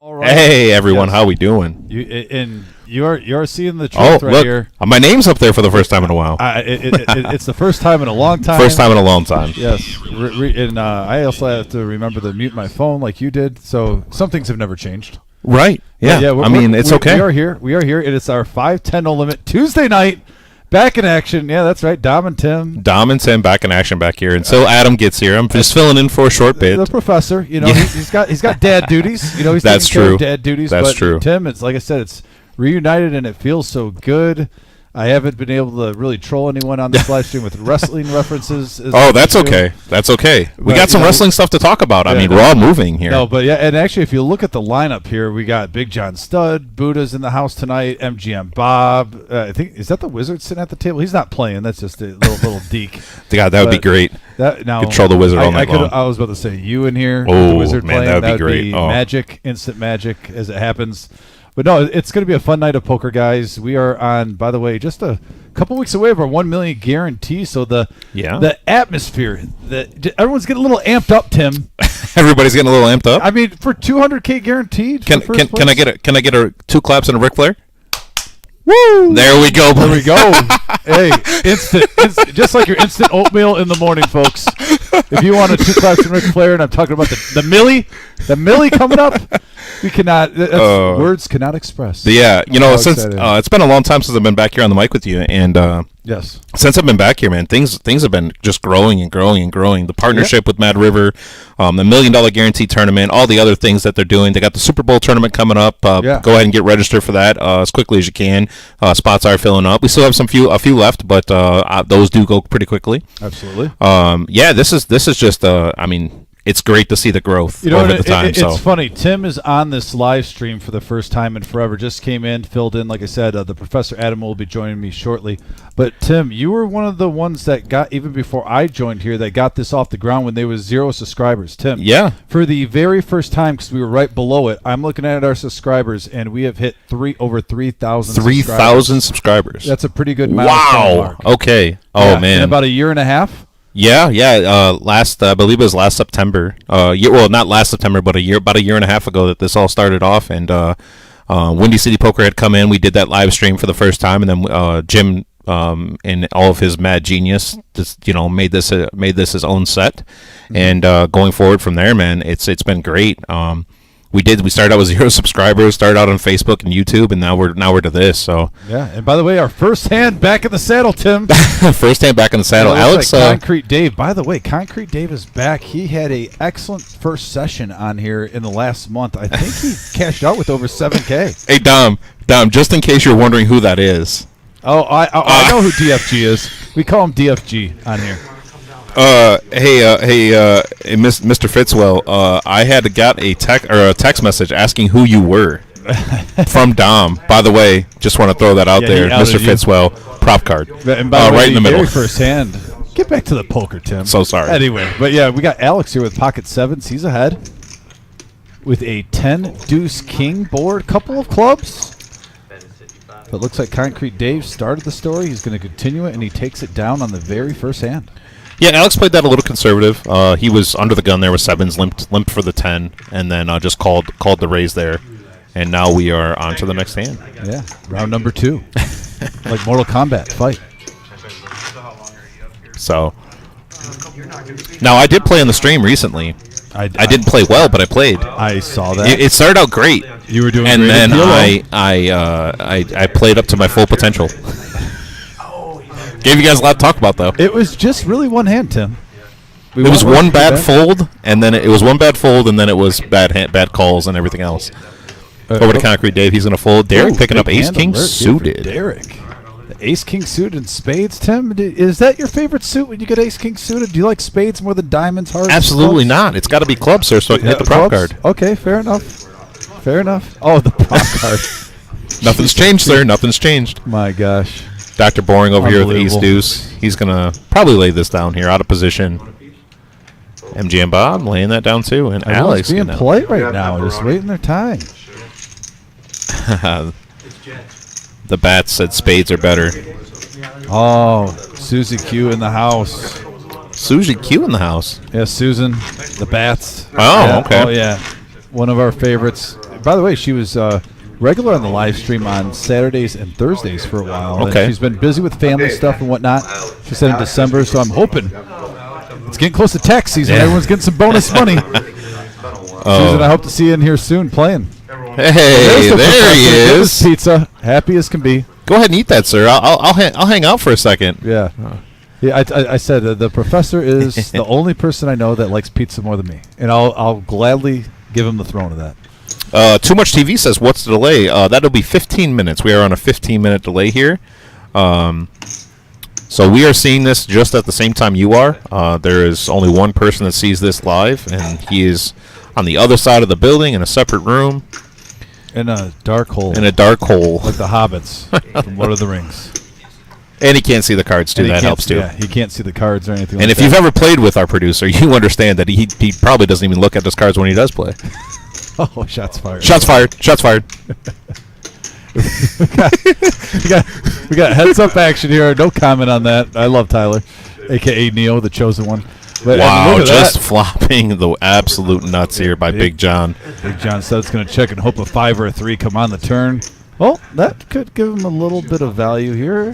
All right. Hey everyone, how we doing? You're seeing the truth right here. My name's up there for the first time in a while. It's the first time in a long time. First time in a long time. Yes, and I also have to remember to mute my phone like you did. So some things have never changed. Right? Yeah. It's okay. We are here. We are here. It is our 5-10 No Limit Tuesday night. Back in action. Yeah, that's right. Dom and Tim back in action back here until Adam gets here. I'm just filling in for a short bit. The professor, he's got dad duties. He's that's taking care true. of dad duties. That's true. Tim, it's like I said, it's reunited and it feels so good. I haven't been able to really troll anyone on this live stream with wrestling references. That's okay. That's okay. We got some wrestling stuff to talk about. I mean, we're all moving here. No, but yeah, and actually, if you look at the lineup here, we got Big John Studd, Buddha's in the house tonight, MGM Bob. I think is that the Wizard sitting at the table? He's not playing. That's just a little deek. God, that would be great. Control the Wizard all night long. I was about to say you in here. Oh, the Wizard man, playing. that would be great. Magic, instant magic as it happens. But no, it's going to be a fun night of poker, guys. We are on, by the way, just a couple weeks away of our 1 million guarantee. So the atmosphere, everyone's getting a little amped up, Tim. Everybody's getting a little amped up. I mean, for $200K guaranteed. Can I get a 2 claps and a Ric Flair? Woo! There we go. There we go. Hey, instant, just like your instant oatmeal in the morning, folks. If you want a 2 claps and Ric Flair, and I'm talking about the Millie coming up, we cannot. Words cannot express. Yeah, since it's been a long time since I've been back here on the mic with you, and yes, since I've been back here, man, things have been just growing and growing and growing. The partnership with Mad River, the $1 million guarantee tournament, all the other things that they're doing. They got the Super Bowl tournament coming up. Go ahead and get registered for that as quickly as you can. Spots are filling up. We still have a few left, but those do go pretty quickly. Absolutely. This is just it's great to see the growth over the time. It's funny. Tim is on this live stream for the first time in forever. Just came in, filled in. Like I said, the Professor Adam will be joining me shortly. But Tim, you were one of the ones that got, even before I joined here, that got this off the ground when there was 0 subscribers. Tim, for the very first time, because we were right below it, I'm looking at our subscribers, and we have hit over 3,000. 3,000 subscribers. That's a pretty good milestone mark. Okay. Oh man. In about a year and a half. Yeah. I believe it was last September. Not last September, but about a year and a half ago that this all started off. And Windy City Poker had come in. We did that live stream for the first time, and then Jim, in all of his mad genius, just made this his own set. And going forward from there, man, it's been great. We started out with 0 subscribers, started out on Facebook and YouTube, and now we're to this. So yeah. And by the way, our first hand back in the saddle, Tim. First hand back in the saddle, Alex. Concrete Dave. By the way, Concrete Dave is back. He had a excellent first session on here in the last month. I think he cashed out with over 7K. Hey Dom, just in case you're wondering who that is. Oh, I know who DFG is. We call him DFG on here. Hey, Mr. Fitzwell. I had got a text message asking who you were from Dom. By the way, just want to throw that out there, Mr. Fitzwell. Prop card, and by the way, right in the middle. Very first hand. Get back to the poker, Tim. So sorry. Anyway, but yeah, we got Alex here with pocket 7s. He's ahead with a 10 Deuce King board, couple of clubs. But looks like Concrete Dave started the story. He's going to continue it, and he takes it down on the very first hand. Yeah, Alex played that a little conservative. He was under the gun there with 7s, limped for the 10, and then just called the raise there. And now we are on to the next hand. Yeah, round number 2. Like Mortal Kombat, fight. So, now I did play on the stream recently. I didn't play well, but I played. I saw that. It started out great. You were doing and great. And then I played up to my full potential. Gave you guys a lot to talk about, though. It was just really one hand, Tim. It was one bad fold, and then it was one bad fold, and then it was bad calls and everything else. Over to Concrete Dave. He's going to fold. Derek picking up Ace King suited. Derek, the Ace King suited and spades. Tim, is that your favorite suit when you get Ace King suited? Do you like spades more than diamonds, hearts? Absolutely not. It's got to be clubs, sir, so I can hit the prop card. Okay, fair enough. Oh, the prop card. Nothing's changed, sir. Nothing's changed. My gosh. Dr. Boring over here with Ace Deuce. He's going to probably lay this down here, out of position. MGM Bob laying that down too. And Alex being polite right now, just waiting their time. The bats said spades are better. Oh, Susie Q in the house. Susie Q in the house? Yeah, Susan, the bats. Oh, okay. Oh, yeah. One of our favorites. by the way, she was regular on the live stream on Saturdays and Thursdays for a while. Okay. And she's been busy with family stuff and whatnot. She said in December, so I'm hoping it's getting close to tax season. Everyone's getting some bonus money. Susan, I hope to see you in here soon playing. Hey, there he is. Pizza, happy as can be. Go ahead and eat that, sir. I'll hang out for a second. Yeah. Yeah, I said the professor is the only person I know that likes pizza more than me, and I'll gladly give him the throne of that. Too Much TV says, what's the delay? That'll be 15 minutes. We are on a 15-minute delay here. So we are seeing this just at the same time you are. There is only one person that sees this live, and he is on the other side of the building in a separate room. In a dark hole. In a dark hole. Like the hobbits from Lord of the Rings. And he can't see the cards, too. That helps, too. Yeah, he can't see the cards or anything and like if you've ever played with our producer, you understand that he probably doesn't even look at those cards when he does play. Oh, shots fired. Shots fired. Shots fired. we got heads-up action here. No comment on that. I love Tyler, a.k.a. Neo, the chosen one. But, wow, just flopping the absolute nuts here by Big John. Big John said it's going to check and hope a 5 or a 3 come on the turn. Well, that could give him a little bit of value here.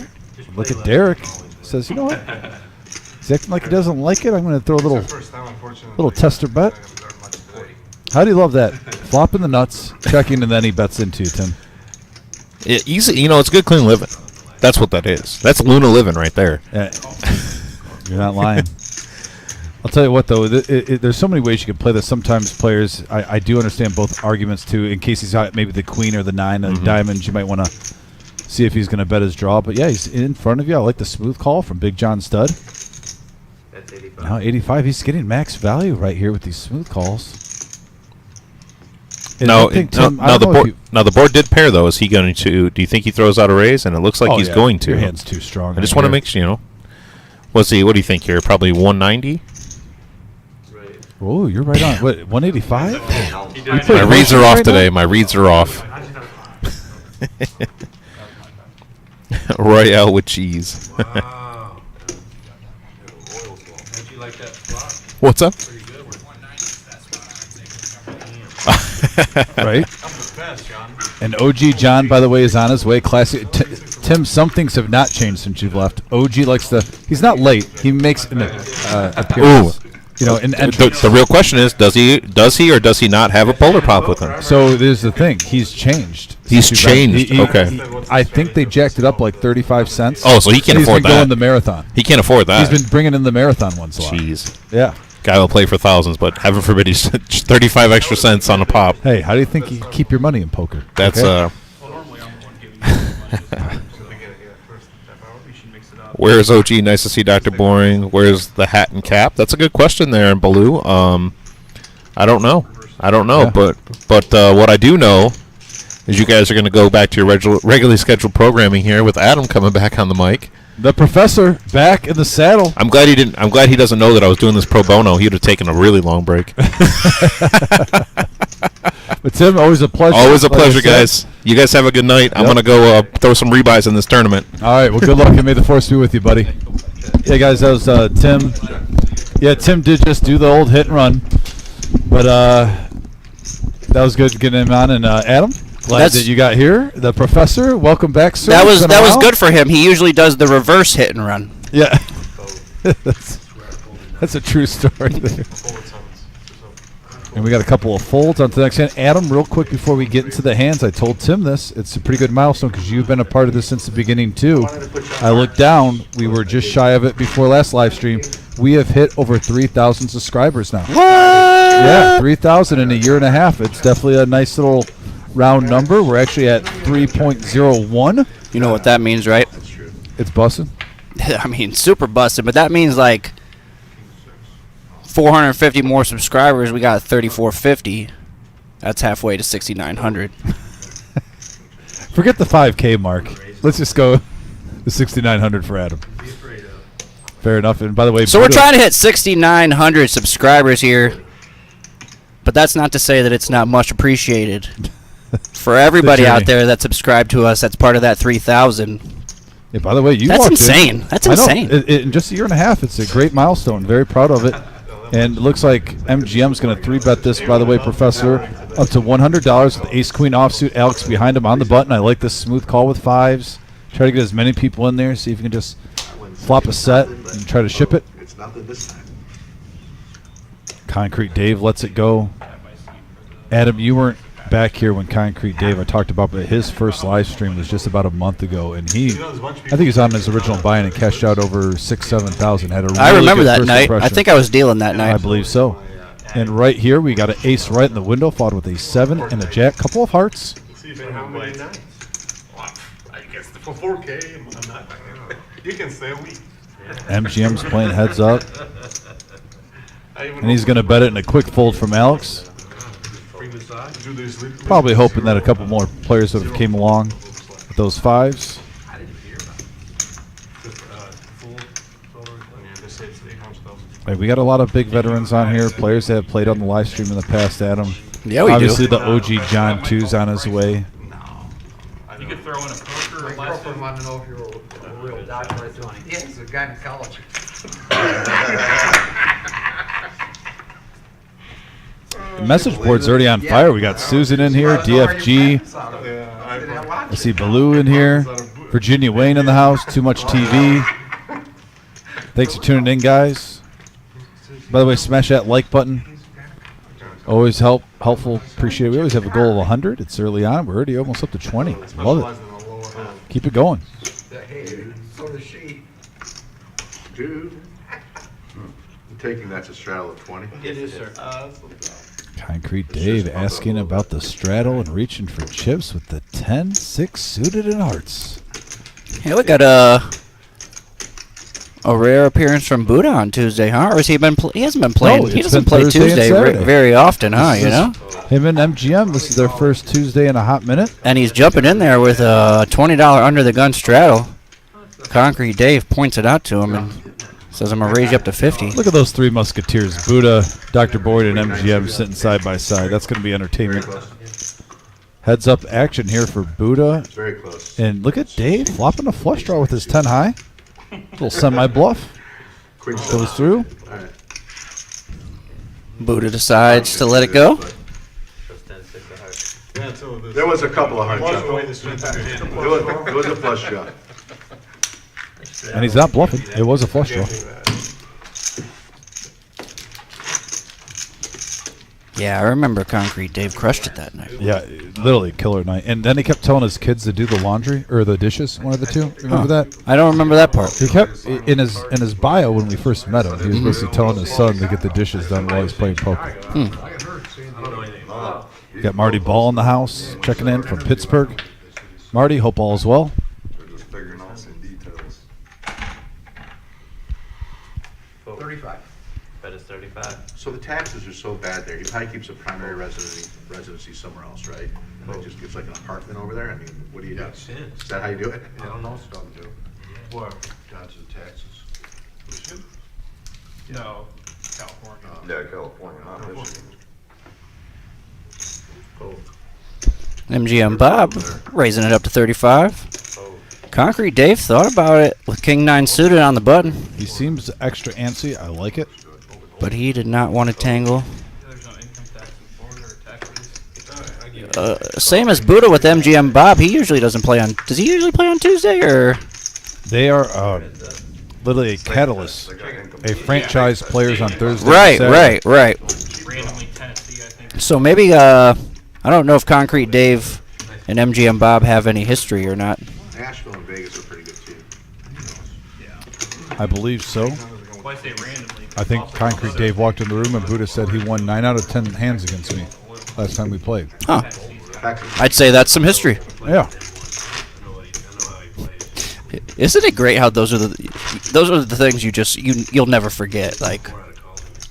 Look at Derek. Says, you know what? He's acting like he doesn't like it. I'm going to throw a little tester bet. How do you love that? Flopping the nuts, checking, and then he bets into you, Tim. Easy, it's good, clean living. That's what that is. That's Luna living right there. You're not lying. I'll tell you what, though. There's so many ways you can play this. Sometimes players, I do understand both arguments, too. In case he's got maybe the queen or the 9 of diamonds, you might want to see if he's going to bet his draw. But, yeah, he's in front of you. I like the smooth call from Big John Stud. That's 85. Now 85. He's getting max value right here with these smooth calls. Now the board did pair, though. Is he going to? Do you think he throws out a raise? And it looks like he's going to. Your hand's too strong. I just want to make sure, What do you think here? Probably 190? Right. Oh, you're right on. What, 185? My reads are off today. My reads are off. Royale with cheese. Wow. How'd you like that flop? What's up? Pretty good. Right? I'm the best, John. And OG John, by the way, is on his way. Classic. Tim, some things have not changed since you've left. OG likes to. He's not late. He makes an appearance. An entrance. The real question is, does he or does he not have a polar pop with him? So there's the thing. He's changed. He's changed. Okay. I think they jacked it up like 35 cents. Oh, so he can't afford He's been that. going the marathon. He can't afford that. He's been bringing in the marathon ones a lot. Jeez. Yeah. Guy will play for thousands, but heaven forbid he's 35 extra cents on a pop. Hey, how do you think you keep your money in poker? That's Well, normally I'm the one giving you money. Where's OG? Nice to see Dr. Boring. Where's the hat and cap? That's a good question there, Baloo. I don't know. Yeah. But what I do know is you guys are going to go back to your regularly scheduled programming here with Adam coming back on the mic. The professor back in the saddle. I'm glad he doesn't know that I was doing this pro bono. He would have taken a really long break. But Tim, always a pleasure. Always a pleasure, guys. You guys have a good night. I'm going to go throw some rebuys in this tournament. All right. Well, good luck, and may the force be with you, buddy. Yeah, guys, that was Tim. Yeah, Tim did just do the old hit and run. But that was good getting him on. And Adam, glad that you got here. The professor, welcome back, sir. That was good for him. He usually does the reverse hit and run. Yeah. That's a true story there. And we got a couple of folds on to the next hand. Adam, real quick before we get into the hands, I told Tim this. It's a pretty good milestone because you've been a part of this since the beginning, too. I looked down. We were just shy of it before last live stream. We have hit over 3,000 subscribers now. What? Yeah, 3,000 in a year and a half. It's definitely a nice little round number. We're actually at 3.01. You know what that means, right? It's busting. I mean, super busted, but that means like 450 more subscribers. We got 3,450. That's halfway to 6,900. Forget the 5K mark. Let's just go the 6,900 for Adam. Fair enough. And by the way, So we're trying to hit 6,900 subscribers here, but that's not to say that it's not much appreciated. For everybody out there that subscribed to us, that's part of that 3,000. Yeah, by the way, That's walked insane. in. That's I know. insane. In just a year and a half, it's a great milestone. Very proud of it. And it looks like MGM's going to 3-bet this, by the way, Professor. Up to $100 with ace queen offsuit. Alex behind him on the button. I like this smooth call with fives. Try to get as many people in there. See if you can just flop a set and try to ship it. It's nothing this time. Concrete Dave lets it go. Adam, you weren't back here when Concrete Dave I talked about, but his first live stream was just about a month ago, and I think he's on his original buy-in and cashed out over 6,000-7,000. Had a really I remember good that first night. impression. I think I was dealing that night. I believe so. And right here, we got an ace right in the window, followed with a 7 and a jack. Couple of hearts. See if how many nights? Well, I guess for 4K, I'm not. You can stay a week. MGM's playing heads up. And he's going to bet it in a quick fold from Alex. Probably hoping that a couple more players would have came along with those fives. Hey, we got a lot of big veterans on here, players that have played on the live stream in the past, Adam. Yeah, we Obviously, do. the OG John 2's on his way. You could throw in a poker or last Girlfriend wanted to know if you're a real doctor. I said, yeah, he's a gynecologist. The message board's already on fire. We got Susan in here, DFG. I see Baloo in here. Virginia Wayne in the house. Too much TV. Thanks for tuning in, guys. By the way, smash that like button. Always helpful. Appreciate it. We always have a goal of 100. It's early on. We're already almost up to 20. Love it. Keep it going. Hey, so does she. Dude. I'm taking that to straddle of 20. It is, sir. Concrete Dave asking about the straddle and reaching for chips with the 10-6 suited in hearts. Hey, we got a rare appearance from Buddha on Tuesday, huh? Or has he been? He hasn't been playing. No, He it's doesn't been play Thursday and Tuesday Saturday. very often, huh? You know. Him and MGM, this is their first Tuesday in a hot minute. And he's jumping in there with a $20 under the gun straddle. Concrete Dave points it out to him and says, "I'm gonna raise you up to 50." Look at those three musketeers, Buddha, Dr. Boyd, and MGM sitting side by side. That's going to be entertainment. Heads up action here for Buddha. It's very close. And look at Dave flopping a flush draw with his 10 high. Little semi-bluff. Queen Goes through. All right. Buddha decides to let it go. There was a couple of hard Wash away shots. the strength of your hand. It was a flush shot. And he's not bluffing. It was a flush draw. Yeah, I remember Concrete Dave crushed it that night. Yeah, literally killer night. And then he kept telling his kids to do the laundry or the dishes, one of the two. Remember that? I don't remember that part. He kept in his bio when we first met him. He was basically telling his son to get the dishes done while he's playing poker. Got Marty Ball in the house checking in from Pittsburgh. Marty, hope all is well. We're just figuring out some details. 35. Bet is 35. So the taxes are so bad there. He probably keeps a primary residency somewhere else, right? And it just gives like an apartment over there. I mean, what do you do? Is that how you do it? I don't know what to do. What? Dodge the taxes. No, California. Yeah, California, not Michigan. MGM Bob raising it up to 35. Concrete Dave thought about it with King 9 suited on the button, He seems extra antsy. I like it. but he did not want to tangle. There's no income tax in Florida or taxes. Same as Buddha with MGM Bob. He usually doesn't play on. Does he usually play on Tuesday or? They are literally a catalyst. A franchise players on Thursday. Right, and Saturday. right. Randomly Tennessee, I think. So maybe I don't know if Concrete Dave and MGM Bob have any history or not. Nashville and Vegas are pretty good too. I believe so. Why say randomly? I think Concrete Dave walked in the room and Buddha said he won 9 out of 10 hands against me last time we played. Huh. Texas. I'd say that's some history. Yeah. Isn't it great how those are the things you'll never forget, like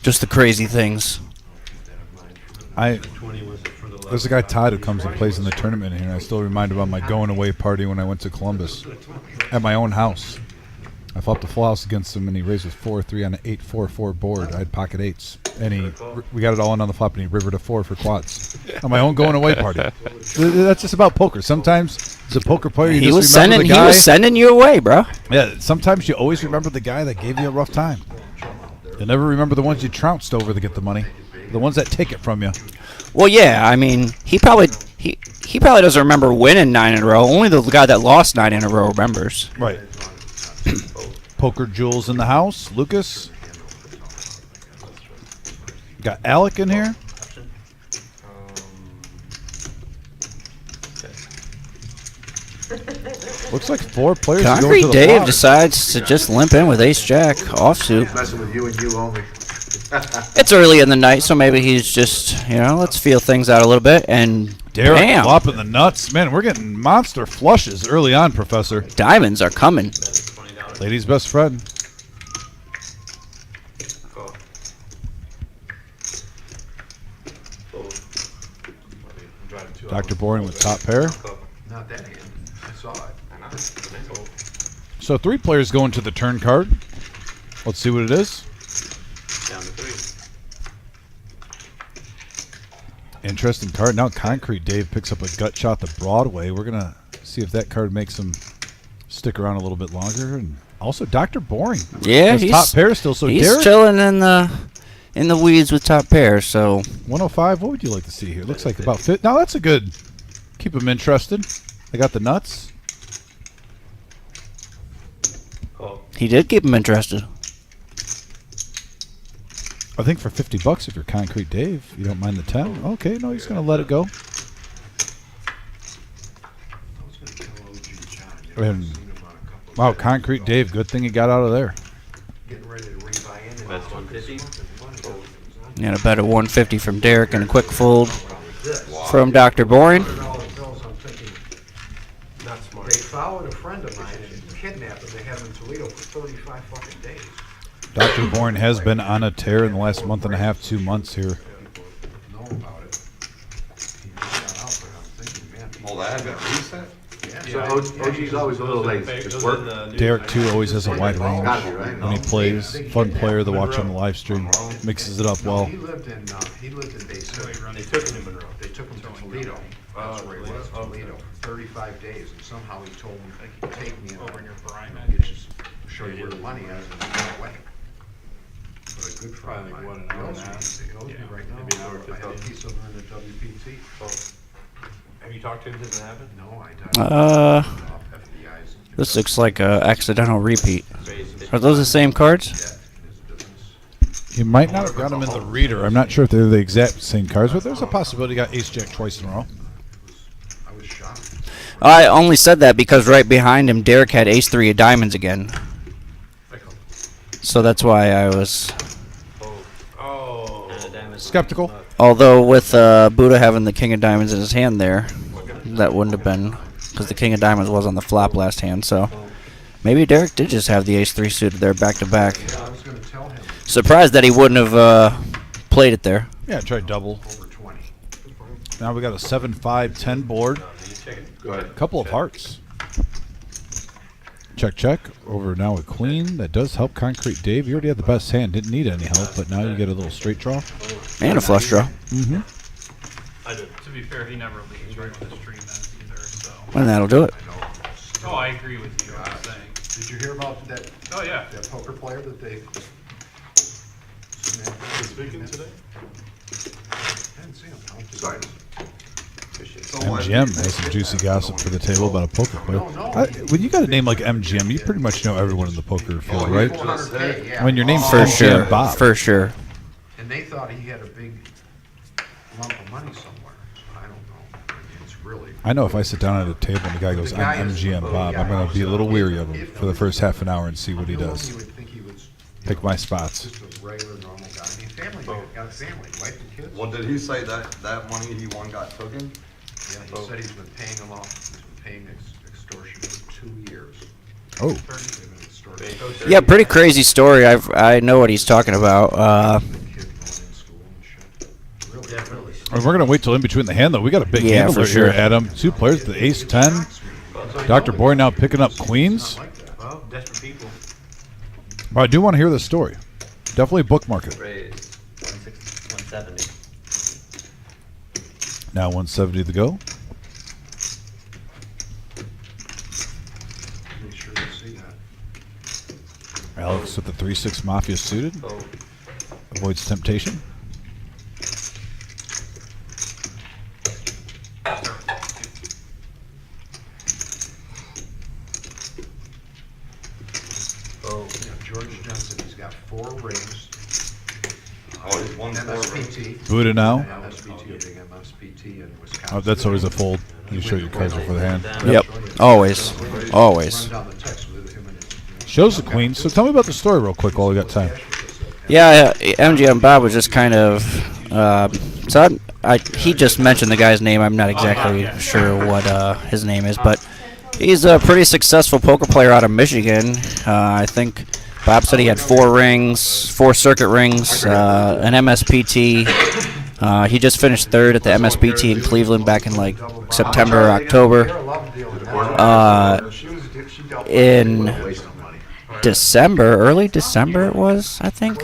just the crazy things. There's a guy Todd who comes and plays in the tournament here, and I still remind him of my going away party when I went to Columbus at my own house. I flopped a full house against him, and he raised with 4-3 on an 8-4-4 board. I had pocket eights, and we got it all in on the flop, and he rivered a 4 for quads on my own going away party. That's just about poker. Sometimes as a poker player, you He just was remember sending the guy. he was sending you away, bro. Yeah, sometimes you always remember the guy that gave you a rough time. You never remember the ones you trounced over to get the money, the ones that take it from you. Well, yeah. I mean, he probably doesn't remember winning 9 in a row. Only the guy that lost 9 in a row remembers. Right. Poker Jewels in the house. Lucas. Got Alec in here. Looks like 4 players are going Concrete to the Dave flop. decides to just limp in with Ace Jack offsuit. Messing with you and you only. It's early in the night, so maybe he's just, let's feel things out a little bit. And Derek bam, flopping the nuts. Man, we're getting monster flushes early on, Professor. diamonds are coming. Lady's best friend. Dr. Boring with top pair. Not that hand. I saw it. So 3 players going to the turn card. Let's see what it is. Down to 3. Interesting card. Now Concrete Dave picks up a gut shot to Broadway. We're going to see if that card makes him stick around a little bit longer. And also Dr. Boring. Yeah, has he's top pair still. So he's Derek, chilling in the weeds with top pair. So 105. What would you like to see here? Looks like about 50. Now that's a good. Keep him interested. I got the nuts. he did keep him interested. I think for $50 if you're Concrete Dave, you don't mind the 10. Okay, no, he's going to let it go. And, wow, Concrete Dave, good thing he got out of there. Getting ready to rebuy in. That's 150. And a bet of 150 from Derek and a quick fold from Dr. Boring. I'm thinking, Not smart. they followed a friend of mine and kidnapped him. They had him in Toledo for 35 fucking days. Dr. Bourne has been on a tear in the last month and a half, 2 months here. Know about it. He got out, but I'm thinking, man. Well, that got reset? Yeah, so OG's always a little late. Just work. Derek, too, always has a wide range Gotta be, right? when he plays. Fun player to watch on the live stream. Mixes it up well. He lived in Bay City. They took him to Monroe. They took him to Toledo. That's where he was, Toledo. 35 days, and somehow he told me, take me and I'll get you, show you where the money is, and he went away. But a good friend of mine, he owes me right now. Maybe an hour or two. I had a piece of her in the WPT. Have you talked to him since it happened? No, I died. FBI's. This looks like a accidental repeat. Are those the same cards? His business. He might not have got him in the reader. I'm not sure if they're the exact same cards, but there's a possibility he got Ace Jack twice in a row. I was shocked. I only said that because right behind him, Derek had Ace 3 of diamonds again. So that's why I was. Skeptical. Although with Buddha having the King of Diamonds in his hand there, that wouldn't have been because the King of Diamonds was on the flop last hand. So maybe Derek did just have the Ace 3 suited there back to back. I was going to tell him Surprised that he wouldn't have played it there. Yeah, try double. over 20. Now we got a 7-5-10 board. Go ahead. Couple of hearts. Check, check. Over now a queen. That does help Concrete Dave. You already had the best hand. Didn't need any help, but now you get a little straight draw. And a flush draw. Mm-hmm. I did. To be fair, he never leaves right with the stream ends either, so. And that'll do it. Oh, I agree with you, I'm saying. Did you hear about that? Oh, yeah. That poker player that they. Speaking today? I didn't see him. Sorry. MGM has some juicy gossip for the table about a poker player. When you got a name like MGM, you pretty much know everyone in the poker field, right? 400K, yeah. When your name's For MGM sure. Bob. For sure. And they thought he had a big lump of money somewhere. I don't know. I mean, it's really. I know if I sit down at a table and the guy goes, I'm MGM Bob, I'm going to be a little weary of him for the first half an hour and see what he does. You would think he was Pick my spots. just a regular, normal guy. I mean, family man, got a family, wife and kids. Well, did he say that money he won got taken? Yeah, he said he's been paying them off. He's been paying extortion for 2 years. Oh, They've been extorting. Yeah, pretty crazy story. I know what he's talking about. The kid going in school and shit. Really? and we're going to wait till in between the hand, though. We got a big Yeah, handler for sure. here, Adam. 2 players, the ace 10. Dr. Boy now picking up queens. Well, desperate people. But I do want to hear this story. Definitely bookmark it. Raised 170. Now 170 to go. Make sure you see that. Alex with the 3-6 Mafia suited. Oh, Avoids temptation. Oh. George Jensen, he's got 4 rings. Oh, he's won 4 rings. MSPT. Buddha now. MSPT, a big MSPT in Wisconsin. Oh, that's always a fold. You show your cards before the hand. Yep. Always. Always. Run down the text with him and his- Shows the queen. So tell me about the story real quick while we got time. Yeah, MGM Bob was just kind of. He just mentioned the guy's name. I'm not exactly sure what his name is, but he's a pretty successful poker player out of Michigan. I think Bob said he had 4 rings, 4 circuit rings, an MSPT. He just finished 3rd at the MSPT in Cleveland back in like September or October. In December, early December it was, I think.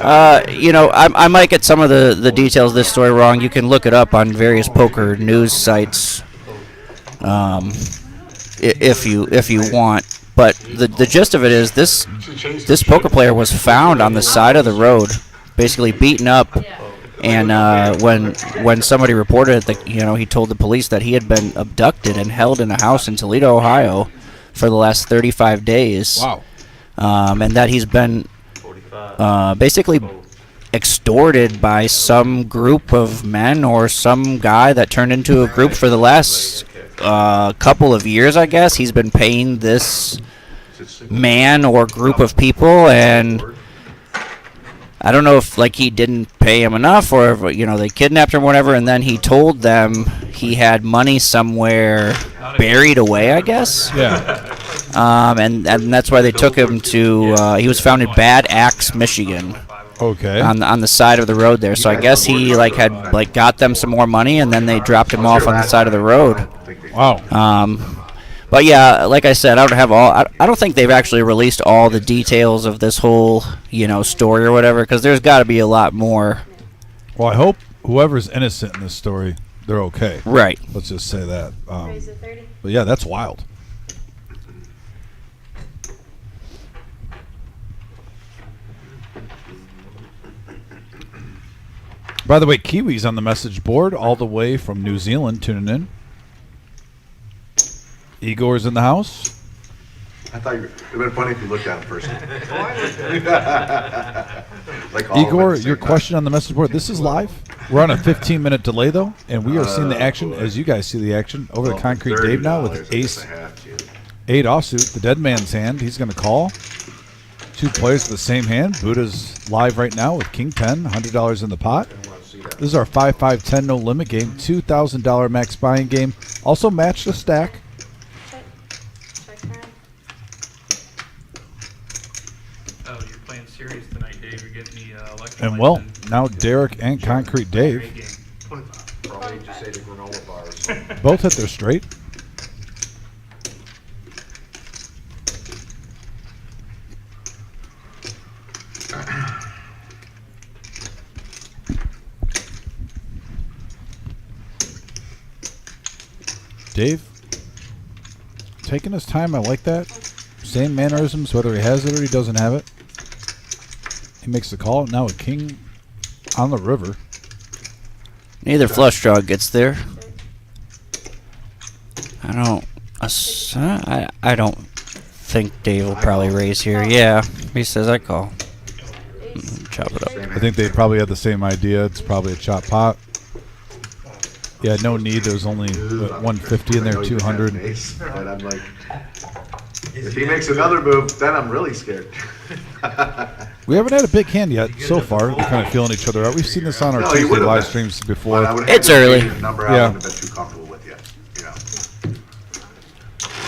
I might get some of the details of this story wrong. You can look it up on various poker news sites if you want. But the gist of it is this poker player was found on the side of the road, basically beaten up. And when somebody reported it, he told the police that he had been abducted and held in a house in Toledo, Ohio, for the last 35 days. Wow. And that he's been basically extorted by some group of men or some guy that turned into a group for the last couple of years, I guess. He's been paying this man or group of people, and I don't know if he didn't pay him enough, or if, they kidnapped him or whatever, and then he told them he had money somewhere buried away, I guess. Yeah. And that's why they took him to. He was found in Bad Axe, Michigan, Okay. on the side of the road there. So I guess he had got them some more money, and then they dropped him off on the side of the road. Wow. But yeah, like I said, I don't have all. I don't think they've actually released all the details of this whole story or whatever, because there's got to be a lot more. Well, I hope whoever's innocent in this story, they're okay. Right. Let's just say that. But yeah, that's wild. By the way, Kiwi's on the message board all the way from New Zealand tuning in. Igor's in the house. I thought it would have been funny if you looked at him first. Like all of them Igor, at the same your time. question on the message board. This is live. We're on a 15-minute delay, though, and we are seeing the action as you guys see the action over the Concrete Dave now with $30, I Ace guess I have to. 8 offsuit, the dead man's hand. He's going to call. 2 players with the same hand. Buddha's live right now with King 10, $100 in the pot. This is our 5-5-10 no limit game, $2,000 max buying game. Also match the stack. Oh, you're playing serious tonight, Dave. You're getting the electrolytes. And well, now Derek and Concrete Dave Probably just say the granola bars. both hit their straight. Dave, taking his time, I like that. Same mannerisms, whether he has it or he doesn't have it. He makes the call. Now a king on the river. Neither flush draw gets there. I don't think Dave will probably raise here. Yeah, he says I call. Chop it up. I think they probably had the same idea. It's probably a chop pot. Yeah, no need. There's only 150 in there, 200. But I'm like, if he makes another move, then I'm really scared. We haven't had a big hand yet so far. We're kind of feeling each other out. We've seen this on our No, he Tuesday would've live been. streams But I before. would have It's to early. change the number. Yeah. I wouldn't have been too comfortable with you.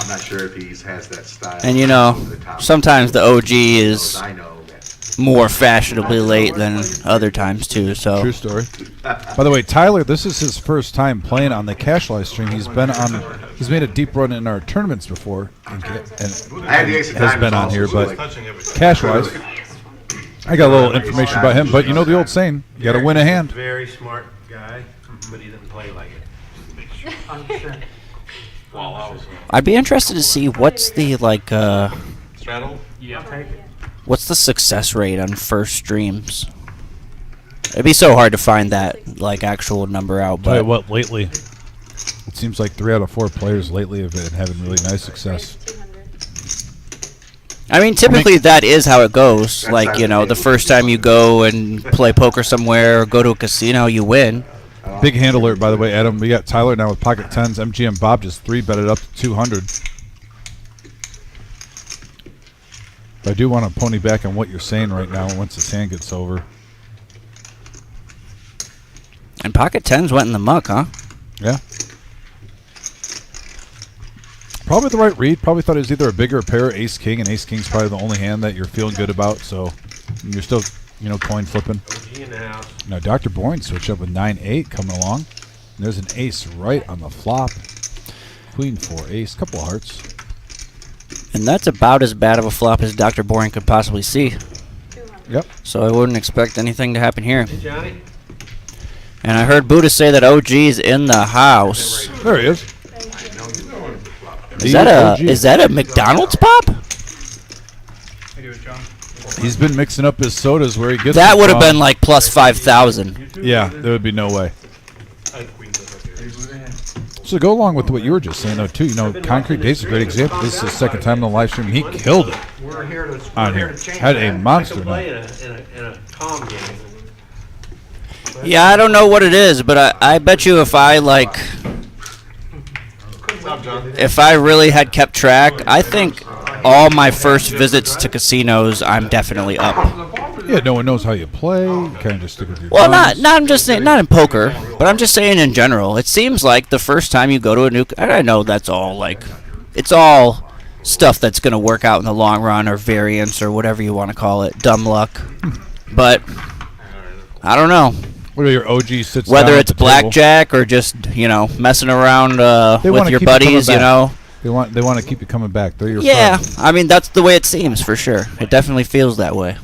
I'm not sure if he has that style. And over the top. sometimes the OG is I know that. more fashionably late than other times too. So True story. By the way, Tyler, this is his first time playing on the Cash live stream. He's made a deep run in our tournaments before, and I had the ace of has diamonds been on also, here, so, but like, Cash wise, I got a little information about him. But you know the old saying, you got to win a hand. Very smart guy, but he didn't play like it. While I was I'd be interested to see what's the straddle. Yeah. what's the success rate on first streams. It'd be so hard to find that actual number out. Tell you But what, lately, it seems like 3 out of 4 players lately have been having really nice success. I mean, typically that is how it goes. That's Like, how you it know, is. the first time you go and play poker somewhere or go to a casino, you win. Big hand alert, by the way, Adam. We got Tyler now with pocket tens. MGM Bob just 3-betted up to 200. But I do want to pony back on what you're saying right now once this hand gets over. And pocket tens went in the muck, huh? Yeah. Probably the right read. Probably thought it was either a bigger pair, ace king, and ace king's probably the only hand that you're feeling good about. So you're still, you know, coin flipping. OG in the house. Now Dr. Bourne switched up with 9-8 coming along. And there's an ace right on the flop. Queen 4 ace, couple of hearts. And that's about as bad of a flop as Dr. Boring could possibly see. Yep. So I wouldn't expect anything to happen here. Hey, Johnny. And I heard Buddha say that OG's in the house. There he is. Is that a McDonald's pop? I do it, John. He's been mixing up his sodas where he gets That them would have from. been like plus 5,000. Yeah, there would be no way. I had queens up here. So go along with what you were just saying, though, too. You know, Concrete Dave's a great example. This is his second time in the live stream. He killed it We're here to, on we're here here. to change Had a that. I monster can play night. in a calm game. Yeah, I don't know what it is, but I bet you if I like, if I really had kept track, I think all my first visits to casinos, I'm definitely up. Yeah, no one knows how you play. You kind of just stick with your Well, guns. not I'm just saying, not in poker, but I'm just saying in general. It seems like the first time you go to a new, and I know that's all like, it's all stuff that's going to work out in the long run, or variance, or whatever you want to call it, dumb luck. But I don't know Whether your OG sits whether down it's at the table. blackjack or just messing around They with wanna your keep you coming buddies, back. They want to keep you coming back. They're your Yeah, friends. I mean that's the way it seems for sure. It definitely feels that way.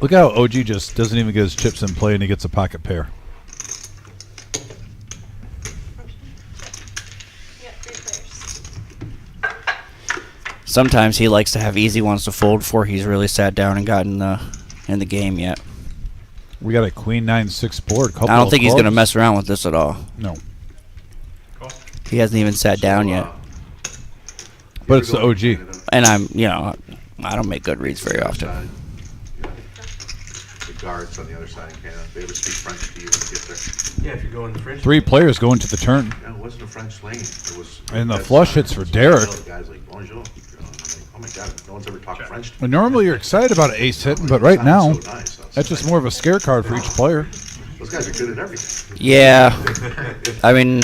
Look how OG just doesn't even get his chips in play and he gets a pocket pair. Sometimes he likes to have easy ones to fold before he's really sat down and gotten in the game yet. We got a Queen 9-6 board. I don't think he's going to mess around with this at all. No. He hasn't even sat down yet. But it's the OG. And I don't make good reads very often. The guards on the other side of Canada, they would speak French to you when you get there. Yeah, if you're going the French. 3 players going to the turn. No, it wasn't a French lane. It was. And the flush hits for Derek. The guy's like, bonjour. I'm like, oh my God, no one's ever talked French to me. And normally you're excited about an ace hitting, but right now, So nice. that's just more of a scare card for each player. Those guys are good at everything. Yeah. I mean,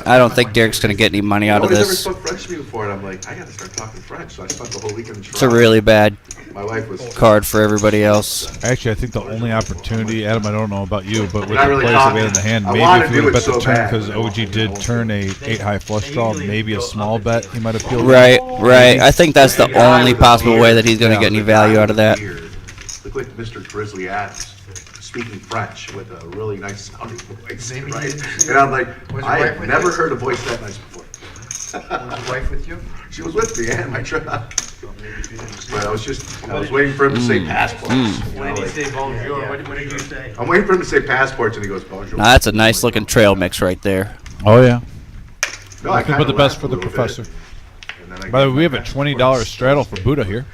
I don't think Derek's going to get any money out of Nobody's ever this. spoke French to me before, and I'm like, I gotta start talking French. So I spent the whole weekend in It's a Toronto. really bad My wife was. card for everybody else. Actually, I think the only opportunity, Adam, I don't know about you, but with Not the really players that we talking. had in the hand, I maybe wanna if you do would have it bet the so turn, bad, because but I OG won't. did turn a 8-high flush draw, maybe a small bet he might have peeled. Right. I think that's the only possible way that he's going to get any value out of that. Look like Mr. Grizzly Adams speaking French with a really nice sounding voice, right? And I'm like, Was your I wife have with never you? heard a voice that nice before. Was your wife with you? She was with me and my truck. But I was waiting for him to say passports. You When know, did he like, say bonjour? What did you say? I'm waiting for him to say passports and he goes, bonjour. Now, that's a nice looking trail mix right there. Oh, yeah. No, I Nothing but kinda the best laughed for a the little bit. professor. And then I By the gave way, we have my a $20 straddle for Buddha here.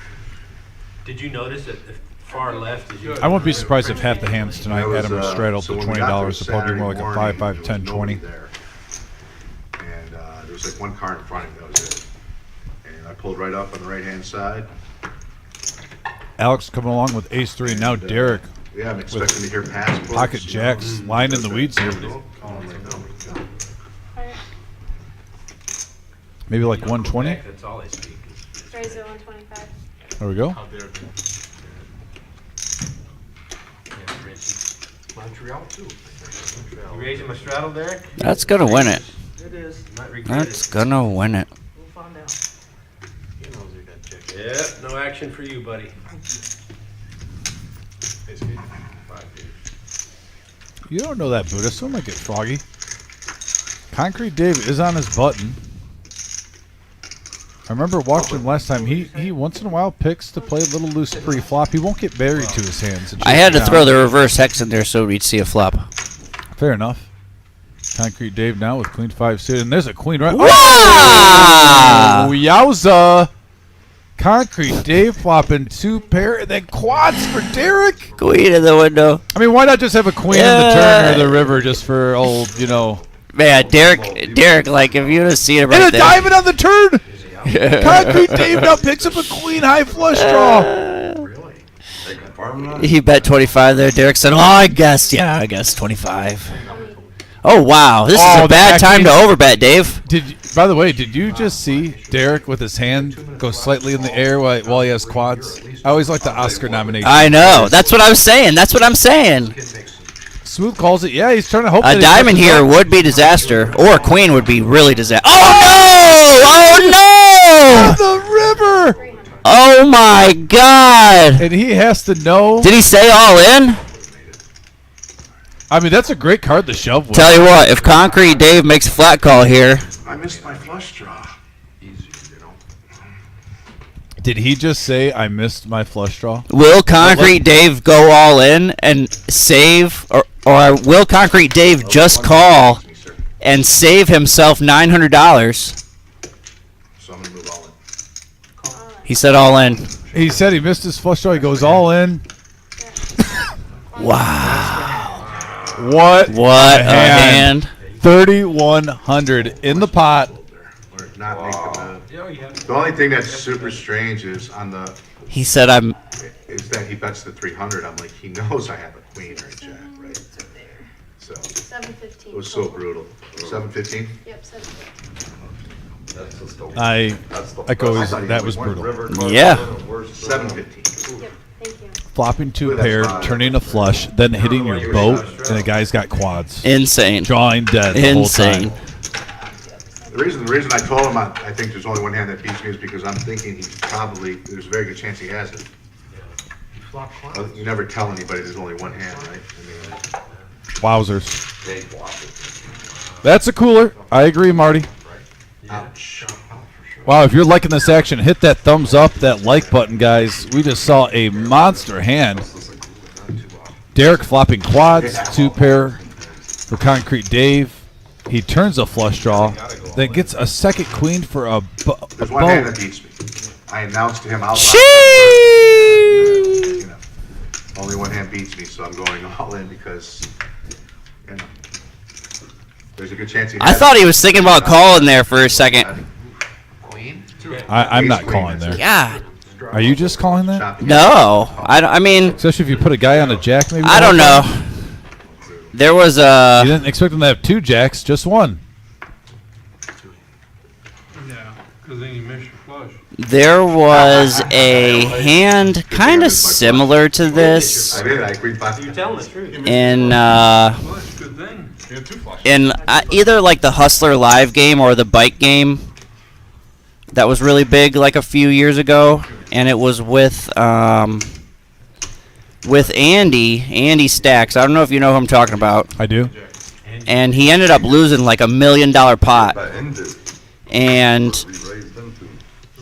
Did you notice that the far left is you? I wouldn't be surprised if half the hands tonight That was, had him straddled so for when we got there $20. It'll probably be more like a Saturday 5, morning, 5, 10, there was 20. nobody there. And there was like one car in front of me, that was it. And I pulled right up on the right-hand side. Alex coming along with ace-3, and now Derek, Yeah, I'm expecting to hear passports. pocket you know. jacks, lying in the weeds here. Oh, I'm like, oh my God. Maybe like 120. That's all I speak. Raise it 125. There we go. Montreal too. You raising my straddle, Derek? That's going to win it. It is. Might regret That's it. going to win it. We'll find out. Yeah, no action for you, buddy. You don't know that, Buddha. Someone might get froggy. Concrete Dave is on his button. I remember watching him last time. He once in a while picks to play a little loose pre-flop. He won't get buried to his hands. I had to throw the reverse hex in there so we'd see a flop. Fair enough. Concrete Dave now with Queen 5 suited, and there's a Queen right. Wow! Oh, yowza! Concrete Dave flopping 2 pair and then quads for Derek. Queen in the window. I mean, why not just have a queen in the turn or the river just for old, you know? Man, Derek, like if you'd have seen him right And a there. diamond on the turn. Concrete Dave now picks up a queen high flush draw. Really? They confirmed that? He bet 25 there. Derek said, "Oh, I guess 25." Oh wow, this is Oh, a bad the time to queen. overbet, Dave. By the way, did you just see Derek with his hand go slightly in the air while he has quads? I always like the Oscar nomination. I know. That's what I'm saying. Smooth calls it. Yeah, he's trying to hope that A he diamond messes here up. would be disaster, or a queen would be really disaster. Oh no! The river. Oh my God! And he has to know. Did he say all in? I mean, that's a great card to shove with. Tell you what, if Concrete Dave makes a flat call here, I missed my flush draw. Easy, you know. Did he just say I missed my flush draw? will Concrete Dave go all in and save, or will Concrete Dave just call and save himself $900? So I'm going to move all in. He said all in. He said he missed his flush draw. He goes all in. Wow. What a hand. 3,100 in the pot. Or not make the move. The only thing that's super strange is He said is that he bets the 300. I'm like, he knows I have a queen or a jack, right? So 715. it was so brutal. 715. Yep, 715. I echo that was brutal. Yeah. 715. Yep, thank you. Flopping 2 pair, turning a flush, then hitting your boat, and the guy's got quads. insane. Drawing dead the Insane. whole time. The reason I told him I think there's only one hand that beats me is because I'm thinking there's a very good chance he has it. You never tell anybody there's only one hand, right? Wowzers. That's a cooler. I agree, Marty. Ouch. Wow, if you're liking this action, hit that thumbs up, that like button, guys. We just saw a monster hand. Derek flopping quads, 2 pair for Concrete Dave. He turns a flush draw, then gets a second queen for a There's one hand that boat. beats me. I announced to him out loud. Sheesh! You know, only one hand beats me, so I'm going all in because, you know, there's a good chance he has I thought he was thinking about calling there for a second. Queen? I'm not Ace calling queen, there. God. Are you just calling that? Chopping. No. I mean, Especially if you put a guy on a jack, maybe. I don't know. There was You a didn't expect him to have 2 jacks, just 1. Yeah, because then you miss your flush. hand kind of similar to this I did, I agreed. You're telling the truth. in Flush, good thing. either like the Hustler Live game or the bike game that was really big like a few years ago, and it was with Andy Stacks. I don't know if you know who I'm talking about. I do. And he ended up losing like $1 million pot. And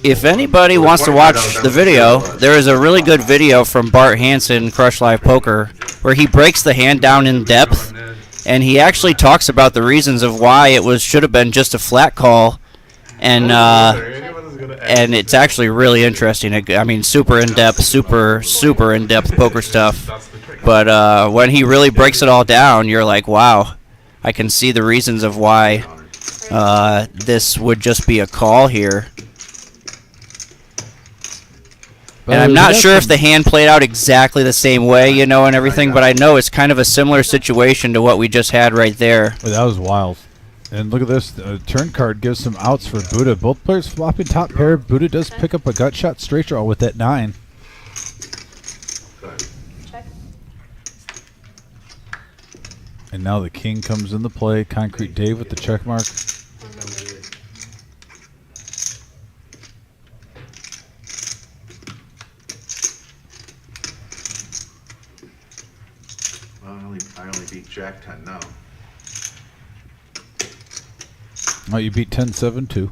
if anybody wants to watch the video, there is a really good video from Bart Hansen, Crush Live Poker, where he breaks the hand down in depth, and he actually talks about the reasons of why it should have been just a flat call, and it's actually really interesting. I mean, super in depth poker stuff. But when he really breaks it all down, you're like, wow, I can see the reasons of why this would just be a call here. And I'm not sure if the hand played out exactly the same way, and everything, but I know it's kind of a similar situation to what we just had right there. Well, that was wild. And look at this. Turn card gives some outs for Buddha. Both players flopping top pair. Buddha does pick up a gut shot straight draw with that 9. Check. And now the king comes into play. Concrete Dave with the check mark. Well, I only beat Jack 10 now. Oh, you beat 10-7 too.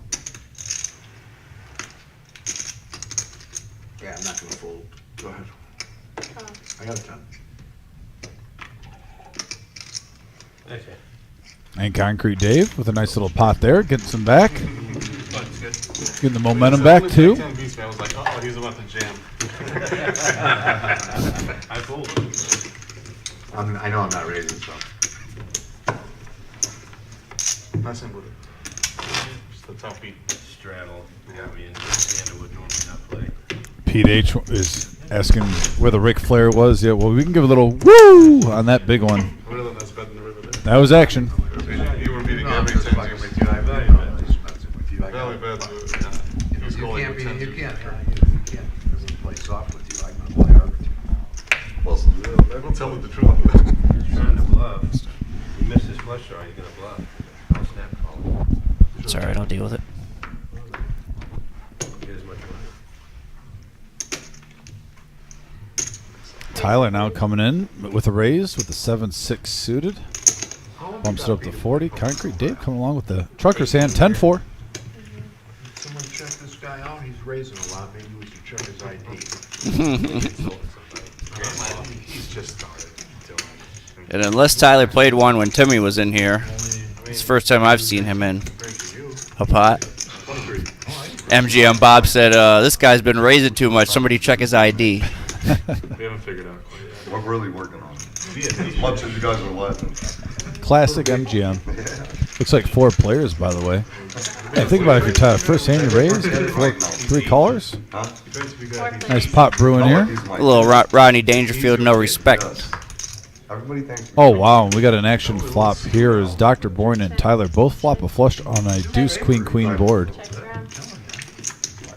Yeah, I'm not going to fold. Go ahead. I got a 10. Okay. And Concrete Dave with a nice little pot there, getting some back. Getting the momentum back too. I was like, oh, he's about to jam. I fooled. I know I'm not raising, so. Nice and with it. Just a tough beat. Straddle. Yeah, I mean, Amanda would normally not play. Pete H is asking where the Ric Flair was. Yeah, well, we can give a little woo on that big one. Really, that's better than the river there. That was action. You were beating No, every I'm just time. fucking with you. I'm just messing with you. I Really got bad. You can't really play soft with you. I'm gonna play hard with you. Don't tell me the truth. He's trying to bluff. You missed his flush draw, you're gonna bluff. I'll snap call. It's alright, I'll deal with it. Get as much money. Tyler now coming in with a raise with the 7-6 suited. Bumps it up to 40. Concrete Dave coming along with the trucker's hand. 10-4. Someone check this guy out. He's raising a lot. Maybe we should check his ID. He's just started. And unless Tyler played one when Timmy was in here, it's the first time I've seen him in a pot. MGM Bob said, this guy's been raising too much. Somebody check his ID. We haven't figured out quite yet. We're really working on it. As much as you guys are letting. Classic MGM. Looks like 4 players, by the way. Yeah, think about it, if you're Tyler. First hand you raise, 3 callers. Huh? Nice pot brewing here. A little Rodney Dangerfield, no respect. Everybody thinks. Oh, wow. We got an action flop here as Dr. Boyne and Tyler both flop a flush on a deuce queen queen board. Check your round.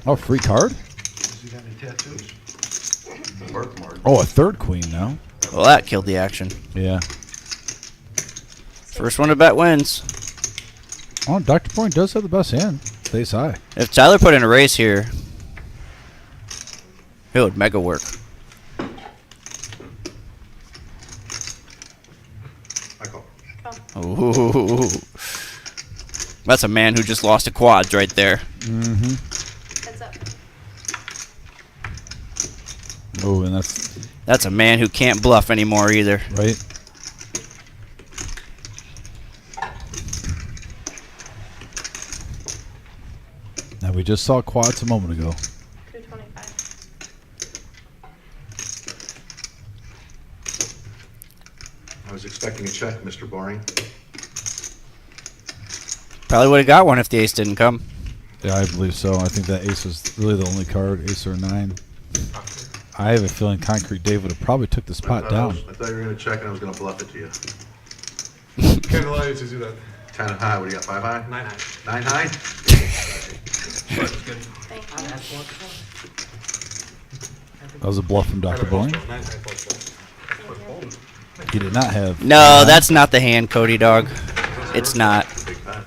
Oh, free card? Has he got any tattoos? Birthmark. Oh, a 3rd queen now. Well, that killed the action. Yeah. First one to bet wins. Oh, Dr. Boyne does have the best hand. Stays high. If Tyler put in a race here, it would mega work. I call. Ooh. That's a man who just lost a quads right there. Mm-hmm. Heads up. Oh, and That's a man who can't bluff anymore either. right. Now, we just saw quads a moment ago. 225. I was expecting a check, Mr. Boring. Probably would have got one if the ace didn't come. Yeah, I believe so. I think that ace was really the only card, ace or 9. I have a feeling Concrete Dave would have probably took the spot down. I thought you were gonna check and I was gonna bluff it to you. Can't allow you to do that. 10 high, what do you got, 5 high? 9 high. 9 high? Thank That was a bluff from Dr. Boyne. 9 high plus one. He did not have. No, that's not the hand, Cody Dog. It's not. Big bet.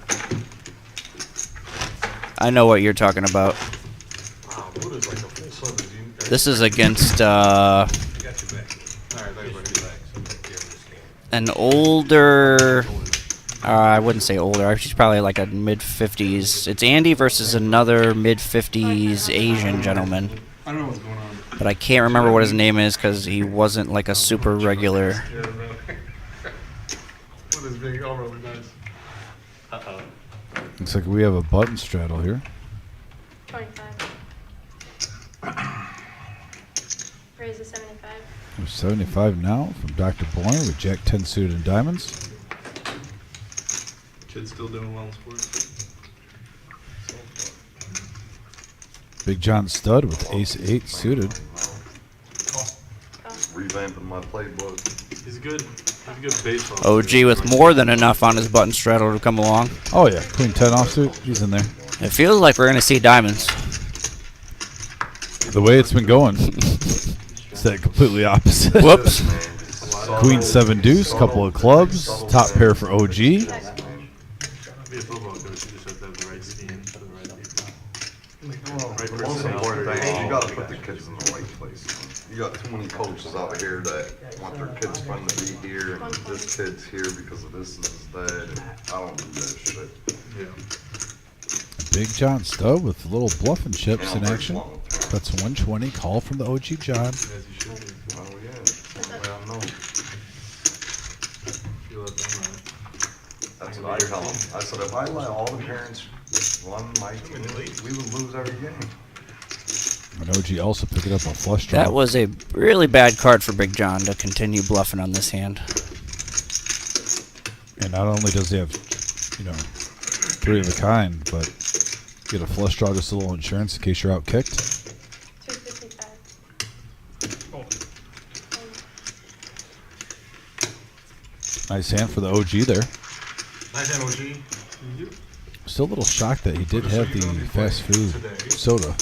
I know what you're talking about. Wow, Buddha's like a full service. This is against Got your back. Alright, there you go. an older. I wouldn't say older. She's probably like a mid-50s. It's Andy versus another mid-50s Asian gentleman. I don't know what's going on. But I can't remember what his name is because he wasn't like a super regular. Yeah, no. Buddha's being overly nice. Uh-oh. Looks like we have a button straddle here. 25. Raise to 75. There's 75 now from Dr. Boyne with Jack 10 suited and diamonds. Kid's still doing well in sports. Big John Stud with ace 8 suited. Revamping my playbook. He's good. He's a good baseball. OG with more than enough on his button straddle to come along. Oh yeah, Queen 10 offsuit. He's in there. It feels like we're going to see diamonds. The way it's been going, it's that completely opposite. Whoops. Queen 7 deuce, couple of clubs, top pair for OG. Be a football coach, you just have to have the right scheme for the right people. Well, the most important thing is you gotta put the kids in the right place. You got too many coaches out here that want their kids fun to be here, and this kid's here because of this and this that, and I don't do that shit. Yeah. Big John Stud with little bluffing chips in action. That's 120. Call from the OG John. As you should be. Oh yeah, well, I know. You let them run it. That's what I tell them. I said, if I let all the parents One might, we would lose every game. And OG also picking up a flush draw. That was a really bad card for Big John to continue bluffing on this hand. And not only does he have, you know, 3 of a kind, but get a flush draw, just a little insurance in case you're out kicked. 255. Nice hand for the OG there. Nice hand, OG. Still a little shocked that he did have the fast food soda.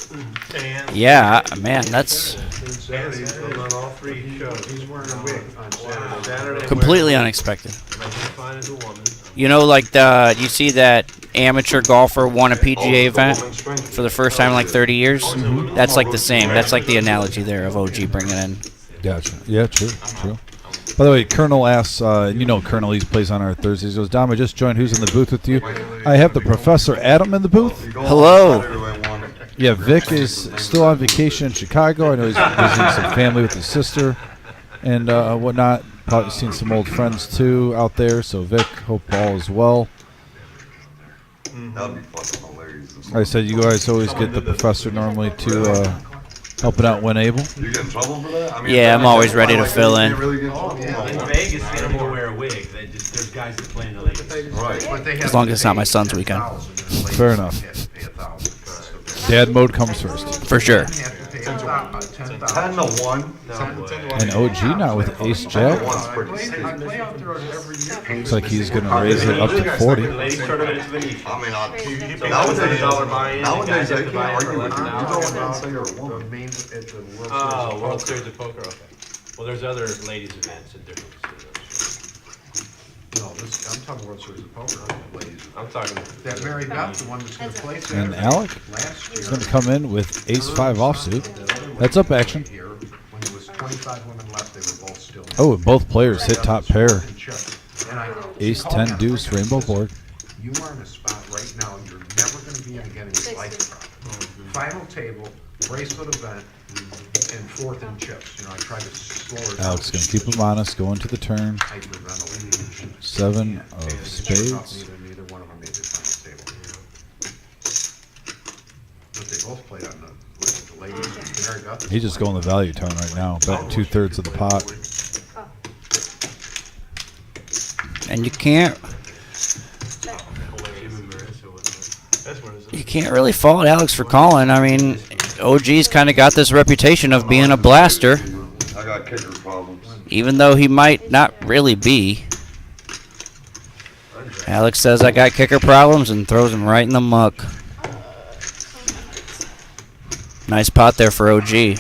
Yeah, man, that's Saturday, he's going on all 3 shows. He's wearing a wig on Saturday. Saturday, completely unexpected. like he's fine as a woman. You know, like you see that amateur golfer won a PGA event for the first time in like 30 years? That's like the same. That's like the analogy there of OG bringing in. Gotcha. Yeah, true. By the way, Colonel asks, you know Colonel, he plays on our Thursdays. He goes, Dom, I just joined. Who's in the booth with you? I have the Professor Adam in the booth. Hello. Yeah, Vic is still on vacation in Chicago. I know he's visiting some family with his sister and whatnot. Probably seen some old friends, too, out there. So, Vic, hope all is well. That'd be fucking hilarious. Like I said, you guys always get the Professor normally to helping out when able. You get in trouble for that? I mean, Yeah, I'm always ready to fill in. In Vegas, they don't even wear a wig. There's guys that play in the ladies. Right. But they As have long to as it's not pay my son's weekend. $1,000. Fair enough. They have to pay $1,000. Dad mode comes first. For sure. They have to pay 10 $10,000. to 1. And OG now with Ace Jack. One's pretty I steep. play out there every year. Looks like he's going to raise it up to 40. Ladies tournament is Venetian. I mean, So nowadays, $100 buy-in, nowadays the I guys have to can't buy in for argue with you. You $11. go in there and say you're a woman. The main, at the World Oh, World Series Series of Poker, okay. Well, there's other ladies events in different casinos. No, I'm talking World Series of Poker, not the ladies. I'm talking. That Mary Beth, the one that's going to play And Saturday. Alec Last year. is going to come in with Ace 5 offsuit. That's up action. Here, when there was 25 women left, they were both still. Oh, and both players hit top pair. And I, Ace 10 deuce rainbow board. you are in a spot right now you're never going to be in again in your lifetime. Final table, bracelet event, and 4th in chips. You know, I tried to slow her down. Alex going to keep him honest, going to the turn. Hyperventilating. 7 of And spades. Neither one of them made the final table. But they both played on the ladies. Mary Beth is He's just going the value tone right now, betting 2/3 of the pot. And you can't really fault Alex for calling. I mean, OG's kind of got this reputation of being a blaster, I got kicker problems. even though he might not really be. Alex says I got kicker problems and throws him right in the muck. Nice pot there for OG.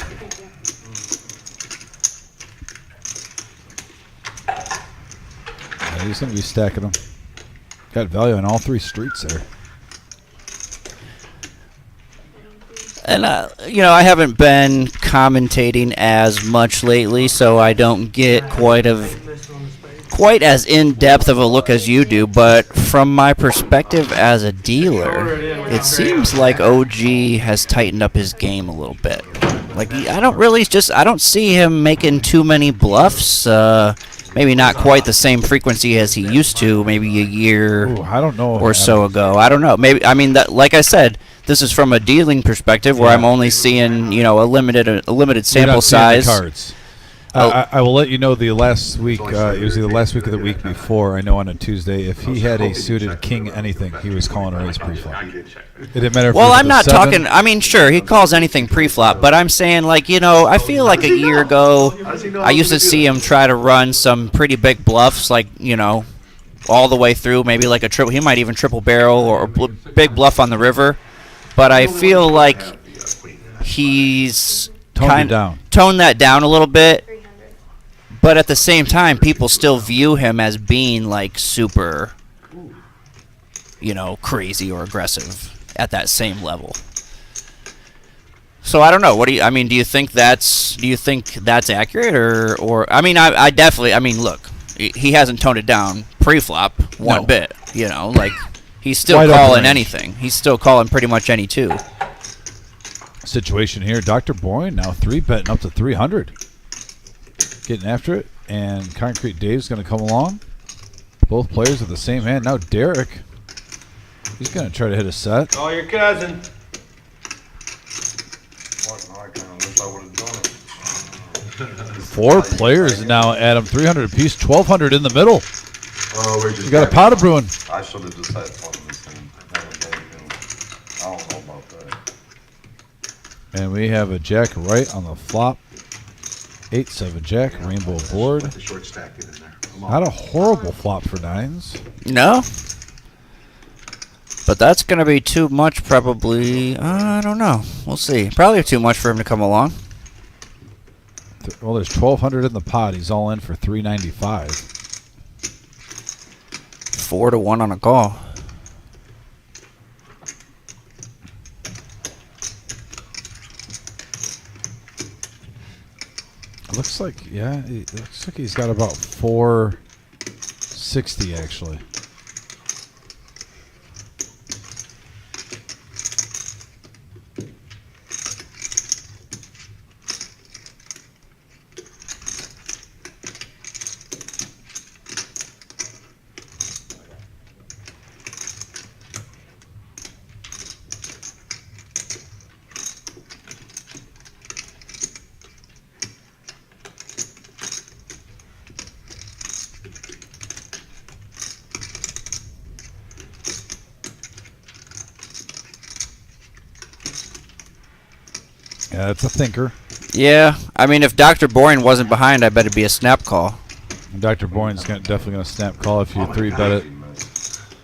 Yeah, he's going to be stacking them. Got value on all 3 streets there. And, you know, I haven't been commentating as much lately, so I don't get quite as in-depth of a look as you do, but from my perspective as a dealer, it seems like OG has tightened up his game a little bit. Like, I don't see him making too many bluffs, maybe not quite the same frequency as he used to maybe a year Ooh, I don't know. or so ago. I don't know. Maybe, I mean, that, like I said, this is from a dealing perspective where I'm only seeing, you know, a limited You're sample not seeing the size. cards. Oh. I will let you know the last week, it was either last week or the week before, I know on a Tuesday, if he had a suited king anything, he was calling a raise pre-flop. It didn't matter if Well, it was I'm the not 7. talking. I mean, sure, he calls anything pre-flop, but I'm saying, like, you know, I feel like a year ago, I used to see him try to run some pretty big bluffs, like, you know, all the way through, maybe like a triple. He might even triple barrel or a big bluff on the river. But I feel like he's Toned it down. toned that down a little bit. But at the same time, people still view him as being like super, you know, crazy or aggressive at that same level. So I don't know. What do you? I mean, do you think that's accurate or I mean, I definitely. I mean, look, he hasn't toned it down pre-flop one bit. You know, like he's still Wide open calling range. anything. He's still calling pretty much any 2. Situation here, Dr. Boyne now 3-betting up to 300. Getting after it, and Concrete Dave's going to come along. Both players with the same hand. Now Derek He's going to try to hit a set. Oh, your cousin. Fuck, no, I kinda wish I would've done it. 4 players now, Adam. 300 apiece, 1,200 in the middle. Oh, we're just. You got a pot of brewing. I should've just had fun with this thing. I don't know about that. And we have a jack right on the flop. 8-7 jack, rainbow board. Let the short stack get in there. Come on. Not a horrible flop for nines. No. But that's going to be too much probably. I don't know. We'll see. Probably too much for him to come along. Well, there's 1,200 in the pot. He's all in for 395. 4-1 on a call. Looks like, yeah, it looks like he's got about 460 actually. Yeah, that's a thinker. Yeah, I mean, if Dr. Boring wasn't behind, I bet it'd be a snap call. And Dr. Boyne's definitely going to snap call if you 3-bet it.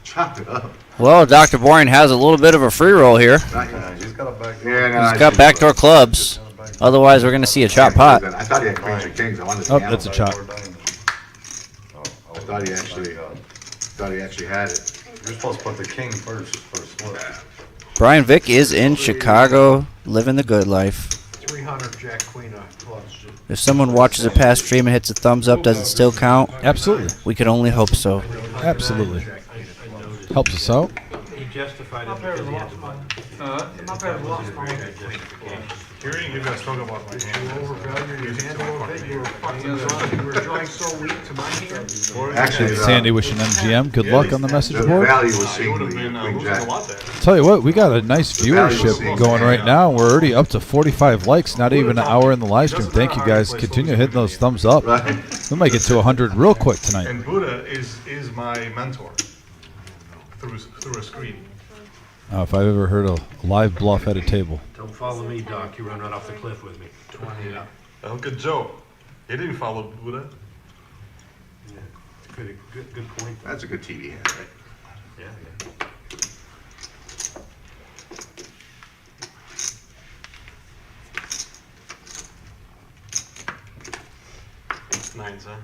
Chop it up. Well, Dr. Boring has a little bit of a free roll here. Not yet. He's got a back. Yeah, no, He's I got see. backdoor clubs. Otherwise, we're going to see a chop pot. I thought he had queens or kings. I wanted to Oh, see that's a him. chop. I thought he actually had it. You're supposed to put the king first for a split. Brian Vick is in Chicago, living the good life. 300 jack queen of clubs. If someone watches a past stream and hits a thumbs up, does it still count? Absolutely. We can only hope so. Absolutely. Helps us out. He justified it because he had the button. Hearing you guys talk about my hand. Overvalued your hand a little bit. You were fucking drunk. You were drawing so weak to my hand. Actually, Sandy wishing MGM good luck on the message the board. value was You would seeing have the been queen losing jack. a lot there. Tell you what, we got a nice viewership going right now. We're already up to 45 likes, not even an hour in the live stream. Thank you guys. Continue hitting those thumbs up. Right? We might get to 100 real quick tonight. And Buddha is my mentor through a screen. If I've ever heard a live bluff at a table. Don't follow me, Doc. You run right off the cliff with me. 20 up. Look at Joe. He didn't follow Buddha. Yeah. Good point. That's a good TV hand, right? Yeah. Nines, huh?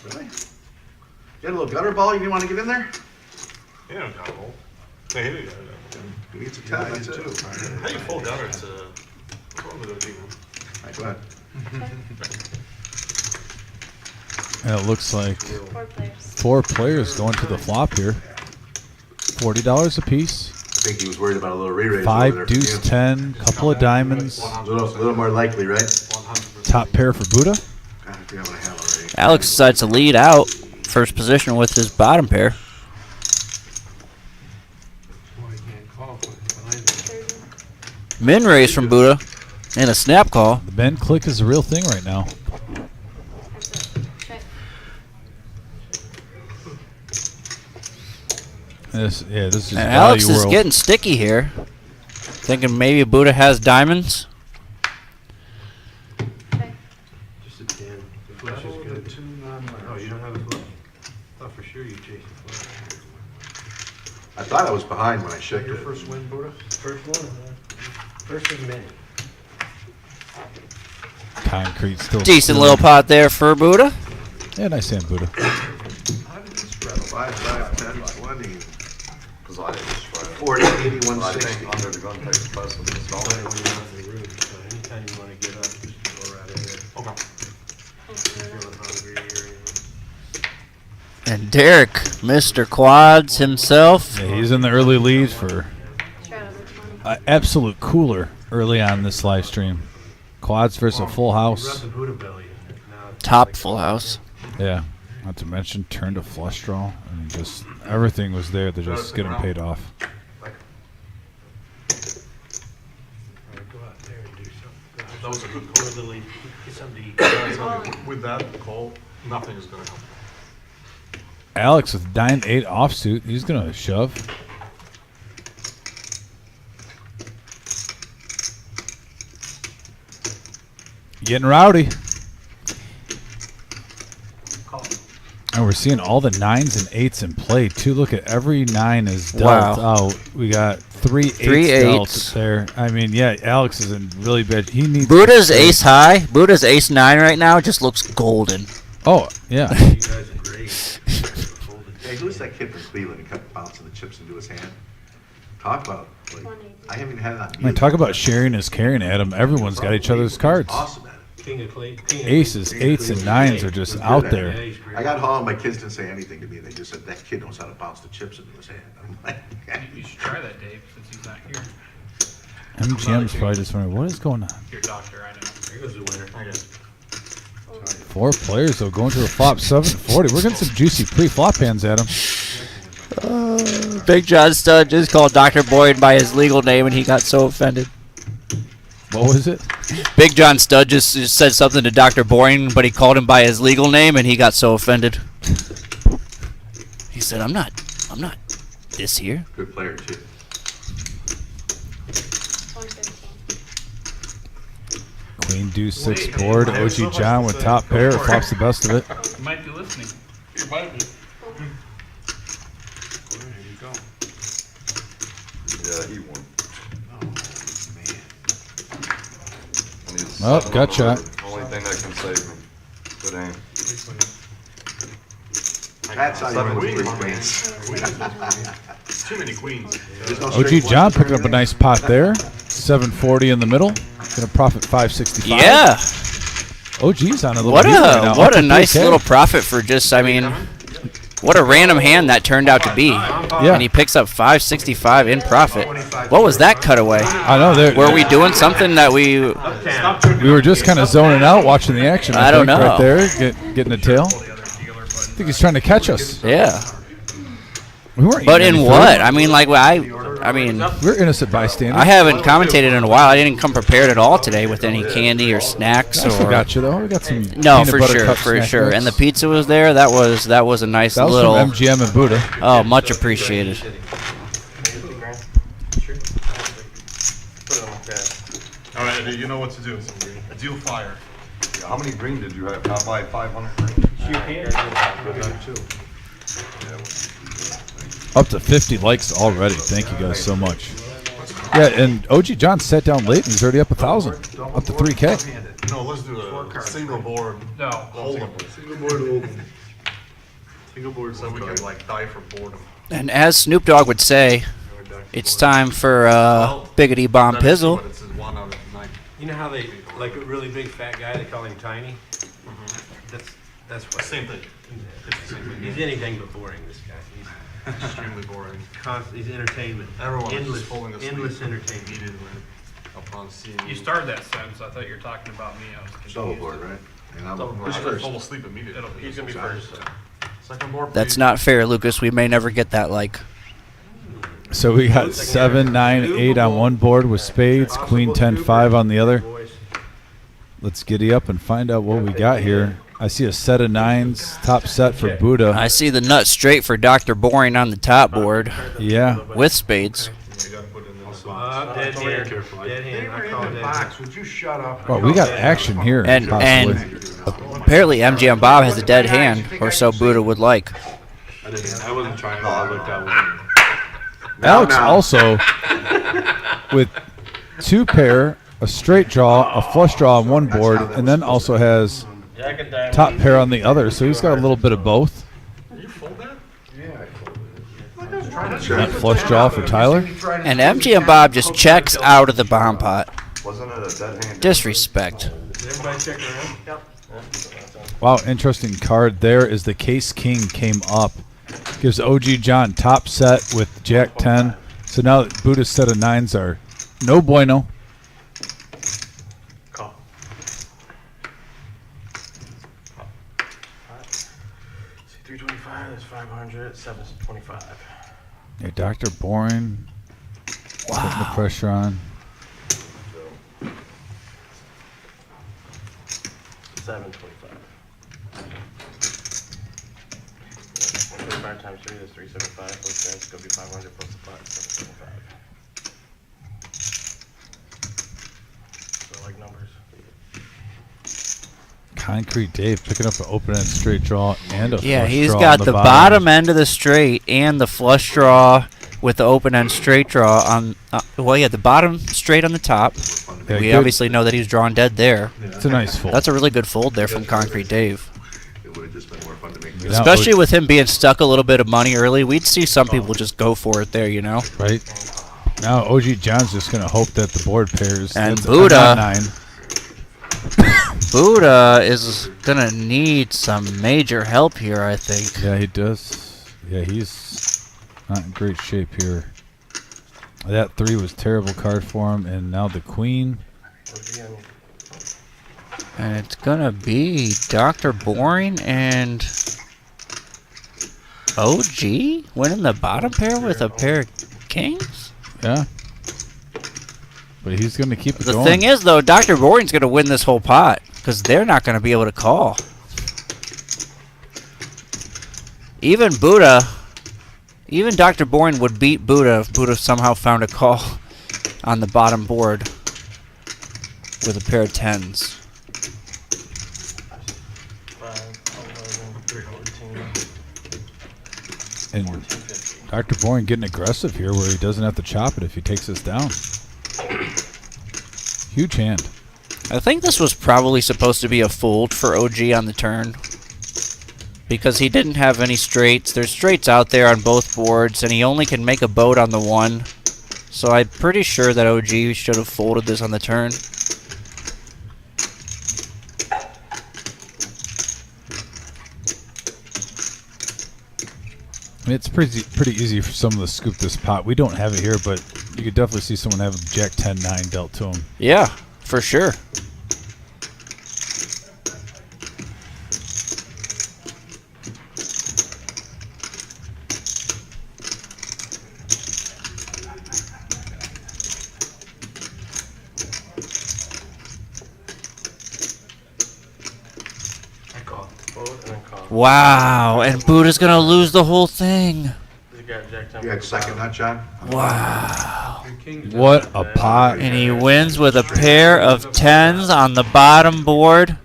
Really? You had a little gutter ball you didn't want to get in there? He didn't got a hole. No, he didn't got it. It's a tie, that's it. How you fold gutter? It's what's wrong with it, man? All right, go ahead. And it looks like 4 players. 4 players going to the flop here. $40 a piece. I think he was worried about a little re-raise. 5 deuce 10, couple of diamonds. A little more likely, right? 100%. Top pair for Buddha. God, I forgot what I have already. Alex decides to lead out first position with his bottom pair. Min raise from Buddha and a snap call. The bend click is a real thing right now. This is just And Alex value is world. getting sticky here. Thinking maybe Buddha has diamonds. Just a 10. The flush is good. Oh, you don't have a flush? I thought for sure you chased the flush. I thought I was behind when I shook Your it. first win, Buddha? First one. First of many. Concrete still. Decent little pot there for Buddha. Yeah, nice hand, Buddha. How did this spread? 5, 5, 10, 20. Because I just tried. 40, 80, I 160. think under the gun takes precedence. It's only when you're on the roof, so anytime you want to get up, just go right ahead. Okay. Feeling hungry or anything. And Derek, Mr. Quads himself. Yeah, he's in the early lead for Shadows of 20. absolute cooler early on this live stream. Quads versus a full You rub house. the Buddha belly in there. Now it's Top like- full house. Yeah. Not to mention turn to flush draw and just Everything was there. They're just getting paid off. All right, go out there and do something. That was a good Or call. Lily, get somebody. With that call, nothing is going to help. Alex with 9-8 offsuit. He's going to shove. Getting rowdy. And we're seeing all the 9s and 8s in play, too. Look at every 9 is dealt out. We got 3 8s dealt there. I mean, yeah, Alex is in really bad. He needs Buddha's ace high. Buddha's ace 9 right now just looks golden. Oh, yeah. You guys are great. Hey, who's that kid from Cleveland who kept bouncing the chips into his hand? Talk about, like, I haven't even had it on I mean, talk about sharing is carrying, Adam. Everyone's got each other's cards. Awesome at it. King of clay. Aces, 8s, and 9s are just out there. I got home, my kids didn't say anything to me. They just said, that kid knows how to bounce the chips into his hand. I'm like, You should try that, Dave, since he's not here. MGM's probably just wondering, what is going on? Your doctor, I know. Here goes the winner. I guess. 4 players, though, going to the flop 740. We're getting some juicy pre-flop hands, Adam. Big John Stud just called Dr. Boyd by his legal name, and he got so offended. What was it? Big John Stud just said something to Dr. Boyd, but he called him by his legal name, and he got so offended. He said, I'm not this here. good player, too. 115. Queen deuce 6 board. OG John with top pair. Flops the best of it. You might be listening. You might be. There you go. Yeah, he won. I need a Oh, 7 gotcha. on the river. Only thing that can save me. Good aim. That's how you Seven win queens. queens. Too many queens. There's no OG straight John ones. picking up a nice pot there. 740 in the middle. Gonna profit 565. Yeah. OG's on a little What heat right now, what up a to nice 3K. little profit for just, I mean, what a random hand that turned out to be. Yeah. And he picks up 565 in profit. What was that cutaway? I know. Were we doing something that we... We were just kind of zoning out, watching the action. I don't think, know. Right there, getting a tail. I think he's trying to catch us. Yeah. We weren't. But eating in any what? food. I mean, like, I mean, We're innocent bystanders. I haven't commentated in a while. I didn't come prepared at all today with any candy or snacks I or... got you though. We got some. No, peanut for butter sure, cup for snack sure. mix. And the pizza was there. That was a nice That was little... from MGM and Buddha. Oh, much appreciated. All right, you know what to do. Deal fire. Yeah, how many green did you have? I'll buy 500 green. Up to 50 likes already. Thank you guys so much. Yeah, and OG John sat down late and he's already up 1,000, up to 3K. No, let's do a single board. No. Hold'em. Single board hold'em. Single board So we can like die for boredom. And as Snoop Dogg would say, it's time for Biggity Bomb Pizzle. But it's 1 out of 9. You know how they, like a really big fat guy, they call him Tiny? That's what. Same thing. It's the same thing. He's anything but boring, this guy. He's Extremely boring. he's entertainment. Everyone is endless, just falling asleep. endless entertainment. Immediately upon seeing You started that sentence. I thought you were talking about me. I was confused. Double board, right? And I'm who's I first? fall asleep immediately. It'll be He's gonna be first. first. Second board. That's please. not fair, Lucas. We may never get that like. So we got 7, 9, 8 on one board with spades, Queen 10, 5 on the other. Let's giddy up and find out what we got here. I see a set of 9s, top set for Buddha. I see the nut straight for Dr. Boring on the top board Yeah. with spades. You gotta put it in this Dead hand. Dead They hand. were I in call the it dead. box, would you shut up? Well, we got action here. And possibly. apparently MGM Bob has a dead hand, or so Buddha would like. I wasn't trying to look that way. Alex now. also with 2 pair, a straight draw, a flush draw on one board, and then also has top pair on the other. So he's got a little bit of both. You fold that? That flush draw for Tyler. And MGM Bob just checks out of the bomb pot. Wasn't it a dead hand? Disrespect. Everybody check around? Wow, interesting card there is the Case King came up. Gives OG John top set with Jack 10. So now Buddha's set of 9s are no bueno. 325, that's 500, 725. Yeah, Dr. Boring. Putting the pressure on. 725. 25 times 3 is 375. Plus that's going to be 500 plus the 5, 775. So like numbers. Concrete Dave picking up an open end straight draw and a Yeah, flush he's draw got on the bottom end of the straight and the flush draw with the open end straight draw on. Well, yeah, the bottom straight on the top. Yeah, We good. obviously know that he's drawn dead there. It's a nice fold. That's a really good fold there from Concrete Dave. It would have just been more fun to make. Yeah. Especially with him being stuck a little bit of money early, we'd see some people just go for it there, you know. Right. Now OG John's just gonna hope that the board pairs. And That's Buddha- a 9. Buddha is gonna need some major help here, I think. Yeah, he does. Yeah, he's not in great shape here. That 3 was a terrible card for him, and now the queen. And it's gonna be Dr. Boring and OG winning the bottom pair with a pair of kings. Yeah. But he's gonna keep it The going. thing is, though, Dr. Boring's gonna win this whole pot because they're not gonna be able to call. Even Buddha, even Dr. Boring would beat Buddha if Buddha somehow found a call on the bottom board with a pair of 10s. 5, 11, 13, And 14, 15. Dr. Boring getting aggressive here where he doesn't have to chop it if he takes this down. Huge hand. I think this was probably supposed to be a fold for OG on the turn because he didn't have any straights. There's straights out there on both boards, and he only can make a boat on the one. So I'm pretty sure that OG should have folded this on the turn. I mean, it's pretty easy for someone to scoop this pot. We don't have it here, but you could definitely see someone having Jack 10-9 dealt to him. Yeah, for sure. I call. Fold and then call. Wow, and Buddha's gonna lose the whole thing. You got Jack 10. You had second nut, John? Wow. What a pot. And he wins with a pair of 10s on the bottom board.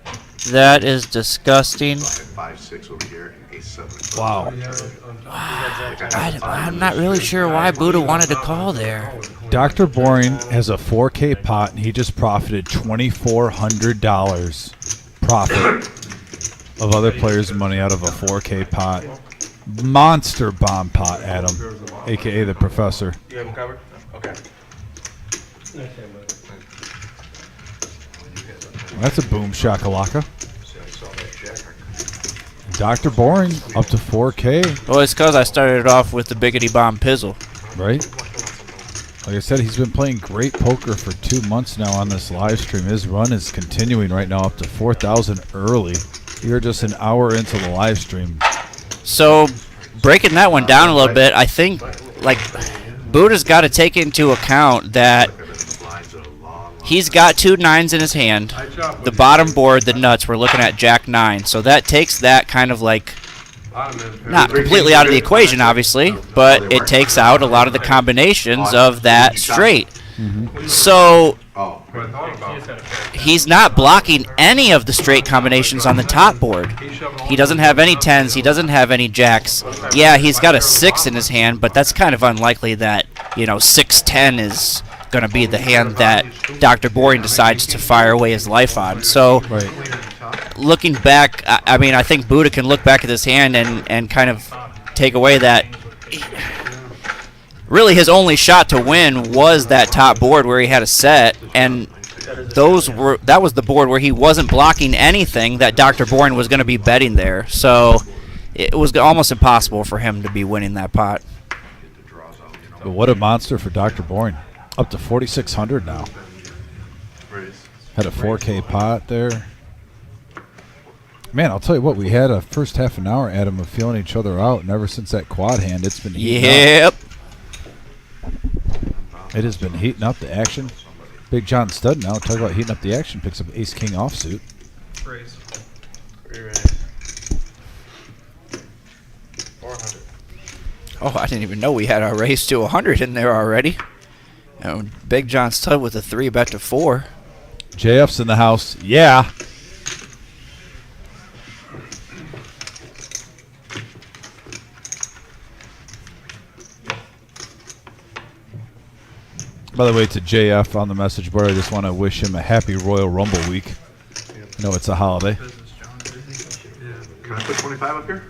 That is disgusting. 5, 6 over here, and ace 7. Wow. I'm not really sure why Buddha wanted to call there. Dr. Boring has a 4K pot, and he just profited $2,400 profit of other players' money out of a 4K pot. Monster bomb pot, Adam, a.k.a. the professor. You have him covered? Okay. That's a boom shakalaka. Dr. Boring up to 4K, Well, it's because I started off with the Biggity Bomb Pizzle. right? Like I said, he's been playing great poker for 2 months now on this live stream. His run is continuing right now up to 4,000 early. You're just an hour into the live stream. So, breaking that one down a little bit, I think, like, Buddha's got to take into account that he's got 2 9s in his hand. The bottom board, the nuts, we're looking at Jack 9. So that takes that kind of like, not completely out of the equation, obviously, but it takes out a lot of the combinations of that straight. So he's not blocking any of the straight combinations on the top board. He doesn't have any 10s. He doesn't have any jacks. Yeah, he's got a 6 in his hand, but that's kind of unlikely that, 6-10 is going to be the hand that Dr. Boring decides to fire away his life on. So looking back, I mean, I think Buddha can look back at this hand and kind of take away that really his only shot to win was that top board where he had a set, and that was the board where he wasn't blocking anything that Dr. Boring was going to be betting there. So it was almost impossible for him to be winning that pot. But what a monster for Dr. Boring. Up to 4,600 now. Had a 4K pot there. Man, I'll tell you what. We had a first half an hour, Adam, of feeling each other out, and ever since that quad hand, it's been heating Yep. up. It has been heating up the action. Big John Stud now, talk about heating up the action, picks up Ace King offsuit. Raise. Oh, I didn't even know we had our raise to 100 in there already. Big John Stud with a 3-bet to 4. JF's in the house. Yeah. By the way, to JF on the message board, I just want to wish him a happy Royal Rumble week. I know it's a holiday. Can I put 25 up here?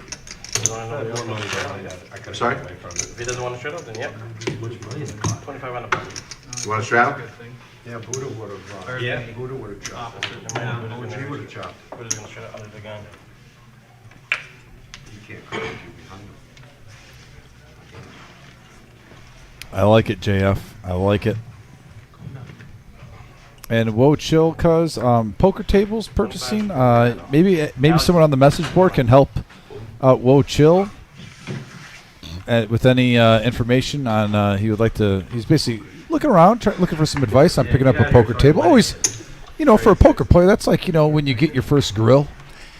Sorry? If he doesn't want to shut up, then yep. 25 on the button. You want to straddle? Yeah, Buddha would have, Yeah. Buddha would have chopped. OG would have chopped. Buddha's going to shut up under the gun. You can't correct you behind him. I like it, JF. I like it. And whoa, chill, cuz poker tables purchasing. Maybe someone on the message board can help out whoa, chill with any information on. He would like to. He's basically looking around, looking for some advice on picking up a poker table. Always, for a poker player, that's like when you get your first grill.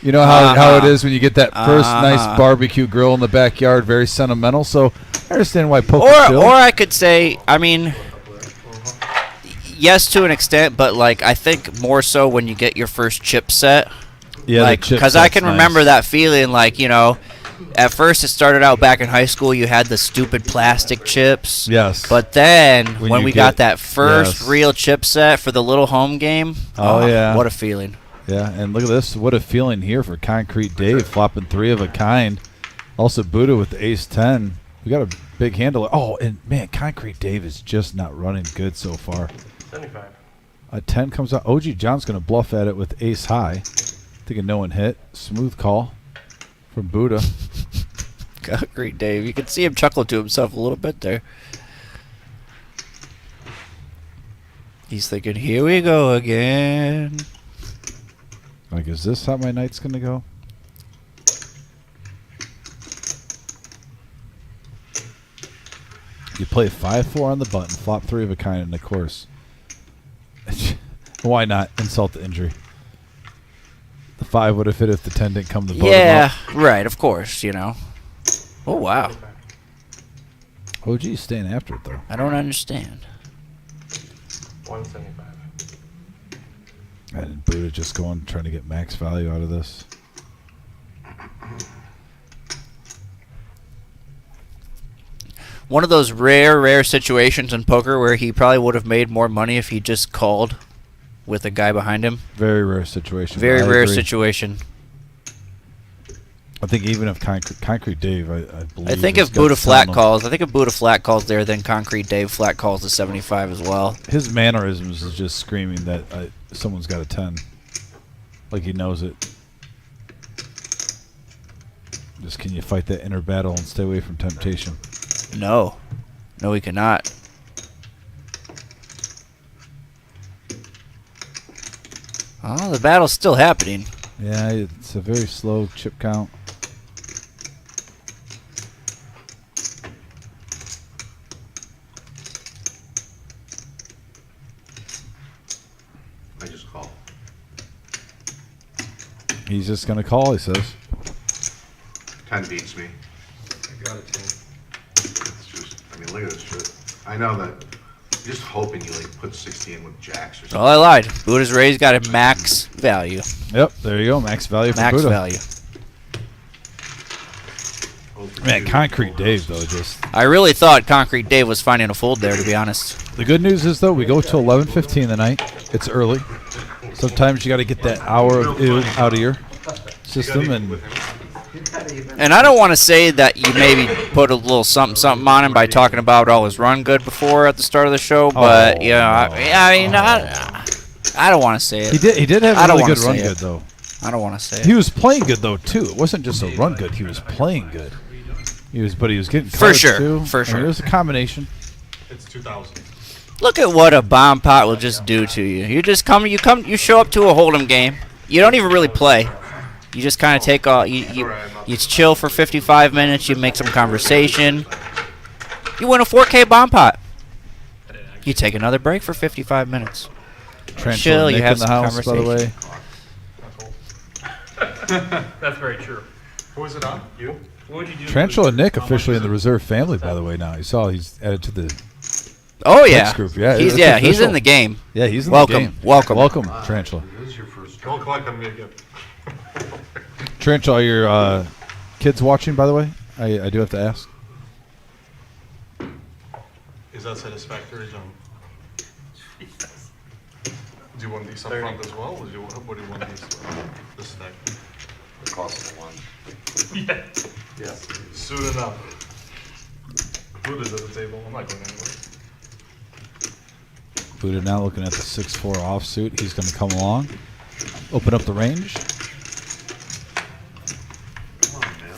You know how it is when you get that first nice barbecue grill in the backyard, very sentimental. So I understand why poker chill. Or I could say, I mean, yes, to an extent, but I think more so when you get your first chip set. Yeah, because I can remember that feeling. At first it started out back in high school. You had the stupid plastic chips. Yes. But then when we got that first real chip set for the little home game. Oh yeah. What a feeling. Yeah, and look at this. What a feeling here for Concrete Dave, flopping 3 of a kind. Also Buddha with the ace-10. We got a big handle. Oh, and man, Concrete Dave is just not running good so far. 75. A 10 comes out. OG John's going to bluff at it with ace high. Thinking no one hit. Smooth call from Buddha. Concrete Dave. You can see him chuckle to himself a little bit there. He's thinking, here we go again. Is this how my night's going to go? You play 5-4 on the button, flop 3 of a kind in the course. Why not insult the injury? The 5 would have hit if the 10 didn't come to bottom up. Right, of course, Oh, wow. OG's staying after it, though. I don't understand. 175. And Buddha just trying to get max value out of this. One of those rare situations in poker where he probably would have made more money if he just called with a guy behind him. Very rare situation. Very rare agree. situation. I think even if Concrete Dave, I believe. I think if Buddha flat calls, there, then Concrete Dave flat calls the 75 as well. His mannerisms is just screaming that someone's got a 10. Like he knows it. Just can you fight that inner battle and stay away from temptation? No. No, he cannot. Oh, the battle's still happening. Yeah, it's a very slow chip count. I just call. He's just going to call, he says. 10 beats me. I got it, Tim. It's just, look at this shit. I know that. I'm just hoping you put 60 in with jacks or something. Oh, I lied. Buddha's raise got a max value. Yep, there you go. Max value for Max Buddha. value. Man, Concrete Dave, though, just... I really thought Concrete Dave was finding a fold there, to be honest. The good news is, though, we go till 11:15 tonight. It's early. Sometimes you got to get that hour of ew out of your system. And I don't want to say that you maybe put a little something on him by talking about all his run good before at the start of the show, but I don't want to say it. He did have a really good run good, though. I don't want to say it. He was playing good, though, too. It wasn't just a run good. He was playing good. But he was getting cards, too. For sure. It was a combination. It's 2,000. Look at what a bomb pot will just do to you. You just you show up to a hold'em game. You don't even really play. You just kind of take all you chill for 55 minutes. You make some conversation. You win a 4K bomb pot. You take another break for 55 minutes. Chill. You have some conversation. By the way. That's very true. Who is it on? You? What would you do? Tarantula Nick officially in the reserve family, by the way. Now you saw he's added to the Oh yeah, group. Yeah, he's it's in the game. Yeah, he's in welcome, the game. Welcome, Tarantula. Don't collect on me again. Tarantula, are your kids watching? By the way, I do have to ask. Is that satisfactory, John? Do you want these up front as well, or what do you want these this stack? The cost of one. Yeah. Yeah. Soon enough. Food is at the table. I'm not going anywhere. Buddha now looking at the 6'4" offsuit. He's going to come along, open up the range.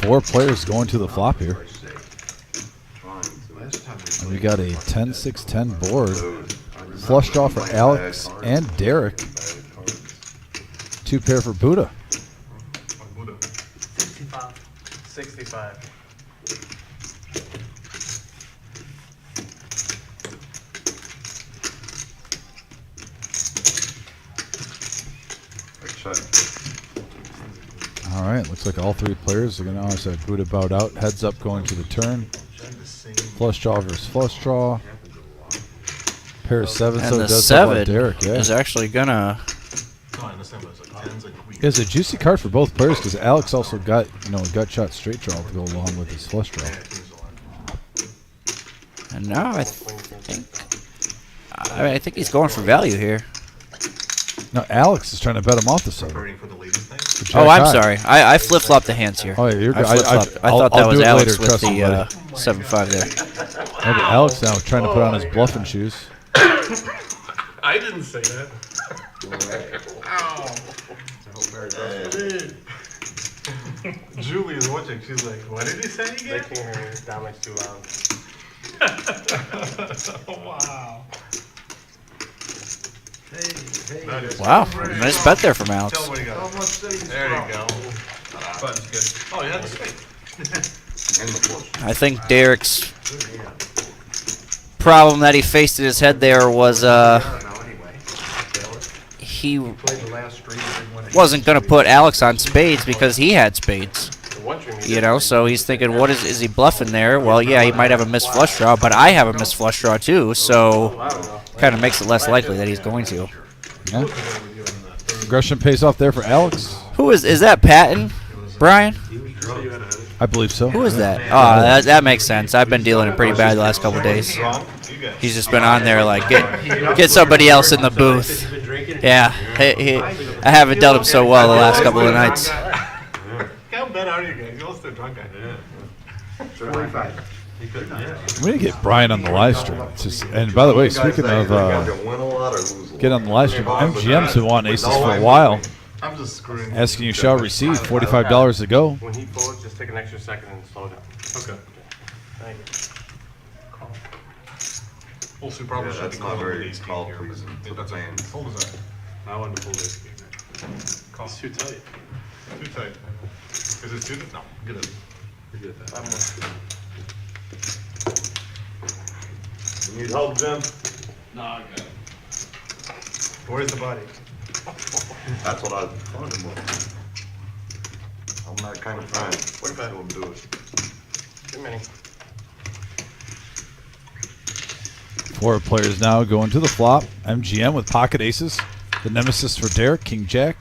4 players going to the flop here. And we got a 10-6-10 board. Flush draw for Alex and Derek. 2 pair for Buddha. 65. All right, looks like all 3 players are going to also Buddha bowed out. Heads up going to the turn. Flush draw versus flush draw. Pair of 7, and so the it does 7 help out Derek. Yeah. is actually gonna. It's a juicy card for both players because Alex also got a gut shot straight draw to go along with his flush draw. And now I think he's going for value here. No, Alex is trying to bet him off the 7. Oh, I'm sorry. I flip flopped the hands here. Oh yeah, you're good. I thought that was Alex with the 7-5 there. Yeah, Alex now trying to put on his bluffing shoes. I didn't say that. Ow. Julie is watching. She's like, what did he say again? They can't hear me. Dominic's too loud. Wow. Wow, nice bet there from Alex. Tell him what he got. There you go. Button's good. Oh, you had the straight. I think Derek's problem that he faced in his head there was he wasn't going to put Alex on spades because he had spades. You know, so he's thinking, what is he bluffing there? Well, yeah, he might have a missed flush draw, but I have a missed flush draw too, so kind of makes it less likely that he's going to. Yeah. Aggression pays off there for Alex. Who is that Patton? Brian? I believe so. Who is that? Oh, that makes sense. I've been dealing it pretty bad the last couple of days. He's just been on there like, get somebody else in the booth. Yeah, I haven't dealt him so well the last couple of nights. How bad are you guys? You're all still drunk, I think. 45. We need to get Brian on the live stream. It's just, and by the way, speaking of get on the live stream, MGM's been wanting aces for a while. I'm just screwing. Asking you shall receive $45 to go. When he folds, just take an extra second and slow down. Okay. Thank you. Also, probably should that's be not calling very these call here, pleasing but to the that's fans. Hold as that. I wanted to pull this game. Call. It's too tight. Too tight. Is it too tight? No, get it. Forget that. You need help, Jim? No, I got it. Where's the body? That's what I thought him of. I'm that kind of friend. What about He'll do it. Too many. 4 players now going to the flop. MGM with pocket aces. The Nemesis for Derek, King Jack.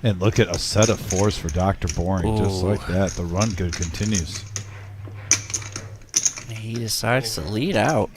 And look at a set of 4s for Dr. Boring. Just like that. The run good continues. He decides to lead out.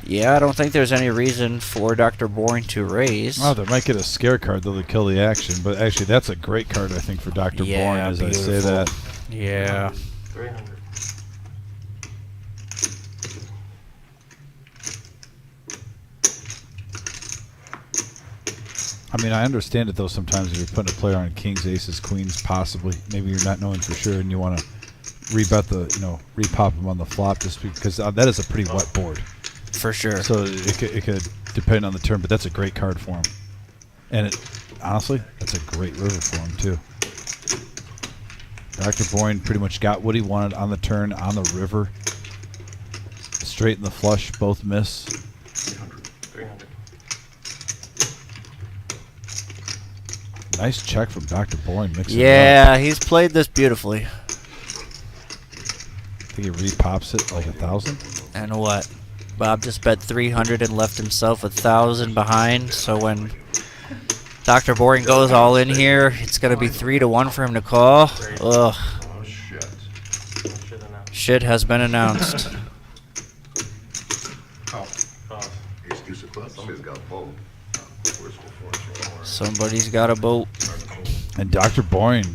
Yeah, I don't think there's any reason for Dr. Boring to raise. Oh, they might get a scare card though to kill the action, but actually that's a great card I think for Dr. Boring as beautiful. I say that. Yeah. 300. I mean, I understand it though. Sometimes if you're putting a player on kings, aces, queens, possibly, maybe you're not knowing for sure, and you want to rebet the, repop them on the flop, just because that is a pretty wet board. For sure. So it could depend on the turn, but that's a great card for him. And honestly, that's a great river for him too. Dr. Boyne pretty much got what he wanted on the turn, on the river. Straight in the flush, both miss. 300. Nice check from Dr. Boyne. Mixing Yeah, he's played this beautifully. I think he repops it like 1,000. And what? Bob just bet 300 and left himself 1,000 behind. So when Dr. Boring goes all in here, it's going to be 3-1 for him to call. Ugh. Oh, shit. Shit has been announced. Ace deuce of clubs. Somebody's got a boat. Somebody's got a boat. And Dr. Boyne,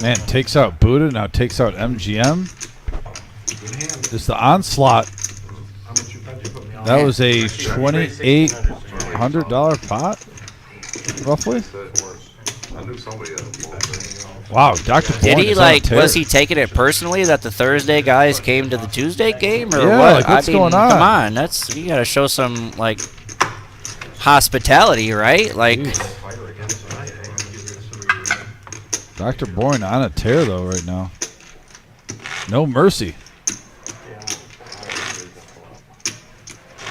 man, takes out Buddha, now takes out MGM. Just the onslaught. That was a $2,800 pot, roughly. I knew somebody had a boat. Wow, Dr. Boyne. Did he is on a tear. was he taking it personally that the Thursday guys came to the Tuesday game, or Yeah, what? like, what's I mean, going on? Come on, you gotta show some hospitality, right? Dr. Boyne on a tear though right now. No mercy.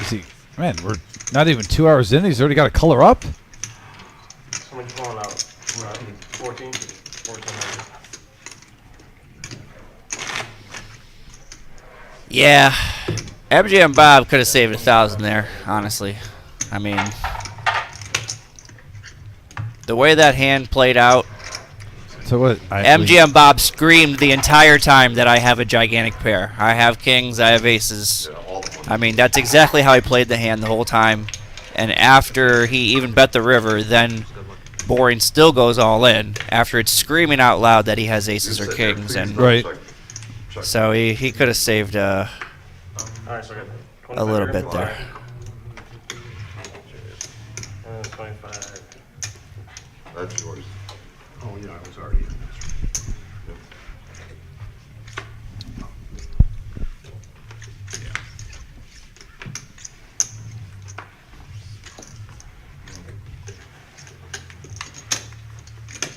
Is he? Man, we're not even 2 hours in. He's already got a color up. Someone's calling out. 14. 1400. Yeah, MGM Bob could have saved 1,000 there, honestly. I mean, the way that hand played out, So what? MGM Bob screamed the entire time that I have a gigantic pair. I have kings, I have aces. I mean, that's exactly how he played the hand the whole time. And after he even bet the river, then Boring still goes all in after it's screaming out loud that he has aces or kings. And Right. so he could have saved Alright, so I got a little bit there. 25. That's yours. Oh, yeah, I was already in this.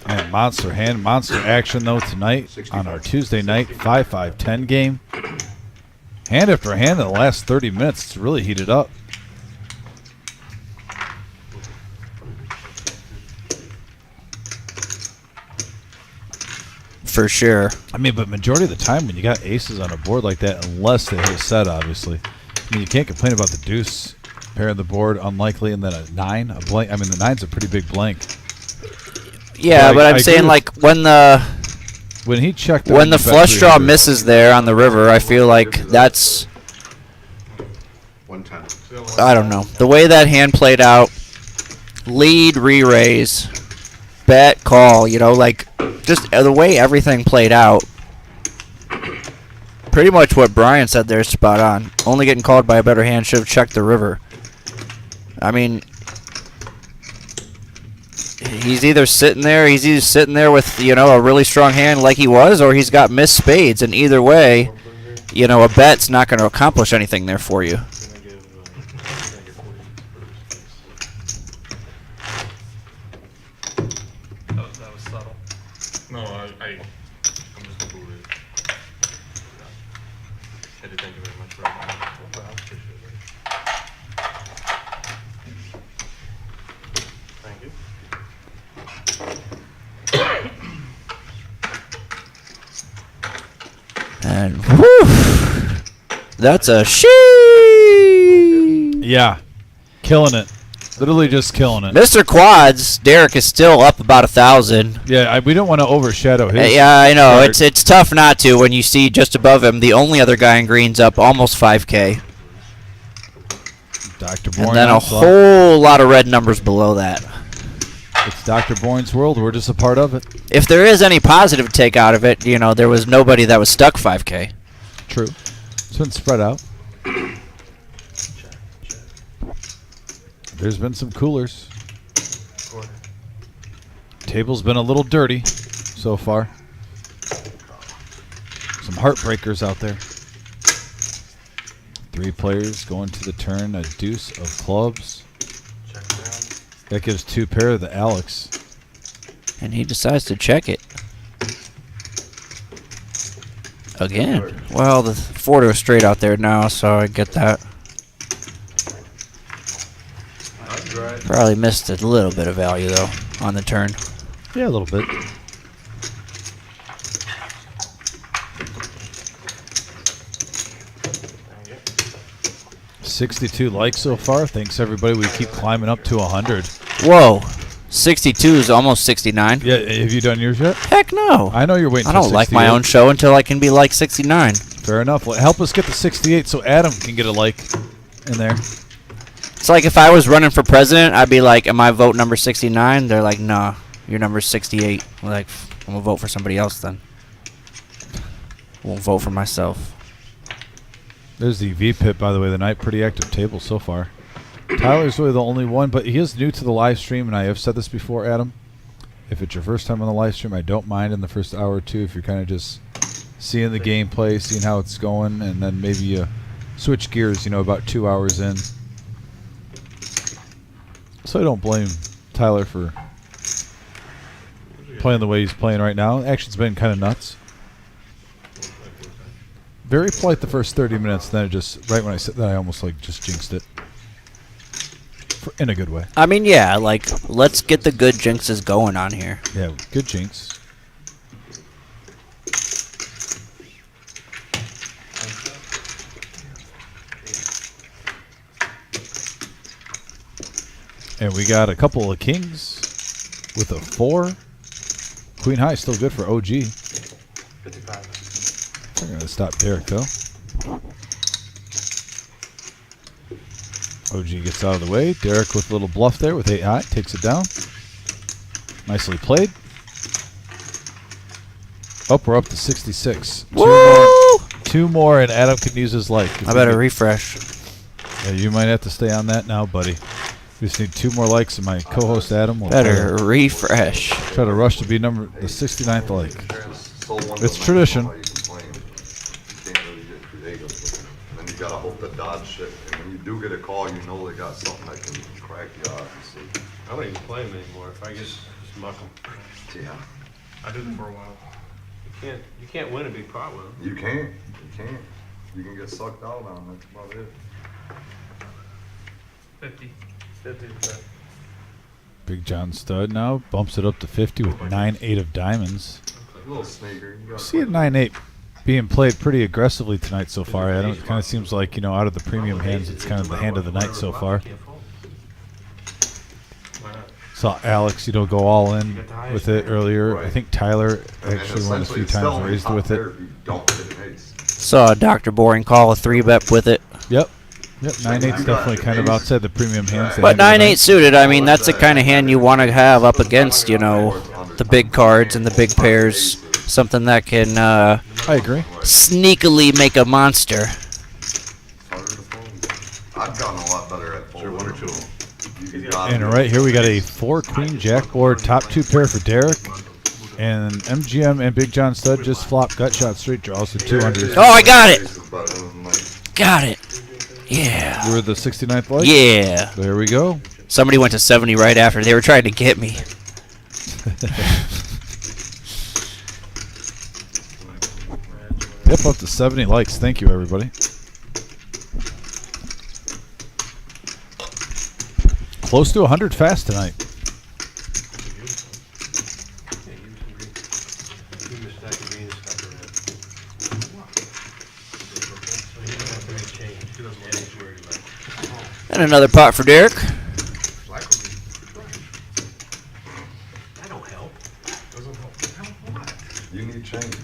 Man, monster hand, monster action though tonight on our Tuesday night 5-5-10 game. Hand after hand in the last 30 minutes, it's really heated up. For sure. I mean, but majority of the time when you got aces on a board like that, unless they hit a set, obviously, I mean, you can't complain about the deuce pair of the board, unlikely, and then a 9, a blank. I mean, the 9's a pretty big blank. Yeah, but I'm saying when he checked when the flush draw misses there on the river, I feel like that's 110. I don't know. The way that hand played out, lead, re-raise, bet, call, just the way everything played out. Pretty much what Brian said there is spot on. Only getting called by a better hand should have checked the river. I mean, he's either sitting there with, a really strong hand like he was, or he's got missed spades. And either way, a bet's not going to accomplish anything there for you. That was subtle. No, I'm just moving. I did thank you very much for that. Thank you. And whew, that's a she. Yeah, killing it. Literally just killing it. Mr. Quads, Derek is still up about 1,000. Yeah, we don't want to overshadow his. Yeah, I know. card. It's tough not to when you see just above him the only other guy in green's up almost 5K. Dr. Bourne. And then a whole lot of red numbers below that. It's Dr. Bourne's world. We're just a part of it. If there is any positive take out of it, there was nobody that was stuck 5K. True. It's been spread out. There's been some coolers. Table's been a little dirty so far. Some heartbreakers out there. 3 players going to the turn, a deuce of clubs. That gives 2 pair of the Alex. And he decides to check it. Again. Well, the 4 to a straight out there now, so I get that. Probably missed a little bit of value, though, on the turn. Yeah, a little bit. $62 likes so far. Thanks, everybody. We keep climbing up to 100. Whoa. 62 is almost 69. Yeah, have you done yours yet? Heck no. I know you're waiting. I don't like my own show until I can be like 69. Fair enough. Well, help us get to 68 so Adam can get a like in there. It's like if I was running for president, I'd be like, am I vote number 69? They're like, nah, you're number 68. I'm like, I'm going to vote for somebody else then. Won't vote for myself. There's the V-Pip, by the way, the night. Pretty active table so far. Tyler's really the only one, but he is new to the live stream, and I have said this before, Adam. If it's your first time on the live stream, I don't mind in the first hour or two if you're kind of just seeing the gameplay, seeing how it's going, and then maybe you switch gears, you know, about 2 hours in. So I don't blame Tyler for playing the way he's playing right now. Action's been kind of nuts. Very polite the first 30 minutes, then it just, right when I said that, I almost like just jinxed it. In a good way. I mean, yeah, like, let's get the good jinxes going on here. Yeah, good jinx. And we got a couple of kings with a 4. Queen high still good for OG. 55. I'm going to stop Derek, though. OG gets out of the way. Derek with a little bluff there with 8 high. Takes it down. Nicely played. Oh, we're up to 66. Two more, and Adam can use his like. I better refresh. Yeah, you might have to stay on that now, buddy. We just need 2 more likes, and my co-host Adam will better refresh. Try to rush to be the 69th like. It's tradition. You can't really get creative with them. And then you gotta hope to dodge shit. And when you do get a call, you know they got something that can crack you off. I don't even play them anymore. If I just muck them. Yeah. I did it for a while. You can't win a big pot with them. You can't. You can get sucked out on them. That's about it. 50%. Big John Stud now bumps it up to 50 with 9-8 of diamonds. A little sneaker. See a 9-8 being played pretty aggressively tonight so far, Adam. It kind of seems like, you know, out of the premium hands, it's kind of the hand of the night so far. Saw Alex, you know, go all in with it earlier. I think Tyler actually won a few times raised with it. Saw Dr. Boring call a 3-bet with it. Yep. Yep, 9-8's definitely kind of outside the premium hands. But 9-8 suited, I mean, that's the kind of hand you want to have up against, you know, the big cards and the big pairs. Something that can I agree. Sneakily make a monster. I've gotten a lot better at folding. One or two. And right here we got a 4 Queen Jack board, top 2 pair for Derek. And MGM and Big John Stud just flop gut shot straight draws with 200. Oh, I got it! Got it. Yeah. You were the 69th like? Yeah. There we go. Somebody went to 70 right after. They were trying to get me. Yep, up to 70 likes. Thank you, everybody. Close to 100 fast tonight. And another pot for Derek. That don't help. Doesn't help. Help what? You need change.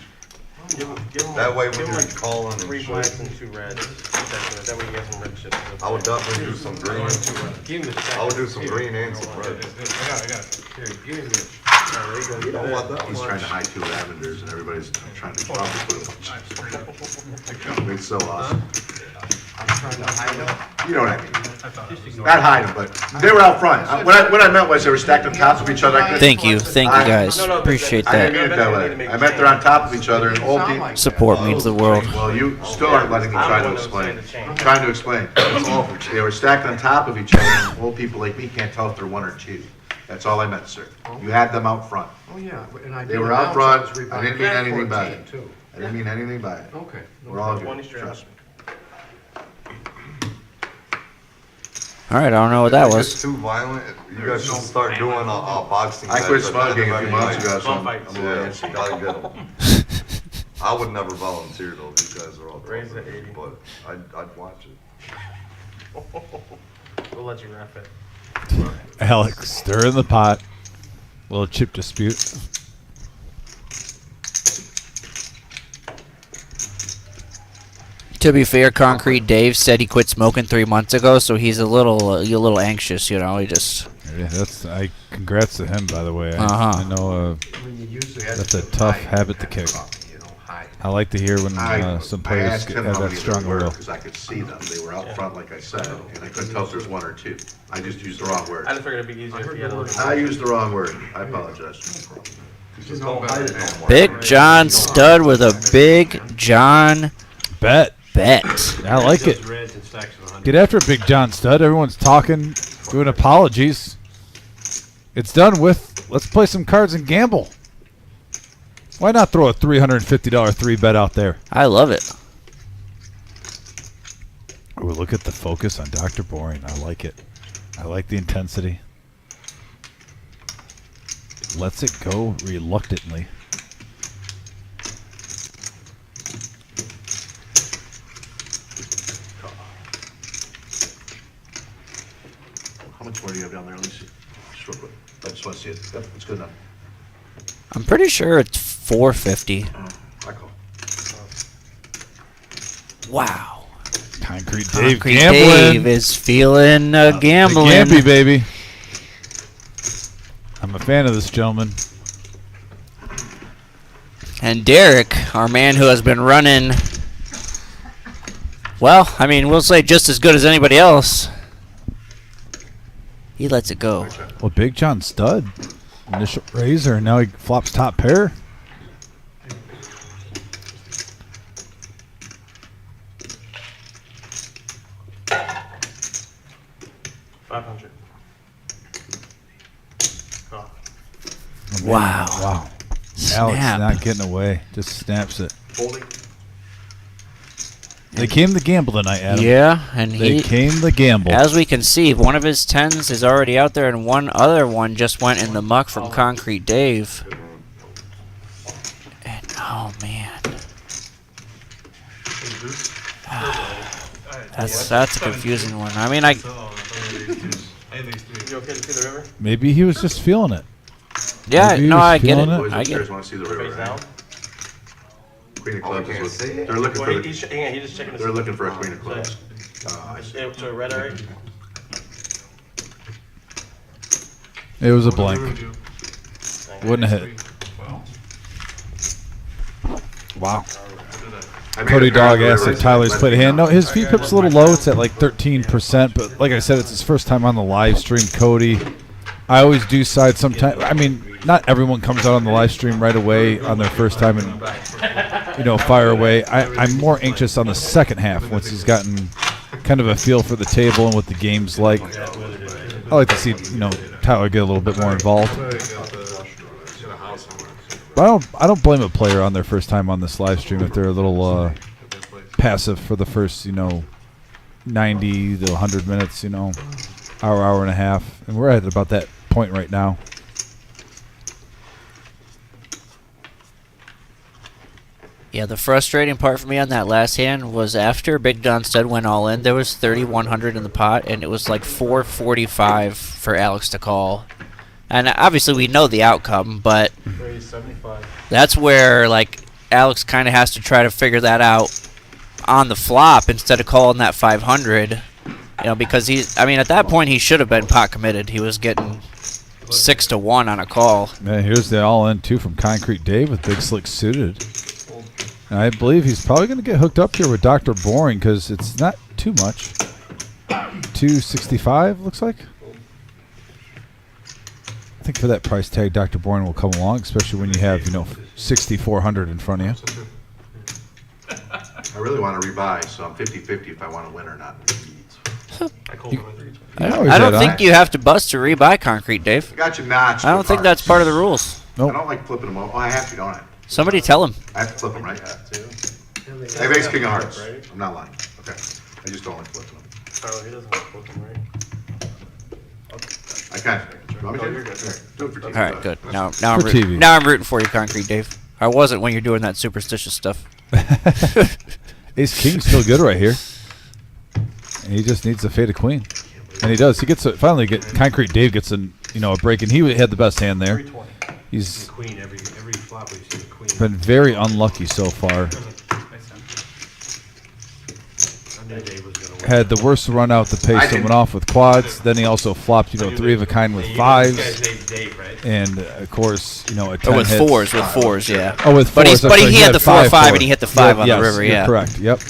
That way when you're calling and 3 shit, blacks and 2 reds. That way you get some red chips. I would definitely do some green. I would do some green and some red. I got it. Here, give me this. You don't want that He's much. trying to hide 2 lavenders, and everybody's trying to drop it with a bunch. It's so awesome. I'm trying to hide them. You know what I mean? Not hiding, but they were out front. What I meant was they were stacked on top of each other. Thank you guys. Appreciate I that. didn't mean it that way. I meant they're on top of each other and old people. Support means the world. Well, you still aren't letting me try to explain. I'm trying to explain. They were stacked on top of each other, and old people like me can't tell if they're one or two. That's all I meant, sir. You had them out front. Oh, yeah, and I They did were out announce front. I I was didn't mean anything by 14 it. too. I didn't mean anything by it. Okay. We're all good, trust me. All right, I don't know what that If was. it's too violent, you guys should start doing a boxing. I quit match at the smoking end a of few every months night. ago, so I'm a little Yeah, antsy. gotta get them. I would never volunteer though. These guys are all Raise it, brothers, 80. but I'd watch it. We'll let you wrap it. Alex, stir in the pot. Little chip dispute. To be fair, Concrete Dave said he quit smoking 3 months ago, so he's a little anxious. You know, he just. Yeah, congrats to him, by the way. Uh-huh. I know that's a tough habit to kick. I like to hear when some I players asked him have how that many strong there were will. because I could see them. They were out front, like I said, and I couldn't tell if there was one or two. I just used the wrong word. I just figured it'd be easier if you had a little. I used the wrong word. I apologize. Just don't hide it no more. Big John Stud with a Big John Bet. bet. I like it. Get after it, Big John Stud. Everyone's talking, doing apologies. It's done with. Let's play some cards and gamble. Why not throw a $350 3 bet out there? I love it. Oh, look at the focus on Dr. Boring. I like it. I like the intensity. Lets it go reluctantly. How much more do you have down there? Let me see. Just real quick. I just want to see it. Yep, it's good enough. I'm pretty sure it's 450. I call. Wow. Concrete Dave Concrete gambling. Dave is feeling gambling. The Gamby, baby. I'm a fan of this gentleman. And Derek, our man who has been running, well, I mean, we'll say just as good as anybody else. He lets it go. Well, Big John Stud. Initial razor, and now he flops top pair. $500. Oh, Wow. Wow. Snap. Alex not getting away. Just snaps it. Folding. They came to gamble tonight, Adam. Yeah, and They he, came to gamble. as we can see, one of his 10s is already out there, and one other one just went in the muck from Concrete Dave. And, oh, man. That's a confusing one. I mean, You okay to see the river? Maybe he was just feeling it. yeah, Maybe he no, was I get it. feeling it. Boys I get upstairs it. want to see the Face river. down? Queen of Oh, clubs you is can't what see it? they're looking Well, for. he's just checking. They're looking for a queen of clubs. I see. To a red area. It was a blank. Wouldn't have hit. Wow. I made Cody a pair Dog of the asked river, if Tyler's let played a me hand. know. No, his VPIP's a little low. It's at like 13%. But like I said, it's his first time on the live stream. Cody, I always do side sometimes. I mean, not everyone comes out on the live stream right away on their first time and, fire away. I'm more anxious on the second half once he's gotten kind of a feel for the table and what the game's like. I like to see, Tyler get a little bit more involved. But I don't blame a player on their first time on this live stream if they're a little passive for the first, 90 to 100 minutes, hour and a half. And we're at about that point right now. Yeah, the frustrating part for me on that last hand was after Big John Stud went all in, there was 3,100 in the pot, and it was like 445 for Alex to call. And obviously we know the outcome, but Raise 75. that's where like Alex kind of has to try to figure that out on the flop instead of calling that 500. Because at that point he should have been pot committed. He was getting 6-1 on a call. Man, here's the all-in, too, from Concrete Dave with Big Slick suited. And I believe he's probably going to get hooked up here with Dr. Boring because it's not too much. 265 looks like. I think for that price tag, Dr. Bourne will come along, especially when you have 6,400 in front of you. I really want to rebuy, so I'm 50-50 if I want to win or not. I don't think you have to bust to rebuy concrete, Dave. I got you notched. I don't think that's part of the rules. Nope. I don't like flipping them over. Oh, I have to, don't I? Somebody tell him. I have to flip them, right? I have ace king of hearts. I'm not lying. Okay. I just don't like flipping them. Oh, he doesn't have to flip them, right? I can. You want me to? Here, do it for TV. All right, good. Now TV. I'm rooting for you, concrete, Dave. I wasn't when you're doing that superstitious stuff. Ace King's still good right here. And he just needs a fade of queen. And he does. He gets finally concrete Dave gets a break, and he had the best hand there. He's Queen every flop we've seen a queen. been very unlucky so far. Had the worst run out the pace and went off with quads. Then he also flopped, 3 of a kind with 5s. And of course, a 10 with hits. fours, yeah. Oh, with 4s. But he had the 4-5 and he hit the 5 on the river, yeah. You're correct. Yep.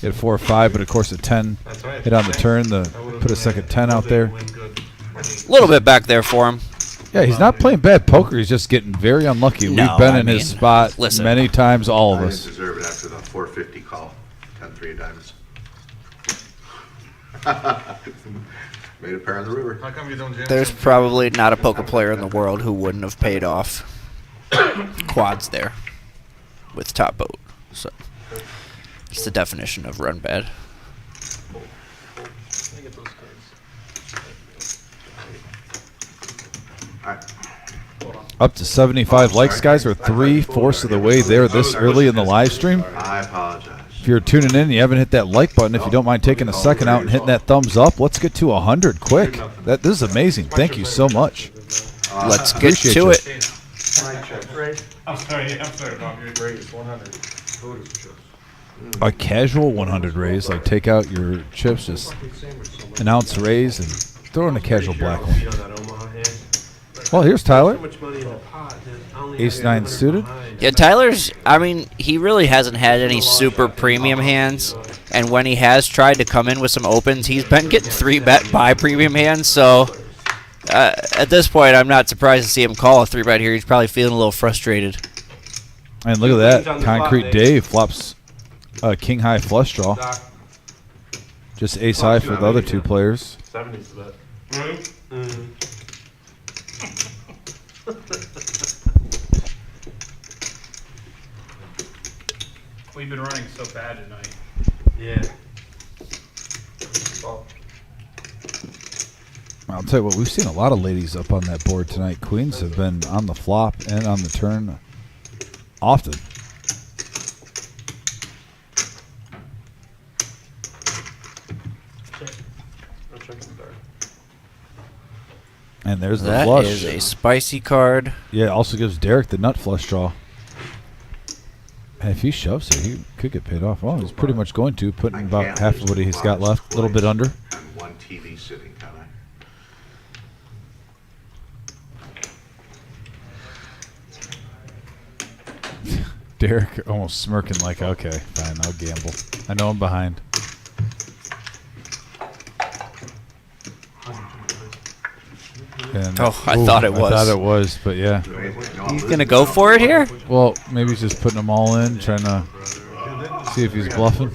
He had 4 or 5, but of course a 10 hit on the turn. Put a second 10 out there. A little bit back there for him. Yeah, he's not playing bad poker. He's just getting very unlucky. No, We've been in his spot many times, all of I us. didn't deserve it after the 450 call. 10-3 of diamonds. Made a pair on the river. How come you don't jam? There's probably not a poker player in the world who wouldn't have paid off quads there with top boat. So it's the definition of run bad. Up to 75 likes, guys. We're 3/4 of the way there this early in the live stream. I apologize. If you're tuning in and you haven't hit that like button, if you don't mind taking a second out and hitting that thumbs up, let's get to 100 quick. This is amazing. Thank you so much. Let's get to it. I'm sorry, Bob. You're great. It's 100. A casual 100 raise, like take out your chips, just an ounce raise, and throw in a casual black one. Well, here's Tyler. Ace-9 suited. Yeah, Tyler's, he really hasn't had any super premium hands. And when he has tried to come in with some opens, he's been getting 3-bet by premium hands. So at this point, I'm not surprised to see him call a 3-bet here. He's probably feeling a little frustrated. And look at that. Concrete Dave flops a king-high flush draw. Just ace-high for the other two players. 70's the bet. We've been running so bad tonight. Yeah. I'll tell you what, we've seen a lot of ladies up on that board tonight. Queens have been on the flop and on the turn often. And there's the flush. That is a spicy card. Yeah, it also gives Derek the nut flush draw. And if he shoves it, he could get paid off. Well, he's pretty much going to, putting about half of what he's got left, a little bit under. And one TV sitting, can I? Derek almost smirking like, okay, fine, I'll gamble. I know I'm behind. And, I thought it was. I thought it was, but yeah. He's going to go for it here? Well, maybe he's just putting them all in, trying to see if he's bluffing.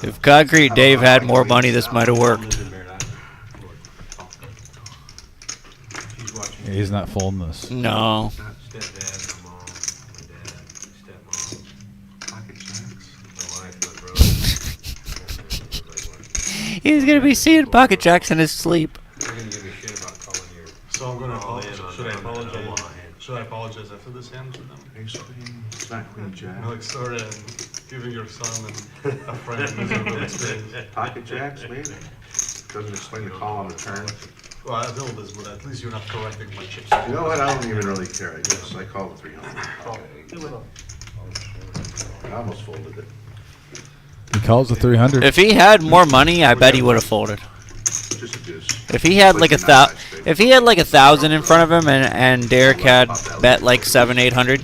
If Concrete Dave had more money, this might have worked. Yeah, he's not folding this. No. He's going to be seeing pocket jacks in his sleep. So I'm going to apologize. Should I apologize after this hand to them? It's not queen jack. Like, sorry, I'm giving your son and a friend a miserable experience. Pocket jacks, maybe. Doesn't explain the call on the turn. Well, I know this, but at least you're not correcting my chips. You know what? I don't even really care, I guess. I call it 300. I almost folded it. He calls the 300. If he had more money, I bet he would have folded. Just a deuce. If he had like if he had like 1,000 in front of him and Derek had bet like 700-800.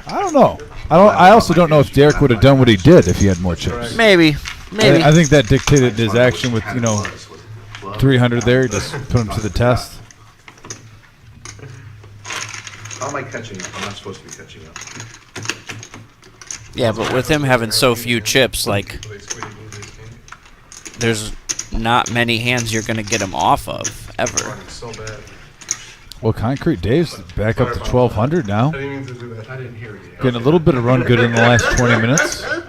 I don't know. I also don't know if Derek would have done what he did if he had more chips. Maybe. I think that dictated his action with 300 there. Just put him to the test. How am I catching up? I'm not supposed to be catching up. Yeah, but with him having so few chips, like, there's not many hands you're going to get him off of, ever. Well, Concrete Dave's back up to 1,200 now. I didn't mean to do that. I didn't hear you. Getting a little bit of run good in the last 20 minutes. You're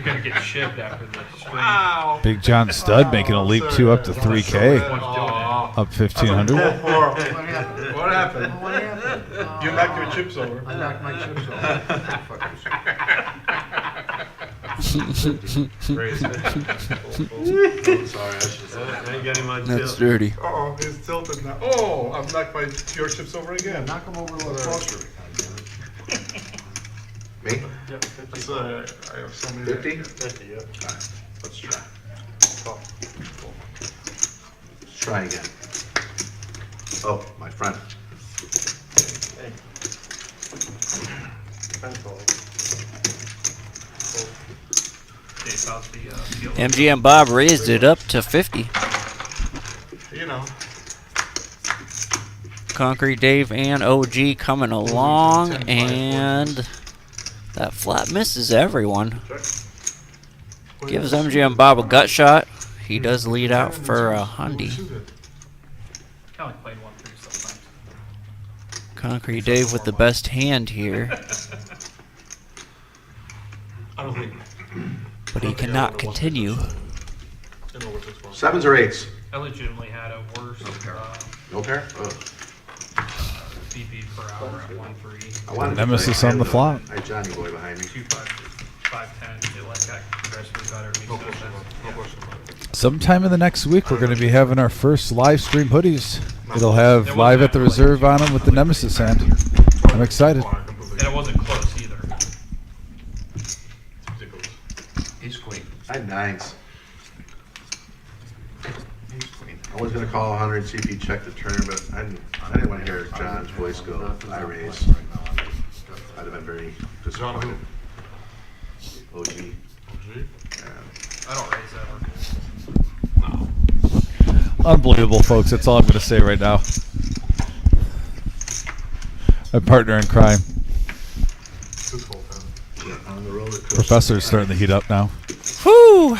gonna get shipped after the stream. Big John Stud making a leap too up to 3K. Aw. Up 1,500. What What happened? What happened? What happened? You knocked your chips over. I knocked my chips Raise it. Sorry, I should I ain't got him on That's tilt. dirty. Oh, he's tilted now. Oh, I've knocked your chips over again. Knock him over a little closer. Me? That's, I have so many. 50? 50, yeah. Let's try. Let's try again. Oh, my friend. Dave, how's the field? MGM Bob raised it up to 50. You know. Concrete Dave and OG coming along, and that flat misses everyone. Gives MGM Bob a gut shot. He does lead out for a hundy. Kind of like played 1-3 sometimes. Concrete Dave with the best hand here, I don't think. but he cannot continue. I know what this was. 7s or 8s? I legitimately had a worse No pair? Oh. BP per hour at 1-3. I wanted to Nemesis play on the flop. Hi, Johnny boy behind me. 2-5, 5-10. It like got progressively better. It makes no sense. Sometime in the next week, we're going to be having our first live stream hoodies. It'll have Live at the Reserve on them with the Nemesis hand. I'm excited. And it wasn't close either. He's queen. I had 9s. He's queen. I was gonna call 100 and see if he checked the turn, but I didn't want to hear John's voice go, I raise. I'd have been very disappointed. OG. I don't raise ever. Unbelievable, folks. That's all I'm going to say right now. My partner in crime. On the roller coaster. Professor's starting to heat up now. Whew!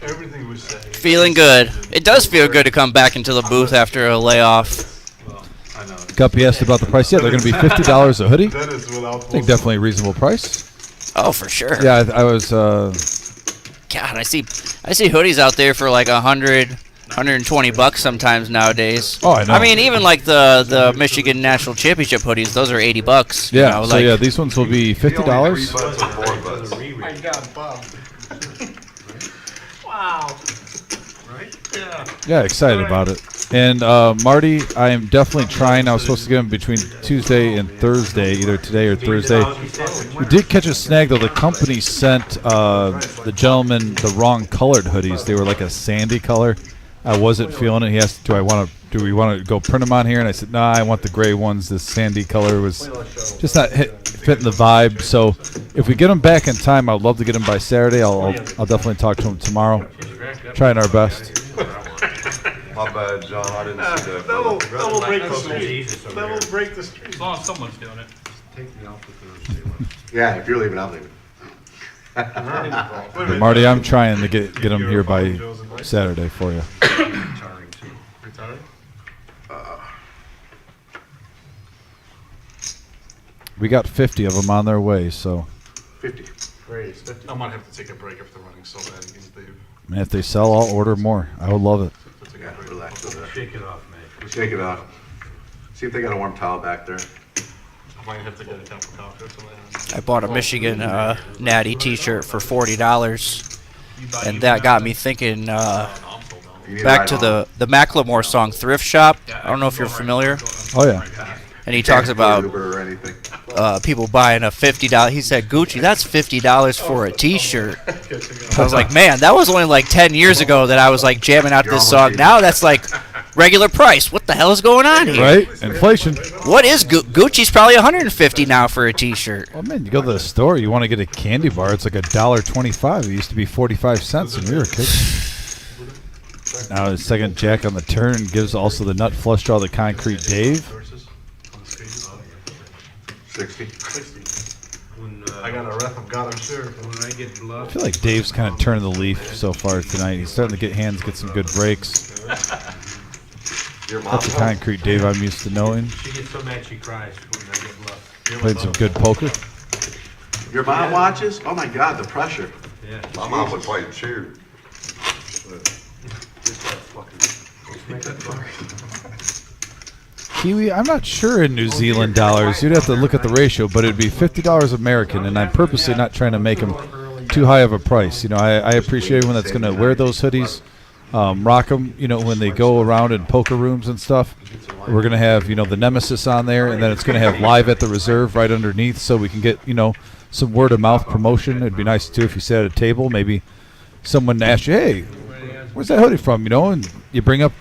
Everything was saying. Feeling good. It does feel good to come back into the booth after a layoff. I know. Guppy asked about the price. Yeah, they're going to be $50 a hoodie. That is without. I think definitely a reasonable price. Oh, for sure. Yeah, I was. God, I see hoodies out there for like 100, 120 bucks sometimes nowadays. Oh, I know. I mean, even like the Michigan National Championship hoodies, those are 80 bucks. Yeah, You know, so like, yeah, these ones will be $50. My God, Bob. Wow. Right? Yeah. Yeah, excited about it. And Marty, I am definitely trying. I was supposed to get them between Tuesday and Thursday, either today or Thursday. We did catch a snag though. The company sent the gentleman the wrong colored hoodies. They were like a sandy color. I wasn't feeling it. He asked, "Do we want to go print them on here?" And I said, "Nah, I want the gray ones. This sandy color was just not fitting the vibe." So if we get them back in time, I'd love to get them by Saturday. I'll definitely talk to him tomorrow. Trying our best. My bad, John, I didn't see that. That will brother. break the streak. That will break the streak. As long as someone's doing it. Take me out for Thursday. Yeah, if you're leaving, I'm leaving. Wait a minute. Marty, I'm trying to get them here by Saturday for you. Retiring too. Retired? We got 50 of them on their way, so 50. Great. I might have to take a break if they're running so bad against Dave. man, if they sell, I'll order more. I would love it. Yeah, relax with that. Shake it off, man. Shake it off. See if they got a warm towel back there. I might have to get a cup of coffee or something. I bought a Michigan Natty T-shirt for $40, and that got me thinking You need back ride to home. the Macklemore song "Thrift Shop." I don't know if you're familiar. Oh yeah. And he talks about Uber or anything. people buying a $50. He said, "Gucci, that's $50 for a T-shirt." I was like, man, that was only like 10 years ago that I was like jamming out this song. Now that's like regular price. What the hell is going on here? Right? Inflation. What is Gucci's probably $150 now for a T-shirt? Well, man, you go to the store, you want to get a candy bar, it's like $1.25. It used to be 45 cents when we were a kid. Now his second jack on the turn gives also the nut flush draw the Concrete Dave. 60. I got a ref. Got him, sure. When I get I bluff. feel like Dave's kind of turning the leaf so far tonight. He's starting to get some good breaks. That's the Concrete Dave I'm used to knowing. She gets so mad she cries when I get bluff. Played some good poker. Your mom watches? Oh my God, the pressure. Yeah. My mom would fight cheer. Kiwi, I'm not sure in New Zealand dollars. You'd have to look at the ratio, but it'd be $50 American, and I'm purposely not trying to make them too high of a price. You know, I appreciate everyone that's going to wear those hoodies, rock them, you know, when they go around in poker rooms and stuff. We're going to have, you know, the Nemesis on there, and then it's going to have live at the reserve right underneath so we can get, you know, some word-of-mouth promotion. It'd be nice, too, if you sat at a table, maybe someone asked you, hey, where's that hoodie from, you know, and you bring up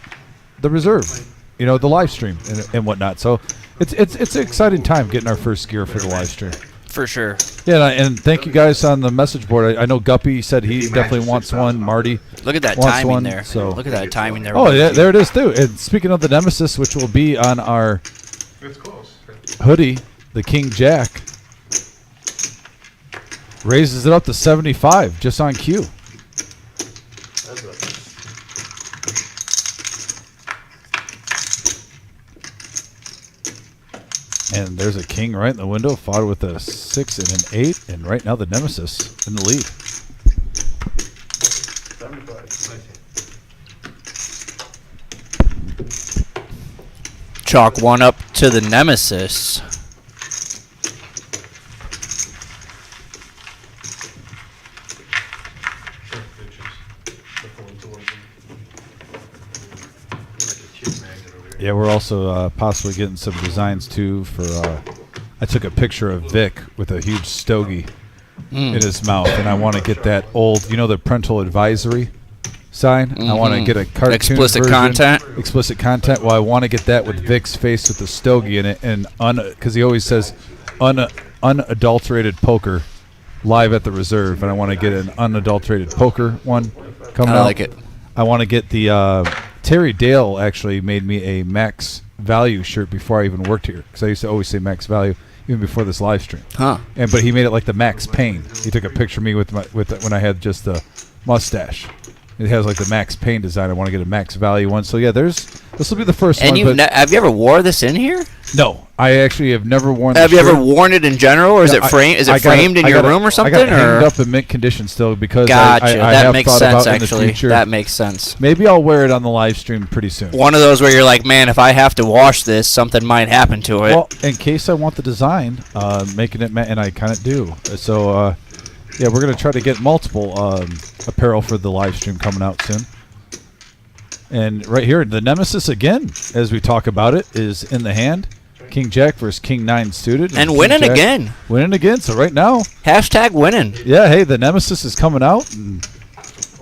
the reserve. You know, the live stream and whatnot. So it's an exciting time getting our first gear for the live stream. For sure. Yeah, and thank you guys on the message board. I know Guppy said he definitely wants one. Marty Look at that wants timing one, there. So. Look at that timing there. Oh, yeah, there it is, too. And speaking of the Nemesis, which will be on our hoodie, the King Jack raises it up to 75 just on cue. And there's a king right in the window, fought with a 6 and an 8, and right now the Nemesis in the lead. Chalk one up to the Nemesis. Yeah, we're also possibly getting some designs too for. I took a picture of Vic with a huge stogie in his mouth, and I want to get that old, you know, the parental advisory sign. I want to get a cartoon explicit version, content. Explicit content. Well, I want to get that with Vic's face with the stogie in it, and because he always says unadulterated poker live at the reserve, and I want to get an unadulterated poker one coming out. I like it. I want to get the. Terry Dale actually made me a max value shirt before I even worked here, because I used to always say max value even before this live stream. Huh? But he made it like the Max Payne. He took a picture of me with when I had just a mustache. It has like the Max Payne design. I want to get a max value one. So yeah, this will be the first and one. Have you ever wore this in here? No, I actually have never worn. Have the you shirt. ever worn it in general, or is it framed? Is it framed in your room or something? I got it hanged up in mint condition still because gotcha. I That have makes thought sense. about in the Actually, future. that makes sense. Maybe I'll wear it on the live stream pretty soon. One of those where you're like, man, if I have to wash this, something might happen to it. Well, in case I want the design, making it, and I kind of do. So yeah, we're gonna try to get multiple apparel for the live stream coming out soon. And right here, the Nemesis again, as we talk about it, is in the hand. King Jack versus King 9 suited. And winning again. Winning again. So right now. Hashtag winning. Yeah, hey, the Nemesis is coming out. And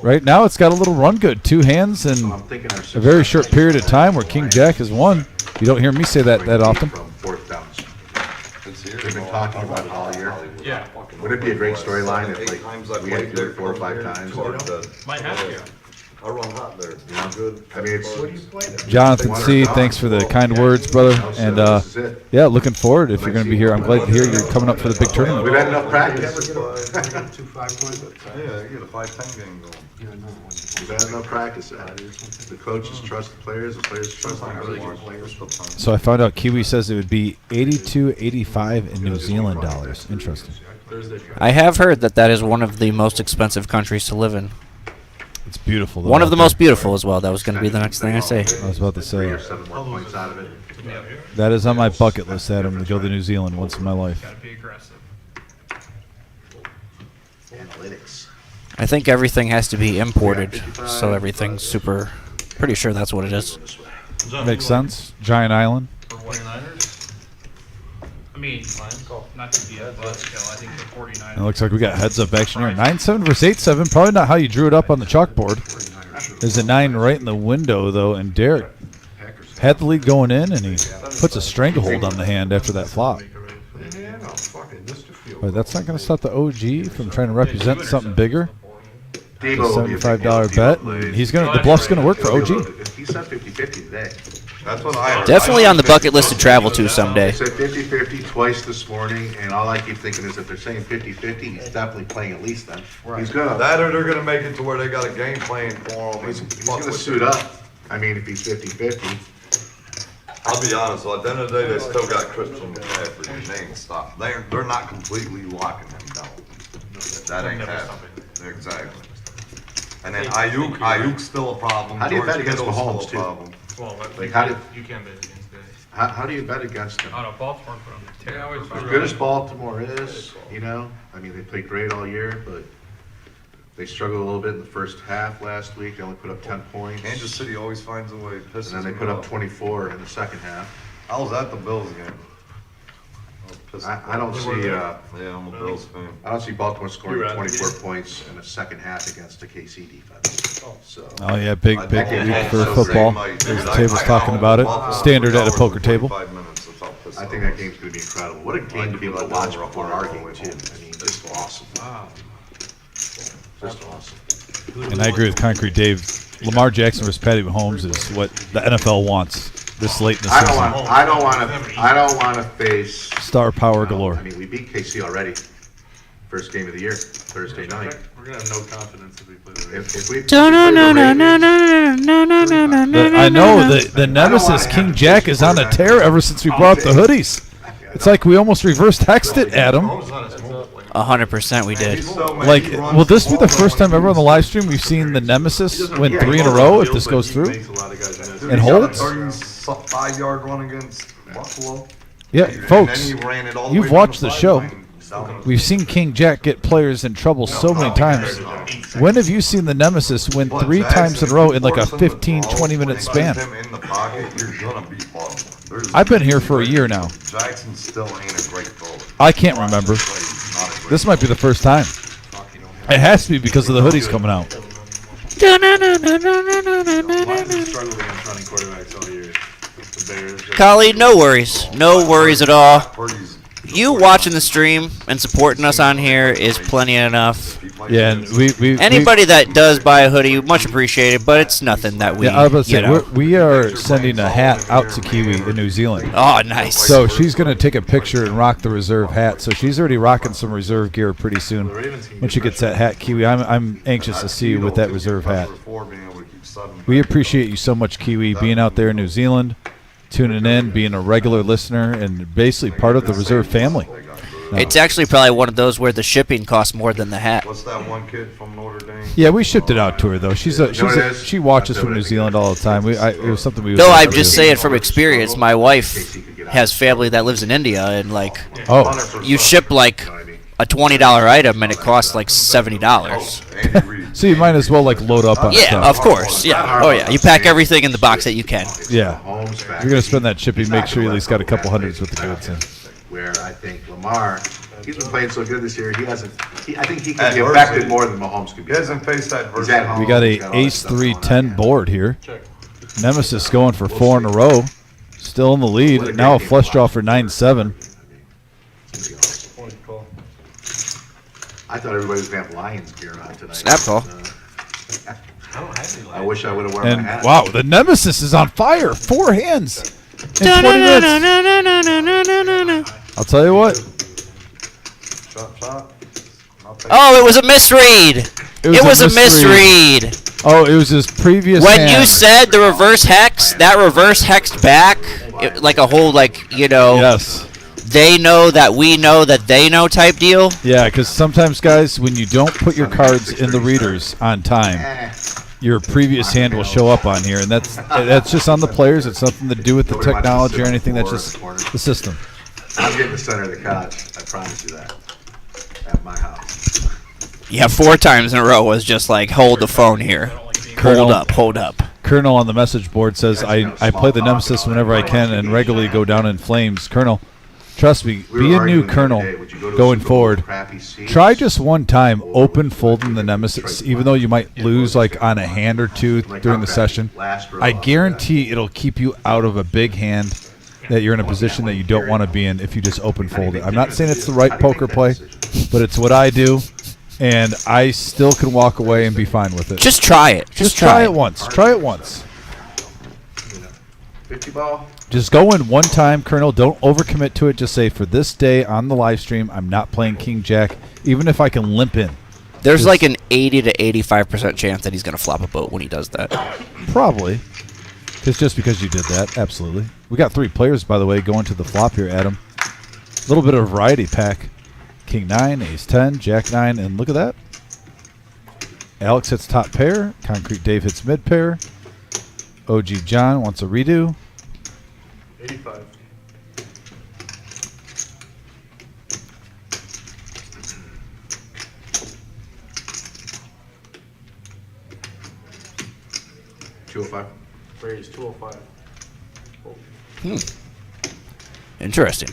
right now it's got a little run good. 2 hands in a very short period of time where King Jack has won. You don't hear me say that often. We've been talking about it all year. Yeah. Would it be a great storyline if like we had to do it 4 or 5 times? Might have to. I run hot there. Yeah, good. I mean, it's Jonathan C., thanks for the kind words, brother. And yeah, looking forward if you're going to be here. I'm glad to hear you're coming up for the big tournament. We've had enough practice. Yeah, you get a 5-10 game going. We've had enough practice. The coaches trust the players trust the players. So I found out Kiwi says it would be 82.85 in New Zealand dollars. Interesting. I have heard that is one of the most expensive countries to live in. It's beautiful. One of the most beautiful as well. That was going to be the next thing I say. I was about to say. 7 more points out of it. That is on my bucket list, Adam, to go to New Zealand once in my life. Gotta be aggressive. Analytics. I think everything has to be imported, so everything's super. Pretty sure that's what it is. Makes sense. Giant Island. For 49ers? I mean, not to be a buzzkill, I think the 49ers. It looks like we got heads-up action here. 9-7 versus 8-7. Probably not how you drew it up on the chalkboard. There's a 9 right in the window, though, and Derek had the lead going in, and he puts a stranglehold on the hand after that flop. Yeah, no, fucking Mr. Field. But that's not going to stop the OG from trying to represent something bigger. Devo The will be a big $75 deal. bet. Devo And plays. the bluff's going to work for OG. He said 50-50 today. That's what I heard. Definitely on the bucket list to travel to someday. He said 50-50 twice this morning, and all I keep thinking is if they're saying 50-50, he's definitely playing at least then. He's gonna, That or they're gonna make it to where they got a game plan for him. he's gonna suit up. I mean, if he's 50-50. I'll be honest, at the end of the day, they still got Christian McCaffrey, and they ain't stopped. They're not completely locking him down. That ain't happening. Exactly. And then Ayuk's still a problem. How do you George bet against Kittle's Mahomes, still a too? problem. Well, Like, how did- you can bet against that. How do you bet against him? I don't know, Baltimore put on terrible. As good as Baltimore is, I mean, they played great all year, but they struggled a little bit in the first half last week. They only put up 10 points. Kansas City always finds a way. Pisses And then they me put up off. 24 in the second half. I was at the Bills game. I don't see, Yeah, I'm a Bills fan. I don't see Baltimore scoring You were at the 24 game? points in the second half against the KC defense. So, Oh, yeah, big I week think for it's football. the same night. There's the I- tables I talking know about it. Buffalo Standard at a for poker table. 45 minutes, that's how pissed I off think I that was. game's gonna be incredible. What a game to be able to watch before our game too. I mean, just awesome. Just awesome. And I agree with Concrete Dave. Lamar Jackson versus Patty Mahomes is what the NFL wants this late in the I don't season. want, I don't want to face. Star power galore. I mean, we beat KC already. First game of the year, Thursday night. We're gonna have no confidence if we play the Ravens. If we play the Ravens, I know the Nemesis King Jack is on a tear ever since we brought up the hoodies. It's like we almost reverse texted it, Adam. 100% we did. Like, will this be the first time ever on the live stream we've seen the Nemesis win 3 in a row if this goes through? makes a lot of guys miss. And holds? 35-yard run against Buffalo. Yeah, And folks, then he ran it all the you've way from watched the show. sideline down. We've seen King Jack get players in trouble so many times. When have you seen the Nemesis win But 3 Jackson times in a row in like a forcing the 15, throw, 20-minute keep span? him in the pocket, you're gonna beat Buffalo. There's- I've been here for a year now. Jackson still ain't a great thrower. I can't remember. This might be the first time. It has to be because of the hoodies coming out. Lions struggled against running quarterbacks all year. The Bears. Khalid, no worries. No worries at all. Purdy's- You watching the stream and supporting us on here is plenty enough. Yeah, and we Anybody that does buy a hoodie, much appreciated, but it's nothing that we, Yeah, I was about to you say, know. we are sending a hat out to Kiwi in New Zealand. Oh, nice. So she's going to take a picture and rock the reserve hat. So she's already rocking some reserve gear pretty soon. When she gets that hat, Kiwi, I'm anxious to see you with that reserve hat. We appreciate you so much, Kiwi, being out there in New Zealand, tuning in, being a regular listener, and basically part of the reserve family. It's actually probably one of those where the shipping costs more than the hat. What's that one kid from Notre Dame? Yeah, we shipped it out to her though. She watches from New Zealand all the time. It was something we. Though I just say it from experience, my wife has family that lives in India, and like, Oh, you ship like a $20 item and it costs like $70. so you might as well like load up on Yeah, stuff. of course. Yeah. Oh yeah. You pack everything in the box that you can. Yeah, if you're gonna spend that shipping, make sure you at least got a couple hundreds with the goods in. Where I think Lamar, he's been playing so good this year, I think he can be Adversity. affected more than Mahomes could be. He hasn't faced that He's at home. We got He's a all that ace stuff going 3-10 on. board here. Nemesis going for 4 in a row, still in the lead. Now a flush draw for 9-7. I thought everybody was gonna have Lions gear on tonight. Snap call. I wish I would have worn And my hat. wow, the Nemesis is on fire. 4 hands in 20 minutes. I'll tell you what. Oh, it was a misread. It was a misread. Oh, it was his previous When hand. you said the reverse hex, that reverse hexed back, like a whole, like, you know, Yes. they know that we know that they know type deal. Yeah, because sometimes, guys, when you don't put your cards in the readers on time, your previous hand will show up on here, and that's just on the players. It's nothing to do with the technology or anything. That's just the system. I'm getting the center of the couch. I promise you that. At my house. Yeah, 4 times in a row was just like, hold the phone here. Colonel- Hold up. Colonel on the message board says, I play the Nemesis whenever I can and regularly go down in flames. Colonel, trust me, We were be a new arguing the other colonel day, would you go to a going Super Bowl with forward. crappy seats? Try just one time open folding the Nemesis, even though you might lose like on a hand or two during the session. I guarantee it'll keep you out of a big hand that you're in a position that you don't want to be in if you just open fold it. I'm not saying it's the right poker play, but it's what I do, and I still can walk away and be fine with it. Just try it. Just try it once. Try it once. 50 ball. Just go in one time, Colonel. Don't overcommit to it. Just say, for this day on the live stream, I'm not playing King Jack, even if I can limp in. There's like an 80 to 85% chance that he's going to flop a boat when he does that. Probably. Just because you did that, absolutely. We got 3 players, by the way, going to the flop here, Adam. A little bit of variety pack. King 9, Ace 10, Jack 9, and look at that. Alex hits top pair. Concrete Dave hits mid pair. OG John wants a redo. 85. $205. Raise 205. Interesting.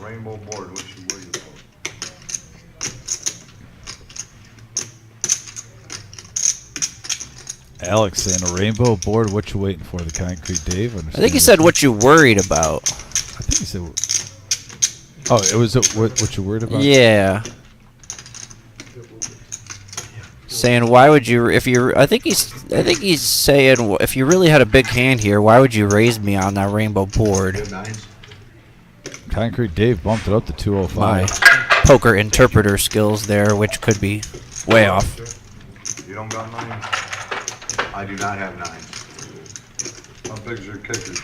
Rainbow board, what you waiting for? Alex saying a rainbow board. What you waiting for? The Concrete Dave. I think he said what you worried about. I think he said. Oh, it was what you worried about. Yeah. Saying why would you if you I think he's saying if you really had a big hand here, why would you raise me on that rainbow board? Good nines. Concrete Dave bumped it up to 205. My poker interpreter skills there, which could be way off. You don't got nines? I do not have nines. How big's your kicker?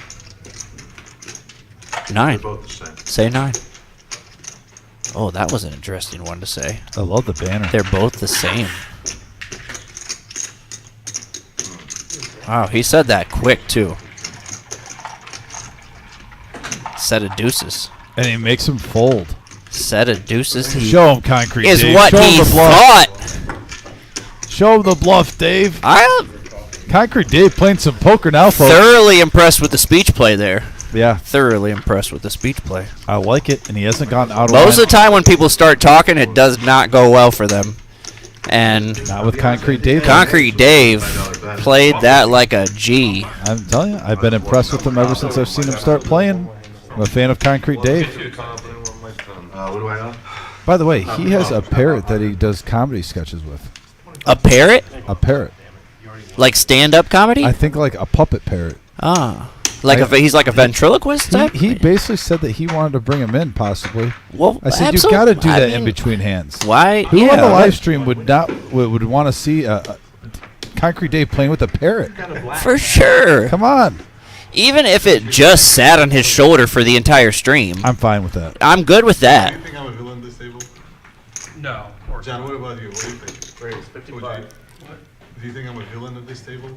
9. They're both the same. Say 9. Oh, that was an interesting one to say. I love the banner. They're both the same. Wow, he said that quick too. Set of deuces. And he makes him fold. Set of deuces. Show him, Concrete is Dave. what Show he him the bluff. thought. Show him the bluff, Dave. I'm Concrete Dave playing some poker now, folks. thoroughly impressed with the speech play there. Yeah, Thoroughly impressed with the speech play. I like it, and he hasn't gotten out of Most line. of the time when people start talking, it does not go well for them. And Not with Concrete Dave. Concrete Dave played that like a G. I'm telling you, I've been impressed with him ever since I've seen him start playing. I'm a fan of Concrete Dave. What do I know? By the way, he has a parrot that he does comedy sketches with. A parrot? A parrot. Like stand-up comedy? I think like a puppet parrot. Ah. Like he's like a ventriloquist type? He basically said that he wanted to bring him in, possibly. Well, I said, absolutely. you got to do I that mean, in between hands. Why? Who yeah, on the right. live stream would want to see a Concrete Dave playing with a parrot? For sure. Come on. Even if it just sat on his shoulder for the entire stream, I'm fine with that. I'm good with Do that. you think I'm a villain this table? No. John, what about you? What do you think? Raise 55. Do you think I'm a villain at this table?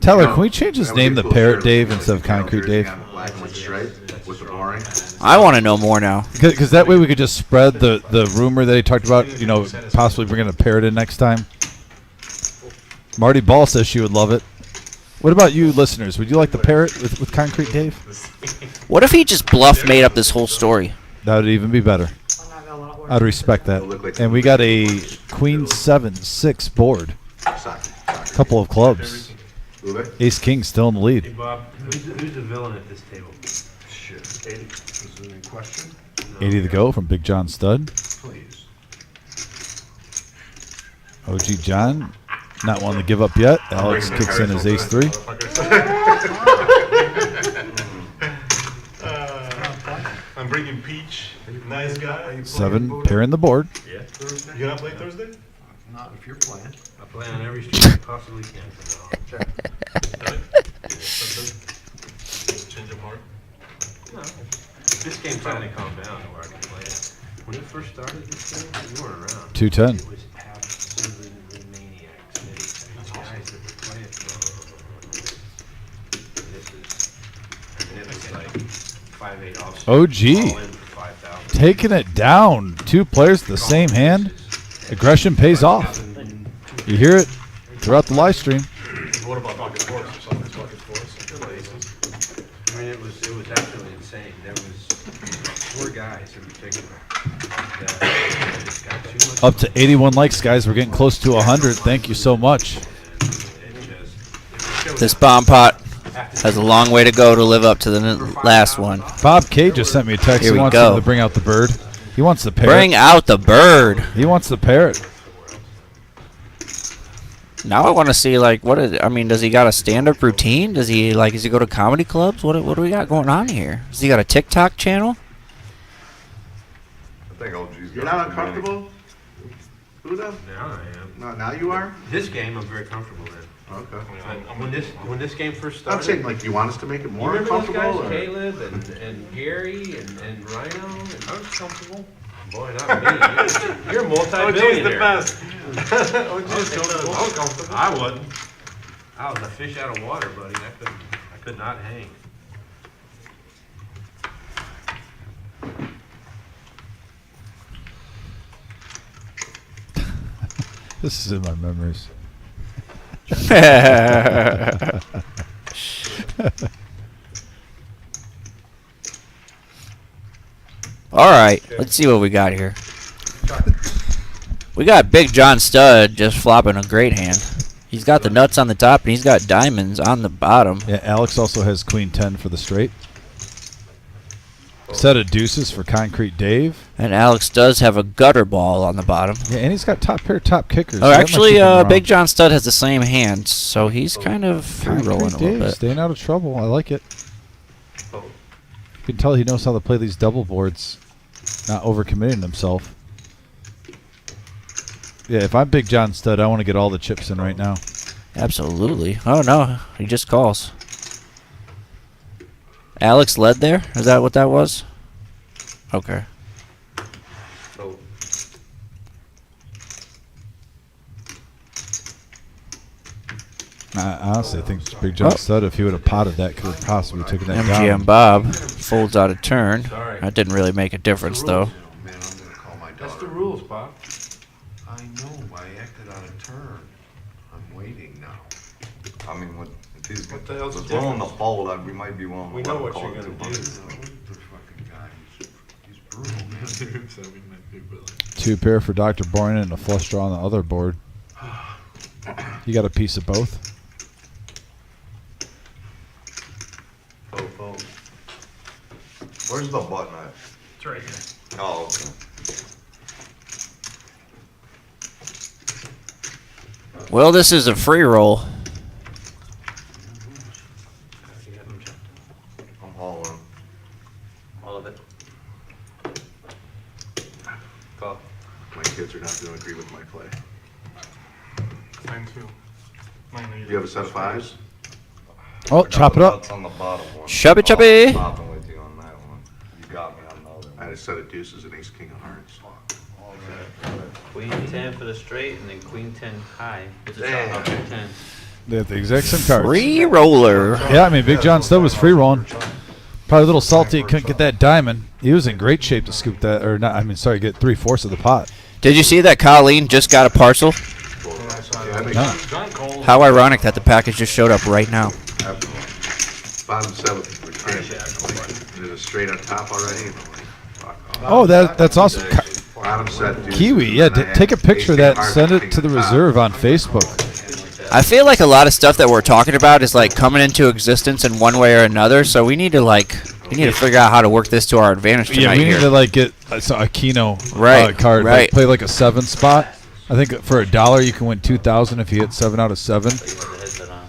Tyler, No, can we change his that would name be to cool Parrot shirt. Dave instead of You know, Concrete jersey Dave? on the black and white stripe with the boring. I want to know more now. Because that way we could just spread the rumor that he talked about, possibly bringing a parrot in next time. Marty Ball says she would love it. What about you, listeners? Would you like the parrot with Concrete Dave? What if he just bluff made up this whole story? That would even be better. I'd respect that. And we got a Queen 7-6 board. Couple of clubs. Ace King still in the Hey, lead. Bob, who's the villain at this table? Shit. 80. Is there any question? 80 to go from Big John Stud. Please. OG John, not wanting to give up yet. Alex kicks in his Ace 3. I'm bringing Peach. Nice guy. 7 pairing the board. Yeah. You gonna play Thursday? Not if you're playing. I play on every stream I possibly can. Change of heart. No. This game finally calmed down to where I can play it. When it first started this game, you weren't around. 210. It was absolutely maniacs. These guys that would play it. This is it was like 5-8 off. Oh, gee. All in for 5,000. Taking it down. 2 players, the same hand. Aggression pays off. You hear it throughout the live stream. What about bucket fours or something? Bucket fours? I mean, it was absolutely insane. There was 4 guys in particular that just got too much. Up to 81 likes, guys. We're getting close to 100. Thank you so much. This bomb pot has a long way to go to live up to the last one. Bob K just sent me a text. Here He we wants go. him to bring out the bird. He wants the parrot. Bring out the bird. He wants the parrot. Now I want to see, like, I mean, does he got a stand-up routine? Does he go to comedy clubs? What do we got going on here? Does he got a TikTok channel? I think OG's You're got not too many. uncomfortable? Buddha? Now I am. No, now you are? This game, I'm very comfortable in. Okay. When this game first I'm started. saying, like, you want us to make it You more remember those uncomfortable? guys, or- Caleb and Gary and Rhino? I was comfortable. Boy, not me. You're a multi-billionaire. OG's the best. OG's comfortable. I was comfortable. I wasn't. I was a fish out of water, buddy. I could not hang. This is in my memories. All right, let's see what we got here. We got Big John Stud just flopping a great hand. He's got the nuts on the top, and he's got diamonds on the bottom. Yeah, Alex also has Queen 10 for the straight. Set of deuces for Concrete Dave. And Alex does have a gutter ball on the bottom. Yeah, and he's got top pair, top kickers. Oh, That might actually, keep him around. Big John Stud has the same hand, so he's kind of free rolling a Concrete little Dave, bit. staying out of trouble. I like it. You can tell he knows how to play these double boards, not overcommitting himself. Yeah, if I'm Big John Stud, I want to get all the chips in right now. Absolutely. Oh, no, he just calls. Alex led there? Is that what that was? Okay. So, I honestly think Big John Stud, if he would have potted that, could have possibly taken that MGM down. Bob folds out a turn. Sorry. That didn't really make a difference, though. Man, I'm gonna call my That's daughter. the rules, Bob. I know, I acted out of turn. I'm waiting now. I mean, if he's What the hell's was the willing to difference? fold, we might be willing to We let know him what call you're it gonna 200. do. The fucking guy, he's brutal, man. So we might be willing. 2 pair for Dr. Boyne and a flush draw on the other board. You got a piece of both. fold. Where's the button at? It's right here. Oh, okay. Well, this is a free roll. I'm hauling. All of it. Call. My kids are not gonna agree with my play. Mine too. Do you have a set of fives? Oh, chop it up. That's on the bottom one. Chubby, Oh, chubby. I'm popping with you on that one. You got me on the other I had one. a set of deuces and ace king of hearts. Queen 10 for the straight and then Queen 10 high. Which is Damn. up to 10. They have the exact same cards. Free roller. Yeah, I mean, Big John Stud was free rolling. Probably a little salty he couldn't get that diamond. He was in great shape to scoop that, or not, I mean, sorry, get 3/4 of the pot. Did you see that Colleen just got a parcel? Yeah, that makes No. How ironic that the package just showed up right now. bottom 7th, we can't. There's a straight on top already. and I'm like, fuck off. Oh, that's awesome. Bottom set deuces, Kiwi, yeah, and I had take a picture of ace that king and send hearts, it to the king on top. reserve on Facebook. I feel like a lot of stuff that we're talking about is like coming into existence in one way or another. So we need to figure out how to work this to our advantage tonight Yeah, we here. need to like get a Keno Right, card. right. Like, play like a 7 spot. I think for $1 you can win 2,000 if you hit 7 out of 7. Put the headset on.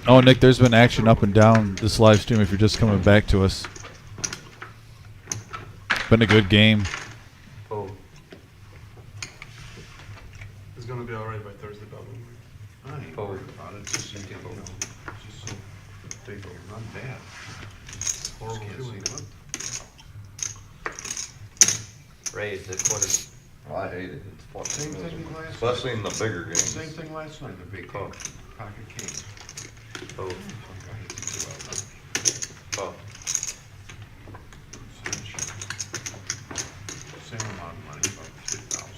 Oh, Nick, there's been action up and down this live stream if you're just coming back to us. Been a good game. Fold. It's gonna be alright by Thursday, probably. I ain't Fold. worried about it, just, you know, it's just so, not bad. Horrible Can't feeling. see what. Raise the quarter. I hate it. It's fucking Same thing miserable. last Especially in the bigger games. Same thing last night, the big Call. game. pocket king. Oh. Oh. Same amount of money, about 3,000.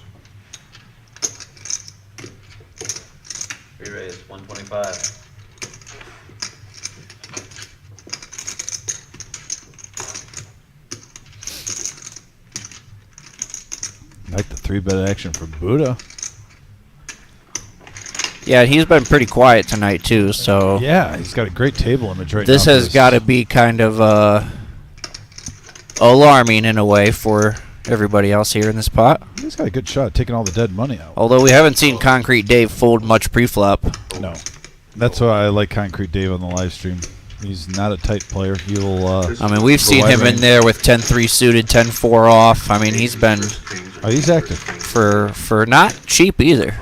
Re-raise, 125. Like the 3-bet action for Buddha. Yeah, he's been pretty quiet tonight too. So Yeah, he's got a great table image right this now. has got to be kind of alarming in a way for everybody else here in this pot. He's got a good shot at taking all the dead money out. Although we haven't seen Concrete Dave fold much pre-flop. No. That's why I like Concrete Dave on the live stream. He's not a tight player. He'll. I mean, we've seen him in there with 10-3 suited, 10-4 off. I mean, he's been Oh, he's active. for not cheap either.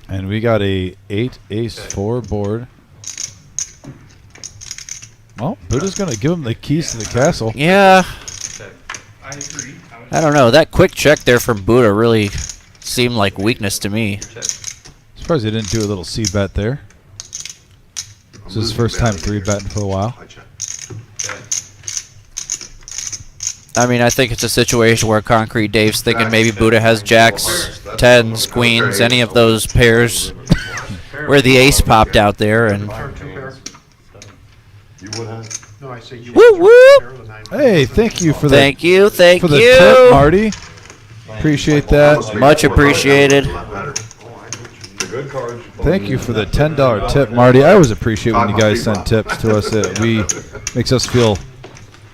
And we got a 8 ace 4 board. Well, Buddha's gonna give him the keys to the castle. Yeah, I agree. I don't know. That quick check there from Buddha really seemed like weakness to me. Surprised he didn't do a little C bet there. This is his first time 3-betting for a while. I check. I mean, I think it's a situation where Concrete Dave's thinking maybe Buddha has jacks, tens, queens, any of those pairs where the ace popped out there, and Turn 2 pair. You would have. No, I say you. Woo, turn woo. 2 pair of the 9. Hey, thank you for the thank you, thank for the you. tip, Marty. Appreciate that. Much appreciated. The good cards. Thank you for the $10 tip, Marty. I always appreciate when you guys send tips to us. It makes us feel,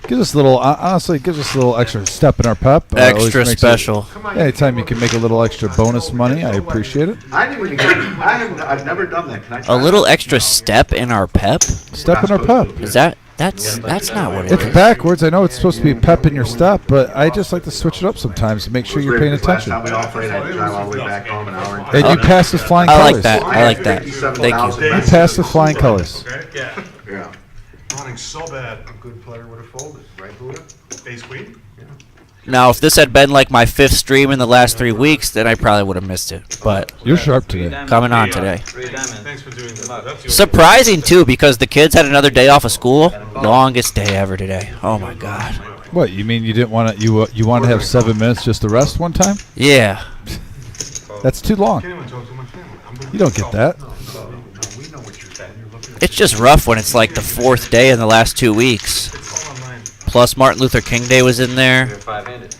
gives us a little, honestly, gives us a little extra step in our pep. Always Extra makes it- special. Anytime you can make a little extra bonus money, I appreciate it. I didn't even get, I've never done that. Can I try A little extra step in our pep? Step in our pep. Is that's not what it It's is. backwards. I know it's supposed to be pep in your step, but I just like to switch it up sometimes to make sure you're paying attention. Last time we all played, I had to drive all the way back home an hour. And you pass with flying I colors. like that. I like that. Thank you. You pass with flying colors. Okay, yeah. Yeah. Running so bad. A good player would have folded, right, Buddha? Ace queen? Now, if this had been like my 5th stream in the last 3 weeks, then I probably would have missed it. But You're sharp today. coming on today. 3 diamonds. Thanks for doing that. That's your Surprising, too, because the kids had another day off of school. Longest day ever today. Oh, my God. What, you mean you didn't want to, you want to have 7 minutes just to rest one time? Yeah. That's too long. can't even talk to my family. I'm gonna You don't get that. No, we know what you're saying. You're looking at It's just rough when it's like the 4th day in the last 2 weeks. It's all online. Plus, Martin Luther King Day was in there. You're 5-handed.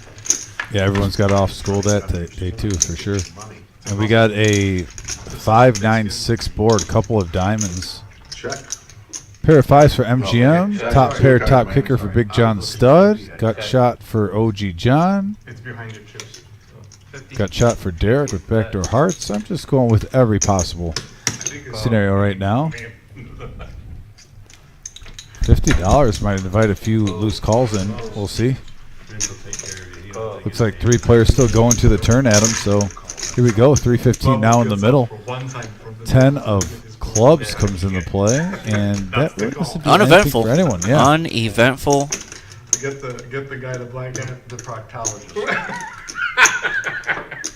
Yeah, everyone's got off school that day too, for sure. And we got a 5-9-6 board, couple of diamonds. Check. Pair of 5s for MGM. Top pair, top kicker for Big John Stud. Gut shot for OG John. It's behind your chips. So 50. Gut shot for Derek with backdoor hearts. I'm just going with every possible scenario right now. $50 might invite a few loose calls in. We'll see. Looks like 3 players still going to the turn at him, so here we go. 315 now in the middle. 10 of clubs comes into play, and that really doesn't do anything Uneventful. for anyone. Yeah. Uneventful. Get the guy to black hat. the proctologist.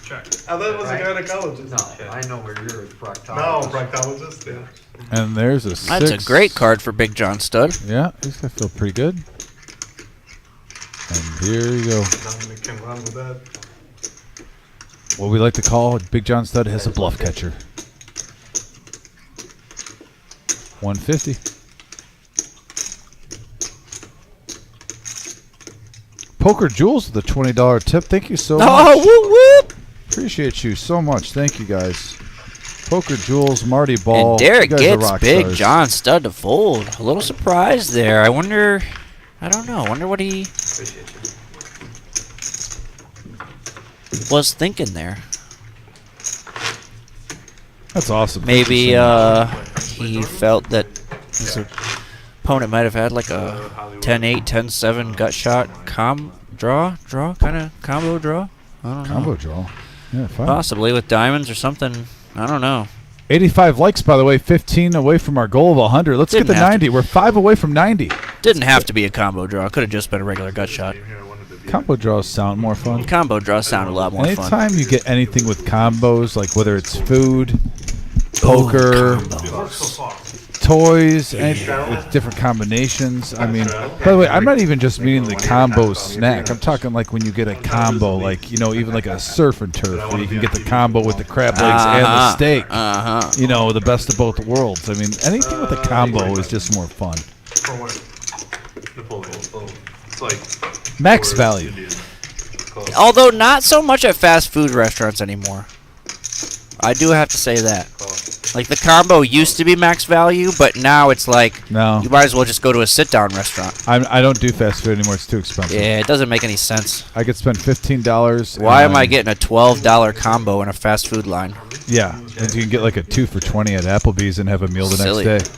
Check. I thought it was a gynecologist. No, I know where you're a proctologist. No, proctologist. Yeah. And there's a 6. That's a great card for Big John Stud. Yeah, he's going to feel pretty good. And here you go. Dominic can run with that. What we like to call Big John Stud has a bluff catcher. 150. Poker Jules with a $20 tip. Thank you so much. Oh, whoop, whoop. Appreciate you so much. Thank you guys. Poker Jules, Marty Ball. And Derek you guys are gets rock Big stars. John Stud to fold. A little surprised there. I don't know. I wonder what he was thinking there. That's awesome. Thank Maybe you so much. he felt that his opponent might have had like a 10-8, 10-7 gut shot draw, kind of combo draw. I don't know. Combo draw. Yeah, fine. Possibly with diamonds or something. I don't know. 85 likes, by the way. 15 away from our goal of 100. Let's get to 90. We're 5 away from 90. Didn't have to be a combo draw. Could have just been a regular gut shot. Combo draws sound more fun. Combo draws sound a lot more fun. Anytime you get anything with combos, like whether it's food, poker, toys, and with different combinations. I mean, by the way, I'm not even just meaning the combo snack. I'm talking like when you get a combo, like, you know, even like a surf and turf, where you can get the combo with the crab legs and the steak. You know, the best of both worlds. I mean, anything with a combo is just more fun. For what? Napoleon. It's like Max value. Although not so much at fast food restaurants anymore. I do have to say that. Like, the combo used to be max value, but now it's like, No. you might as well just go to a sit-down restaurant. I don't do fast food anymore. It's too expensive. Yeah, it doesn't make any sense. I could spend $15. Why am I getting a $12 combo in a fast food line? Yeah, and you can get like a 2 for $20 at Applebee's and have a meal the Silly. next day.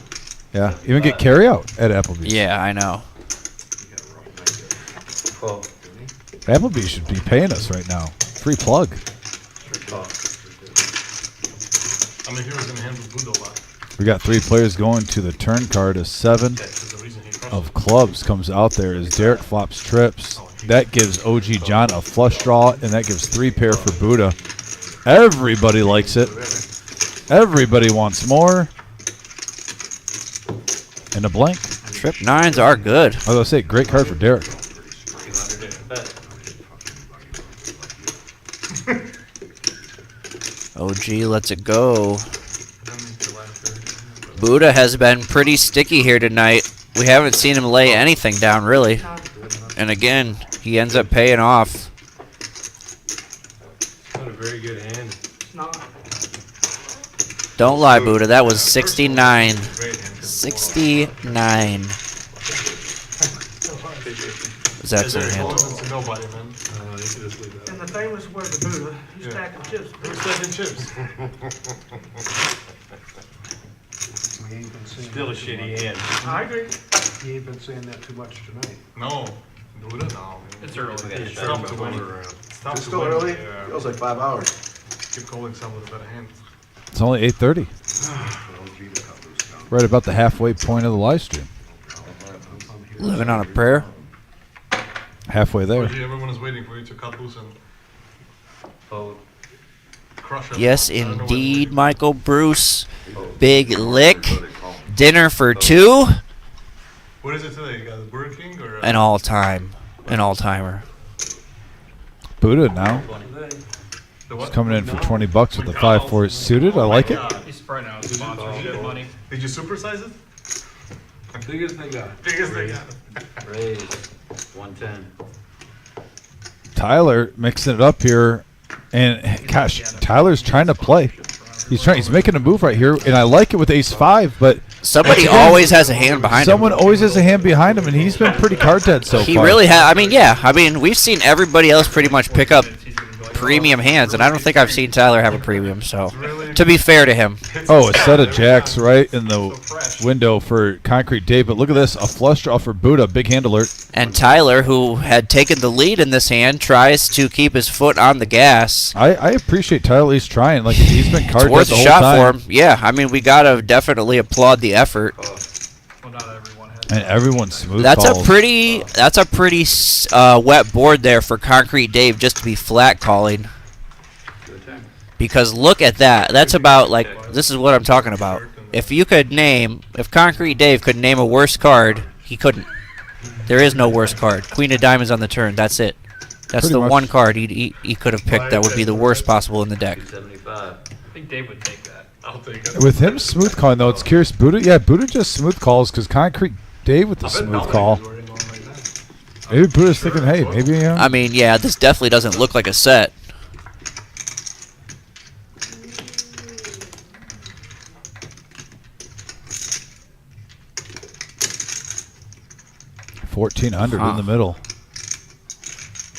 Yeah, even get carry out at Applebee's. Yeah, I know. Applebee's should be paying us right now. Free plug. I mean, he was going to handle Budo a lot. We got 3 players going to the turn card. A 7 of clubs comes out there as Derek flops trips. That gives OG John a flush draw, and that gives 3 pair for Buddha. Everybody likes it. Everybody wants more. And a blank. Trip 9s are good. I was going to say, great card for Derek. OG lets it go. Buddha has been pretty sticky here tonight. We haven't seen him lay anything down, really. And again, he ends up paying off. Not a very good hand. Don't lie, Buddha. That was 69. 69. It's excellent hand. It's nobody, man. And the famous word of Buddha, he's stacking chips. Who's stacking chips? We ain't been seeing Still a that too shitty much. hand. I agree. You ain't been saying that too much tonight. No. Buddha? No. It's early. It's tough to win. It's tough It's to still win. early? Yeah. Feels like 5 hours. Keep calling some with a better hand. It's only 8:30. Right about the halfway point of the live stream. Living on a prayer. Halfway there. Everyone is waiting for you to cut loose and crush it. Yes, indeed, Michael Bruce. Big lick. Dinner for 2. What is it today? You got a Burger King or An all-time. An all-timer. Buddha now. the He's what? coming in for $20 with the 5-4 suited. I like it. He's spreading out his sponsorship money. Did you supersize it? Biggest they got. Biggest they got. Raise 110. Tyler mixing it up here, and gosh, Tyler's trying to play. He's making a move right here, and I like it with Ace-5, but Somebody always has a hand behind him. someone always has a hand behind him, and he's been pretty card dead so He far. really has. I mean, yeah. I mean, we've seen everybody else pretty much pick up premium hands, and I don't think I've seen Tyler have a premium. So, to be fair to him, Oh, a set of jacks right in the window for Concrete Dave, but look at this, a flush draw for Buddha, big hand alert. and Tyler, who had taken the lead in this hand, tries to keep his foot on the gas. I appreciate Tyler at least trying. Like, he's been card It's dead worth the a whole shot time. for him. Yeah, I mean, we gotta definitely applaud the effort. Well, not everyone has. And everyone's smooth That's calls. a pretty wet board there for Concrete Dave just to be flat calling. Because look at that. That's about like, this is what I'm talking about. If Concrete Dave could name a worse card, he couldn't. There is no worse card. Queen of Diamonds on the turn. That's it. That's Pretty the much. one card he could have picked that would be the worst possible in the deck. 275. I think Dave would take that. I'll take it. With him smooth calling, though, it's curious. Buddha just smooth calls because Concrete Dave with the smooth call. Maybe Buddha's thinking, hey, maybe. I mean, yeah, this definitely doesn't look like a set. $1,400 in the middle.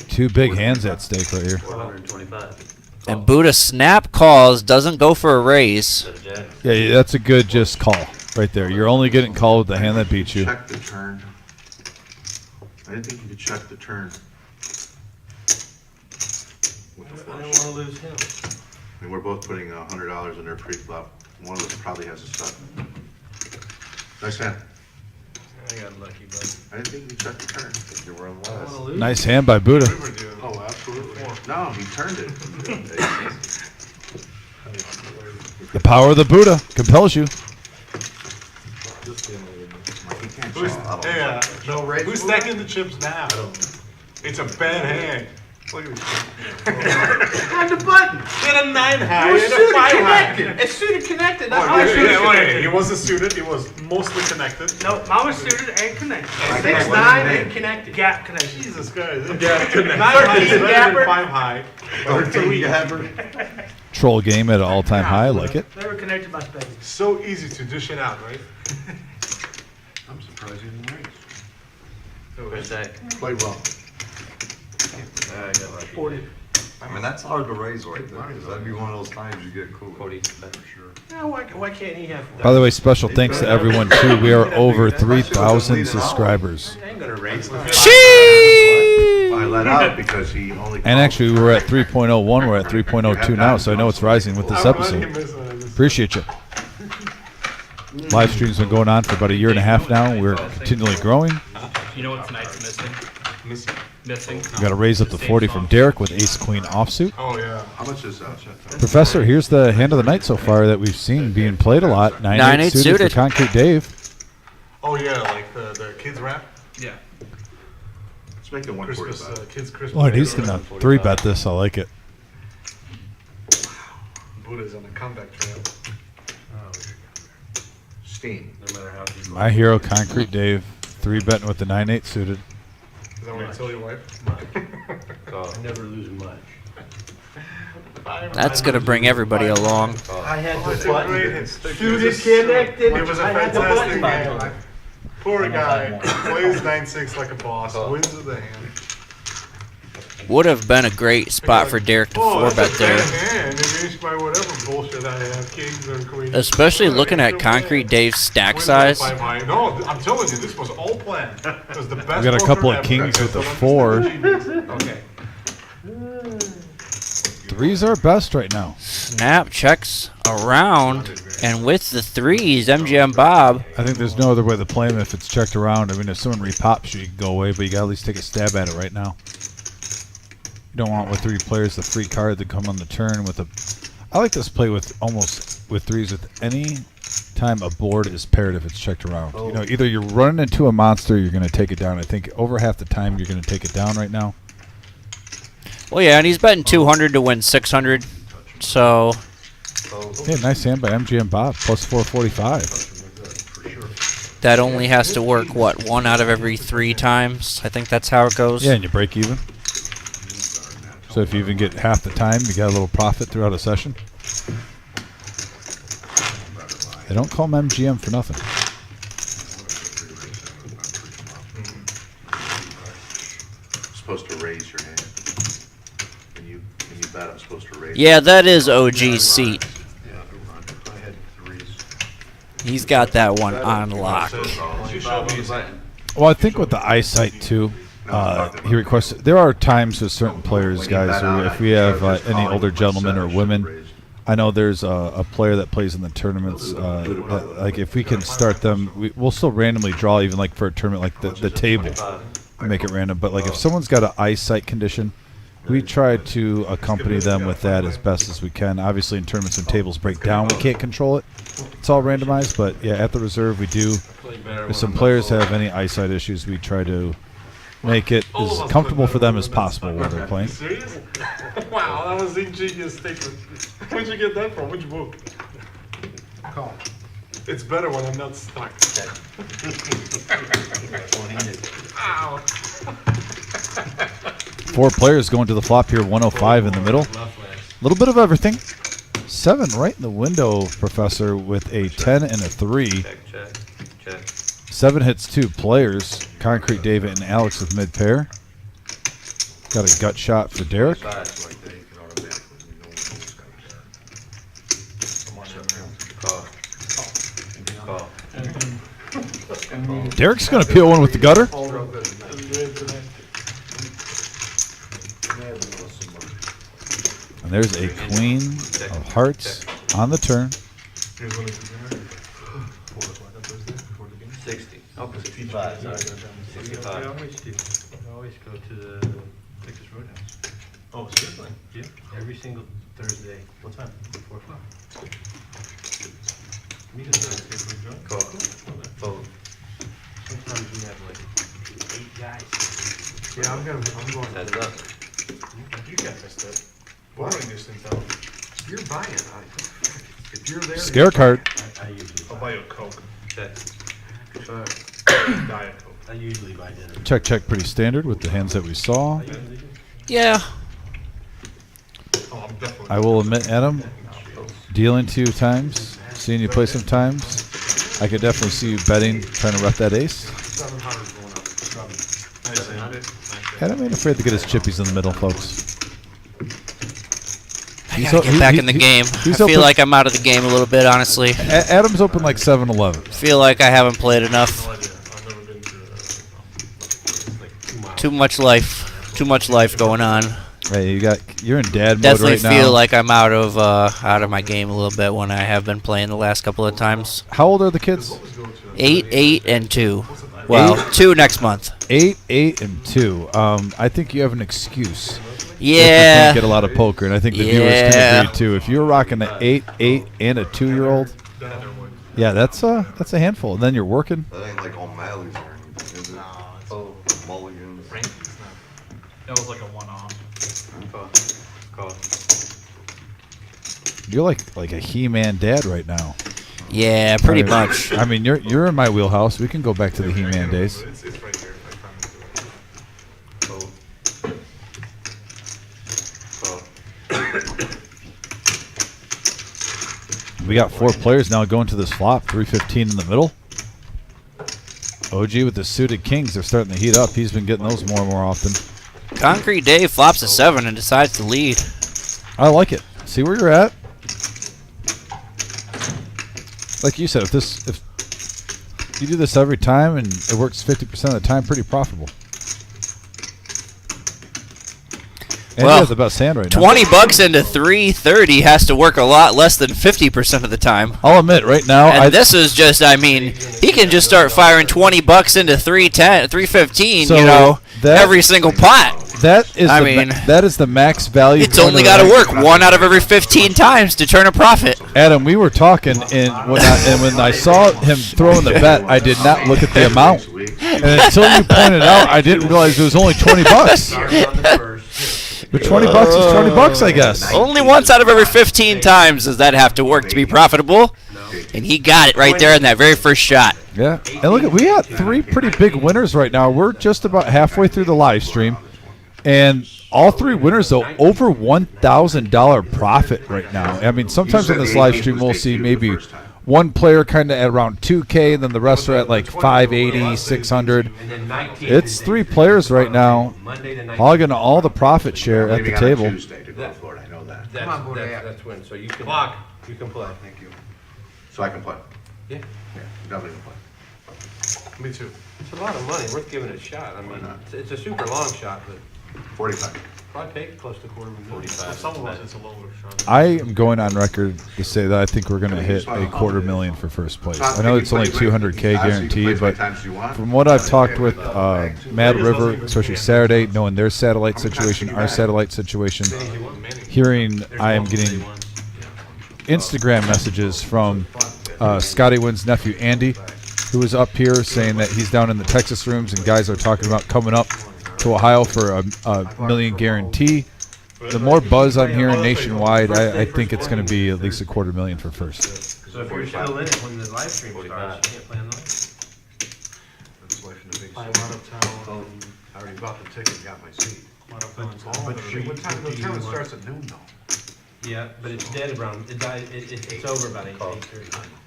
2 big hands at stake right here. 425. And Buddha snap calls, doesn't go for a raise. Yeah, that's a good just call right there. You're only getting called with the hand that beats you. Check the turn. I didn't think you could check the turn. With the I don't flush. want to lose him. I mean, we're both putting $100 in there pre-flop. One of us probably has a set. Nice hand. I got lucky, bud. I didn't think you checked the turn. You were on last. Nice hand by Buddha. Oh, absolutely. No, he turned it. The power of the Buddha compels you. Who's stacking the chips now? It's a bad hand. Look at On the button. Get a 9 high It was and a suited 5 high. connected. It's suited connected. Not Oh, how it's suited wait, connected. he wasn't suited, he was mostly connected. No, mine was suited and connected. Like 6'9" that. and connected. Gap connection. Jesus Christ. Gap connection. 13 Gapper. 5 high. 13 gapper. Troll game at an all-time high. I like it. They were connected by space. So easy to dish it out, right? I'm surprised he didn't raise. Where's that? Play well. I got lucky. 40. I mean, that's hard to raise right there, because that'd be one of those times you get cool. 40 better. Now, why can't he have? By the way, special thanks to everyone too. We are over 3,000 subscribers. I ain't gonna raise the I let out because he only. And actually, we were at 3.01. We're at 3.02 now, so I know it's rising with this episode. Appreciate you. Live stream's been going on for about a year and a half now. We're continually growing. You know what tonight's missing? Missing. We got a raise up to 40 from Derek with Ace Queen offsuit. Oh, yeah. How much is that? Professor, here's the hand of the night so far that we've seen being played a lot. 9-8 suited for Concrete Dave. Oh, yeah, like the kids rap? Yeah. Let's make it Christmas, 145. kids Christmas. Oh, he's gonna 3-bet this. I like it. Buddha's on the comeback trail. Steam. No matter how deep. My hero, Concrete Dave, 3-betting with the 9-8 suited. Is that what you tell your wife? I never lose much. That's gonna bring everybody along. I had Oh, the it's a button. great hit. Suited connected. It was a I had the fantastic button. game. Poor guy. Plays 9-6 like a boss. Wins with the hand. Would have been a great spot for Derek to Oh, that's 4-bet a there. bad hand. Against my whatever bullshit I have. Kings or queens. Especially Yeah, looking it's at a Concrete win. Dave's stack Wins size. with 5 high. No, I'm telling you, this was all planned. It was the best. We got a poker couple of ever. kings with a So 4. Okay. Threes are best right now. Snap checks around, and with the threes, MGM Bob. I think there's no other way to play him if it's checked around. I mean, if someone repops you, you can go away, but you got to at least take a stab at it right now. You don't want with 3 players the free card that come on the turn with a. I like this play with almost with threes with any time a board is paired if it's checked around. You know, either you're running into a monster, or you're going to take it down. I think over half the time you're going to take it down right now. Well, yeah, and he's betting 200 to win 600. So Yeah, nice hand by MGM Bob, plus 445. that only has to work, what, 1 out of every 3 times? I think that's how it goes. Yeah, and you break even. So if you even get half the time, you got a little profit throughout a session. They don't call him MGM for nothing. Supposed to raise your hand. When you bet, I'm supposed to raise. Yeah, that is OG's seat. I had threes. He's got that one on lock. Well, I think with the eyesight too, he requested. There are times with certain players, guys, who if we have any older gentlemen or women, I know there's a player that plays in the tournaments. That, like if we can start them, we'll still randomly draw even like for a tournament like the table, make it random. But like if someone's got an eyesight condition, we try to accompany them with that as best as we can. Obviously, in tournaments when tables break down, we can't control it. It's all randomized, but yeah, at the reserve we do. If some players have any eyesight issues, we try to make it as comfortable for them as possible while they're playing. Serious? Wow, that was an ingenious statement. Where'd you get that from? Which book? Call. It's better when I'm not stuck. Ow. 4 players going to the flop here, 105 in the middle. A little bit of everything. 7 right in the window, Professor, with a 10 and a 3. Check, check, check. 7 hits 2 players. Concrete David and Alex with mid pair. Got a gut shot for Derek. Like that, you can automatically, you know when it's coming down. Call. Derek's going to peel one with the gutter. And there's a queen of hearts on the turn. 60. Oh, help us teach 65, kids. sorry. We 65. always do. We always go to the Texas Roadhouse. Oh, seriously? Yeah, every single Thursday. What time? 4 o'clock. Meet us there, take a drink. Cool. Cool. Sometimes we have like 8 guys. Yeah, I'm going. That's up. You can't miss that. Boring this in town. You're buying. If you're there. Scare card. I usually I'll buy you a Coke. Check. Diet Coke. I usually buy dinner. Check, pretty standard with the hands that we saw. Yeah. Oh, I'm definitely. I will admit, Adam, dealing 2 times, seeing you play sometimes, I could definitely see you betting, trying to rep that ace. 700 going up. 700. Adam ain't afraid to get his chippies in the middle, folks. I gotta get back in the game. I feel like I'm out of the game a little bit, honestly. Adam's open like 7-Eleven. Feel like I haven't played enough. Too much life. Too much life going on. Hey, you're in dad mode Definitely right now. feel like I'm out of my game a little bit when I have been playing the last couple of times. How old are the kids? 8, 8, and 2. Well, 2 next month. 8, 8, and 2. I think you have an excuse. Yeah. If you can't get a lot of poker, and I think the viewers can agree too. If you're rocking an 8, 8, and a 2-year-old, yeah, that's a handful. And then you're working. That ain't like O'Malley's or anything, is it? Oh, Mulligans. That was like a one-off. You're like a He-Man dad right now. Yeah, pretty much. I mean, you're in my wheelhouse. We can go back to the He-Man days. It's right there. I promise you. We got 4 players now going to this flop. 315 in the middle. OG with the suited kings. They're starting to heat up. He's been getting those more and more often. Concrete Dave flops a 7 and decides to lead. I like it. See where you're at. Like you said, if you do this every time and it works 50% of the time, pretty profitable. And Well, you have the best hand right now. $20 into 330 has to work a lot less than 50% of the time. I'll admit, right now, And this is just, I mean, he can just start firing $20 into 310, 315, So you know, that- every single pot. that is that is the max value. It's only got to work 1 out of every 15 times to turn a profit. Adam, we were talking, and when I saw him throwing the bet, I did not look at the amount. And until you pointed out, I didn't realize it was only $20. But $20 is $20, I guess. Only once out of every 15 times does that have to work to be profitable. And he got it right there in that very first shot. Yeah. And look, we got 3 pretty big winners right now. We're just about halfway through the live stream. And all 3 winners, though, over $1,000 profit right now. I mean, sometimes on this live stream, we'll see maybe one player kind of at around 2K, and then the rest are at like 580, 600. It's 3 players right now hogging all the profit share at the table. That's when, so you can play. Thank you. So I can play. Yeah. Yeah, definitely can play. Me too. It's a lot of money, worth giving it a shot. I mean, it's a super long shot, but 45. probably take close to $250,000. 45. Some of us, it's a longer shot. I am going on record to say that I think we're going to hit a $250,000 for first place. I know it's only 200K guaranteed, but from what I've talked with Mad River, especially Saturday, knowing their satellite situation, our satellite situation, hearing I am getting Instagram messages from Scotty Wynn's nephew Andy, who is up here saying that he's down in the Texas rooms and guys are talking about coming up to Ohio for a $1 million guarantee. The more buzz I'm hearing nationwide, I think it's going to be at least $250,000 for first. So if you're still in it when the live stream starts, you can't play on the live. That's life in the big city. I'm out of town. I already bought the ticket, got my seat. But what time the town starts at noon though? Yeah, but it's dead around, it's over about 8:30.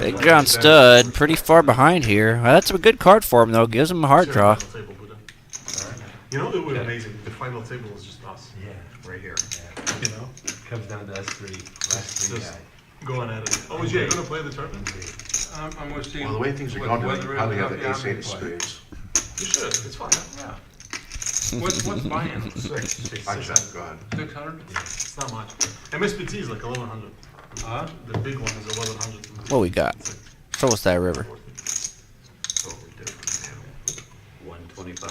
Big John Stud, pretty far behind here. Well, that's a good card for him, though. Gives him a hard draw. You know, it would be amazing. The final table is just us. Yeah, right here. You know? Comes down to us 3, last 3 Just guys. going at it. Oh, yeah, you're going to play the tournament? I'm going to see. Well, the way things are going, you probably have the ace 8 of spades. You should. It's fine. Yeah. What's buy-in? 6. I check, go ahead. 600? It's not much. MSPT is like 1,100. The big one is 1,100. What we got? So what's that river? Totally different animal. 125.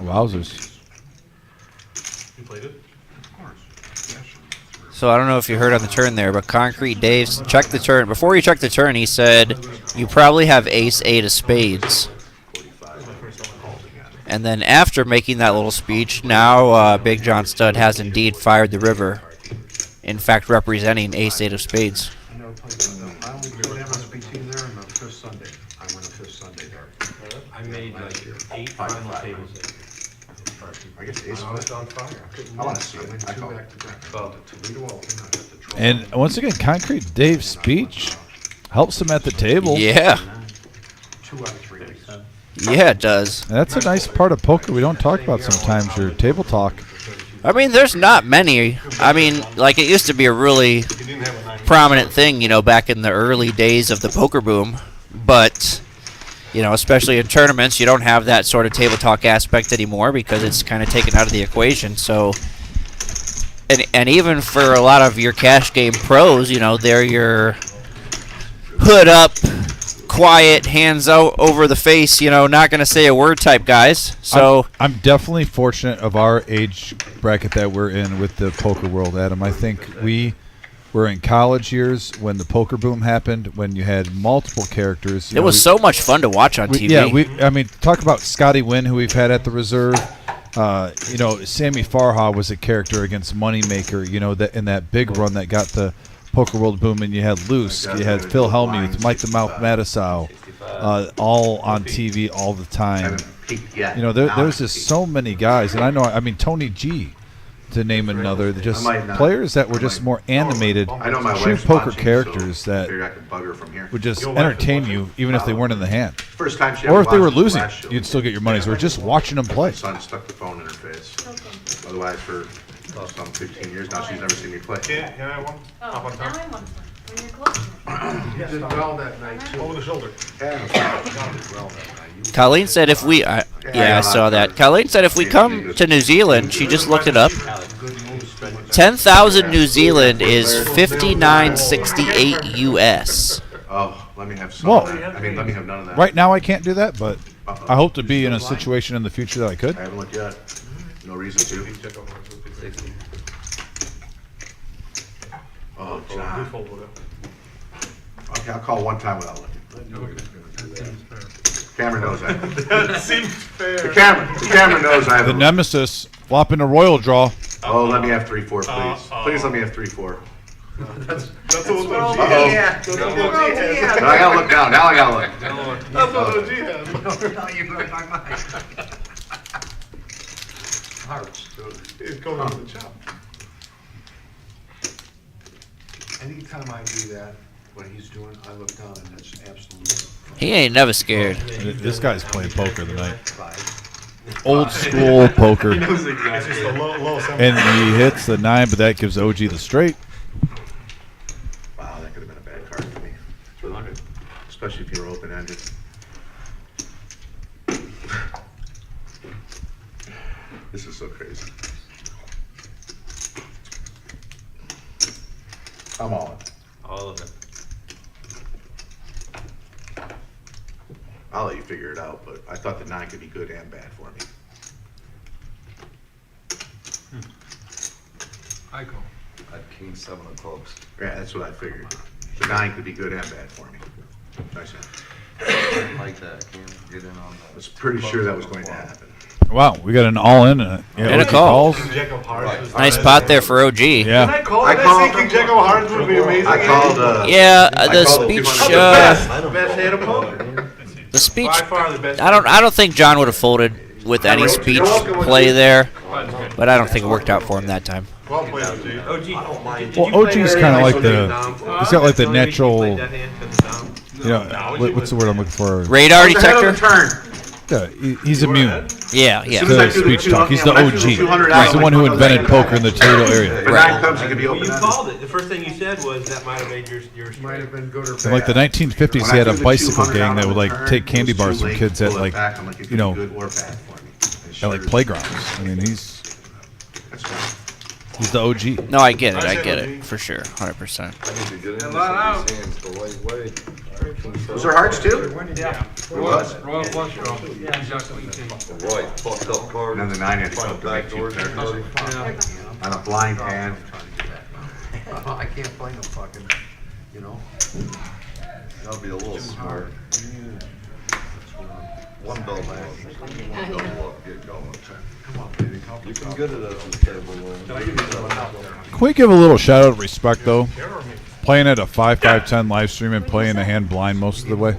Wowzers. You played it? Of course. Yeah, sure. So I don't know if you heard on the turn there, but Concrete Dave checked the turn. Before he checked the turn, he said, "You probably have ace eight of spades." And then after making that little speech, now Big John Stud has indeed fired the river. In fact, representing ace eight of spades. I never played that. I only played MSB team there on the fifth Sunday. I went a fifth Sunday there. I made like 8 final tables there. I guess ace I was on fire. I couldn't I wanna miss. see it. I went I two call it. back to back. Well, The Toledo Open, I got the trophy. And once again, Concrete Dave's speech helps him at the table. Yeah. 2 out of 3 weeks. Yeah, it does. And that's a nice part of poker we don't talk about sometimes, your table talk. I mean, there's not many. I mean, like, it used to be a really prominent thing, you know, back in the early days of the poker boom. But, you know, especially in tournaments, you don't have that sort of table talk aspect anymore because it's kind of taken out of the equation. So, and even for a lot of your cash game pros, you know, they're your hood up, quiet, hands out over the face, you know, not going to say a word type guys. So I'm definitely fortunate of our age bracket that we're in with the poker world, Adam. I think we were in college years when the poker boom happened, when you had multiple characters. it was so much fun to watch on TV. Yeah, I mean, talk about Scotty Wynn, who we've had at the reserve. You know, Sammy Farha was a character against Moneymaker, you know, that in that big run that got the poker world booming. You had Luce, you had Phil Hellmuth, Mike the Mouth Matisow, all on TV all the time. Haven't peaked yet. You know, there's just so many guys, and I mean, Tony G, to name another, just I might not. players that were just more animated, I know my true wife's poker watching, characters so that figure I could bug her from here. would just entertain you, even if they weren't in the hand. First time she Or ever if they were watched the losing, last show. you'd still get your money's worth just watching them play. My son stuck the phone in her face. Otherwise, for some 15 years now, she's never seen me play. Can I have one? Oh, Up on now top? I want one. When you're close. You did well that night, too. Over the shoulder. Yeah, you did well that night. You- Colleen said if we, yeah, I saw that. Colleen said if we come to New Zealand, she just looked it up. 10,000 New Zealand is 59.68 US. Oh, let me have some Whoa. of that. I mean, let me have none of that. Right now, I can't do that, but I hope to be in a situation in the future that I could. I haven't looked yet. No reason to. 60. Oh, Who's John. folded it? Okay, I'll call one time without looking. Camera knows that. That seems fair. The camera knows I have. The Nemesis flopping a royal draw. Oh, let me have 3-4, please. Please let me have 3-4. That's what OG Uh-oh. has. That's what OG has. Now I gotta look down. Now I gotta look. That's what OG has. No, you're going by mine. Hearts. It's going over the chop. Anytime I do that, what he's doing, I look down and it's absolutely. He ain't never scared. This guy's playing poker tonight. Old school poker. It's just a low And he hits the 9, but that gives OG the straight. Wow, that could have been a bad card for me. Especially if you were open-ended. This is so crazy. I'm all in. All of it. I'll let you figure it out, but I thought the 9 could be good and bad for me. I go. I had king 7 of clubs. Yeah, that's what I figured. The 9 could be good and bad for me. Nice hand. Didn't like that. Can't get in on I that. was pretty sure that was going to happen. Wow, we got an all-in. Yeah, And a OG call. calls. Jack of Hearts. was- Nice pot there for OG. Can Yeah. I call I it? called- I think Jack of Hearts would be amazing. I called, Yeah, I the called it speech. 200. Best hand of poker. The speech. By far the best. I don't think John would have folded with any speech play there, but I don't think it worked out for him that time. Well played, OG. OG, don't mind. Well, OG's kind of like the, he's got like the natural, you know, what's the word I'm looking for? Radar What's the head of the detector. turn? Yeah, he's immune Yeah, As yeah. soon as I to do the speech 200, talk. He's the when I do OG. the 200 He's the out, one who like, invented poker in the Toledo area. The 9 comes, you can be Well, you open-ended. called it. The first thing you said was that might have made your Might have been good or bad. In like the 1950s, When he I had a do the bicycle 200 gang out that on would the like turn, take candy it was bars too from late kids to at pull it like, back. I'm like, it could you know, be good or bad for me. And at sure like it- playgrounds. I mean, he's That's fine. He's the OG. No, I get it, for sure, 100%. I need to get into some of these hands the right way. Was there hearts too? Yeah. Who was? Royal flush draw. He's got queen ten. Right, fucked up card. And then the 9 had to Find come a to make back you door. there. Yeah. On a blind hand. I can't find them fucking, you know? Gotta be a little smart. One double. One double up, get going. Come on, baby. You can get it at this table, Lynn. Can we give a little shout out of respect though? Playing at a 5-5-10 live stream and playing the hand blind most of the way.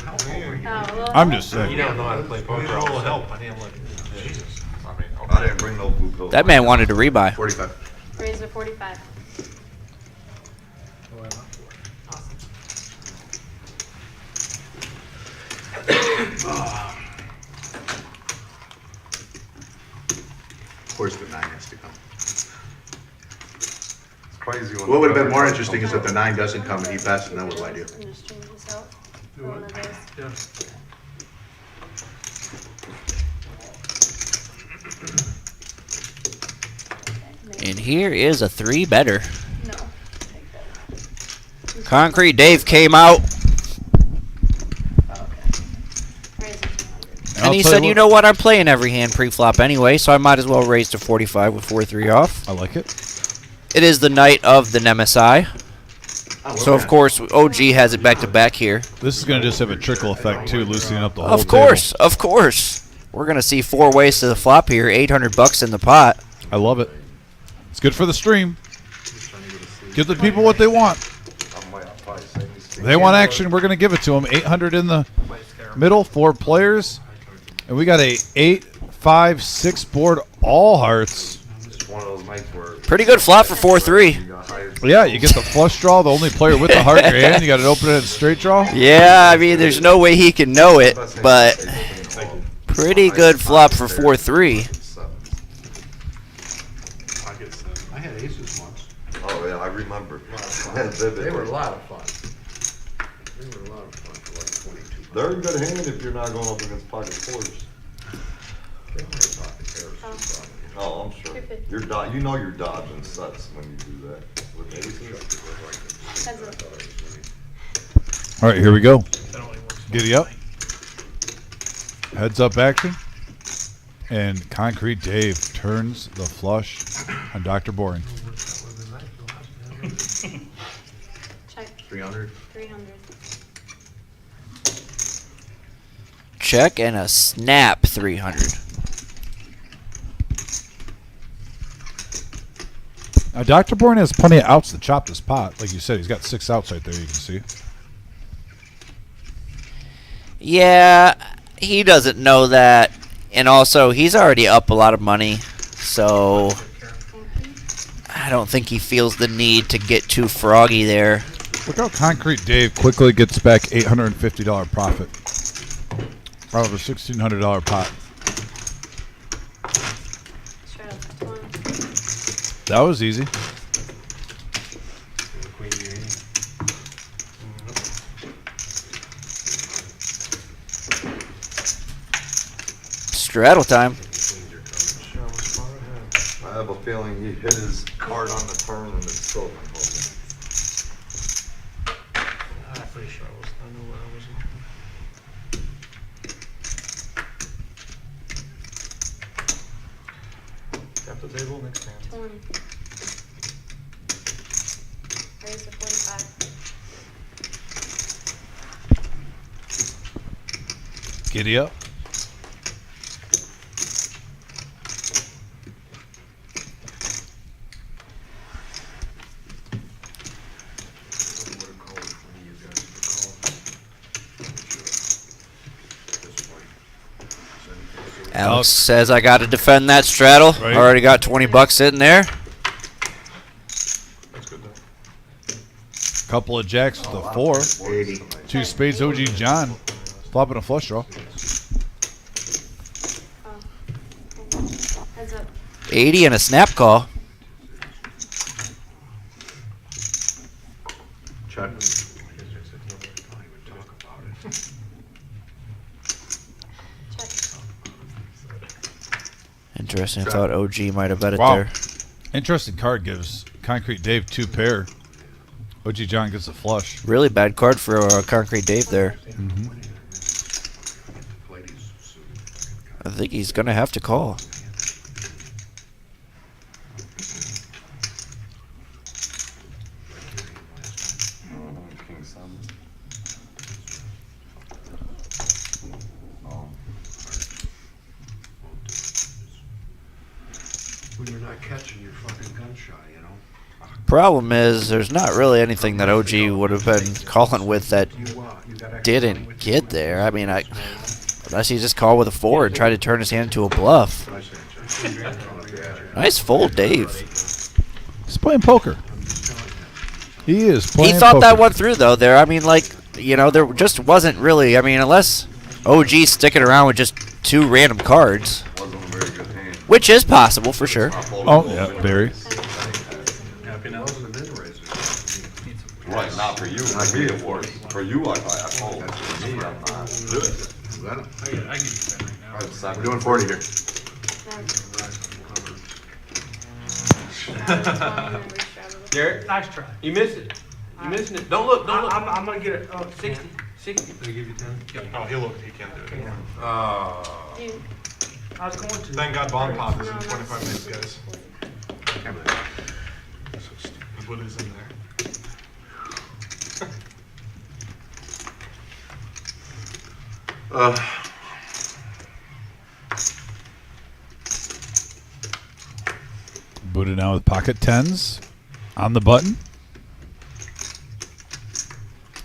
I'm just saying. You don't know how to play poker. A little help. I didn't look. Jesus. I mean, okay. I didn't bring no blue pill. That man wanted to rebuy. 45. Raise to 45. Of course the 9 has to come. It's crazy when What would have been more interesting is if the 9 doesn't come and he passes, then what do I do? And just change this out for one of those. Yeah. And here is a 3 better. No. Concrete Dave came out, Raise it to 100. and he said, you know what, I'm playing every hand pre-flop anyway, so I might as well raise to 45 with 4-3 off. I like it. It is the night of the Nemesis. So, of course, OG has it back-to-back here. This is going to just have a trickle effect too, loosening up the whole Of course, of course. We're going to see 4 ways to the flop here, 800 bucks in the pot. I love it. It's good for the stream. Give the people what they want. If they want action, we're going to give it to them. 800 in the middle, 4 players. And we got a 8, 5, 6 board, all hearts. It's one of those nights where Pretty good flop for 4-3. Yeah, you get the flush draw, the only player with the heart in your hand. You got to open it in straight draw. Yeah, I mean, there's no way he can know it, but pretty good flop for 4-3. I had aces once. Oh yeah, I remember. They were a lot of fun. They were a lot of fun for like 22 bucks. They're in good hand if you're not going up against pocket fours. They were about the Harrison problem. Oh, I'm sure. You're you know you're dodging sets when you do that with aces. Heads up. All right, here we go. Giddy up. Heads up action. And Concrete Dave turns the flush on Dr. Boring. Check. 300. 300. Check and a snap 300. Now, Dr. Bourne has plenty of outs to chop this pot. Like you said, he's got 6 outs right there, you can see. Yeah, he doesn't know that. And also, he's already up a lot of money. So, I don't think he feels the need to get too froggy there. Look how Concrete Dave quickly gets back $850 profit out of a $1,600 pot. Straight up 20. That was easy. Straddle time. I have a feeling he hit his card on the turn and it's still been holding. I'm pretty sure I knew where I was. Tap the table, next hand. 20. Raise to 45. Giddy up. Alex says I got to defend that straddle. Right. Already got 20 bucks sitting there. That's good though. Couple of jacks with a 4. 80. 2 spades, OG John. Flopping a flush draw. Heads up. 80 and a snap call. Check. Check. Interesting. I thought OG might have bet it Wow. there. Interesting card gives Concrete Dave 2 pair. OG John gets a flush. Really bad card for Concrete Dave there. I think he's going to have to call. King 7. When you're not catching your fucking gunshot, you know? Problem is, there's not really anything that OG would have been calling with that didn't get there. I mean, unless he just called with a 4 and tried to turn his hand into a bluff. Nice fold, Dave. He's playing poker. He is playing He thought poker. that one through, though. There, I mean, like, you know, there just wasn't really. I mean, unless OG's sticking around with just 2 random cards, Wasn't a very good hand. which is possible for sure. Oh, yeah, very. Right, not for you. For me, it was. For you, I fold. For me, I'm not. Do it. Let him. I give you 10 right now. We're doing 40 here. Garrett, Nice try. you missed it. You missing it. Don't look. Don't look. I'm gonna get it. 60. 60. They give you 10? Yep. Oh, he'll look. He can't do it anymore. Dude, I was going to. Thank God Bond Pop is in 25 minutes, guys. What is in there? Buddha now with pocket 10s on the button.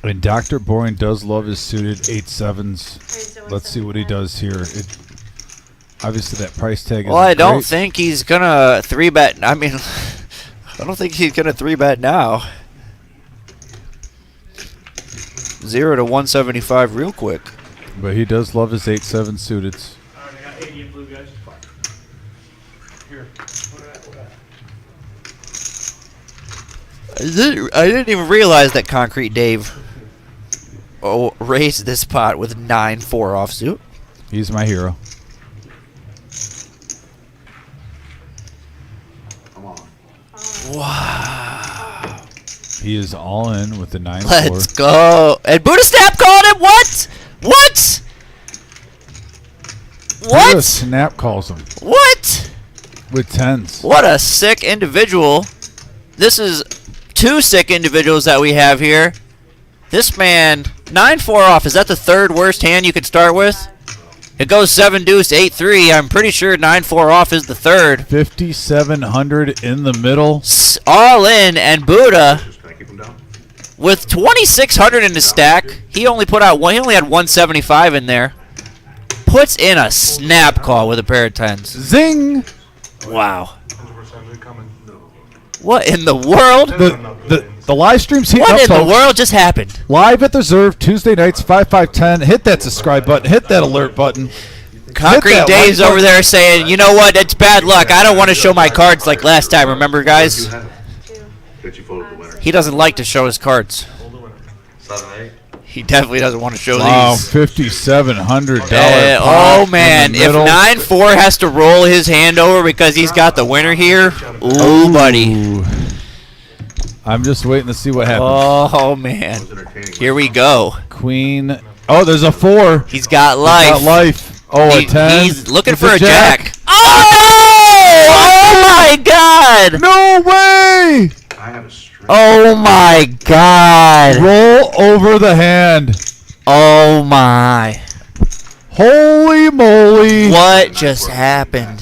And Dr. Boring does love his suited 8-7s. Let's see what he does here. Obviously, that price tag is Well, I don't great. think he's gonna 3-bet. I mean, I don't think he's gonna 3-bet now. 0 to 175 real quick. But he does love his 8-7 suited. Alright, I got 80 in blue, guys. Here. I didn't even realize that Concrete Dave raised this pot with 9-4 offsuit. He's my hero. Come on. Wow. He is all in with the 9-4. Let's go. And Buddha Snap called him. What? What? Buddha What? Snap calls him What? with 10s. What a sick individual. This is 2 sick individuals that we have here. This man, 9-4 off. Is that the 3rd worst hand you could start with? It goes 7 deuce, 8-3. I'm pretty sure 9-4 off is the 3rd. 5,700 in the middle. All in, and Buddha Can I keep him down? with 2,600 in his stack. He only put out one. He only had 175 in there. Puts in a snap call with a pair of 10s. Zing! Wow. 100% they're coming. What in the world? The live stream's heating What up, in the folks. world just happened? Live at the Zerv, Tuesday nights, 5/5/10. Hit that subscribe button. Hit that alert button. Concrete that Dave's like over there saying, you know what, it's bad luck. I don't want to show my cards like last time. Remember, guys? Bet you folded the winner. He doesn't like to show his cards. 7-8. He definitely doesn't want to show Wow, these. $5,700. Oh, man. If 9-4 has to roll his hand over because he's got the winner here, ooh, buddy. I'm just waiting to see what happens. Oh, man. Here we go. Queen. Oh, there's a 4. He's got life. Got life. Oh, a 10. He's looking It's for a jack. Oh! Oh, my God. No way! I have a string. Oh, my God. Roll over the hand. Oh, my. Holy moly. What just happened?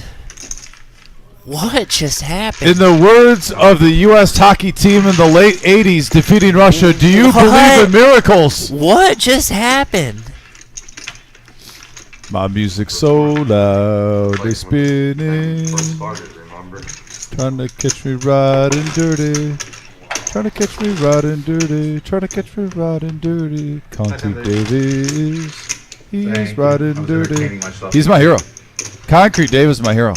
What just happened? In the words of the U.S. hockey team in the late 80s defeating Russia, do you believe in miracles? What just happened? My music's so loud, they spinning. First started, remember? Trying to catch me riding dirty. Trying to catch me riding dirty. Trying to catch me riding dirty. Concrete Davis. He's riding dirty. He's my hero. Concrete Dave is my hero.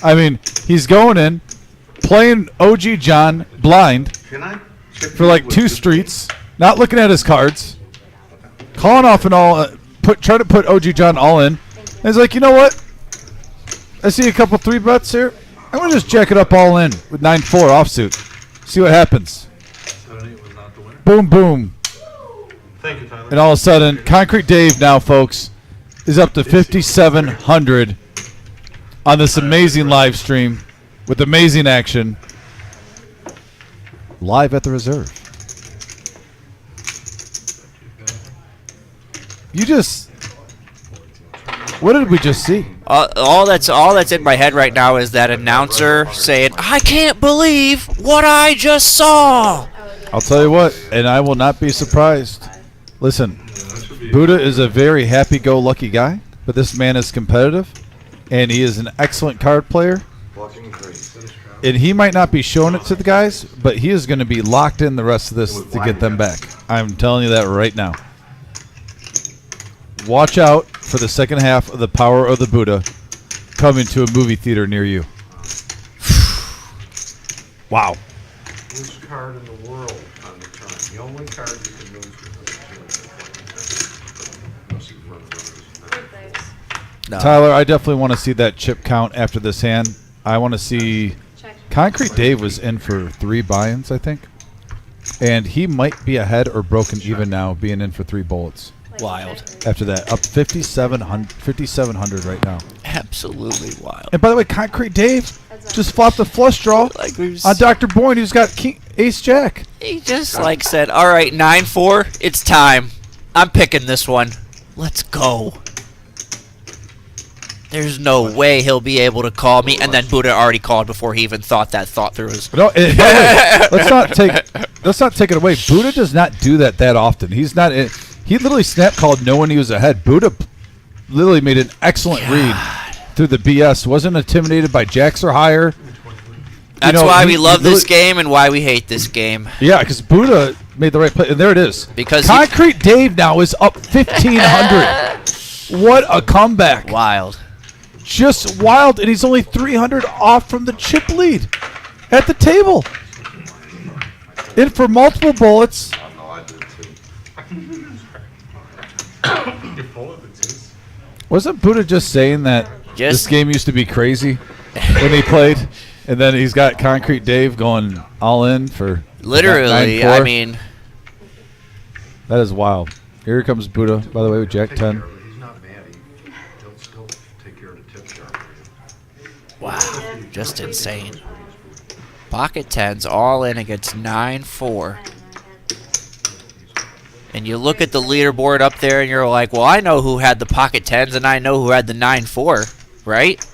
I mean, he's going in, playing OG John blind for like 2 streets, not looking at his cards, calling off and all, trying to put OG John all in. And he's like, you know what? I see a couple 3-bets here. I'm going to just jack it up all in with 9-4 offsuit. See what happens. 7-8 was not the winner. Boom, boom. Thank you, Tyler. And all of a sudden, Concrete Dave now, folks, is up to 5,700 on this amazing live stream with amazing action. Live at the reserve. You just... What did we just see? All that's in my head right now is that announcer saying, "I can't believe what I just saw." I'll tell you what, and I will not be surprised. Listen, Buddha is a very happy-go-lucky guy, but this man is competitive, and he is an excellent card player. And he might not be showing it to the guys, but he is going to be locked in the rest of this to get them back. I'm telling you that right now. Watch out for the second half of The Power of the Buddha coming to a movie theater near you. Wow. Worst card in the world on the turn. The only card you can lose with No. Tyler, I definitely want to see that chip count after this hand. I want to see... Concrete Dave was in for 3 buy-ins, I think. And he might be ahead or broken even now, being in for 3 bullets. Wild. After that, up 5,700 right now. Absolutely wild. And by the way, Concrete Dave just flopped a flush draw on Dr. Boyne, who's got Ace Jack. He just said, "All right, 9-4, it's time. I'm picking this one. Let's go." There's no way he'll be able to call me, and then Buddha already called before he even thought that thought through his. No, by the way, let's not take it away. Buddha does not do that often. He's not. He literally snap called knowing he was ahead. Buddha literally made an excellent read through the BS. Wasn't intimidated by jacks or higher. That's why we love this game and why we hate this game. Yeah, because Buddha made the right play, and there it is. Because Concrete Dave now is up 1,500. What a comeback! Wild. Just wild, and he's only 300 off from the chip lead at the table. In for multiple bullets. You're full of it, too. Wasn't Buddha just saying that this game used to be crazy when he played? And then he's got Concrete Dave going all in for literally, 9-4. I mean. That is wild. Here comes Buddha, by the way, with Jack 10. He's not mad. He'll still take care of the tip jar. Wow, just insane. Pocket 10s all in against 9-4. And you look at the leaderboard up there and you're like, well, I know who had the pocket 10s and I know who had the 9-4, right?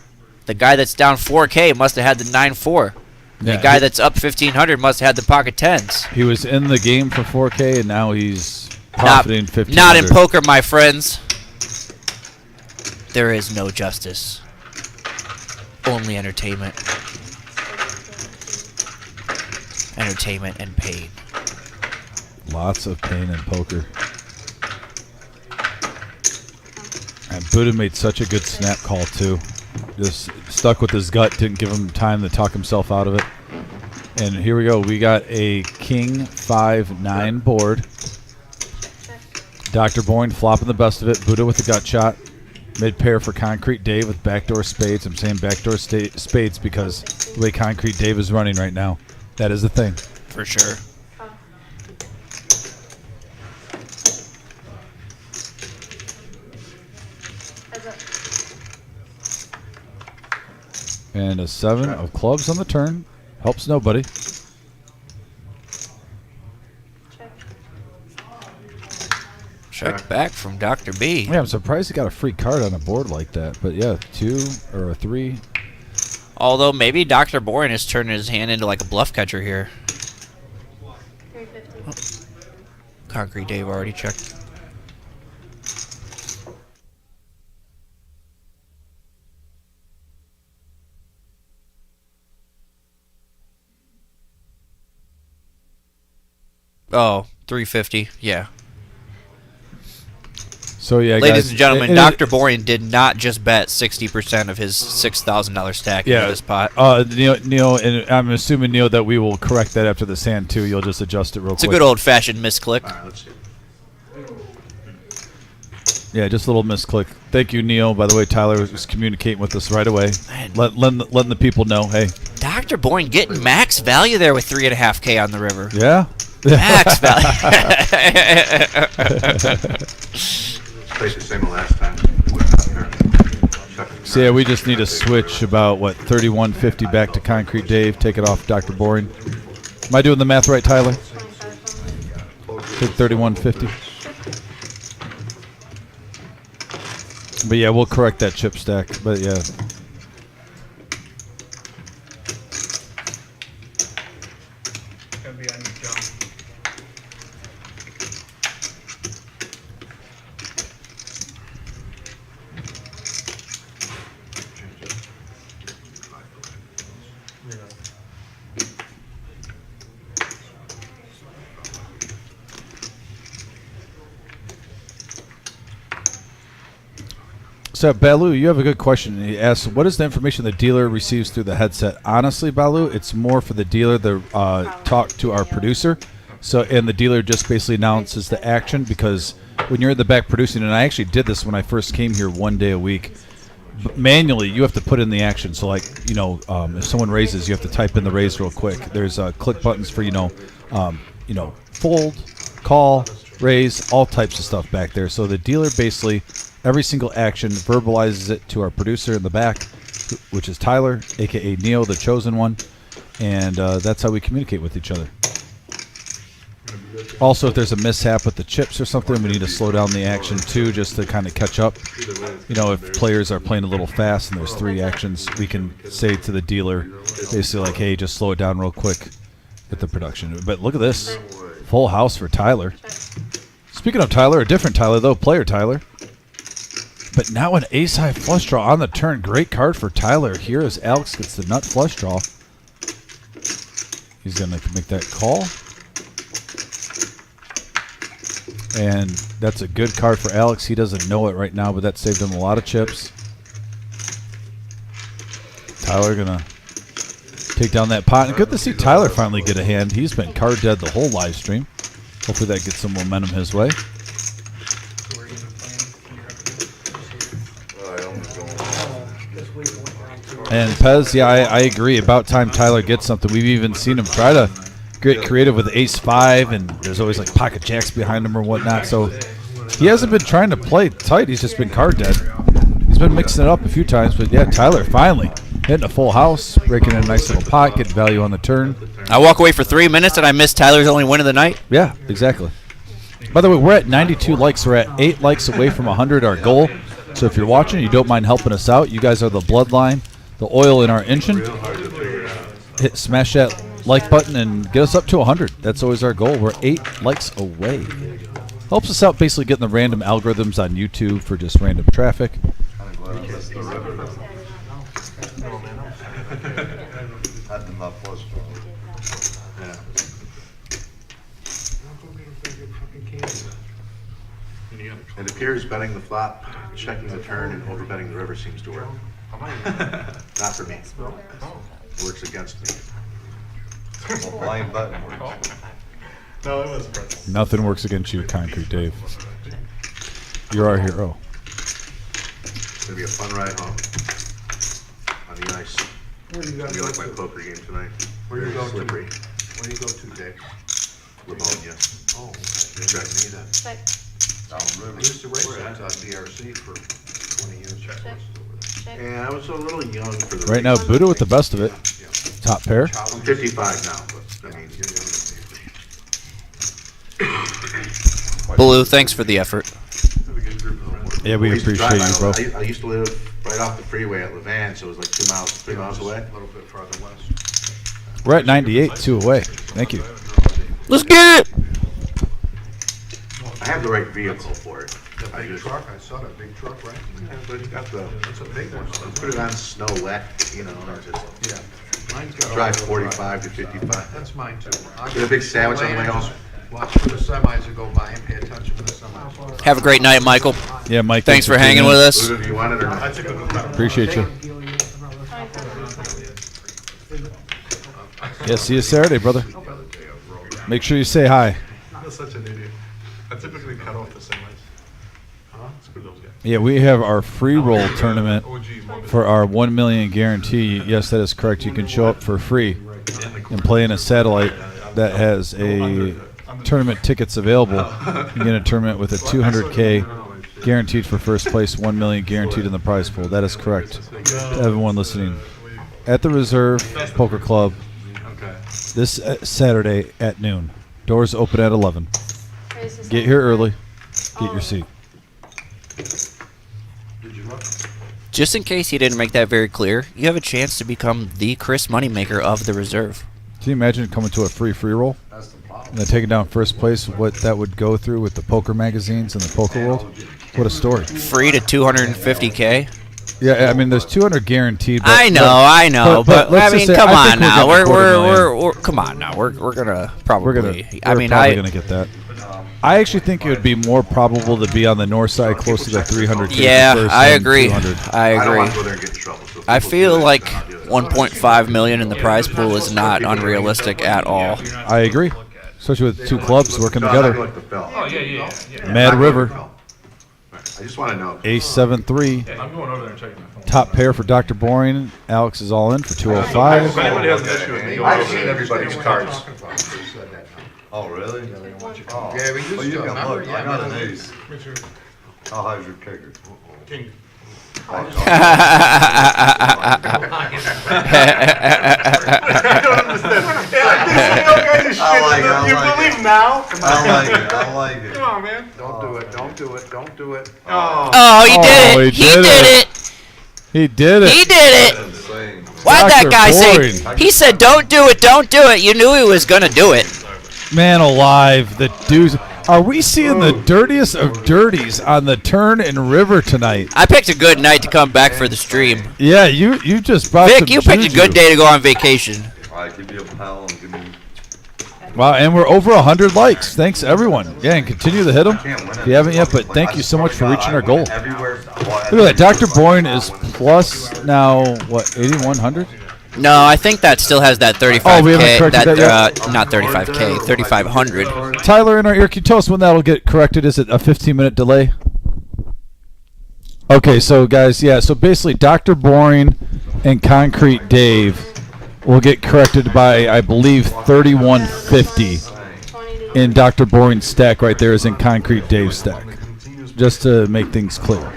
The guy that's down 4K must have had the 9-4. Yeah, the guy that's up 1,500 must have had the pocket 10s. He was in the game for 4K and now he's profiting 1,500. Not in poker, my friends. There is no justice. Only entertainment. Entertainment and pain. Lots of pain in poker. And Buddha made such a good snap call, too. Just stuck with his gut, didn't give him time to talk himself out of it. And here we go. We got a King 5-9 board. Dr. Boyne flopping the best of it. Buddha with the gut shot. Mid pair for Concrete Dave with backdoor spades. I'm saying backdoor spades because the way Concrete Dave is running right now, that is the thing. For sure. And a 7 of clubs on the turn. Helps nobody. Check back from Dr. B. Yeah, I'm surprised he got a free card on a board like that. But yeah, 2 or a 3. Although maybe Dr. Bourne is turning his hand into like a bluff catcher here. 350. Concrete Dave already checked. Oh, 350. Yeah. So yeah, ladies guys, and gentlemen, Dr. Borean did not just bet 60% of his $6,000 stack into this pot. Neil, and I'm assuming, Neil, that we will correct that after this hand too. You'll just adjust it real quick. It's a good old-fashioned misclick. All right, let's see. Yeah, just a little misclick. Thank you, Neo. By the way, Tyler was communicating with us right away, letting the people know, hey. Dr. Boyne getting max value there with 3.5K on the river. Yeah. Max value. Played the same last time. So yeah, we just need to switch about, 3150 back to Concrete Dave. Take it off Dr. Boring. Am I doing the math right, Tyler? Take 3150. But yeah, we'll correct that chip stack. But yeah. Gonna be on your jump. So, Balu, you have a good question. He asks, what is the information the dealer receives through the headset? Honestly, Balu, it's more for the dealer to talk to our producer. So, and the dealer just basically announces the action, because when you're in the back producing, and I actually did this when I first came here 1 day a week, but manually, you have to put in the action. So, like, if someone raises, you have to type in the raise real quick. There's click buttons for, fold, call, raise, all types of stuff back there. So the dealer basically, every single action, verbalizes it to our producer in the back, which is Tyler, a.k.a. Neo, the chosen one. And that's how we communicate with each other. Also, if there's a mishap with the chips or something, we need to slow down the action too, just to kind of catch up. If players are playing a little fast and there's 3 actions, we can say to the dealer, basically like, hey, just slow it down real quick with the production. But look at this. Full house for Tyler. Speaking of Tyler, a different Tyler though, player Tyler. But now an ace-high flush draw on the turn. Great card for Tyler here as Alex gets the nut flush draw. He's going to make that call. And that's a good card for Alex. He doesn't know it right now, but that saved him a lot of chips. Tyler going to take down that pot. And good to see Tyler finally get a hand. He's been card dead the whole live stream. Hopefully that gets some momentum his way. And Pez, yeah, I agree. About time Tyler gets something. We've even seen him try to get creative with ace-5, and there's always like pocket jacks behind him or whatnot. So he hasn't been trying to play tight. He's just been card dead. He's been mixing it up a few times, but yeah, Tyler finally hitting a full house, breaking in a nice little pot, getting value on the turn. I walk away for 3 minutes and I miss Tyler's only win of the night. Yeah, exactly. By the way, we're at 92 likes. We're at 8 likes away from 100, our goal. So if you're watching, you don't mind helping us out. You guys are the bloodline, the oil in our engine. Smash that like button and get us up to 100. That's always our goal. We're 8 likes away. Helps us out basically getting the random algorithms on YouTube for just random traffic. It appears betting the flop, checking the turn, and over betting the river seems to work. Not for me. It works against me. Blind button works. No, it was Nothing works against you, Concrete Dave. You're our hero. It's going to be a fun ride home on the ice. Where do you It's go going to be like to? my poker game tonight. Where do you Very go slippery. to? Where do you go to, Dave? Livonia. Oh, Check. okay. That. Check. I used to race at DRC for 20 years. Check. And I was a little young for the Right now, race. Buddha with the best of it. Top pair. I'm 55 now, but I mean, Blue, thanks for the effort. Yeah, we I used to appreciate drive you, bro. I used to live right off the freeway at Levan, so it was like 3 miles away. A little bit farther west. We're at 98, 2 away. Thank you. Let's get it! I have the right vehicle for it. The big truck, I saw that big truck, right? Yeah, but it's got the, That's a big one. put it on snow wet, and just Yeah. Mine's got drive all-wheel drive. 45 to 55. That's mine too. Get a big sandwich on the way home. Watch for the semis that go by and pay attention to the semis. Have a great night, Michael. Yeah, Mike. Thanks for hanging with us. Buddha, do you want it or not? That's a good one. Appreciate you. Yeah, see you Saturday, brother. Make sure you say hi. You're such an idiot. I typically cut off the semis. Huh? Screw those guys. Yeah, we have our free roll tournament for our 1 million guarantee. Yes, that is correct. You can show up for free and play in a satellite that has a tournament tickets available. You get a tournament with a 200K guaranteed for first place, 1 million guaranteed in the prize pool. That is correct. To everyone listening, at the Reserve Poker Club this Saturday at noon. Doors open at 11. Get here early. Get your seat. Just in case you didn't make that very clear, you have a chance to become the Chris Moneymaker of the Reserve. Can you imagine coming to a free roll? And then taking down first place, what that would go through with the poker magazines and the poker world? What a story. Free to 250K? Yeah, I mean, there's 200 guaranteed. But, I know, but let's I just mean, say, come I on think now. we're We're gonna probably. probably gonna get that. I actually think it would be more probable to be on the north side, close to the 300. Yeah, first I than agree. 200. I I don't want to agree. go there and get in trouble. So if I people feel do like that, I'll do it. 1.5 million in the prize pool is not unrealistic at all. I agree, especially with two clubs working No, I'm not together. going to Phil. Oh, yeah. Mad River, I just want to know. Ace 7-3, I'm going over there and checking my phone. top pair for Dr. Boring. Alex is all in for If 205. anybody has an issue with me, I've seen everybody's cards. Oh, really? Oh, Yeah, we used well, you to, can remember? look. Yeah, I got an remember. ace. How high's your kicker? King. I don't understand. You believe now? I like it. Come on, man. Don't do it, don't do it, don't do it. Oh. Oh, he Oh, did it! he He did did it. it! He did it. He did it! Insane. Why'd that Dr. guy Boring. say? He said, "Don't do it, don't do it." You knew he was gonna do it. Man alive, the dudes. Are we seeing the dirtiest of dirties on the turn and river tonight? I picked a good night to come back for the stream. Yeah, you just brought Vic, some you picked a juju. good day to go on vacation. All right, give me a pal and give me. Wow, and we're over 100 likes. Thanks, everyone. Yeah, and continue to hit them if you haven't yet, but thank you so much for reaching our goal. Everywhere. Look at that. Dr. Boyne is plus now, what, 8,100? No, I think that still has that 35K. Oh, we haven't corrected that yet? Not 35K, 3,500. Tyler in our ear, can you tell us when that'll get corrected? Is it a 15-minute delay? Okay, so guys, yeah, so basically Dr. Boring and Concrete Dave will get corrected by, I believe, 3150 in Dr. Boring's stack right there is in Concrete Dave's stack. Just to make things clear.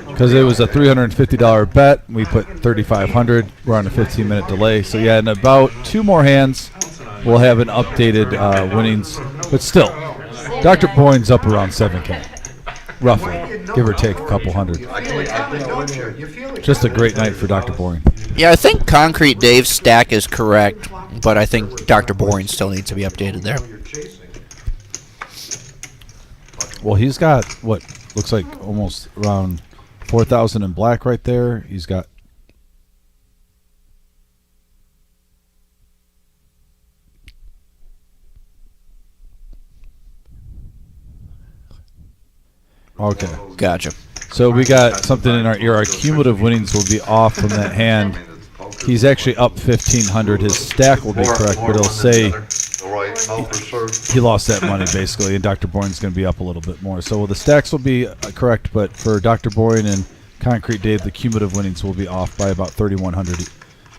Because it was a $350 bet. We put 3,500. We're on a 15-minute delay. So, yeah, in about two more hands, we'll have an updated winnings. But still, Dr. Boyne's up around 7K. Roughly. Give or take a couple hundred. Just a great night for Dr. Boyne. Yeah, I think Concrete Dave's stack is correct, but I think Dr. Boring still needs to be updated there. Well, he's got, what, looks like almost around 4,000 in black right there. He's got... Okay. Gotcha. So we got something in our ear. Our cumulative winnings will be off from that hand. He's actually up 1,500. His stack will be correct, but it'll say Right, no, for sure. he lost that money basically, and Dr. Boyne's going to be up a little bit more. So the stacks will be correct, but for Dr. Boyne and Concrete Dave, the cumulative winnings will be off by about 3,100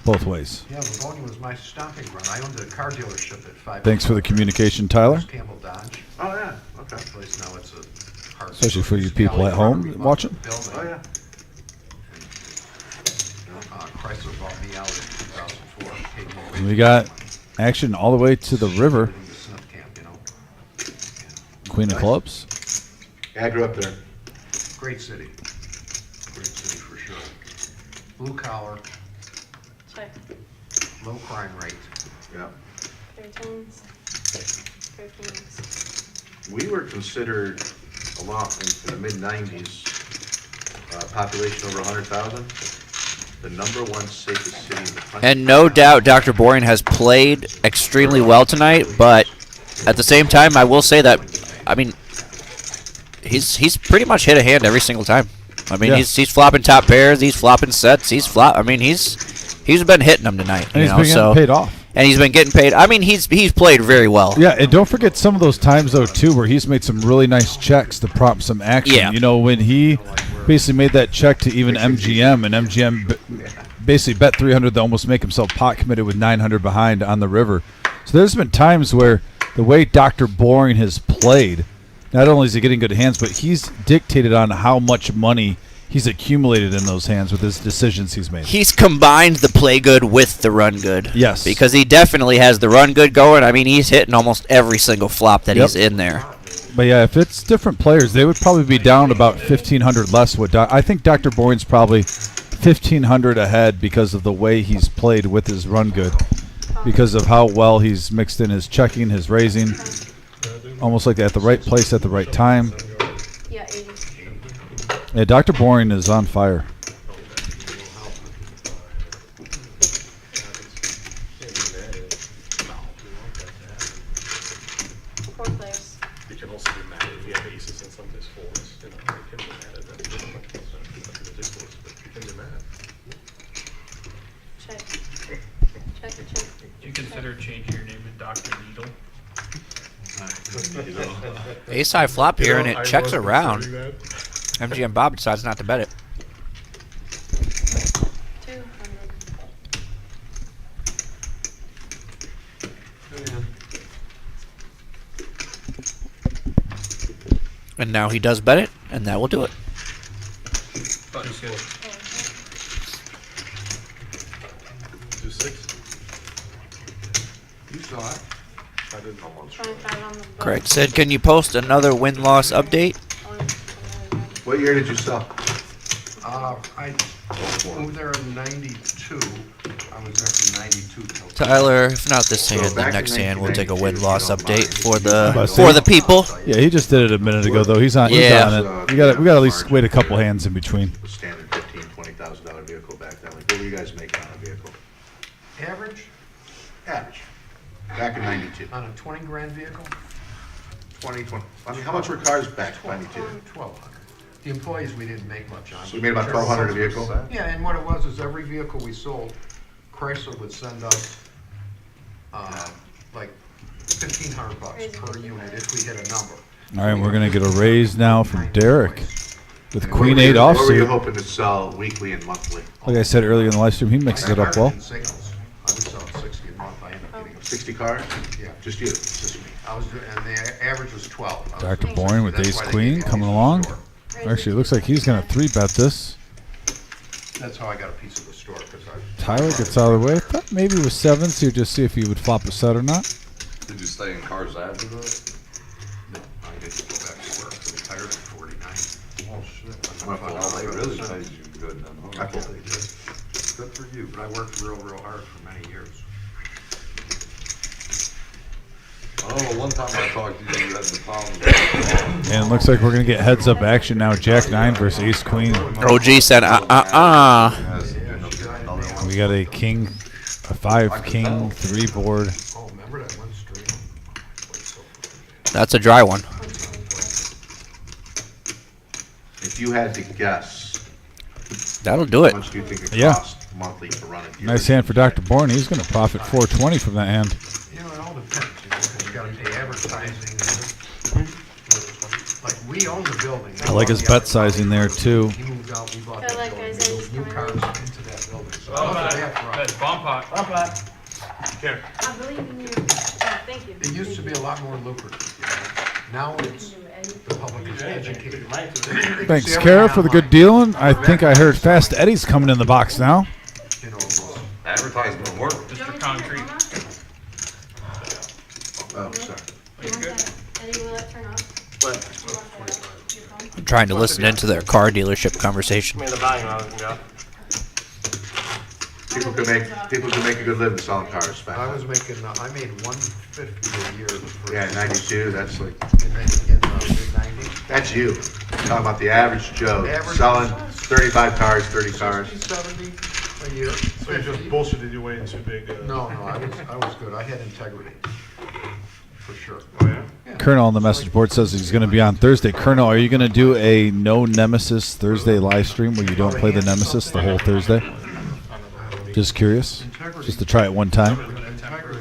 both ways. Yeah, Livonia was my stomping ground. I owned a car dealership at 5. Thanks for the communication, Tyler. Campbell Dodge. Oh, yeah. Okay. Place now it's a car Especially for you people at home watching. Oh, yeah. Chrysler bought me out in 2004. Paid me And we got action all the way to the river. the snuff camp, you know. Queen of Clubs. Yeah, I grew up there. Great city. Great city for sure. Blue collar, Check. low crime rate. Yeah. 3 tens. 3 kings. We were considered, a lot in the mid-90s, population over 100,000, the #1 safest city in the country. And no doubt Dr. Boring has played extremely well tonight, but at the same time, I will say that, I mean, he's pretty much hit a hand every single time. I mean, Yeah. he's flopping top pairs, he's flopping sets, I mean, he's been hitting them tonight. And he's you know, been so getting paid off. and he's been getting paid. I mean, he's played very well. Yeah, and don't forget some of those times though too, where he's made some really nice checks to prompt some action. Yeah. You know, when he basically made that check to even MGM, and MGM basically bet 300 to almost make himself pot committed with 900 behind on the river. So there's been times where the way Dr. Boring has played, not only is he getting good hands, but he's dictated on how much money he's accumulated in those hands with his decisions he's made. He's combined the play good with the run good. Yes. Because he definitely has the run good going. I mean, he's hitting almost every single flop that he's in there. But yeah, if it's different players, they would probably be down about 1,500 less. I think Dr. Boyne's probably 1,500 ahead because of the way he's played with his run good, because of how well he's mixed in his checking, his raising, almost like at the right place at the right time. Yeah, 80. Yeah, Dr. Boring is on fire. Four players. You can also be mad if you have aces and some of his fours. You know, you can be mad at that. It's ridiculous, but you can be mad. Check. Check. Do you consider changing your name to Dr. Needle? Ace high flop here, and I it checks was around. considering that. MGM Bob decides not to bet it. 200. And now he does bet it, and that will do it. Thought you said Do 6. You saw it. I didn't know once. 25 on the board. Craig said, can you post another win-loss update? What year did you sell? I moved there in 92. I was there from 92 till. Tyler, if not this hand, the back in next hand, we'll take a 1992, win-loss if you don't update mind. for the people. Yeah, he just did it a minute ago though. He's on. Yeah. He's on it. We got to at least wait a couple hands in between. The standard $15,000-$20,000 vehicle back then. Like, what were you guys making on a vehicle? Average Average. Back in 92. on a 20 grand vehicle, 2020. I mean, how much were cars back in 92? 1,200. The employees, we didn't make much on. So we made about 1,200 a vehicle? Yeah, and what it was is every vehicle we sold, Chrysler would send us, like $1,500 per unit if we hit a number. All right, we're gonna get a raise now from Derek with And Queen what were 8 you- What were you offsuit. hoping to sell weekly and monthly? Like I said earlier in the live stream, he mixes it up well. In singles, I was selling 60 a month. I ended up getting 60 cars? Yeah. Just you? Just me. I was doing, and the average was 12. I was Dr. doing Boring 60. with That's Ace why they Queen gave me coming a along. store. Actually, it looks like he's gonna 3-bet this. That's how I got a piece of the store, because I. Tyler gets out of the way. I thought maybe it was 7, so you just see if he would flop a set or not. Did you stay in cars after that? No, I didn't go back to work. I retired at 49. Oh, shit. My fault. Well, they really paid you good then, huh? I thought they did. Good for you. But I worked real hard for many years. I know one time I talked to you, you had the problem. And it looks like we're gonna get heads-up action now. Jack 9 versus Ace Queen. OG said, We got a king, a 5 king 3 board. Oh, remember that one stream? That's a dry one. If you had to guess, That'll do how it. much do you think it Yeah. costs monthly to run it? Nice hand for Dr. Bourne. He's gonna profit 420 from that hand. You know, it all depends, you know, 'cause you gotta pay advertising. Like, we own the building. I like his bet sizing there too. He moved out, we bought I that like building. guys that We just moved new come in. cars into that building. So Oh, I feel bad for us. that's bomb pot. Here. I believe in you. Oh, thank you. It used to be a lot more lucrative, you know. Now it's, the public is educated. Thanks, See Kara, everything for the good online. dealing. I think I heard Fast Eddie's coming in the box now. You know, Advertisement work. Mr. Concrete. Oh, sorry. Eddie, will that turn off? I'm trying to listen into their car dealership conversation. The volume I was gonna go. People could make a good living selling cars back I then. was making, I made 150 a year. the first Yeah, 92, that's like, In the mid-90s. that's you. Talking about the average Joe, Average- selling 35 cars, 30 cars. 60, 70 a year. So you just 50. bullshitted your way into big. No, I was good. I had integrity. For sure. Oh, yeah? Colonel on the message board says he's going to be on Thursday. Colonel, are you going to do a no Nemesis Thursday live stream where you don't play the Nemesis the whole Thursday? Just curious. Just to try it one time. Integrity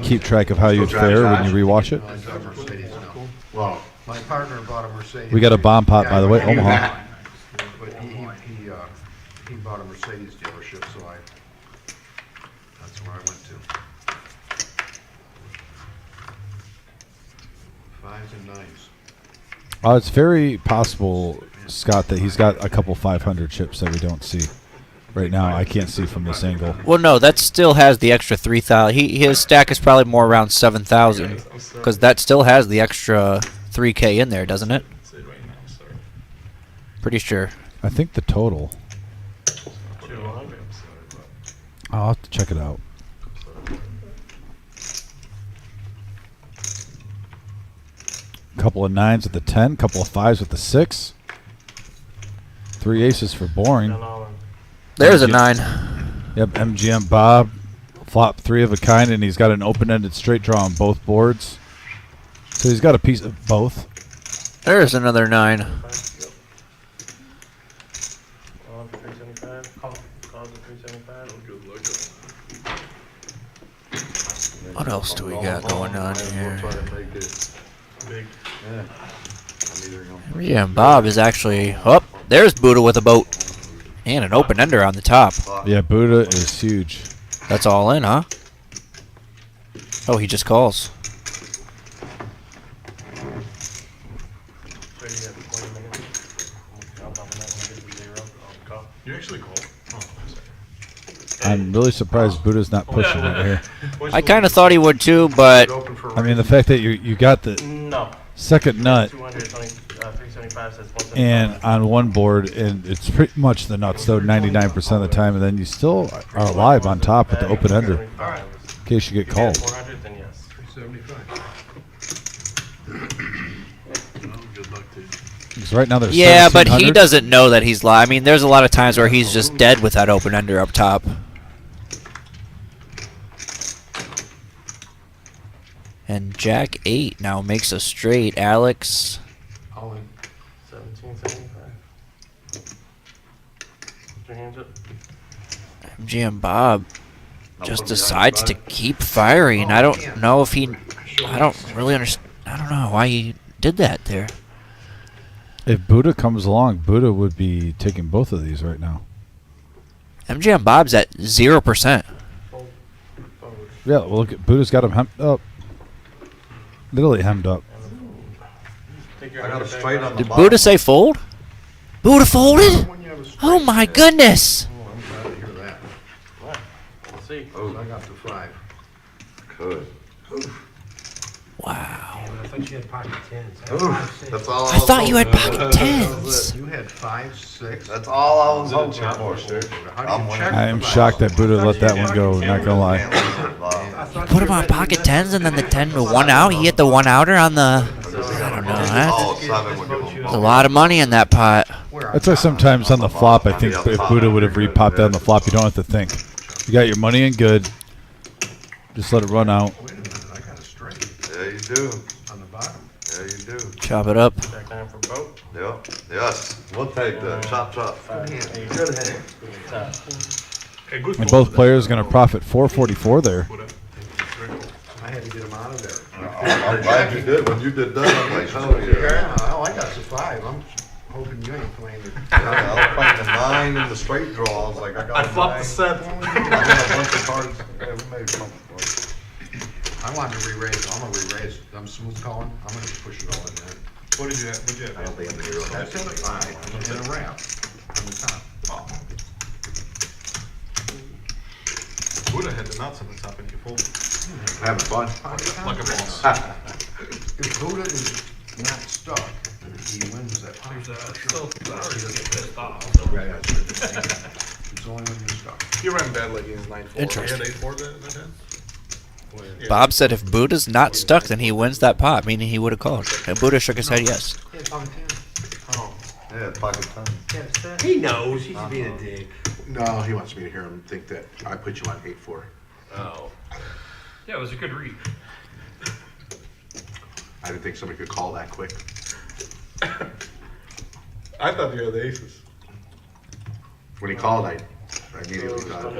keep track of how you'd fare when you rewatch it? I drive a Mercedes now. Well, my partner bought a Mercedes. We got a bomb pot, by the way, I knew Omaha. that. But he bought a Mercedes dealership, so that's where I went to. 5s and 9s. It's very possible, Scott, that he's got a couple 500 chips that we don't see right now. I can't see from this angle. Well, no, that still has the extra 3,000. His stack is probably more around 7,000 because that still has the extra 3K in there, doesn't it? Pretty sure. I think the total. I'll have to check it out. Couple of 9s with the 10, couple of 5s with the 6. 3 aces for boring. There's a 9. Yep, MGM Bob. Flop 3 of a kind, and he's got an open-ended straight draw on both boards. So he's got a piece of both. There's another 9. What else do we got going on here? Yeah, Bob is actually... Oh, there's Buddha with a boat. And an open ender on the top. Yeah, Buddha is huge. That's all in, huh? Oh, he just calls. You actually call? I'm really surprised Buddha's not pushing right here. I kind of thought he would too, but... I mean, the fact that you got the second nut and on one board, and it's pretty much the nuts, though, 99% of the time, and then you still are alive on top with the open ender in case you get called. 375. Because right now there's Yeah, but he 1,700. doesn't know that he's live. I mean, there's a lot of times where he's just dead with that open ender up top. And Jack 8 now makes a straight. Alex. All in. 1775. Put your hands up. MGM Bob just decides to keep firing. I don't know if he... I don't really understand. I don't know why he did that there. If Buddha comes along, Buddha would be taking both of these right now. MGM Bob's at 0%. Yeah, well, look at Buddha's got him hemmed up. Literally hemmed up. I got a straight on the Did bottom. Buddha say fold? Buddha folded? Oh my goodness! Oh, I'm glad to hear that. We'll see. So I got the 5. Good. Wow. I thought you had pocket 10s. Oof, that's all I thought you had pocket tens. You had 5, 6. That's all I was hoping for, sir. How do you check I am the shocked five? that Buddha let that one go, not gonna lie. You put him on pocket tens and then the 10 to 1 out. He hit the 1 outer on the... I don't know. All 7 would give That's a lot of money in that pot. That's why sometimes on the flop, I think if Buddha would have repopped that on the flop, you don't have to think. You got your money in good. Just let it run out. Wait a minute, I got a straight Yeah, you do. on the bottom. Yeah, you do. Chop it up. Back down for boat. Yep. Yes. We'll take that. Chop, chop. Good hand. Okay, good And fold. both players going to profit 444 there. I had to get him out of there. I'm glad you did. When you did that, I'm like, hell yeah. Yeah, well, I got the 5. I'm hoping you ain't playing it. I was playing the 9 and the straight draw. I was like, I got I a flopped the 9. 7. I got a bunch of cards. Yeah, we made a couple cards. I wanted to re-raise. I'm gonna re-raise. I'm smooth calling. I'm gonna push it all in there. What did you have? What did you have? I don't think I'm gonna That's in a 5. And a wrap on the top. Buddha had the nuts on the top and you folded. Having fun. Like a boss. If Buddha is not stuck, he wins that pot. Right, that's it. It's only when you're stuck. He ran bad like he's 9-4. Interesting. He had 8-4 that hand? Yeah. Bob said if Buddha's not stuck, then he wins that pot, meaning he would have called. And Buddha shook his head yes. Oh. Yeah, pocket 10. He knows. He's being a dick. No, he wants me to hear him think that I put you on 8-4. Oh. Yeah, it was a good read. I didn't think somebody could call that quick. I thought you had the aces. When he called, I immediately thought,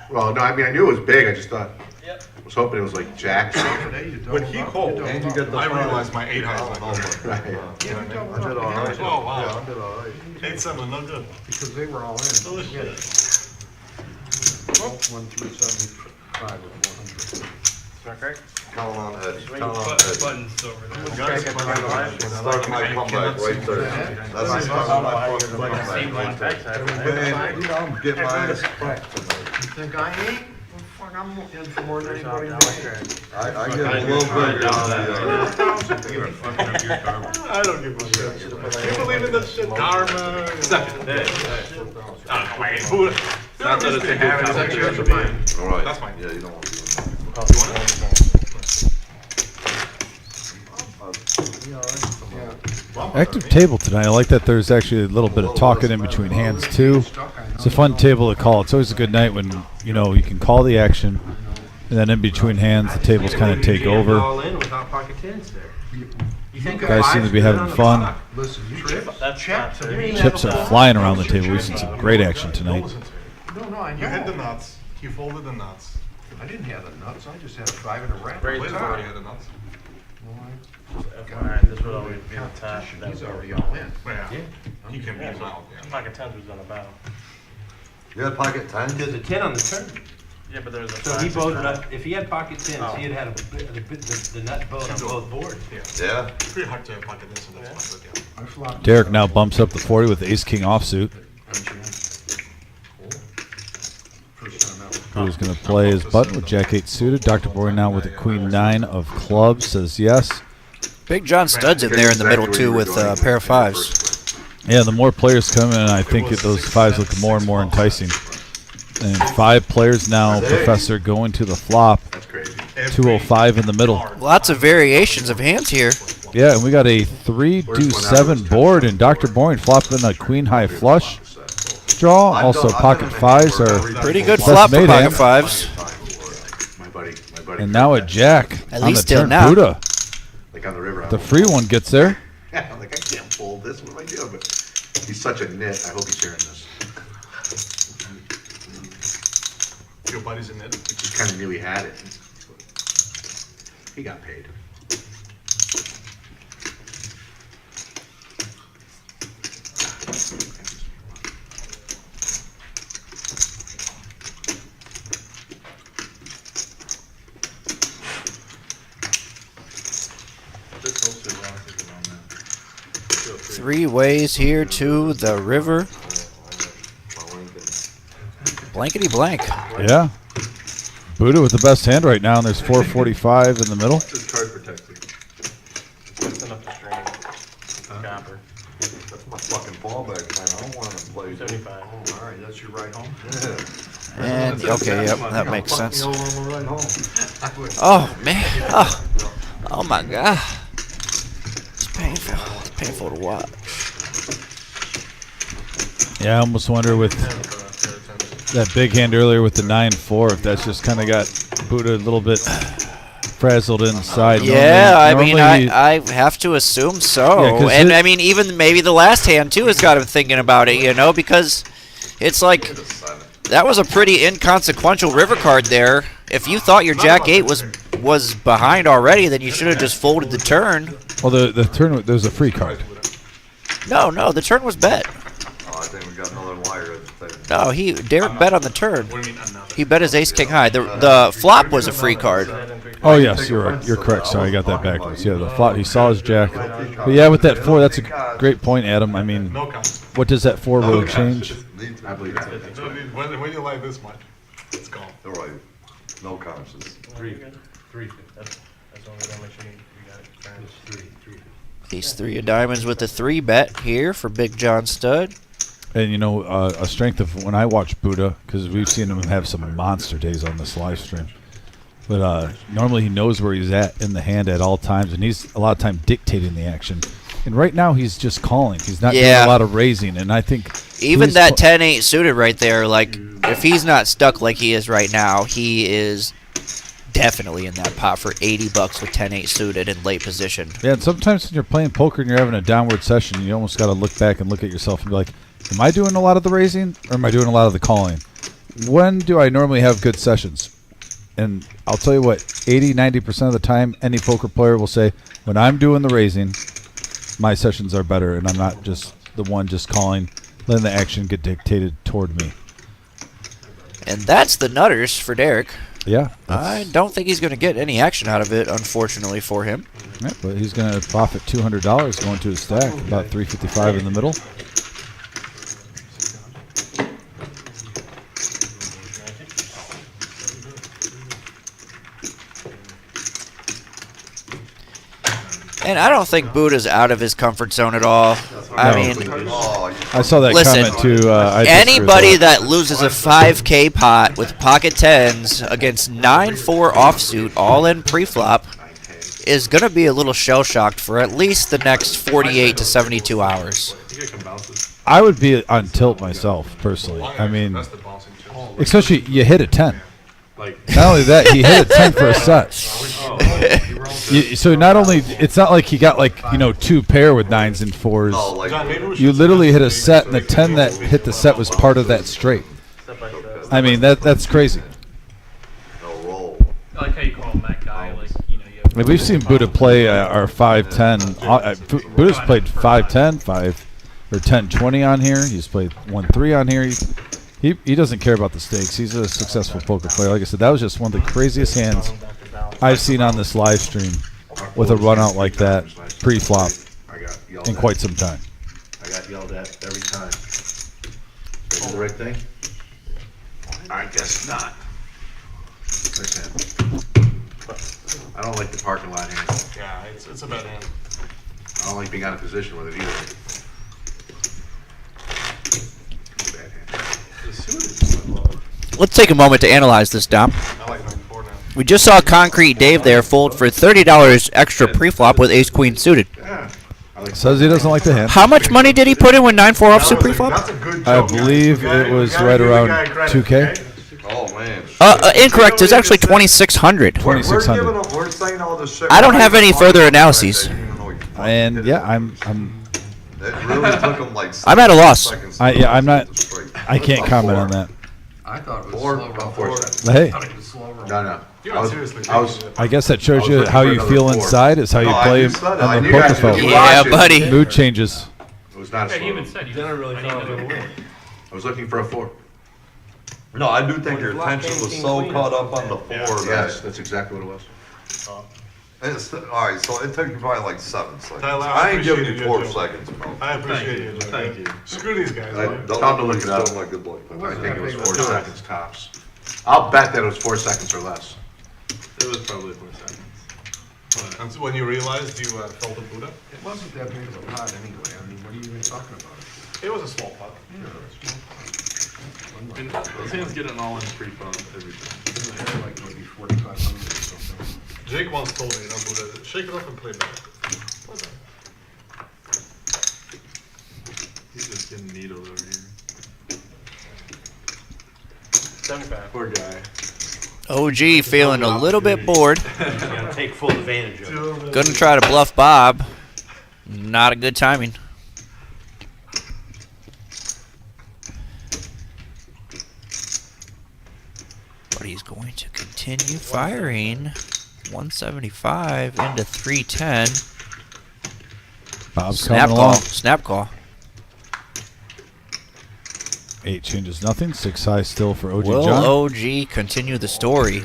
well, no, I mean, I knew it was big, I just thought, was hoping it was like jacks. When he called, And you get the I front. realized my 8 high is not good. Right. I did all right. Oh, wow. Yeah, I did all right. 8-7, no good. Because they were all in. Holy Yeah. shit. 1,375 or 400. Count on Eddie. Count on Put Eddie. buttons over there. Guys, Start my comeback right there. That's the start of my fucking comeback right there. Man, you know, I'm getting my ass cracked tonight. You think I ain't? Well, fuck, I'm in for more than anybody else. I get a little bigger. I don't give a shit. You believe in that shit? Dharma. Oh, wait, who? Not that it's a good Is that yours or conversation. mine? All right. That's mine. Yeah, you don't want to do Active table tonight. I like that there's actually a little bit of talking in between hands too. It's a fun table to call. It's always a good night when you know you can call the action, and then in between hands the tables kind of take over. All in without pocket tens there. You think Guys seem to be having fun. Listen, you That's Chip to me. Chips are flying around the table. We've seen some great action tonight. No, I You hit the know. nuts. You folded the nuts. I didn't have the nuts, I just had a 5 and a wrap. Raise Blaze the already bar. had the nuts. FYI, this would always be the top. Competition, he's already all in. Yeah. He can be out, yeah. Pocket tens was on a battle. You got pocket 10? There's a 10 on the turn. Yeah, but there's a So he 5, voted 6, up, if he had pocket tens, he'd had the nut vote on both boards. Yeah. Pretty hard to pocket this, so that's fine, but yeah. I flopped. Derek now bumps up the 40 with the ace-king offsuit. Who's going to play his button with Jack-8 suited. Dr. Boy now with the Queen-9 of clubs says yes. Big John Stud's in there in the middle too with a pair of 5s. Yeah, the more players come in, I think those 5s look more and more enticing. And 5 players now, Professor going to the flop. That's crazy. 205 in the middle. Lots of variations of hands here. Yeah, and we got a 3-7 board, and Dr. Boyne flopping a queen-high flush draw. Also, pocket 5s are Pretty good best flop for made pocket hand. 5s. My buddy. And now a jack At on least the till turn. now. Buddha. Like on the river. The free one gets there. I'm like, I can't fold this. What am I doing? But he's such a nit. I hope he's hearing this. Your buddy's in it. He just kind of knew he had it. He got paid. Three ways here to the river. Blankety blank. Yeah. Buddha with the best hand right now, and there's 445 in the middle. This card protected. That's enough to strain. Copper. That's my fucking fallback plan. I don't want to play. 75. Oh, all right, that's your ride home? Yeah. And okay, yep, that makes Fuck me sense. over on the ride home. Oh man. Oh my god. It's painful. It's painful to watch. Yeah, I almost wonder with that big hand earlier with the 9-4 if that's just kind of got Buddha a little bit frazzled inside. Yeah, I Normally mean, he- I have to assume so. Yeah, 'cause and it- I mean, even maybe the last hand too has got him thinking about it, you know, because it's like that was a pretty inconsequential river card there. If you thought your Jack-8 was behind already, then you should have just folded the turn. Well, the turn, there's a free card. No, the turn was bet. Oh, I think we got another wire at the table. No, Derek bet on the turn. What do you mean another? He bet his ace-king high. The flop was a free card. Oh, yes, you're right. You're correct. Sorry, I got that backwards. Yeah, the flop, he saw his jack. But yeah, with that 4, that's a great point, Adam. I mean, No conscience. what does that 4 really change? I believe it. When you like this much, it's gone. All right. No conscience. Three. That's only gonna make sure you got it. Three. These 3 of diamonds with the 3 bet here for Big John Stud. And, you know, a strength of when I watch Buddha, because we've seen him have some monster days on this live stream. But normally he knows where he's at in the hand at all times, and he's a lot of time dictating the action. And right now he's just calling. He's not doing Yeah. a lot of raising, and I think Even who's that pl- 10-8 suited right there, like, if he's not stuck like he is right now, he is definitely in that pot for $80 with 10-8 suited in late position. Yeah, and sometimes when you're playing poker and you're having a downward session, you almost got to look back and look at yourself and be like, am I doing a lot of the raising or am I doing a lot of the calling? When do I normally have good sessions? And I'll tell you what, 80-90% of the time, any poker player will say, when I'm doing the raising, my sessions are better, and I'm not just the one just calling, letting the action get dictated toward me. And that's the nutters for Derek. Yeah. I don't think he's going to get any action out of it, unfortunately for him. Yeah, but he's going to profit $200 going to his stack, about $355 in the middle. And I don't think Buddha's out of his comfort zone at all. I mean, I saw that listen, comment too. anybody that loses a 5K pot with pocket tens against 9-4 offsuit, all in pre-flop, is going to be a little shell-shocked for at least the next 48 to 72 hours. I would be on tilt myself, personally. I mean, especially you hit a 10. Not only that, he hit a 10 for a set. So not only, it's not like he got like, 2 pair with 9s and 4s. You literally hit a set, and the 10 that hit the set was part of that straight. I mean, that's crazy. I like how you call him that guy. Like, you have We've seen Buddha play our 5-10. Buddha's played 5-10, 5 or 10-20 on here. He's played 1-3 on here. He doesn't care about the stakes. He's a successful poker player. Like I said, that was just one of the craziest hands I've seen on this live stream with a run out like that pre-flop in quite some time. I got yelled at every time. Did I do the right thing? I guess not. I don't like the parking lot hand. Yeah, it's a bad hand. I don't like being out of position with it either. Bad hand. Let's take a moment to analyze this, Dom. I like 9-4 now. We just saw Concrete Dave there fold for $30 extra pre-flop with ace-queen suited. Yeah. Says he doesn't like the hand. How much money did he put in with 9-4 offsuit pre-flop? I believe it was right around 2K. Oh, man. Incorrect. It's actually 2,600. 2,600. We're saying all this shit. I don't have any further analyses. And yeah, I'm It really took him like I'm at a loss. seconds. I'm not. I can't comment on that. I thought it was Four, slower. about Four four. seconds. Hey, No. You're I was, seriously I was, I guess that shows you looking how for you another feel 4. inside is how you No, I play just said that. on I the knew poker guys phone. would Yeah, watch it. buddy. Mood changes. It was not a Yeah, he slow. even said you Didn't really thought it would win. I was looking for a 4. No, I do think your attention was so caught up on the four Yes, that. that's exactly what it was. All right, so it took you probably like 7 seconds. Tyler, I ain't giving appreciate you 4 you, Joe. seconds, bro. I appreciate you. Thank you. Screw these guys. Don't Don't look it up. Still my good luck. I think it was 4 seconds tops. I'll bet that it was 4 seconds or less. It was probably 4 seconds. And so when you realized you felt a Buddha, It wasn't that big of a pot anyway. I mean, what are you even talking about? it was a small pot. And those hands get an all-in pre-phone every time. It had like maybe 4,500 or something. Jake once told me, Buddha, shake it up and play back. What's that? He's just getting needled over here. 75. Poor guy. OG feeling a little bit bored. Take full advantage of it. Gonna try to bluff Bob. Not a good timing. But he's going to continue firing. 175 into 310. Bob's Snap coming call. along. Snap call. 8 changes nothing. 6 high still for OG Will John. OG continue the story?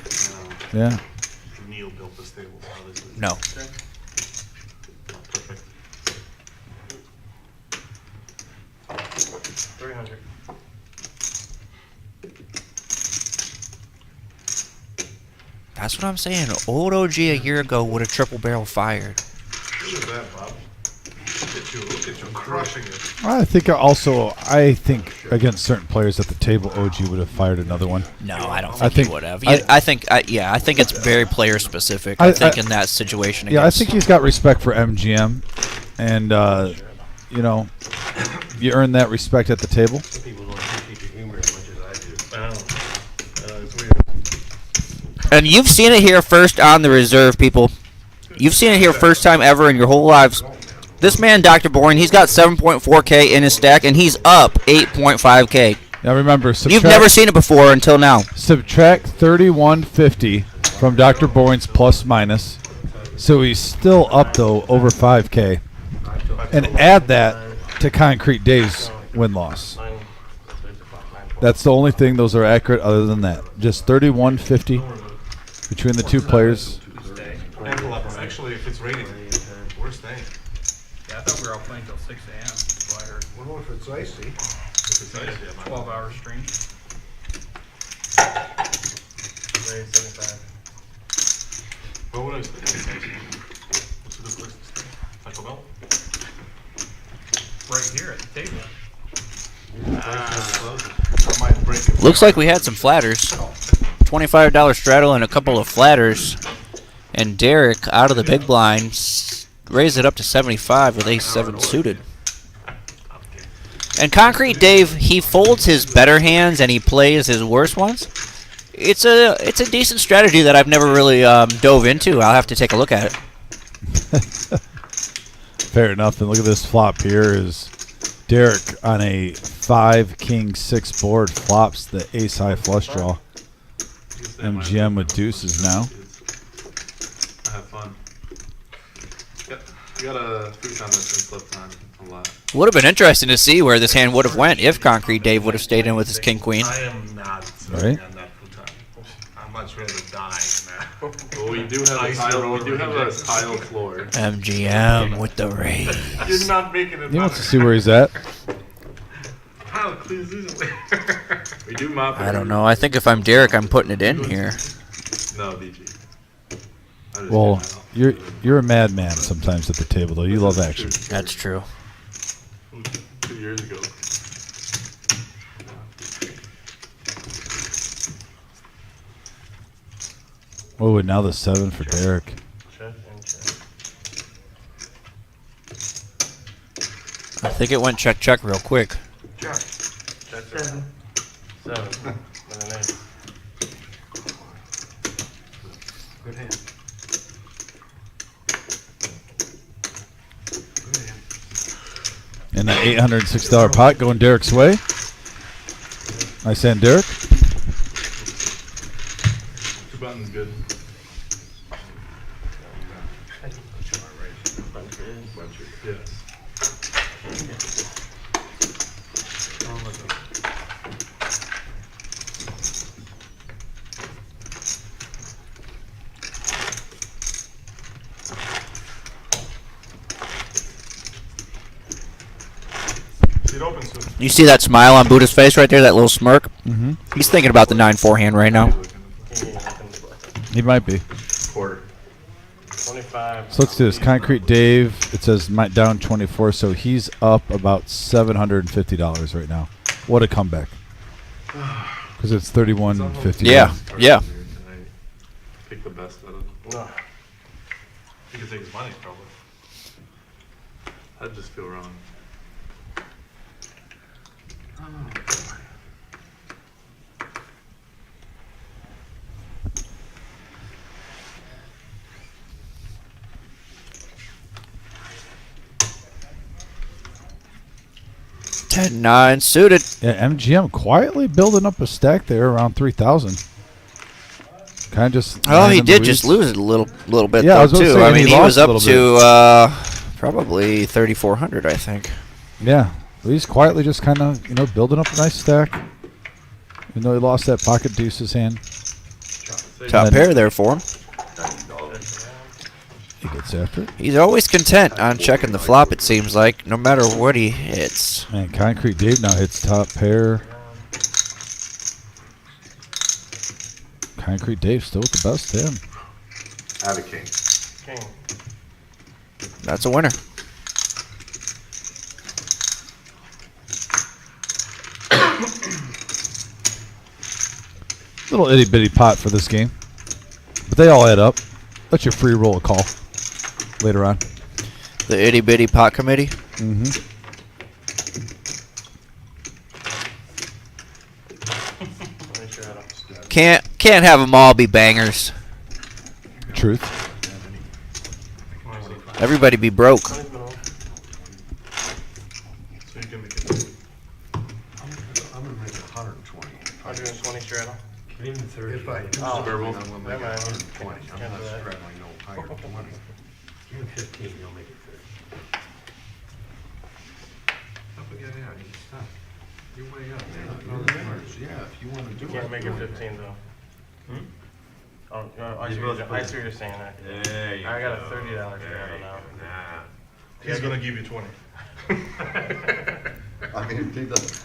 Yeah. Neil built this table, obviously. No. Perfect. 300. That's what I'm saying. Old OG a year ago would have triple barrel fired. Look at that, Bob. Look at you crushing it. I think against certain players at the table, OG would have fired another one. No, I don't I think he think- would have. I- I think it's very player specific. I think in that situation. Yeah, I against- think he's got respect for MGM, and you earn that respect at the table. People don't appreciate your humor as much as I do. I know. It's weird. And you've seen it here first on the reserve, people. You've seen it here first time ever in your whole lives. This man, Dr. Boring, he's got 7.4K in his stack, and he's up 8.5K. Now remember, You've never seen it before until now. subtract 3150 from Dr. Boyne's plus minus. So he's still up, though, over 5K. And add that to Concrete Dave's win-loss. That's the only thing. Those are accurate other than that. Just 3150 between the two players. Actually, if it's raining, we're staying. Yeah, I thought we were all playing till 6 a.m. That's what I heard. Well, if it's icy. If it's icy, I'm 12-hour stream. But what is it? What's a good place to stay? Taco Bell? Right here at the table. I might break it. Looks like we had some flatters. $25 straddle and a couple of flatters. And Derek, out of the big blinds, raised it up to 75 with ace-7 suited. And Concrete Dave, he folds his better hands and he plays his worse ones. It's a decent strategy that I've never really dove into. I'll have to take a look at it. Fair enough. And look at this flop here is Derek on a 5-king-6 board flops the ace-high flush draw. MGM with deuces now. I have fun. Yep. You got a futon that's been flipped on a lot. Would have been interesting to see where this hand would have went if Concrete Dave would have stayed in with his king-queen. I am not Right. on that futon. I'm much rather die now. Well, we do have a tile floor. MGM with the raise. You're not making it. He wants to see where he's at. Tile cleans easily. We do mop. I don't know. I think if I'm Derek, I'm putting it in here. No, DG. Well, you're a madman sometimes at the table, though. You love action. That's true. 2 years ago. Oh, and now the 7 for Derek. Check and check. I think it went check real quick. Check. Check 7. 7. And an ace. Good hand. Good hand. And that $806 pot going Derek's way. Nice hand, Derek. 2 buttons good. Yes. It opens soon. You see that smile on Buddha's face right there, that little smirk? Mm-hmm. He's thinking about the 9-4 hand right now. He might be. Quarter. 25. So let's do this. Concrete Dave, it says down 24, so he's up about $750 right now. What a comeback. Because it's 31.50. Yeah, yeah. Pick the best out of them. No. You can take his money, probably. I'd just feel wrong. Ten nine suited. Yeah, MGM quietly building up a stack there around 3,000. Kind of just. Oh, he lying in the did just weeds. lose it a little bit Yeah, I though was gonna too. say, I and mean, he he was lost a up little to probably 3,400, I think. Yeah, he's quietly just kind of building up a nice stack. Even though he lost that pocket deuces hand, Top then- pair there for him. he gets after it. He's always content on checking the flop, it seems like, no matter what he hits. Man, Concrete Dave now hits top pair. Concrete Dave still with the best hand. I have a king. King. That's a winner. Little itty bitty pot for this game, but they all add up. Let your free roll a call later on. The itty bitty pot committee. Mm-hmm. Make sure I don't. Can't have them all be bangers. Truth. Everybody be broke. So you can make it. I'm gonna make it 100. straddle? Give him the 30. If I do Oh, something, verbal. I'm gonna make Never it mind. 20. I'm Can't not do that. straddling no higher than 20. Give him 15, you'll make it 30. Up again now, you stop. You're way up, man. Yeah, if you wanna do You it. can't make it 15 though. Oh, no, I see what you're saying. There you I got a go. $30 There straddle you now. go. Nah. He's gonna give you 20. I mean, he doesn't.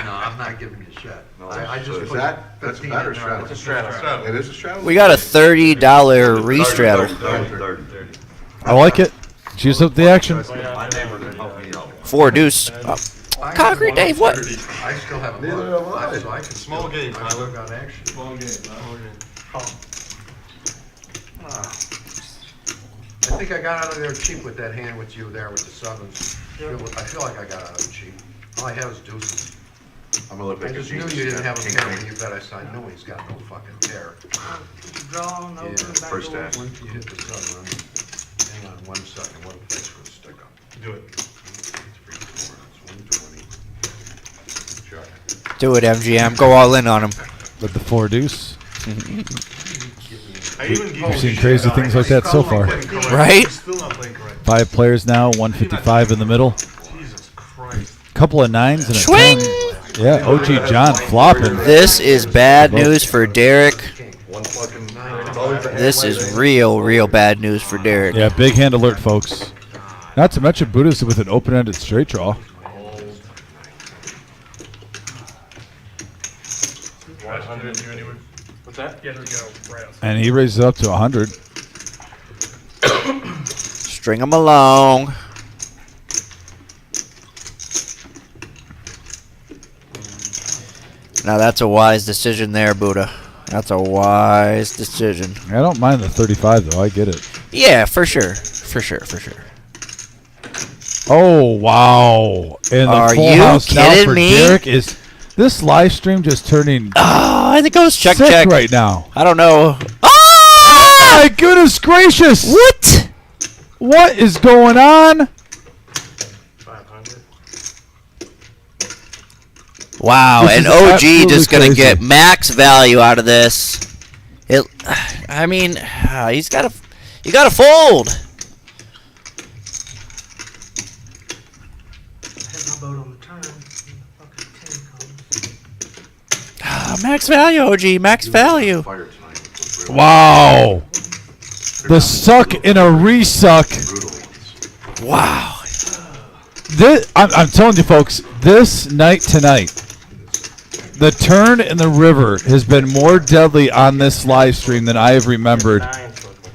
No, I'm not giving you a shot. No, I just is put that- that's a 15 better in there. straddle. It's a straddle. It is a straddle? We got a $30 restraddle. 30. I like it. Choose up the action. My neighbor can help me out. 4 deuce. Concrete Dave, what? I still haven't Neither looked, have I. so I can Small still, game, I still Tyler. got action. Small game, I think I got out of there cheap with that hand with you there with the sevens. I feel like I got out of it cheap. All I have is deuces. I'm gonna look I like a just knew genius. you didn't have a King pair queen. when you bet. I knew he's got no fucking pair. Draw, no, Yeah, back first door. act. Once you hit the seven, hang on 1 second, what place for a stick up? Do it. 3, 4, it's 120. Check. Do it, MGM. Go all in on him. With the 4 deuce. I even We've seen crazy things like that so far. Right? Still not playing correct. 5 players now, 155 in the middle. Jesus Christ. Couple of 9s and a Swing! 10. Yeah, OG John flopping. This is bad news for Derek. One fucking, This is real bad news for Derek. Yeah, big hand alert, folks. Not to mention Buddha's with an open-ended straight draw. 100. What's that? Yeah, there we go. Right outside. And he raises it up to 100. String him along. Now that's a wise decision there, Buddha. That's a wise decision. I don't mind the 35, though. I get it. Yeah, for sure. For sure. Oh, wow. And the Are full you house now kidding for me? Derek is this live stream just turning Oh, I think it was check. sick right now. I don't know. Oh, my goodness gracious. What? What is going on? 500. Wow, This and is OG absolutely just gonna crazy. get max value out of this. I mean, you gotta fold. I hit my boat on the turn. Fucking 10 comes. Max value, OG, max value. Fire tonight, which was real Wow. The suck in a resuck. brutal ones. Wow. I'm telling you, folks, this night tonight, the turn in the river has been more deadly on this live stream than I have remembered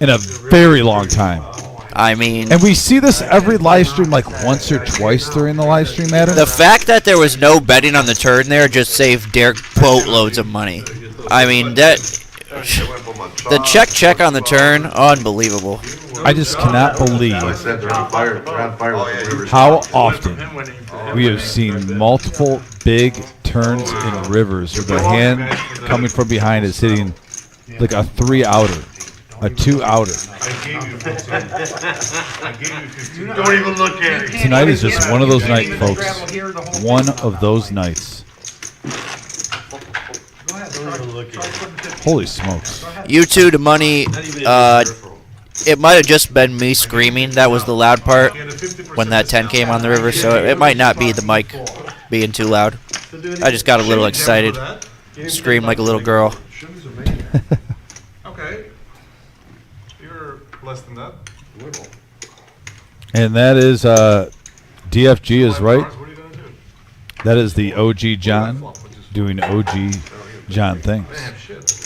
in a very long time. I mean, And we see this every live stream like once or twice during the live stream, Adam. the fact that there was no betting on the turn there just saved Derek boatloads of money. I mean, the check on the turn, unbelievable. I just cannot believe I said they're on fire. They're on fire with the rivers. how often we have seen multiple big turns in rivers where the hand coming from behind is hitting like a 3-outer, a 2-outer. I gave you 15. I gave you 15. Don't even look at it. Tonight is just one of those nights, folks. One of those nights. Go ahead, try putting 15. Holy smokes. You two to money. It might have just been me screaming. That was the loud part when that 10 came on the river. So it might not be the mic being too loud. I just got a little excited. Screamed like a little girl. Shimmy's amazing. Okay. You're less than that. Little. And that is, DFG is right. What are you gonna do? That is the OG John doing OG John things. Man, shit.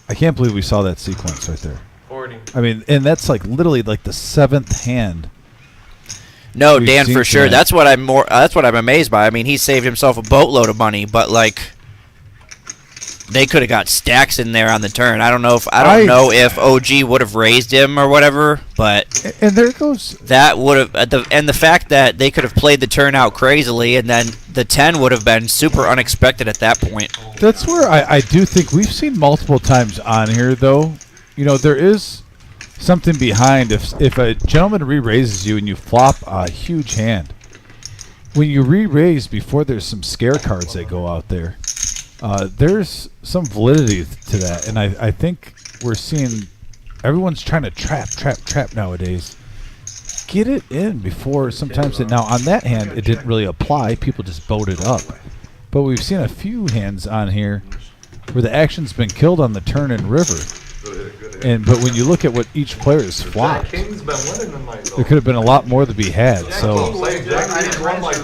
I can't believe we saw that sequence right there. 40. I mean, and that's like literally like the 7th hand. No, We've Dan, seen for sure. tonight. That's what I'm amazed by. I mean, he saved himself a boatload of money, but like, they could have got stacks in there on the turn. I don't know if OG would have raised him or whatever, but And there goes. that would have and the fact that they could have played the turn out crazily, and then the 10 would have been super unexpected at that point. That's where I do think we've seen multiple times on here, though. You know, there is something behind if a gentleman re-raises you and you flop a huge hand. when you re-raise before there's some scare cards that go out there, there's some validity to that, and I think we're seeing everyone's trying to trap nowadays. Get it in before sometimes now on that hand it didn't really apply. People just voted up, but we've seen a few hands on here where the action's been killed on the turn and river. But when you look at what each player has flopped, there could have been a lot more to be had. So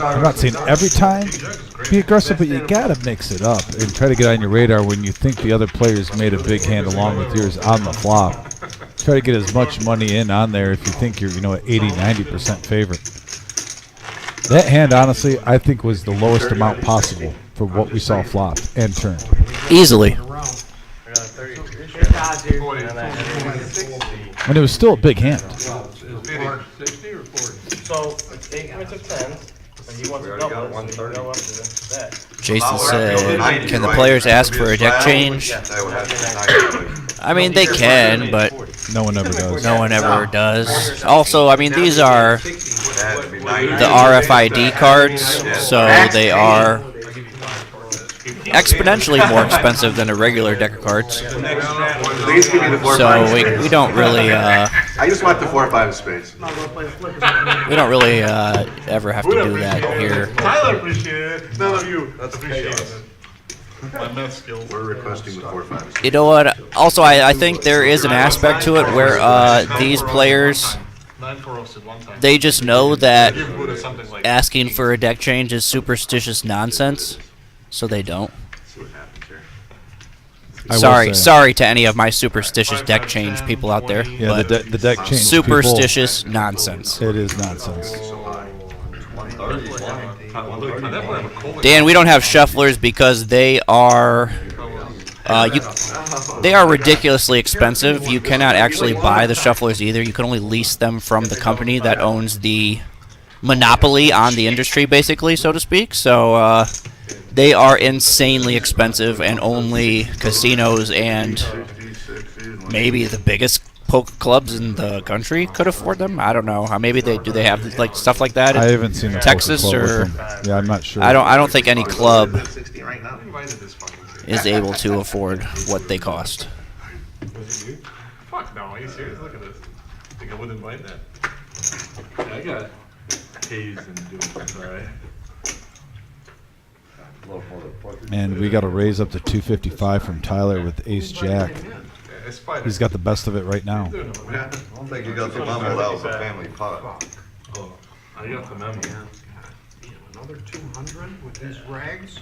I'm not saying every time be aggressive, but you gotta mix it up and try to get on your radar when you think the other players made a big hand along with yours on the flop. Try to get as much money in on there if you think you're, at 80-90% favorite. That hand, honestly, I think was the lowest amount possible for what we saw flop and turn. Easily. And it was still a big hand. So, 8 points of 10, and you want to double it, so you go up to that. Jason said, can the players ask for a deck change? I mean, they can, but no one ever does. No one ever does. Also, I mean, these are the RFID cards, so they are exponentially more expensive than a regular deck of cards. Please give me the 4 or 5 So we don't really I just want the 4 or 5 of spades. we don't really ever have to do that here. Tyler appreciated it. None of you appreciate it. My math skills. We're requesting the 4 or 5 of spades. You know what? Also, I think there is an aspect to it where these players, they just know that asking for a deck change is superstitious nonsense, so they don't. Sorry to any of my superstitious deck change people out there. Yeah, the deck change superstitious people, nonsense. It is nonsense. Dan, we don't have shufflers because they are they are ridiculously expensive. You cannot actually buy the shufflers either. You can only lease them from the company that owns the monopoly on the industry, basically, so to speak. So they are insanely expensive, and only casinos and maybe the biggest poker clubs in the country could afford them. I don't know. Maybe they have like stuff like that in I haven't seen a Texas poker club or with them. Yeah, I'm not sure. I don't think any club is able to afford what they cost. Fuck no, are you serious? Look at this. Think I would invite that? I got Hayes and Duke, alright? And we got a raise up to 255 from Tyler with Ace Jack. He's got the best of it right now. I don't think you got the memo. That was a family pot. Oh, I got the memo. Another 200 with these rags?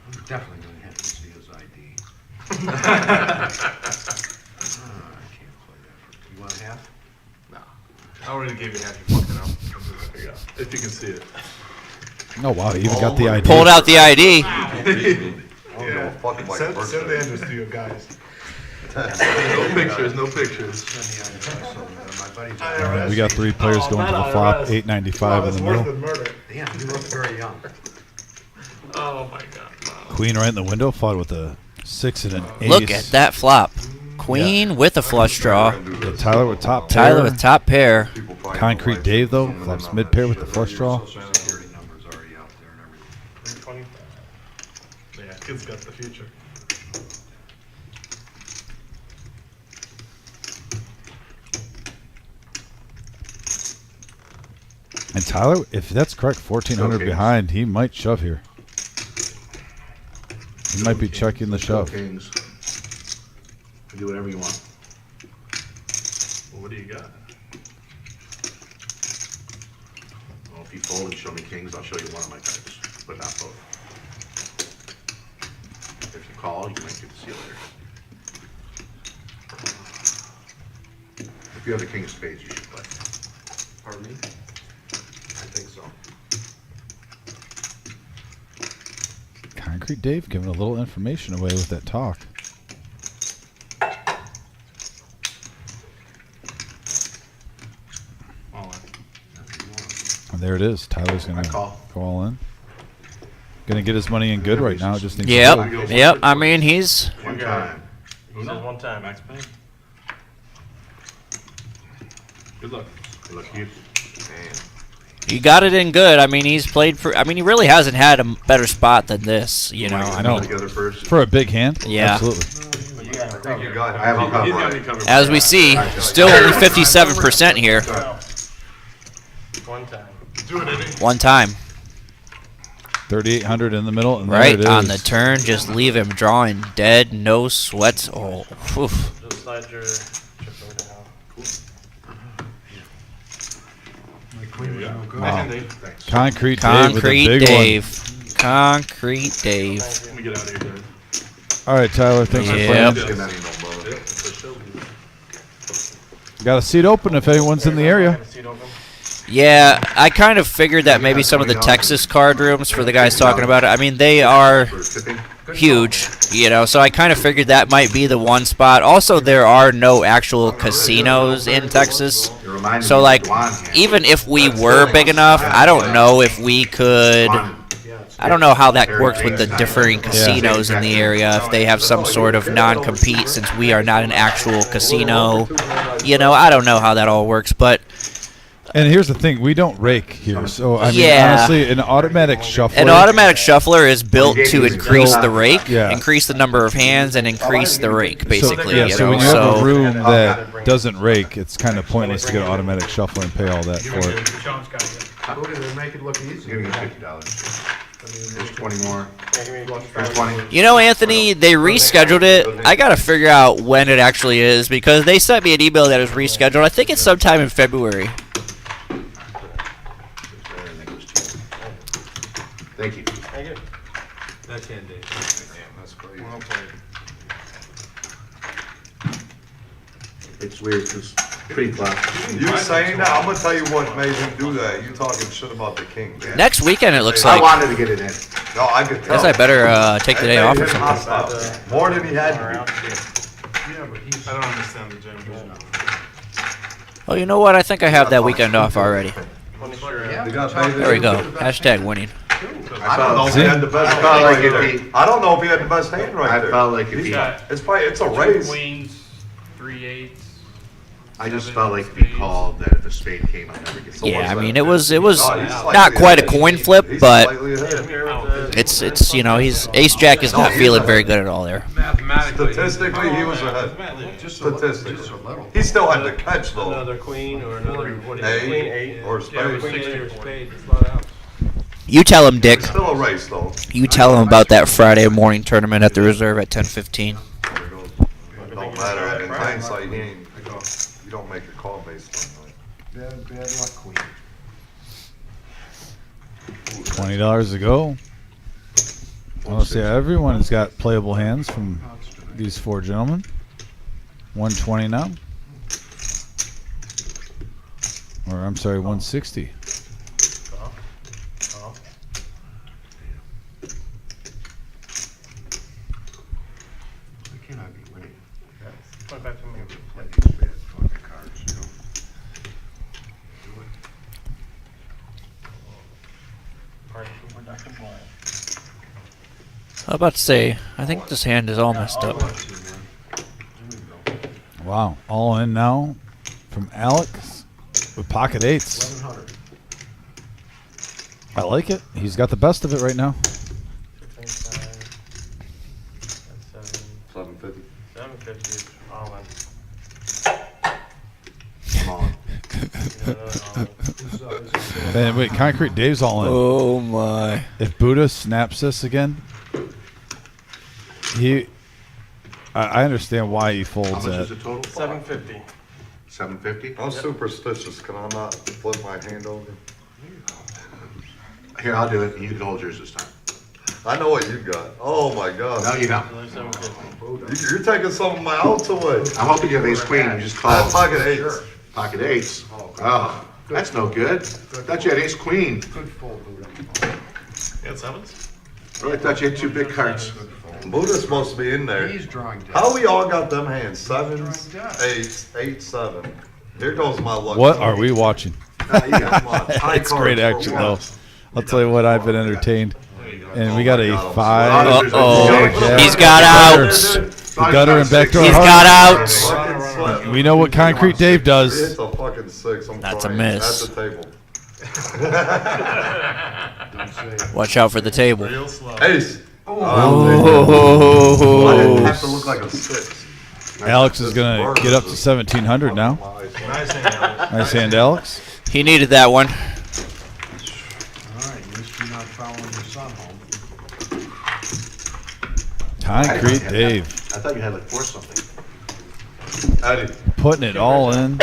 I'm definitely going to have to see his ID. I can't play that for. You want half? No. I already gave you half. You fucked it up. If you can see it. Oh, wow. You even got the ID. Pulled out the ID. Yeah. Send the address to your guys. No pictures, no pictures. We got 3 players going to the flop, 895 in the middle. Damn, you look very young. Oh my god. Wow. Queen right in the window, fought with a 6 and an ace. Look at that flop. Queen with a flush draw. Yeah, Tyler with top pair. Tyler with top pair. Concrete Dave, though, flops mid pair with the flush draw. Yeah, kid's got the future. And Tyler, if that's correct, 1,400 behind, he might shove here. He might be checking the shove. Kings. Do whatever you want. Well, what do you got? Well, if you fold and show me kings, I'll show you one of my types, but not both. If you call, you might get to see it later. If you have the king of spades, you should play. Pardon me? I think so. Concrete Dave giving a little information away with that talk. And there it is. Tyler's going to go all in. Going to get his money in good right now. Just needs Yep. I mean, he's... One time. He says one time, Max Payne. Good luck. Good luck to you. He got it in good. I mean, he's played for. I mean, he really hasn't had a better spot than this. You know, I know. Together first. For a big hand? Yeah. Absolutely. I have a cover. As we see, still only 57% here. One time. One time. 3,800 in the middle. And Right there it on is. the turn, just leave him drawing dead, no sweats. Oh, oof. Just slide your chip over to hell. My queen was no good. Wow. Thanks. Concrete Dave with a Concrete big Dave. Concrete Dave. Let me get out of here, guys. one. All right, Tyler. Thanks for Yep. playing. Just give that email, brother. Got a seat open if anyone's in the area. Seat open. Yeah, I kind of figured that maybe some of the Texas card rooms for the guys talking about it. I mean, they are For tipping. huge, you know, so I kind of figured that might be the one spot. Also, there are no actual casinos in Texas. It reminded So, me of like, Dwan hand. even if we were big enough, I don't know if we could. I don't know how that works with the differing casinos in the area, if they have some sort of non-compete since we are not an actual casino. You know, I don't know how that all works, but And here's the thing, we don't rake here. So, I mean, Yeah. honestly, an automatic shuffler. an automatic shuffler is built to increase the rake, Yeah. increase the number of hands, and increase the rake, basically. Yeah, you so know, when you have a so room that doesn't rake, it's kind of pointless to get an automatic shuffler and pay all that for it. Sean's got it. Look at it, make it look easy. Give me $50. There's 20 more. There's 20. You know, Anthony, they rescheduled it. I got to figure out when it actually is because they sent me an email that is rescheduled. I think it's sometime in February. Thank you. Thank you. That's hand, Dave. Damn, that's crazy. Well played. It's weird because pretty flat. You saying that? I'm gonna tell you what made him do that. You talking shit about the king. Man. Next weekend, it looks I like. wanted to get it in. No, I could tell. Guess I better take the day It off made or him something. hostile. More than he had to Around. Yeah, but he's. I don't understand the gym. Oh, you know what? I think I have that weekend off already. Yeah, They got but paid. There we go. Hashtag winning. I don't know if he had the best I hand felt like right if there. he- I don't know if he had the best hand right I there. felt like if He's he, got It's probably it's a two race. queens, 3/8. I just felt like if he called that if a spade came, I'd never get it. Yeah, I mean, it was Oh, he's not slightly quite a ahead. coin flip, He's but slightly ahead. it's you know, he's Ace Jack is not feeling very good at all there. Mathematically. Statistically, he was ahead. just a little, Statistically, just a little. he still had to catch though. Another queen or another, what is it, Eight queen eight? or Yeah, it was spade. 60 or spade. It's a lot of outs. You tell him, Dick. It's still a race though. You tell him about that Friday morning tournament at the reserve at 10:15. It don't matter. In hindsight, he ain't. You don't make a call based on that. Bad luck, queen. $20 to go. I'll say everyone's got playable hands from these four gentlemen. 120 now. Or I'm sorry, 160. I cannot be winning. Put it back to me. Play these bad fucking cards, you know? Do it. Pardon, we're not compliant. I was about to say, I think this hand is all messed up. Wow. All in now from Alex with pocket eights. 1100. I like it. He's got the best of it right now. 750. 750, all in. Come on. Man, wait, Concrete Dave's all in. Oh my. If Buddha snaps this again, I understand why he How folds much is that. the total? 750. 750? I'm superstitious. Can I not flip my hand over? Here, I'll do it. You can hold yours this time. I know what you got. Oh my God. No, you don't. Another 750. You're taking some of my outs away. I'm hoping you have ace queen. You just I have called. pocket eights. Pocket eights. Oh, that's no good. Thought you had ace queen. Good fold, Buddha. You got sevens? Really thought you had two big cards. Buddha's supposed to be in there. He's drawing dead. How we all got them hands? Sevens, eights, 8, 7. Here goes my luck. What are we watching? You got my high It's great cards for action, though. once. I'll tell you what, I've been entertained. And we got a God. 5. Uh-oh. Jack, He's got outs. The gutter and backdoor He's heart. got outs. Fucking We know what Concrete Dave does. It's a fucking 6. I'm That's a crying. miss. At the table. Watch out for the table. Real slow. Ace. Oh. Why did it have to look like a 6? Alex is going to get up to 1,700 now. Nice hand, Alex. Nice hand, Alex. He needed that one. All right, at least you're not following your son home. Concrete Dave. I thought you had like 4 something. Eddie. Putting it all in.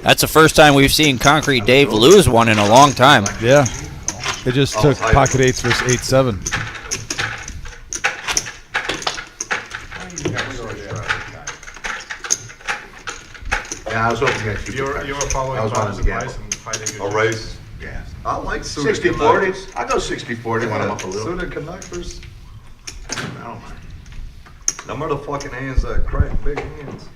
That's the first time we've seen Concrete Dave lose one in a long time. Yeah. It just took pocket 8s versus 8-7. Yeah, I was hoping against you. You were following I was Bob's on the advice gamble. and fighting A race. Yeah. I like suited 60-40. connectors. I'll go 60-40 when I'm up a little. Suited connectors. I don't mind. Them are the fucking hands that crack big hands.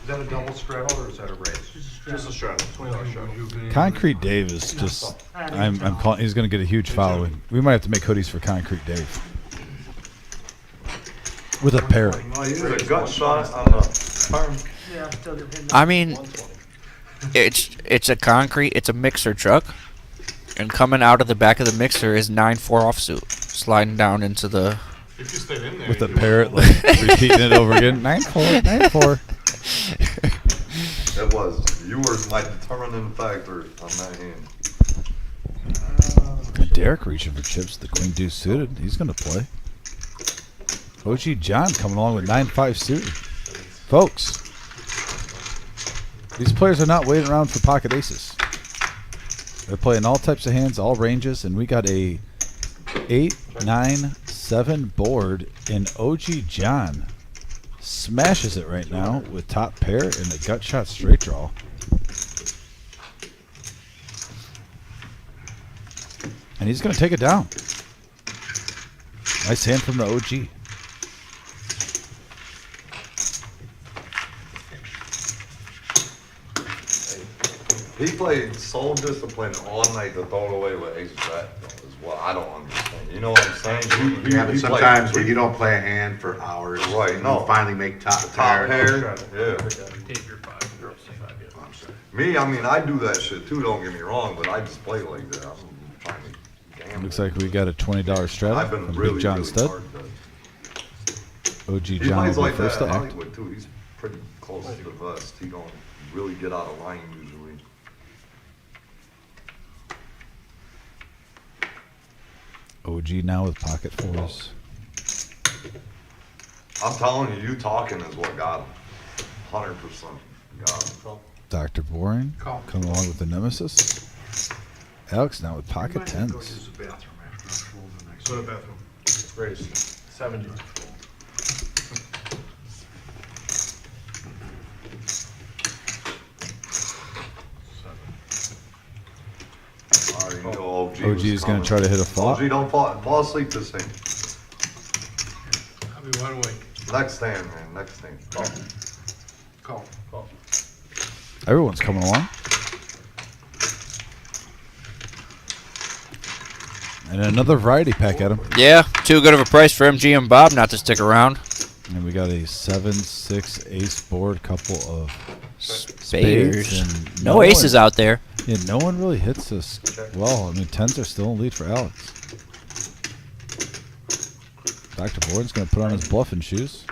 Is that a double straddle or is that a raise? Just a straddle, $20 straddle. Concrete Dave is just, I'm calling, he's going to get a huge following. We might have to make hoodies for Concrete Dave. With a parrot. Oh, he's a gut shot on the farm. Yeah, I'm still giving him. I mean, it's a concrete, it's a mixer truck, and coming out of the back of the mixer is 9-4 offsuit, sliding down into the. If you stayed in there. With a parrot, like, repeating it over again. 9-4, 9-4. It was. You were my determining factor on that hand. Derek reaching for chips. The queen deuce suited. He's going to play. OG John coming along with 9-5 suited. Folks, these players are not waiting around for pocket aces. They're playing all types of hands, all ranges, and we got a 8-9-7 board, and OG John smashes it right now with top pair and a gut shot straight draw. And he's going to take it down. Nice hand from the OG. He played so disciplined all night to throw it away with ace jack. Is what I don't understand. You know what I'm saying? Yeah, but He sometimes played- when you don't play a hand for hours, Right, no. you finally make top top pair. pair. Yeah. Dave, you're 5. You're up to 5, yeah. Oh, I'm sorry. Me, I mean, I do that shit too. Don't get me wrong, but I just play like that. I'm trying to gamble. Looks like we got a $20 straddle I've been from really, Big John really Stud. hard to- OG He John plays will like be that first in to act. Hollywood too. He's pretty close to the vest. He don't really get out of line usually. OG now with pocket 4s. I'm telling you, you talking is what got him. 100% got him. Dr. Boring coming along with the Nemesis. Alex now with pocket 10s. Go use the bathroom after I'm full the next Go to the bathroom. Raise. 70. I already know OG. OG is going to try to hit a flop. OG, don't fall asleep this thing. I'll be wide awake. Next stand, man. Next stand. Call. Everyone's coming along. And another variety pack at him. Yeah, too good of a price for MG and Bob not to stick around. And we got a 7-6 ace board, couple of Spades. spades. And No aces out there. Yeah, no one really hits this well. I mean, 10s are still in lead for Alex. Dr. Bourne's going to put on his bluffing shoes.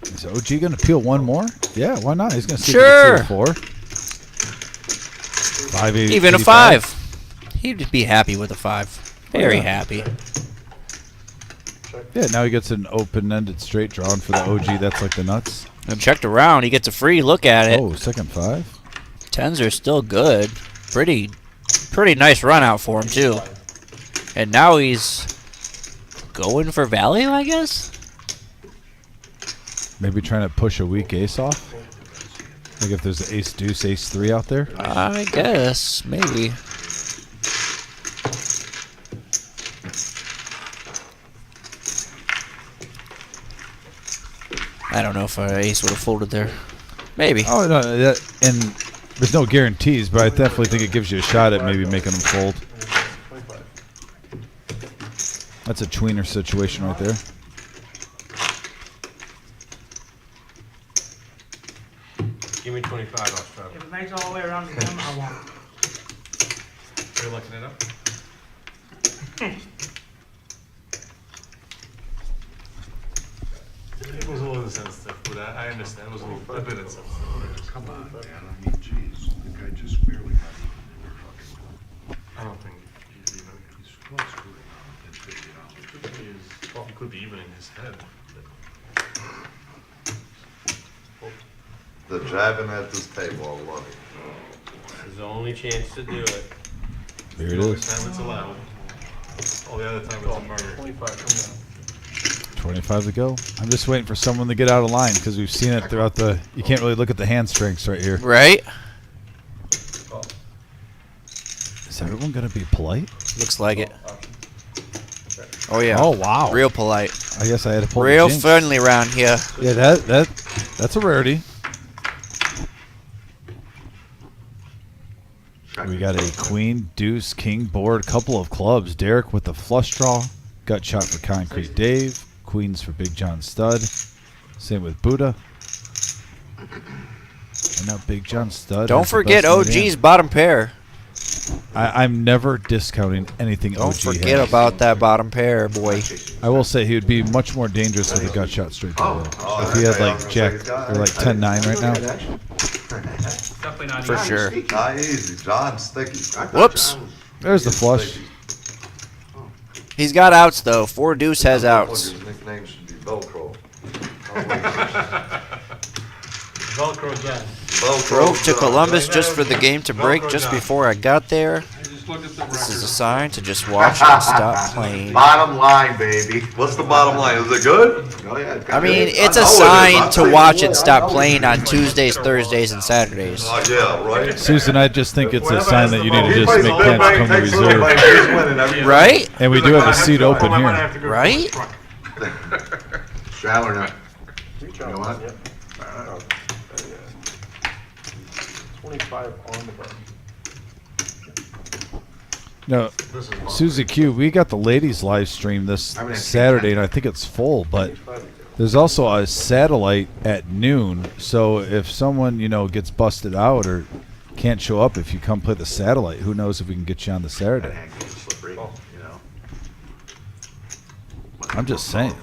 Is OG going to peel one more? Yeah, why not? He's going to see Sure. if he can see a 4. 5, 8, Even a 85. 5. He'd be happy with a 5. Very Yeah. happy. Yeah, now he gets an open-ended straight drawn for the OG. That's like the nuts. And checked around. He gets a free look at it. Oh, second 5. 10s are still good. Pretty nice run out for him, too. And now he's going for value, I guess? Maybe trying to push a weak ace off. Like if there's an ace deuce, ace 3 out there. I guess. Maybe. I don't know if ace would have folded there. Maybe. Oh no, and there's no guarantees, but I definitely think it gives you a shot at maybe making them fold. That's a tweener situation right there. Give me 25 off top. If it makes all the way around the rim, I want it. You're looking it up? It was a little insensitive, but I understand. It was a bit insensitive. Come on, man, I mean, geez, the guy just barely got even in your fucking. I don't think he's even. He's well screwed around and figured it out. Well, he could be even in his head. The jabbing at this table, I love it. His only chance to do it. There it The only is. time it's allowed. All the other time it's a murder. 25, come down. 25 to go. I'm just waiting for someone to get out of line because we've seen it throughout the. You can't really look at the hand strengths right here. Right? Is everyone gonna be polite? Looks like it. Oh yeah. Oh wow. Real polite. I guess I had to pull. Real the jinx. friendly around here. Yeah, that's a rarity. We got a queen, deuce, king board, couple of clubs. Derek with the flush draw. Gut shot for Concrete Dave. Queens for Big John Stud. Same with Buddha. And now Big John Stud. Don't has the forget best in the OG's game. bottom pair. I'm never discounting anything Don't OG forget has. about that bottom pair, boy. I will say he would be much more dangerous with a gut shot straight to the wall. If he had like Jack or like 10-9 right now. Definitely not For easy. sure. Not easy, John Sticky. Whoops. There's the flush. He's got outs though. 4 deuce has outs. His nickname should be Velcro. Velcro John. Drove to Columbus just for the game to break Velcro just John. before I got there. I just looked at the This is a record. sign to just watch and stop playing. Bottom line, baby. What's the bottom line? Is it good? Oh, yeah. I mean, it's I a know it is. sign I'm to saying watch it and is. stop I know playing it on is. Tuesdays, Thursdays, and Saturdays. Oh, yeah, right? Susan, I just think it's a sign that you need to He just plays make a big plans to bank, come to takes a little reserve. bank, he's winning every- Right? And we do have a seat open here. Right? Straddle or not? You know what? 25 on the button. No, Susie Q, we got the ladies live stream this Saturday, and I think it's full, but there's also a satellite at noon. So if someone, gets busted out or can't show up, if you come play the satellite, who knows if we can get you on the That Saturday. hand game's slippery, you know. I'm just saying.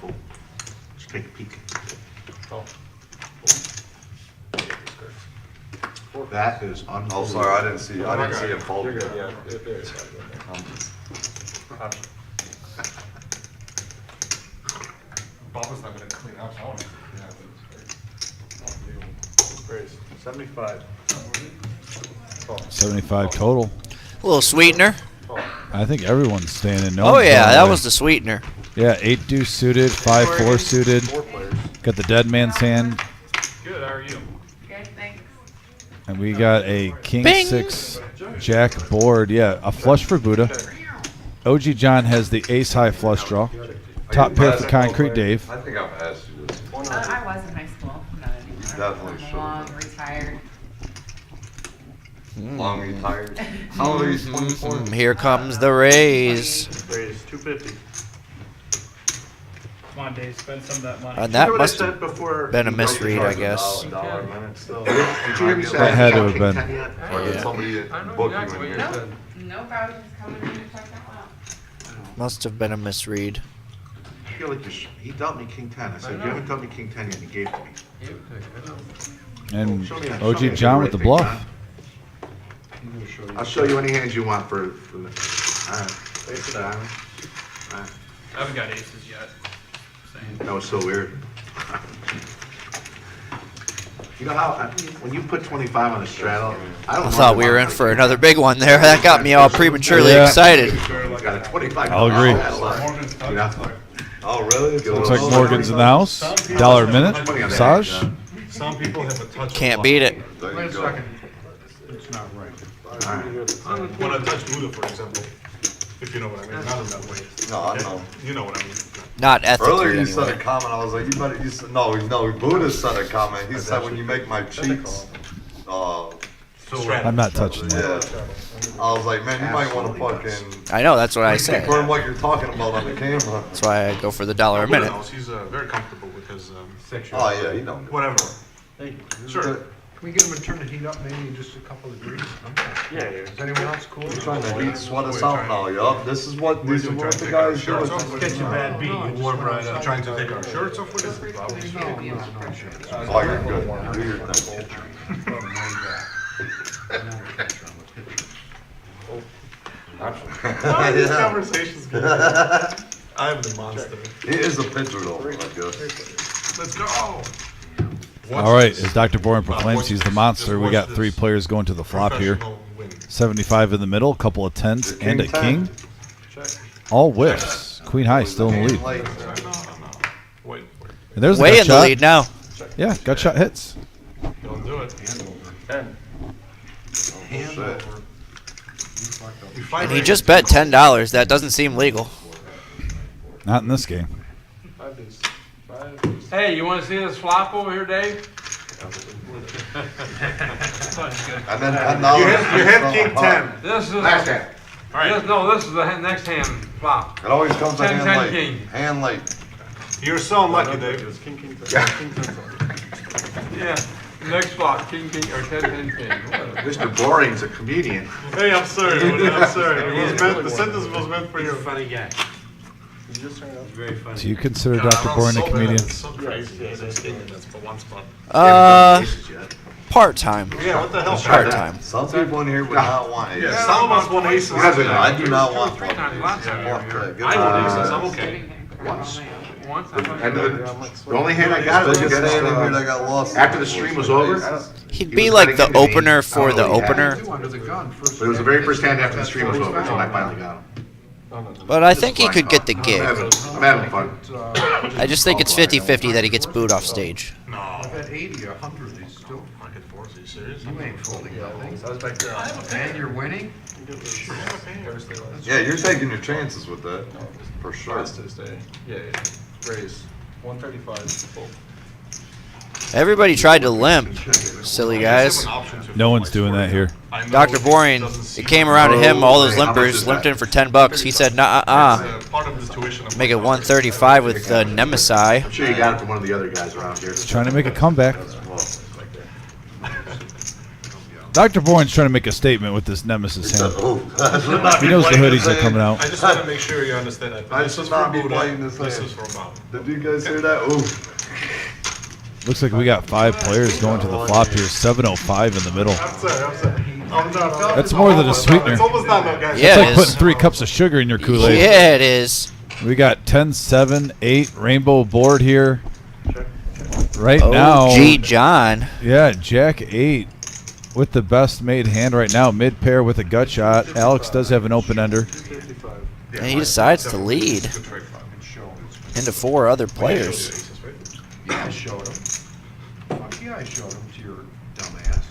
Just take a peek. That is Oh, unbelievable. sorry, I didn't see him fold. You're good, yeah. There's Bob's not gonna clean house. I want to clean house. Grace, 75. 75 total. A little sweetener. I think everyone's staying in. No Oh one's yeah, going that away. was the sweetener. Yeah, 8 deuce suited, 5-4 suited. 4 players. Got the dead man's hand, Good, how are you? Good, thanks. and we got a king Bing. 6 jack board. Yeah, a flush for Buddha. OG John has the ace high flush draw. Top pair for Concrete Dave. I think I've asked you this. I was in high school, not anymore. Definitely I'm should. long retired. Long retired. How old are you? 24? Here comes the raise. Grace, 250. Come on, Dave, spend some of that money. And You know that what I must said have before? been a misread, I guess. Dollar a minute still. Did you hear me say? That had to have King been. 10 yet? Or did Yeah. somebody I know book exactly you what in you here? said. Nope, I was just coming in to check that out. Must have been a misread. I feel like he dealt me King 10. I said, you haven't dealt me King 10 yet, and he gave it to me. And Show me that- show me OG that John you're with the right, bluff. John. I'll show you any hands you want for the. All right. Face it down. All right. I haven't got aces yet. Saying. That was so weird. You know how, when you put 25 on a straddle, I don't I thought we were in for another big one there. That got me all prematurely Yeah. excited. Got a 25. I'll agree. You know? Oh, really? Looks like Morgan's in the house. Dollar a minute. Massage. Some people have a touch. Can't beat it. There Wait you a go. second. It's not right. When I touch Buddha, for example. If you know what I mean, not in that way. No, I know. You know what I mean. Not ethically Earlier you anyway. said a comment, I was like, you better, you said, no, Buddha said a comment. He said when you make my cheeks, I'm not touching that. yeah. I was like, man, you might want to fucking I know, that's what I said. confirm what you're talking about on the camera. That's why I go for the $1 a Buddha minute. knows. He's very comfortable with his Sexual. Oh, yeah, you know. whatever. Sure. Can we get him to turn the heat up maybe just a couple of degrees? Yeah, yeah. Is anyone else cool? You're trying to heat sweat us out now, yup. These are what the guys do. Shirts off. Get your bad beat. You warm right up. Trying to take our shirts off with us. Oh, you're good. Do your thing. Why are these conversations going? I'm the monster. He is a pitcher though, I guess. Let's go. All right, as Dr. Bourne proclaims he's the monster, we got 3 players going to the flop here. Professional win. 75 in the middle, a couple of 10s, and a King king. All whiffs. Queen high still in the lead. Like, No. Wait. And there's a Way gut in the shot. lead now. Yeah, gut shot hits. Don't do it. 10. shit. And he just bet $10. That doesn't seem legal. Not in this game. Hey, you wanna see this flop over here, Dave? And then $10. You hit king 10. This is, Last hand. All right. this is the next hand flop. It always comes to 10, hand 10 late. king. Hand late. You're so unlucky, Dave. Yeah, next flop, king, or 10, 10, king. Mr. Boring's a comedian. Hey, I'm sorry. I'm sorry. It was meant, the sentence was meant for you. Funny guy. Very funny. Do you consider God, Dr. I'm Bourne a so bad. comedian? It's so crazy. Yeah, that's for one spot. Part-time. Yeah, what the hell? Part-time. Some people in here would not want it. Yeah, some of us want aces. I do not want Three one. times last time you were here. I want aces. I'm okay. Once, And the only hand I got was Biggest hand in here against, that got lost. after the stream was over, He'd be like the opener for the opener. Under the gun first. but it was the very first hand after the stream was over, that's when I finally got him. But I think he could get the I'm gig. having fun. I just think it's 50-50 that he gets booed off stage. No. I've had 80, 100, he's still, I could force it. You serious? you ain't folding nothing. I was back there. And you're winning? Yeah, you're taking your chances with that. For sure. Tuesday. Yeah. Raise. 135. Everybody tried to limp. Silly guys. No one's doing that here. Dr. Boring, it came around to him, all those limpers, limped in for $10. He said, nah, make it 135 with the Nemesis. I'm sure you got it from one of the other guys around here. Trying to make a comeback. Dr. Bourne's trying to make a statement with this Nemesis hand. He knows the hoodies are coming out. I just want to make sure you understand that. I This should is not for be Buddha. playing this This hand. is for Bob. Did you guys hear that? Ooh. Looks like we got 5 players going to the flop here. 705 in the middle. I'm sorry. I'm not. That's more than a sweetener. It's almost not no guys. Yeah, It's it like is. putting 3 cups of sugar in your Kool-Aid. Yeah, it is. We got 10, 7, 8 rainbow board here. Right now. OG John. Yeah, Jack 8 with the best made hand right now. Mid pair with a gut shot. Alex does have an open ender. And he decides to lead into 4 other players. Yeah, I showed him. Fuck yeah, I showed him to your dumbass.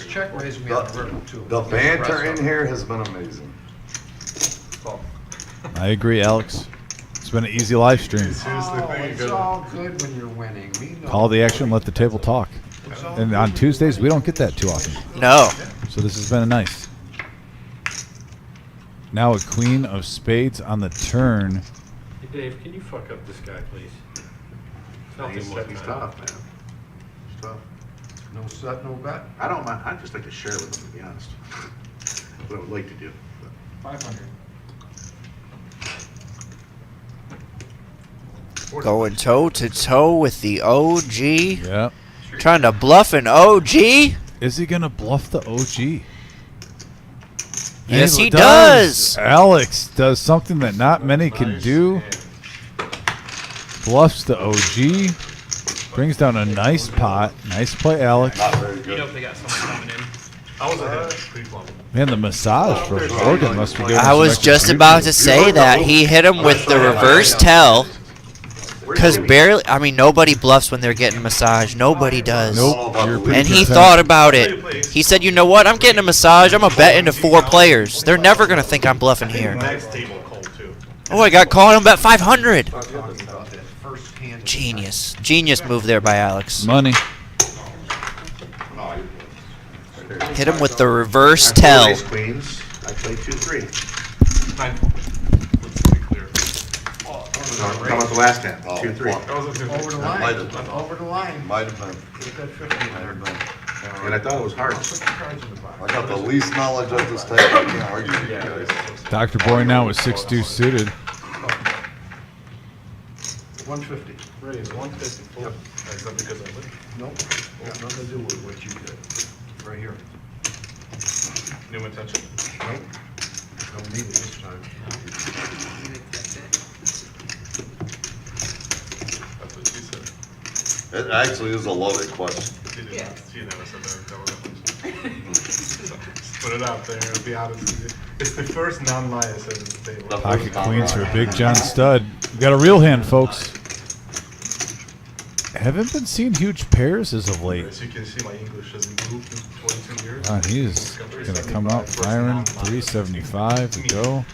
Check raised me on the river too. The banter in here has been amazing. I agree, Alex. It's been an easy live stream. Oh, it's all good when you're winning. We know. Call the action, let the table talk. It's all And on Tuesdays, we don't get that too often. No. So this has been nice. Now a queen of spades on the turn. Hey, Dave, can you fuck up this guy, please? Tell him He's what, tough, man. man. He's tough. No set, no bet. I don't mind, I'd just like to share with him, to be honest. What I would like to do. 500. Going toe to toe with the OG. Yeah. Trying to bluff an OG. Is he going to bluff the OG? Yes, And he does. Alex does something that not many can do. Bluffs the OG. Brings down a nice pot. Nice play, Alex. Not very You good. know if they got someone coming in. I was ahead pre-flop. Man, the massage for Oregon must be good. I was just about to say that. He hit him with the reverse tell. Because barely, I mean, nobody bluffs when they're getting a massage. Nobody does. Nope. You're pretty And he content. thought about it. He said, you know what? I'm getting a massage. I'm going to bet into 4 players. They're never going to think I'm bluffing here. Next table cold too. Oh, I got called. I'm bet 500. Genius. Genius move there by Alex. Money. Hit him with the reverse I played tell. ace queens, I played 2-3. Let's be clear. No, come with the last hand, 2-3. Over the Might line, have been. over the line. Might have been. Get that 50 in there. And I thought it was hard. Put the cards in the box. I got the least knowledge of this table. I can't argue with you guys. Dr. Boy now with 6-2 suited. 150. Raise 150 full. Yep. Is that because I win? Nope, got nothing to do with what you did. Right here. New intention. Nope. Don't need it this time. That's what she said. It actually is a loaded question. She never said that. Just put it out there. I'll be honest with you. It's the first non-lie I said at the table. Pocket queens for Big John Stud. We got a real hand, folks. Haven't been seeing huge pairs as of late. As you can see, my English has improved in 22 years. He's gonna come out firing 375 to go.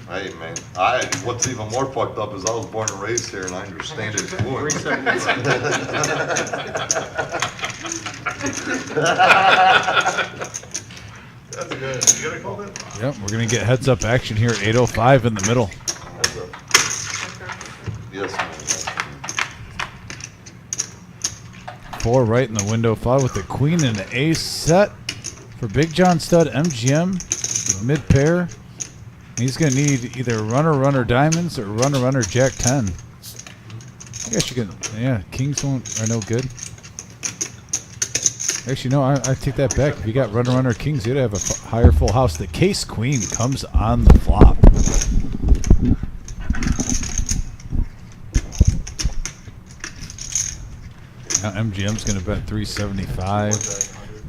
Hey man, what's even more fucked up is I was born and raised here and I understand it fluent. That's good. You gotta call that? Yep, we're gonna get heads up action here at 8:05 in the middle. Yes, man. 4 right in the window, followed with the queen and the ace set for Big John Stud MGM with mid pair. He's gonna need either runner diamonds or runner jack 10. I guess you can, yeah, kings are no good. Actually, no, I take that back. If you got runner kings, you'd have a higher full house. The case queen comes on the flop. Now MGM's going to bet 375.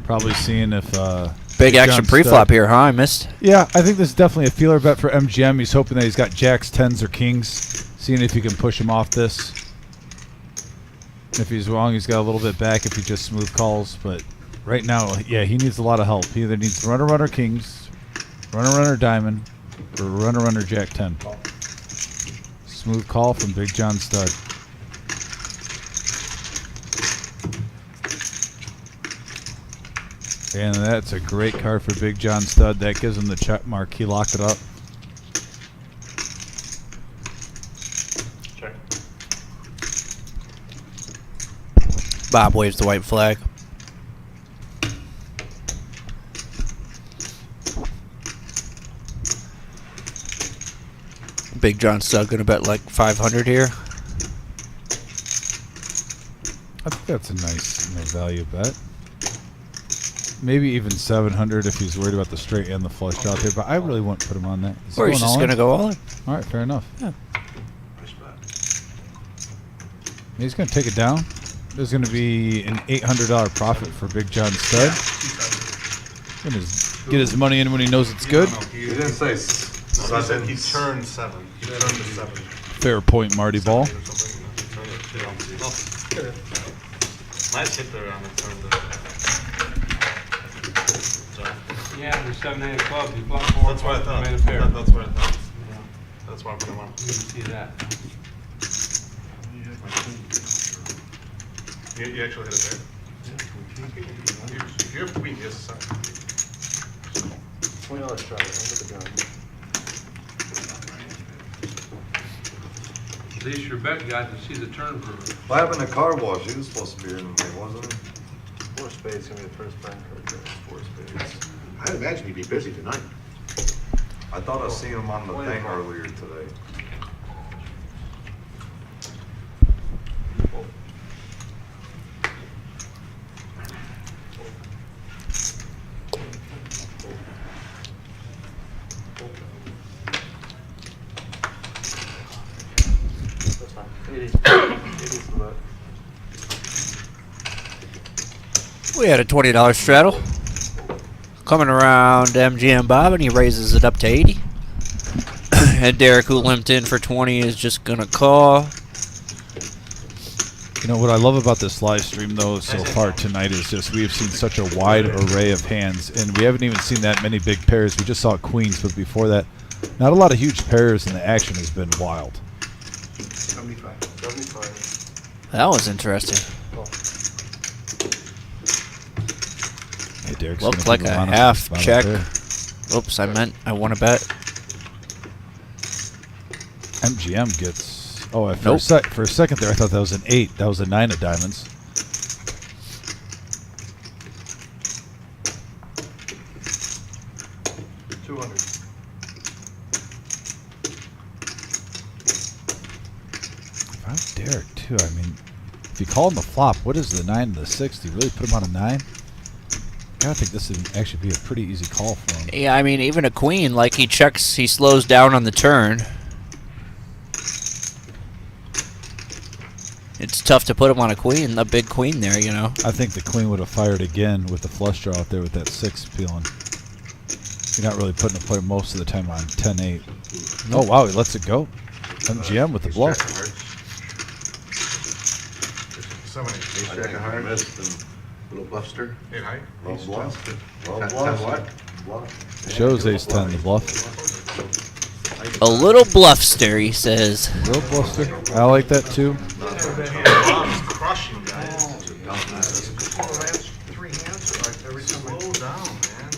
Probably seeing if Big action John pre-flop Stud- here, huh? I missed. Yeah, I think this is definitely a feeler bet for MGM. He's hoping that he's got jacks, 10s, or kings. Seeing if he can push him off this. If he's wrong, he's got a little bit back if he just smooth calls. But right now, yeah, he needs a lot of help. He either needs runner kings, runner diamond, or runner jack 10. Smooth call from Big John Stud. And that's a great card for Big John Stud. That gives him the check mark. He locked it up. Check. Bob waves the white flag. Big John Stud gonna bet like 500 here. I think that's a nice value bet. Maybe even 700 if he's worried about the straight and the flush out there, but I really wouldn't put him on that. Is he Or he's going just all gonna in? go all in. All right, fair enough. Yeah. He's going to take it down. There's going to be an $800 profit for Big John Stud. Going to get his money in when he knows it's good. He didn't say He said he sevens. turned 7. He turned to 7. Fair point, Marty Ball. Nice hit there on the turn. Yeah, there's 7-8 clubs. You block 4. That's what I thought. Made a pair. That's what I thought. That's why I put him on. You can see that. You actually hit it there? If you have queen, yes, sir. $20 shot under the gun. At least your bet guy can see the turn for it. What happened to car wash? He was supposed to be here tonight, wasn't he? 4 spades gonna be the first bank card. There. 4 spades. I'd imagine he'd be busy tonight. I thought I seen him on the thing earlier today. That's fine. 80. 80's the bet. We had a $20 straddle. Coming around MGM Bob, and he raises it up to 80. And Derek, who limped in for 20, is just going to call. You know what I love about this live stream though so far tonight is just we have seen such a wide array of hands, and we haven't even seen that many big pairs. We just saw queens, but before that, not a lot of huge pairs, and the action has been wild. 75. That was interesting. Hey, Derek's Looked gonna like keep a him honest half about check. there. Oops, I meant I won a bet. MGM gets. Oh, for, Nope. for a second there, I thought that was an 8. That was a 9 of diamonds. I'm Derek too. I mean, if you call him the flop, what is the 9 and the 6? Do you really put him on a 9? I gotta think this would actually be a pretty easy call for him. Yeah, I mean, even a queen, like he checks, he slows down on the turn. It's tough to put him on a queen, a big queen there, you know. I think the queen would have fired again with the flush draw out there with that 6 peeling. You're not really putting a player most of the time on 10-8. Oh, wow, he lets it go. MGM with the bluff. Ace jack of hearts. Little bluffster. Hey, hi. Love bluff. Ten- Love ten bluff. what? Shows ace-10 the bluff. A little bluffster, he says. Little bluster. I like that too. Crushing, guys. Three hands, like every time I Slow down, man.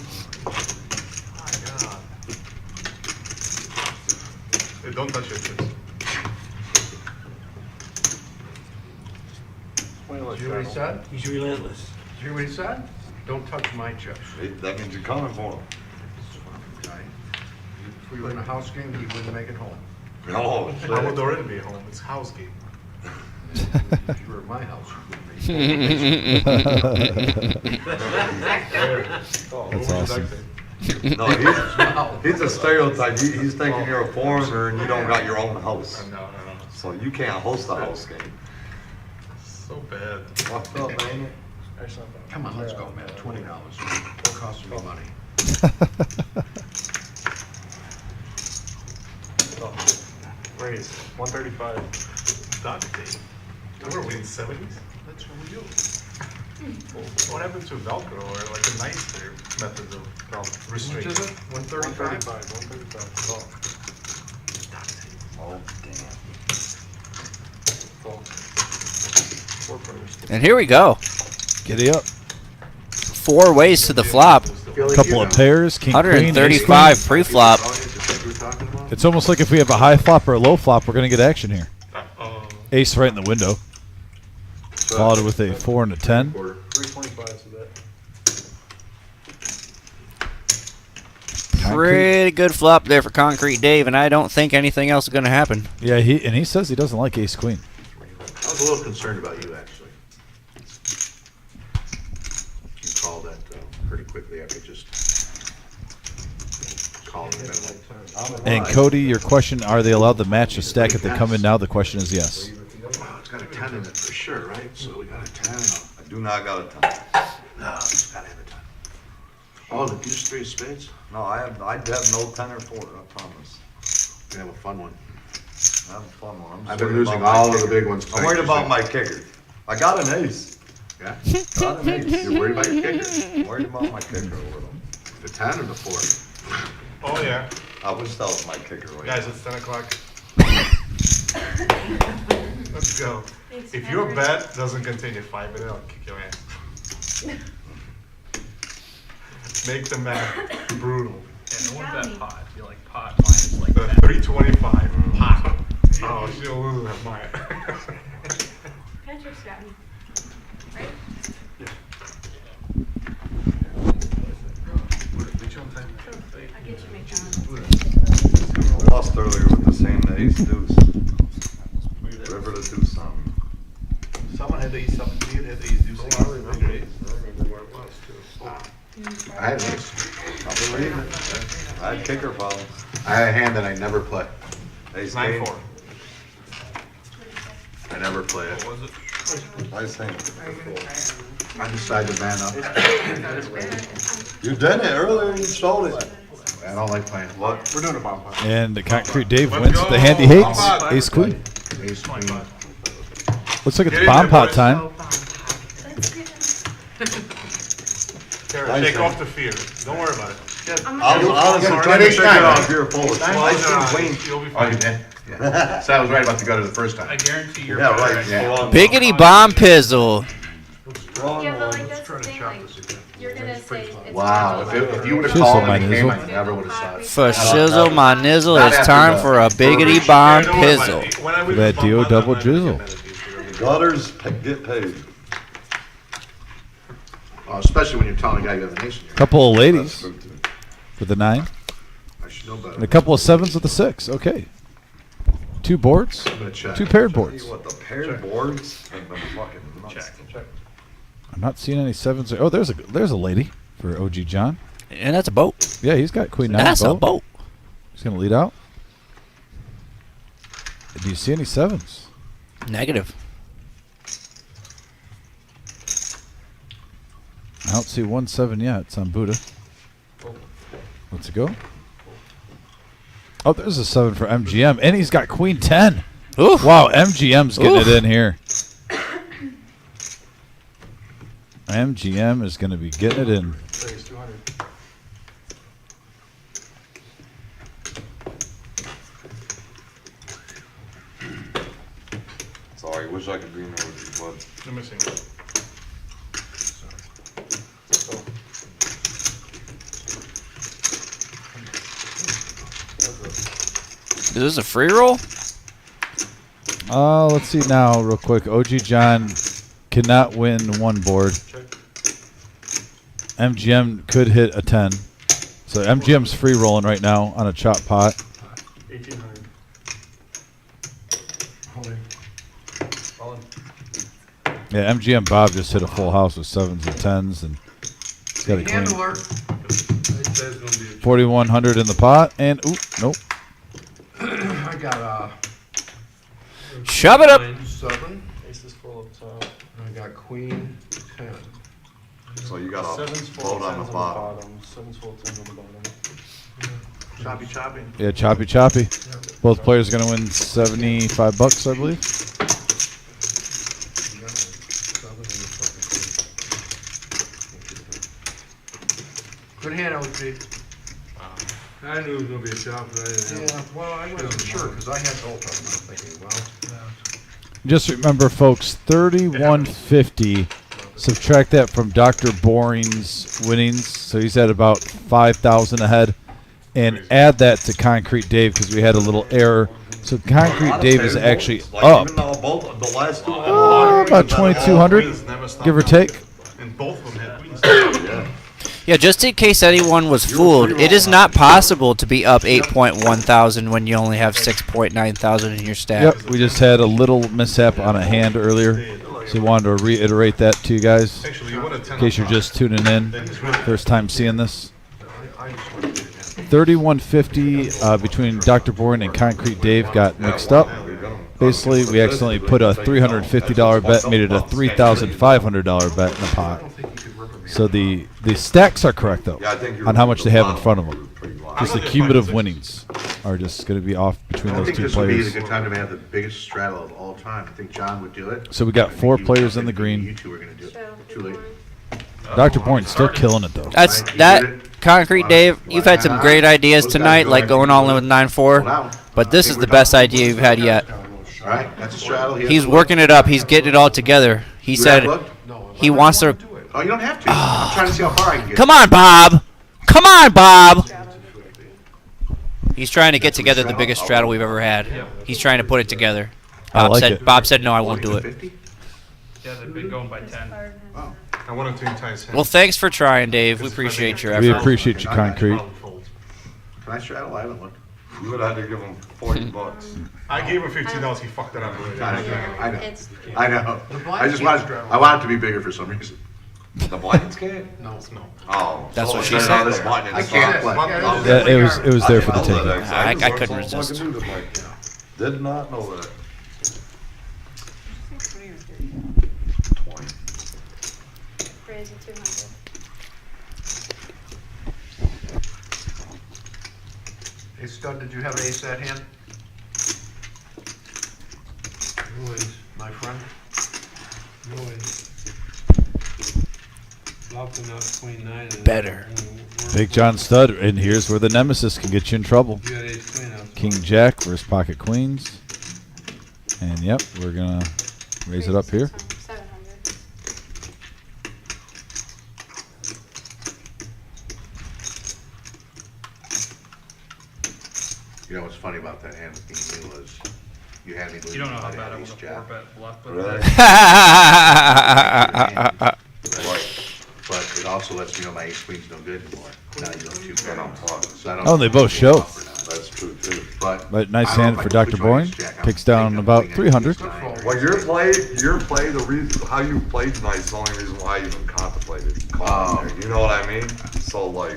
My God. Hey, don't touch your chips. Did you hear what he said? He's relentless. Did you hear what he said? Don't touch my chips. That means you're coming for him. Okay. If we were in a house game, he wouldn't make it home. No, I would already be home. It's house game. If you were at my house, you wouldn't make it home. That's awesome. No, he's a stereotype. He's thinking you're a foreigner and you don't got your own house. No. So you can't host a house game. So bad. Fucked up, ain't it? Come on, let's go, man. $20. Won't cost me money. Raise 135. Duck tape. We're in 70s. That's what we do. What happened to Velcro or like a nicer method of restraint? Which is it? 135? 135. Oh. Duct tape. Oh, damn. Oh. 4 players. And here we go. Giddy up. 4 ways to the flop. Couple of pairs. King, queen, ace, 135 pre-flop. queen. It's almost like if we have a high flop or a low flop, we're going to get action here. Ace right in the window. Followed with a 4 and a 10. 325 to that. Pretty good flop there for Concrete Dave, and I don't think anything else is going to happen. Yeah, he says he doesn't like ace queen. I was a little concerned about you, actually. You called that pretty quickly after just calling it. And Cody, your question, are they allowed to match the stack if they come in now? The question is yes. Wow, it's got a 10 in it for sure, right? So we got a 10. I do not got a 10. No, it's got to have a 10. Oh, the deuce 3 of spades? No, I have no 10 or 4, I promise. We have a fun one. I have a fun one. I'm just I've been worried losing about my all of the kicker. big ones I'm tonight, worried just about like- my kicker. I got an ace. Yeah? Got an ace. You're worried about your kicker? I'm worried about my kicker a little. The 10 or the 4? Oh, yeah. I wish that was my kicker right Guys, now. it's 10 o'clock. Let's go. If your bet doesn't continue 5 minutes, I'll kick your ass. Make the math brutal. Yeah, no one bet pot. You're like pot minus like The that. 325 pot. Oh, she'll lose that mine. Patrick's got me. Right? I get you, McDonald's. I lost earlier with the same ace deuce. River to do something. Someone had to eat something. You had to eat do I remember where it was, too. I had an ace. I believe it. I had kicker problems. I had a hand that I never play. Ace 9-4. king. I never play it. What was it? Nice hand. I decided to man up. You did it earlier, you showed it. I don't like playing. What? We're doing a bomb pot. And the Concrete Dave Let's wins go. the hand he hates. Bomb pot. Ace queen. Ace, queen. Looks like Get it's in bomb there, pot boys. time. Tara, shake off the fear. Don't worry about it. I was honestly trying to figure out if you're full of shit. I think Wayne, you'll be Oh, fine. you did? Yeah. So I was right about the gutter the first I time. guarantee you're Yeah, better right. at Yeah. Biggity bomb pizzle. Yeah, but like that's the thing, like, you're gonna say it's. Wow, if you would have Shizzle called my and he came, nizzle. I never would have saw it. For shizzle my nizzle, it's time for a biggity bomb pizzle. That Dio double drizzle. Gutters get paid. Especially when you're telling a guy you have an ace in your hand. Couple of That's ladies true, too. with the 9. I should know better. And a couple of 7s with the 6. Okay. 2 boards. I'm gonna check. 2 paired Tell boards. you what, the paired boards have been fucking nuts. Check. I'm not seeing any 7s. Oh, there's a lady for OG John. And that's a boat. Yeah, he's got Queen 9 That's a boat. He's going to lead out. Do you see any 7s? Negative. I don't see 1 7 yet. It's on Buddha. Let's go. Oh, there's a 7 for MGM. And he's got Queen 10. Oof. Wow, MGM's getting Oof. it in here. MGM is going to be getting it in. Raise 200. Sorry, wish I could be more with you, bud. You're missing. Is this a free roll? Let's see now real quick. OG John cannot win 1 board. MGM could hit a 10. So MGM's free rolling right now on a chop pot. 1800. Yeah, MGM Bob just hit a full house with 7s and 10s, and he's got a queen. Handler. 4,100 in the pot, and nope. I got Shove it up. 7. Ace is full up top. I got queen 10. So you got a Seven's full, vote on 10's the on the bottom. bottom. Seven's full, 10's on the bottom. Choppy. Yeah, choppy. Both players going to win $75, I believe. Good hand, OG. I knew it was gonna be a chop, but I didn't have. Yeah, well, I wasn't sure, because I had both of them. I'm thinking, well, Just remember, folks, 3,150. Subtract that from Dr. Boring's winnings, so he's at about 5,000 ahead. And add that to Concrete Dave because we had a little error. So Concrete Dave is actually up Even though both the last two about 2,200, give or take. And both of them had queens. Yeah. Yeah, just in case anyone was fooled, it is not possible to be up 8.1 thousand when you only have 6.9 thousand in your stack. Yep, we just had a little mishap on a hand earlier, so we wanted to reiterate that to you guys Actually, you won a 10 in case you're just tuning in, first time seeing this. 3,150 between Dr. Bourne and Concrete Dave got mixed up. Basically, we accidentally put a $350 bet, made it a $3,500 bet in the pot. So the stacks are correct though Yeah, I think you're on how much they have in bottom front of was them. pretty low. Just the cumulative winnings are just going to be off between I don't those think two this would be players. a good time to have the biggest straddle of all time. I think John would do it. So we got I think 4 you- players I in the think green. You two are going to do it. So, Too late. Dr. Bourne's still killing it though. That's that Concrete Dave. You've had some great ideas tonight, like going all in with 9-4. But this is the best idea you've had yet. All right, that's a straddle. He has He's to working it up. He's getting it all together. He You said have looked? he wants to. Oh, you don't have to. I'm trying to see how far I can get. Come on, Bob. Come on, Bob. He's trying to get together the biggest straddle we've ever had. He's trying to put it together. I like said, it. Bob said, no, I won't do it. 50? Yeah, they've been going by 10. I wanted to entice him. Well, thanks for trying, Dave. We appreciate your We effort. appreciate you, Concrete. Can I straddle? I haven't looked. You would have to give him $40. I gave him $15. He fucked it up. I know. It's I know. I just want. I want it to be bigger for some reason. The blinds can't? no. Oh. That's so what it's she not said. the button, I it's can't. not- Yeah, Yeah, it was there for the I didn't know taking. that, I actually. couldn't That's all I resist. can do to Mike. Did not know that. 20. raise it 200. Hey, Stud, did you have ace that hand? My friend? No way. Bluffing up queen 9. And Better. Big John stud, and here's where the Nemesis can get you in trouble. You got ace queen up. King Jack versus pocket queens. And yep, we're gonna raise it up here. 700. You know what's funny about that hand with King King was you had me lose. You don't know how by bad I ace was a jack. 4-bet bluff, but But it also lets me know my ace queen's no good anymore. Now you know 2 bet on top. So I don't Oh, they both show. That's true too. But Nice I don't know hand if I for can Dr. switch my Boyne. ace jack. I'm Picks down thinking about I'm 300. thinking Well, your play, the reason how you played tonight is the only reason why I even contemplated calling there. You know what I mean? So like,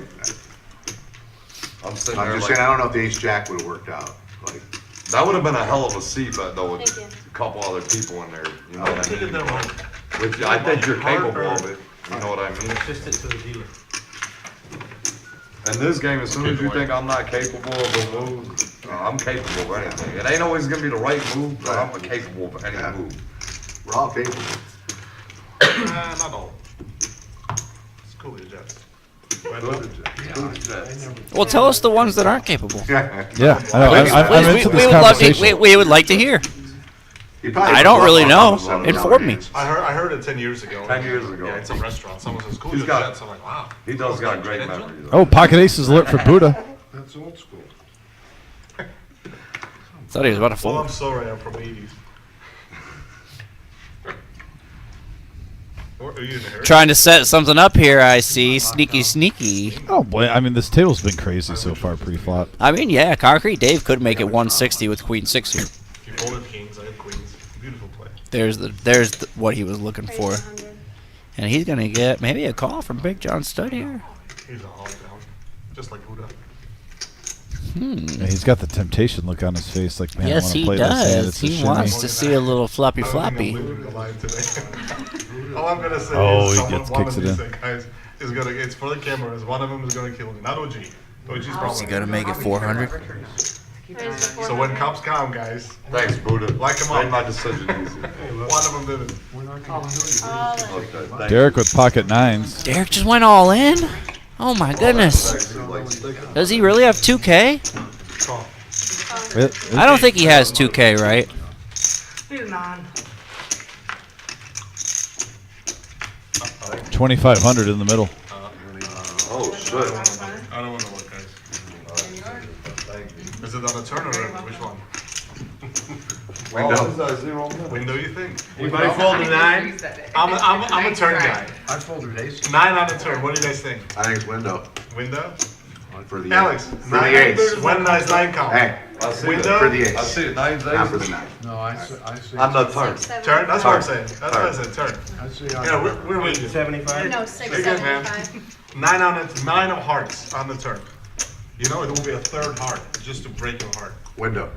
I'm sitting there I'm just like, saying, I don't know if the ace jack would have worked out. Like, that would have been a hell of a C bet though with Thank you. a couple other people in there. You know what I Thinking mean? that one. Which I think you're capable of it. You know what I mean? Just it to the dealer. In this game, as soon as you think I'm not capable of a move, I'm capable of anything. It ain't always gonna be the right move, but I'm capable of any move. we're all capable. Not all. It's cool with the Jets. Right Good up. to Jets. Well, tell us the ones that aren't capable. Yeah, I know. Please, I'm please, into this we would love conversation. we would like to hear. You probably I don't bluff really on know. almost all the Inform other me. hands. I heard it 10 years ago. 10 years ago. Yeah, it's a restaurant. Someone says, cool He's with the got- Jets. I'm like, wow. He does got great memory though. Oh, pocket ace is alert for Buddha. That's old school. Thought he was about to Well, I'm fold. sorry, I'm from 80s. Or are you in the hair? Trying to set something up here, I see. Sneaky, sneaky. Oh boy, I mean this table's been crazy so far pre-flop. I mean, yeah, Concrete Dave could make it 160 with Queen 6 here. You folded kings, I had queens. Beautiful play. There's what he was looking for. 100. And he's going to get maybe a call from Big John Stud here. He's a hog down. Just like Buddha. Yeah, he's got the temptation look on his face, like man, I Yes, want to he play this hand. does. It's a He shimmy. wants to see a little floppy I don't think I'm floppy. losing the line today. All I'm gonna say Oh, is he someone, gets- one kicks of it these in. guys is gonna. It's for the cameras. One of them is gonna kill me. Not OG. OG's probably. Is he going to make it 400? Raise the So when 400. cops come, guys, Thanks, Buddha. Like him Made up. my decision easy. one of them did it. We're not calling you. All in. Okay, thank Derek with pocket nines. Derek just went all in? Oh my goodness. you. Like sticking. Does he really have 2K? Call. I don't think he has 2K, right? Need a non. 2,500 in the middle. Oh, shit. I don't want to look, guys. Is it on the turn or which one? Oh, is that 0 minute? Window, you think? Anybody fold a 9? I'm a turn guy. I folded ace. 9 on the turn. What do you guys think? I think it's window Window? for the Alex, ace. For 9 the ace. When does 9 count? Hey, I see Window? for it. the ace. I see it. 9's Not for the ace. 9. No, I see. On the turn. 6, 7, Turn? That's what I'm Turn. saying. That's what I said. Turn. I see. Yeah, we're with you. 75? No, 6, You're good, man. 75. 9 of hearts on the turn. You know, it will be a third heart just to break your heart. Window.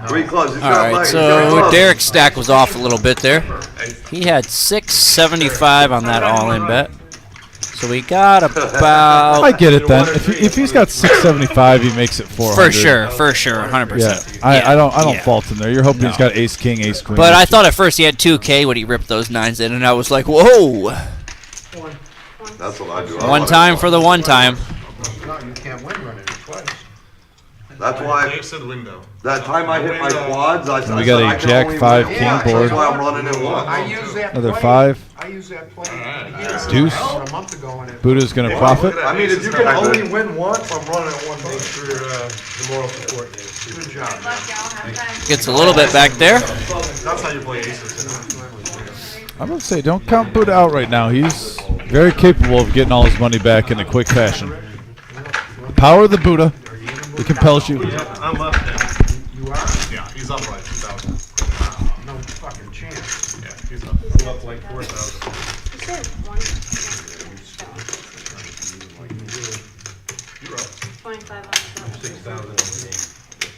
3 clubs. He's All got right, legs. He's got so clubs. Derek's stack was off a little bit there. He had 675 on that all-in bet. So we got I about... get it then. If he's got 675, he makes it 400. For sure, 100%. Yeah, I don't Yeah. fault him there. You're hoping he's got ace king, ace queen. But I thought at first he had 2K when he ripped those 9s in, and I was like, whoa! That's what I do. One time for the one time. No, you can't win running it twice. That's why Dave said window. that time I hit my quads, I said we got I a can jack only 5 win king once. board. That's why I'm running it I once. use that Another play. 5. I use that play. Deuce. A month ago and it. Buddha's going to profit. I mean, if you can only win once, I'm running it one day. For the moral support. Good job. Good luck, y'all. Have fun. Gets a little bit back there. That's how you play aces. I'm going to say, don't count Buddha out right now. He's very capable of getting all his money back in a quick fashion. The power of the Buddha. It compels you. I'm left hand. You are? Yeah, he's up like 2,000. No fucking chance. Yeah, he's up. Up like 4,000. You said 1. You're up. 25 on the top. 6,000.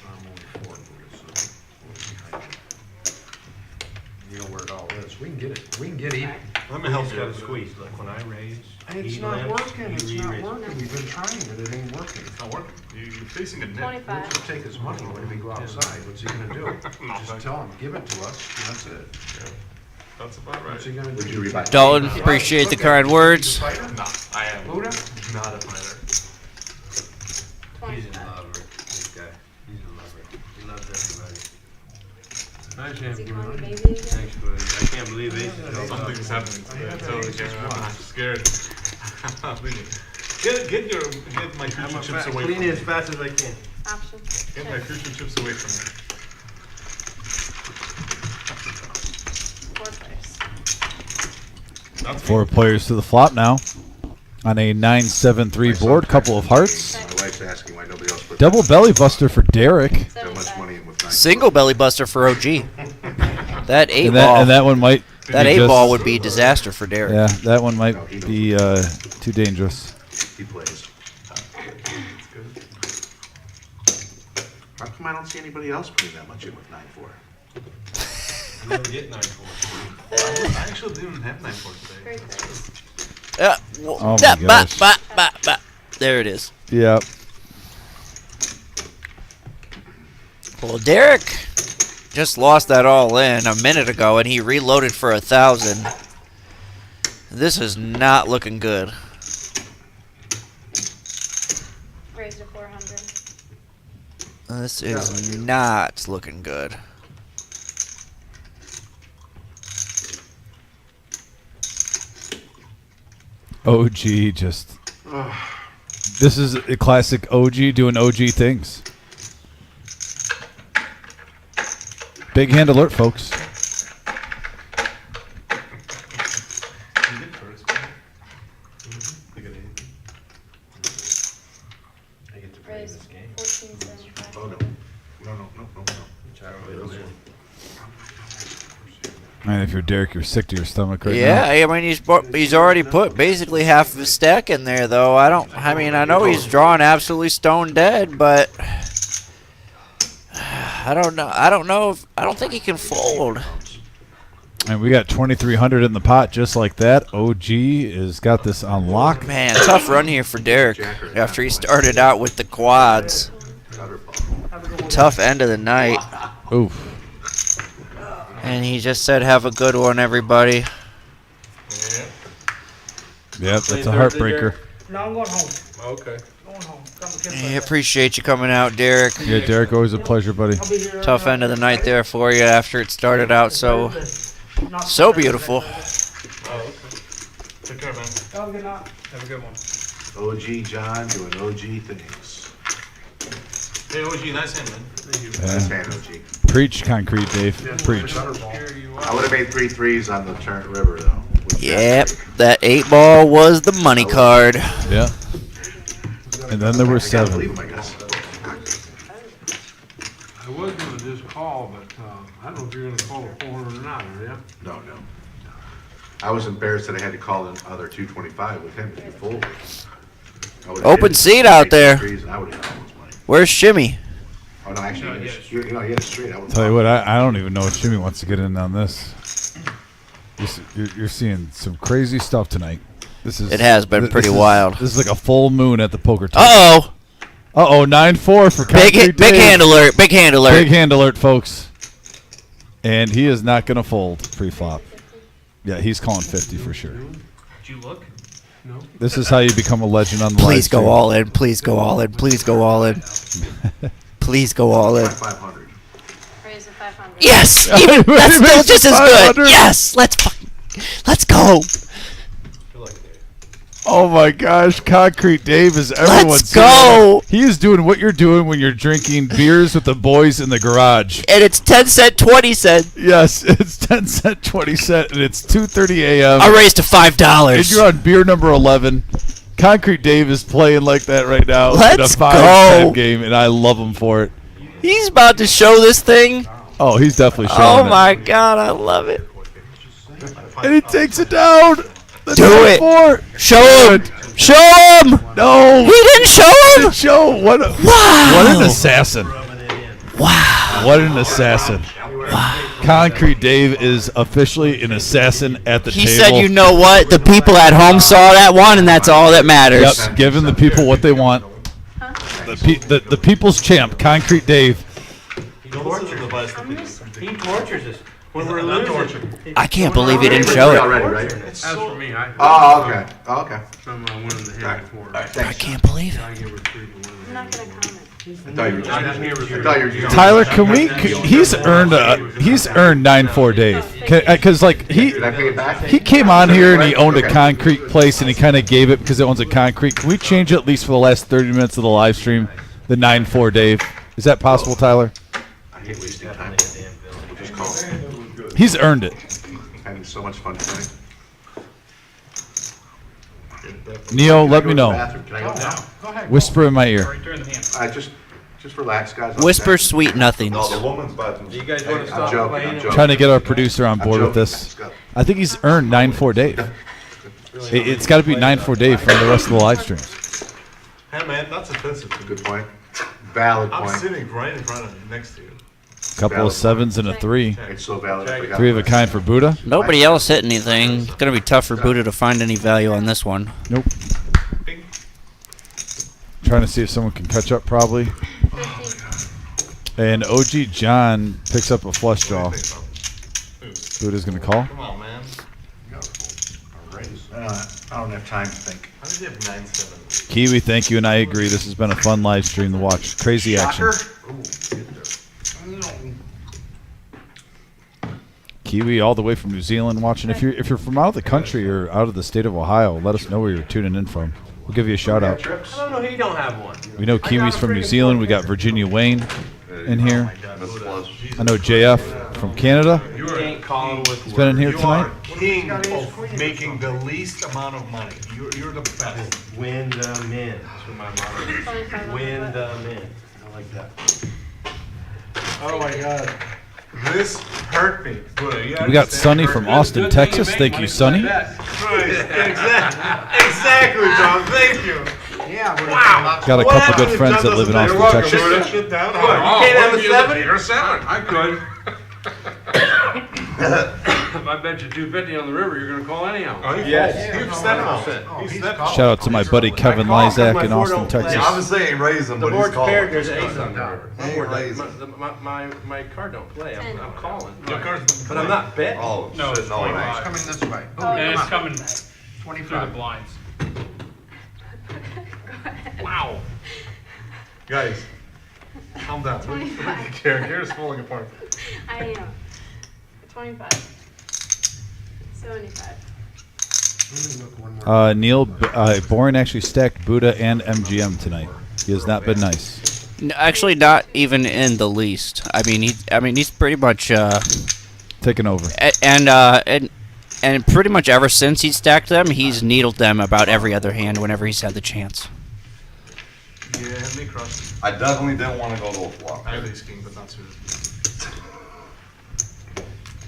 You know where it all is. We can get it. We can get even. Let me help Just you. gotta squeeze. Look, when I raise, It's he not limps, working. you It's not re-raise. working. We've been trying it. It ain't working. It's not working. You're facing a net. 25. Just take his money when we go outside. What's he gonna do? No, Just thank tell him, give it to us. And that's it. That's about right. What's he gonna do? Dalton, appreciate the kind words. No, I am not a fighter. He's in love with this guy. He's in love with. He loves everybody. Hi, Is he champion. calling me baby again? Thanks, buddy. I can't believe Ace is showing up. Something's happening to me. I totally can't. I'm scared. Get my I'm crucial a chips fat, away clean from it me. as fast as I can. Option. Get my crucial chips away from me. 4 players. That's 4 players to the flop now. On a 9-7-3 board, couple of hearts. My wife's asking why nobody else put Double belly buster for Derek. that much money in with 9. Single belly buster for OG. That 8 And ball. that one might That be 8 just- ball would be disaster for Derek. Yeah, that one might be too dangerous. He plays. How come I don't see anybody else putting that much in with 9-4? You don't get 9-4. I actually didn't have 9-4 today. Very close. Oh my gosh. There it is. Yep. Well, Derek just lost that all in a minute ago, and he reloaded for 1,000. This is not looking good. Raised to 400. This is not looking good. OG just. This is a classic OG doing OG things. Big hand alert, folks. You did first. I got 8. I get to play Raised this game. 1475. Oh, no. No. Which I always win. Man, if you're Derek, you're sick to your stomach right Yeah, now. I mean he's already put basically half of his stack in there, though. I know he's drawing absolutely stone dead, but I don't know. I don't think he can fold. And we got 2,300 in the pot just like that. OG has got this on lock. Man, tough run here for Derek after he started out with the quads. Tough end of the night. Oof. And he just said, have a good one, everybody. Yep, that's a heartbreaker. No, I'm going home. Okay. Going home. Come kiss I appreciate you coming out, Derek. Yeah, Derek, always a pleasure, buddy. I'll be here. Tough end of the night there for you after it started out so beautiful. Oh, okay. Take care, man. Have a good night. Have a good one. OG John doing OG things. Hey, OG, nice hand, man. Nice hand, OG. Preach, Concrete Dave. Preach. I would have made 3 threes on the Turnt River, though. Yep, that 8 ball was the money card. Yeah. And then there were I gotta 7. believe him, I guess. I was gonna just call, but I don't know if you're gonna call a 400 or not, are you? No. I was embarrassed that I had to call the other 225 with him to be full. I would've Open hit seat out 3 there. threes and I would've got all his money. Where's Shimmy? Oh, no, actually, he had a straight. I would've Tell you called. what, I don't even know if Jimmy wants to get in on this. You're seeing some crazy stuff tonight. It has been pretty wild. This is like a full moon at the poker table. Uh-oh. Uh-oh, 9-4 for Concrete Big Dave. hand alert. Big hand alert. Big hand alert, folks. And he is not going to fold pre-flop. Yeah, he's calling 50 for sure. Did you look? No. This is how you become a legend on the Please live go stream. all in. Please go all in. Please go all in. Please go all in. 500. Raised to 500. Yes! Even, that's still Raise just to as good. 500. Yes! Let's go. Oh my gosh, Concrete Dave is everyone's. Let's go. He is doing what you're doing when you're drinking beers with the boys in the garage. And it's 10 cent, 20 cent. Yes, it's 10 cent, 20 cent, and it's 2:30 a.m. I raised to And $5. you're on beer number 11. Concrete Dave is playing like that right now Let's in a 5-10 go. game, and I love him for it. He's about to show this thing. Oh, he's definitely Oh showing my God, I love it. it. And he takes it down. The Do it. 4. Show him. Show him. No. He didn't show him. Show what an assassin. Wow. What an assassin. Concrete Dave is officially an assassin at the He table. said, you know what? The people at home saw that one, and that's all that matters. Yep, giving the people what they want. The people's champ, Concrete Dave. He tortures us. When we're Not losing. torture. I can't believe he didn't show it. Already, right? It's As so. for me, I. Oh, okay. Oh, okay. From winning the hand before. All right, I thanks. can't believe it. I give her 3 to 1. I'm not gonna comment. I thought you were I just gave her 3. I thought you were just. Tyler, can we? He's earned 9-4 Dave. Because like Did I pay it back? he came on here and he owned a concrete place and he kind of gave it because it owns a concrete. Can we change it at least for the last 30 minutes of the live stream? The 9-4 Dave. Is that possible, Tyler? I hate wasting time. Just call. He's earned it. Having so much fun tonight. Neo, let me know. Bathroom. Can I go now? Go ahead. Whisper in my ear. Right there in the hand. Just relax, guys. I'll Whisper stay. sweet nothings. No, the woman's bathroom. Do you guys Hey, want to I'm stop joking, playing? I'm it? joking. Trying to get our producer on I'm board with joking. this. Let's go. I think he's earned 9-4 Dave. It's got to be 9-4 Dave for the rest of the live streams. Hey man, that's offensive. Good point. Valid I'm point. sitting right in front of you, next to you. Couple of 7s and a 3. It's so valid. I forgot 3 of a kind for Buddha. Nobody else hit anything. It's gonna be tough for Buddha to find any value on this one. Nope. Trying to see if someone can catch up, probably. 50. And OG John picks up a flush draw. Who's? Buddha's going to call. Come on, man. I don't have time to think. How did you have 9-7? Kiwi, thank you, and I agree. This has been a fun live stream to watch. Crazy action. Kiwi, all the way from New Zealand, watching. If you're from out of the country or out of the state of Ohio, let us know where you're tuning in from. We'll give you a shout out. I don't know, he don't have one. We know Kiwi's from New Zealand. We got Virginia Wayne in here. Miss Flush. I know JF from Canada. You ain't calling with He's been in here You tonight. are king of making the least amount of money. You're the best. Win them in. That's what my motto is. 25 Win on them in. I like that. Oh my god. This hurt me. We got Sonny from Austin, Texas. Thank you, Sonny. Exactly, Tom. Thank you. Yeah, we're Wow. Got a couple good friends that live in Austin, Texas. That shit down. You can't have a 7? You're a 7. I could. If I bet you 250 on the river, you're gonna call anyhow. Yes. You've stepped out. He's stepped out. Shout out to my buddy Kevin Lyzak in Austin, Texas. Yeah, obviously ain't raising, The but he's board's calling. paired, there's an ace on the river. He ain't raising. My card don't play, I'm calling. Your card's But I'm not betting. Oh, No, shit, it's no. 25. It's coming this way. And it's coming through the 25. blinds. Wow. Guys, calm down. 25. Kara's falling apart. I am. 25. 75. Let me look one more. Neil, Boren actually stacked Buddha and MGM tonight. He has not been nice. Actually, not even in the least. I mean, he's pretty much Taking over. and pretty much ever since he stacked them, he's needled them about every other hand whenever he's had the chance. Yeah, have me cross. I definitely didn't want to go to a flop. I have ace king, but not suited.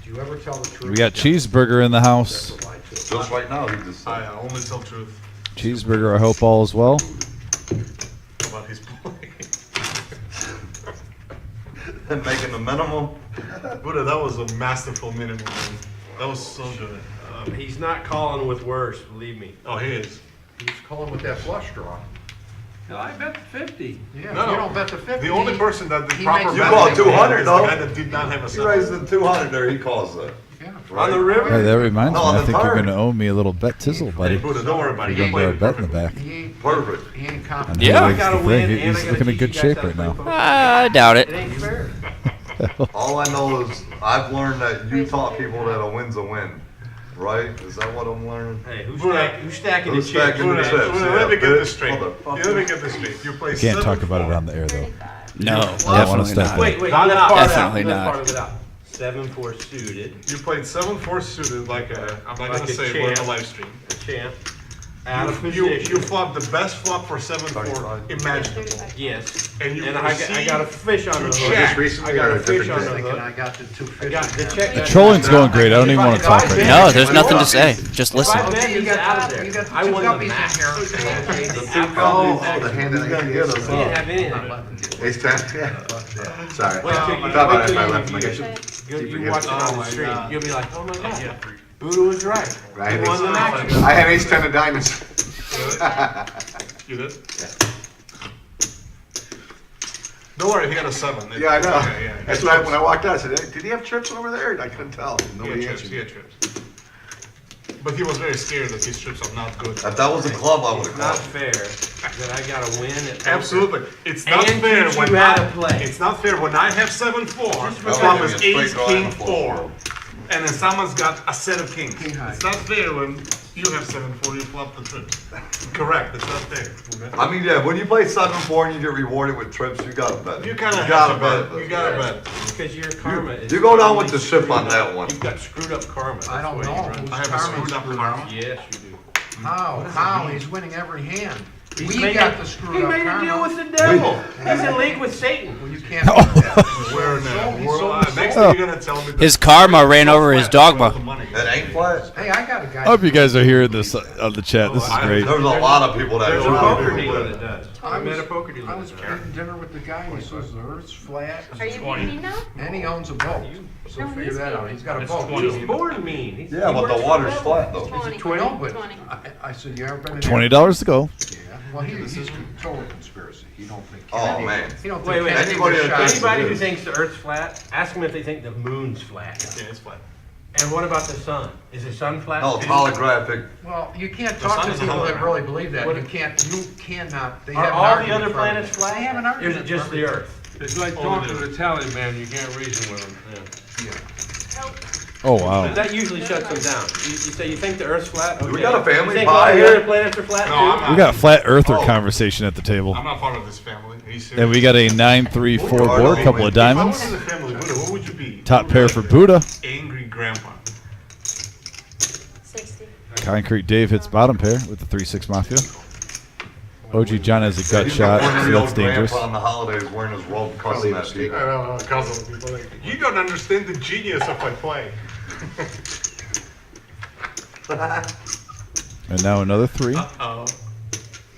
Do you ever tell the truth? We got Cheeseburger in the house. Just right now, he just I said. only tell truth Cheeseburger, I hope all is well. about his play. And making the minimum. Buddha, that was a masterful minimum. Man. That was so good. He's not calling with worse, believe me. Oh, he is. He's calling with that flush draw. Hell, I bet 50. Yeah, No, you don't bet the 50. The only person that the He proper makes- You betting call is 200 the though. guy that did not have a He seven. raised the 200 there, he calls it. Yeah. On the river? Hey, that reminds me. No, on I the think you're third. going to owe me a little bet tizzle, Hey, buddy. Buddha, don't worry about it. You're You going to played bet in the perfect. back. He ain't, Perfect. he ain't And confident. he Yeah. likes I gotta the win, thing. and He's I gotta looking in teach good you shape guys right how to now. play I doubt It it. ain't fair. All I know is I've learned that you taught people that a win's a win. Right? Is that what I'm learning? Hey, who's Buddha. stacking the Who's chips? stacking the Buddha, chips? Buddha, Yeah, let me get bitch. this straight. Motherfucker. Let me get this straight. You play You can't talk 7-4. about it on the air, though. No, I don't want to definitely step not. in. Wait, Not leave that that part part Definitely out. Leave that not. part of it out. 7-4 suited. You played 7-4 suited like a. I'm not Like gonna a say it. We're in a champ. live stream. A champ. Out of You position. flopped the best flop for 7-4 imaginable, 35. Yes. and you And I got a fish on the to hook. check. Just recently I got or a a fish different on day? the Thinking hook. I got the 250. I got the check. The trolling's going great. I don't even want to talk right now. No, there's nothing to say. Just listen. If I bet he's out of there. You got I two won the guppies match. in here. Oh, the hand that He's gonna get us, He didn't have anything. Ace 10? Yeah. Sorry. Wait till Thought you- about wait it if I till left you- him. I guess You watch it on the stream. You'll be like, oh my god, Buddha was right. I He had won the match. I had ace 10 of diamonds. You did? No, Don't worry, he had a 7. Yeah, I know. Yeah. That's why when I walked out, I said, hey, did he have trips over there? And I couldn't tell. He Nobody had answered. trips. But he was very scared that his trips are not good. If that was a club, I would It's have not called. fair that I gotta win at poker. Absolutely. It's not And fair teach when you how I to play. It's not fair when I have 7-4, because Plum is you get ace, straight king, draw 4, and then someone's got a set of kings. King high. It's not fair when you have 7-4, you flop the trips. Correct, it's not fair. I mean, yeah, when you play 7-4 and you get rewarded with trips, you gotta bet. You kind of gotta have to bet. this, You gotta yeah. bet. Because your karma is. You go down with the screwed ship on up. that one. You've got screwed up karma. I don't That's the way know. you run. I have a screwed up karma. Yes, you do. How? He's winning every hand. He's We making- got the screwed He up made a deal karma. with the devil. He's in league with Satan. Well, you can't do that. Where now? He We're sold alive. his Next soul. thing you're gonna tell me that His karma ran over his dogma. That ain't flat. Hey, I got a guy. I hope you guys are hearing this on the chat. This is great. There's a lot of people that There's a don't poker do dealer it. that does. I I met a was- poker dealer I was that does. eating dinner with the guy and he says the earth's flat. Are you mean now? And he owns a boat. So No, figure he's that out. mean. He's got a It's boat. 20. He's born mean. Yeah, but the water's flat though. 20. No, but 20. I said, you ever been in $20 to go. Yeah. Well, he's total conspiracy. He don't think. Oh, Kennedy- man. He don't Wait, think wait. Kennedy Anybody was that shot. thinks- Anybody it who is. thinks the Earth's flat, ask them if they think the moon's flat. Yeah, it's flat. And what about the sun? Is the sun flat? No, it's too? holographic. Well, you can't The talk sun to is a people that hologram. really believe that. What- You cannot. They Are have an all the argument other for planets everything. flat? They have an Or argument. is it just for the everything. Earth? It's like talking to the Taliban, you can't reason with them. Oh, wow. That usually shuts them down. You say you think the Earth's flat? Do we Okay. got a family You think pie all the here? other planets are flat No, too? I'm not. We got a flat earther Oh. conversation at the table. I'm not part of this family. Are you serious? And we got a 9-3-4 board, couple of If I diamonds. was in the family, what would you be? Top You would pair be for like Buddha. the Angry grandpa. 60. Concrete Dave hits bottom pair with the 3-6 Mafia. OG John has a gut He's shot, got one of so the that's old dangerous. grandpa on the holidays wearing his robe cussing at people. I don't know, cousin. People like, you don't understand the genius of my play. And now another 3. Oh.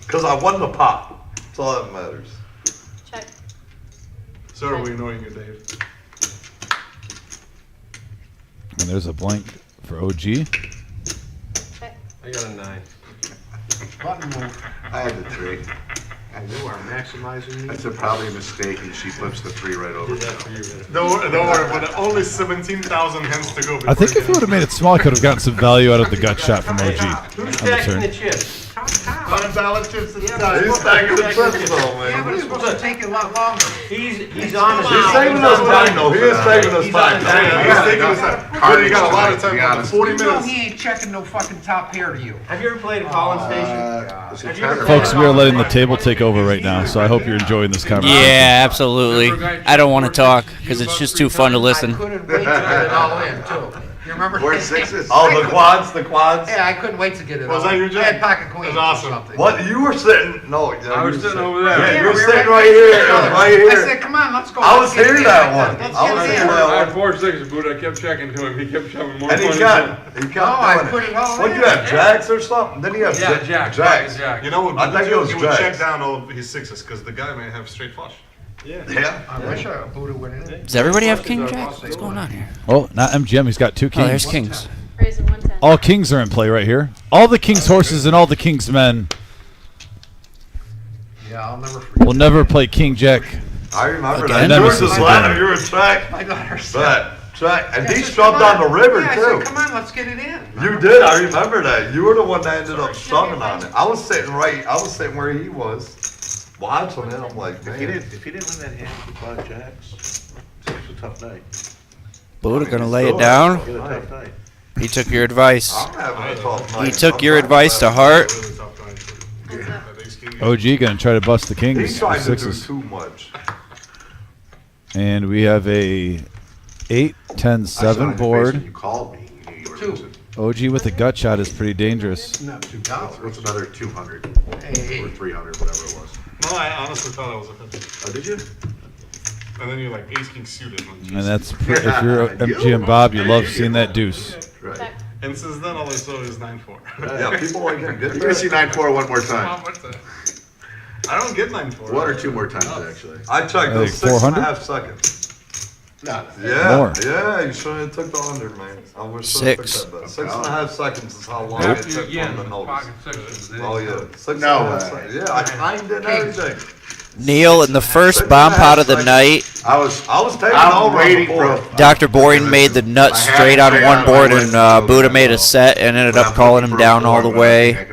Because I won the pot. That's all that matters. Check. So are we annoying you, Dave? And there's a blank for OG. Check. I got a 9. Button move. I had the 3. And you are maximizing me. That's probably a mistake, and she flips the 3 right over. Don't worry, but only 17,000 hands to go. I think if you would have made it small, I could have gotten some value out of the gut shot from OG Who's on the stacking the turn. chips? $5 chips at a He's time. stacking the chips though, Yeah, but man. it's supposed to take a lot longer. He's honest. He's saving us time though. He is saving us He's time. on time. He's taking his time. But you got a lot of time. Be honest. 40 You know minutes. he ain't checking no fucking top pair to you. Have you ever played a Collins Station? Is it Have you ever 10 or Folks, 11? we are letting the table take over right now, so I hope you're enjoying this conversation. Yeah, absolutely. I don't want to talk because it's just too fun to I listen. couldn't wait to get it all in, too. You remember? Where's 6s? Oh, the quads. Yeah, I couldn't wait to get it Was all that in. your I job? had pocket queens That's awesome. or something. What? You were sitting? No, yeah, I you was were sitting over there. Yeah, you were we sitting were right here. right Right I here. said, come on, let's go. I Let's was get here it that in. one. Let's I get was it here in. that I one. had 4 6s, but I kept checking to him. He kept shoving more And he money. kept No, doing I it. put it all What in. do you have, jacks or something? Didn't he have Yeah, Jack. Jacks. Jack. You know what? I think it was you would check jacks. down all of his 6s because the guy may have straight flush. Yeah. I wish Buddha went in. Does everybody have king jack? What's going on here? Oh, not MGM. He's got 2 Oh, there's kings. kings. Raise it 110. All kings are in play right here. All the king's horses and all the king's men Yeah, I'll never forget. will never play king jack. I remember Again? that. You were Nemesis just again. laughing. You were track. My daughter said. But track. And I he said, shoved "Come on the river Yeah, I too. said, come on, let's get it in. You did. I remember that. You were the one that ended up shoving on it. I was sitting where he was, watching it. I'm like, man. If he didn't win that hand, he bought jacks. It's a tough night. Buddha gonna lay it down. He had a tough night. He took your advice. I'm having a tough night. He took I'm your not advice to glad. heart. Really tough night for that ace-king. OG gonna try to bust the kings He's with trying to do 6s. too much. And we have a 8, 10, I saw it 7 in the face board. when you called me. You knew you were 2. losing. OG with the gut shot is pretty dangerous. Not $2. What's another 200 Hey. or 300, whatever it was? No, I honestly thought it was a 50. Oh, did you? And then you like ace-king suited. I'm like, And "Jeez." that's if you're MGM Bob, you love seeing that deuce. Right. Check. And since then, all I saw is 9-4. Yeah, people ain't getting good. You're gonna see 9-4 one more time. I don't get 9-4. 1 or 2 more times, actually. I checked I those think 400? 6.5 seconds. No. Yeah, More. yeah, you should have took the under, man. I wish 6. That bet. 6.5 seconds is how long After it took again, from the notice. pocket sections. Oh yeah, 6.5 No way. seconds. Yeah, I timed it and everything. Neil, in the first bomb pot of the night, I was taking I'm over waiting before. for. Dr. Boring made the nut straight on one board, and Buddha made a set and ended up calling him down all the way.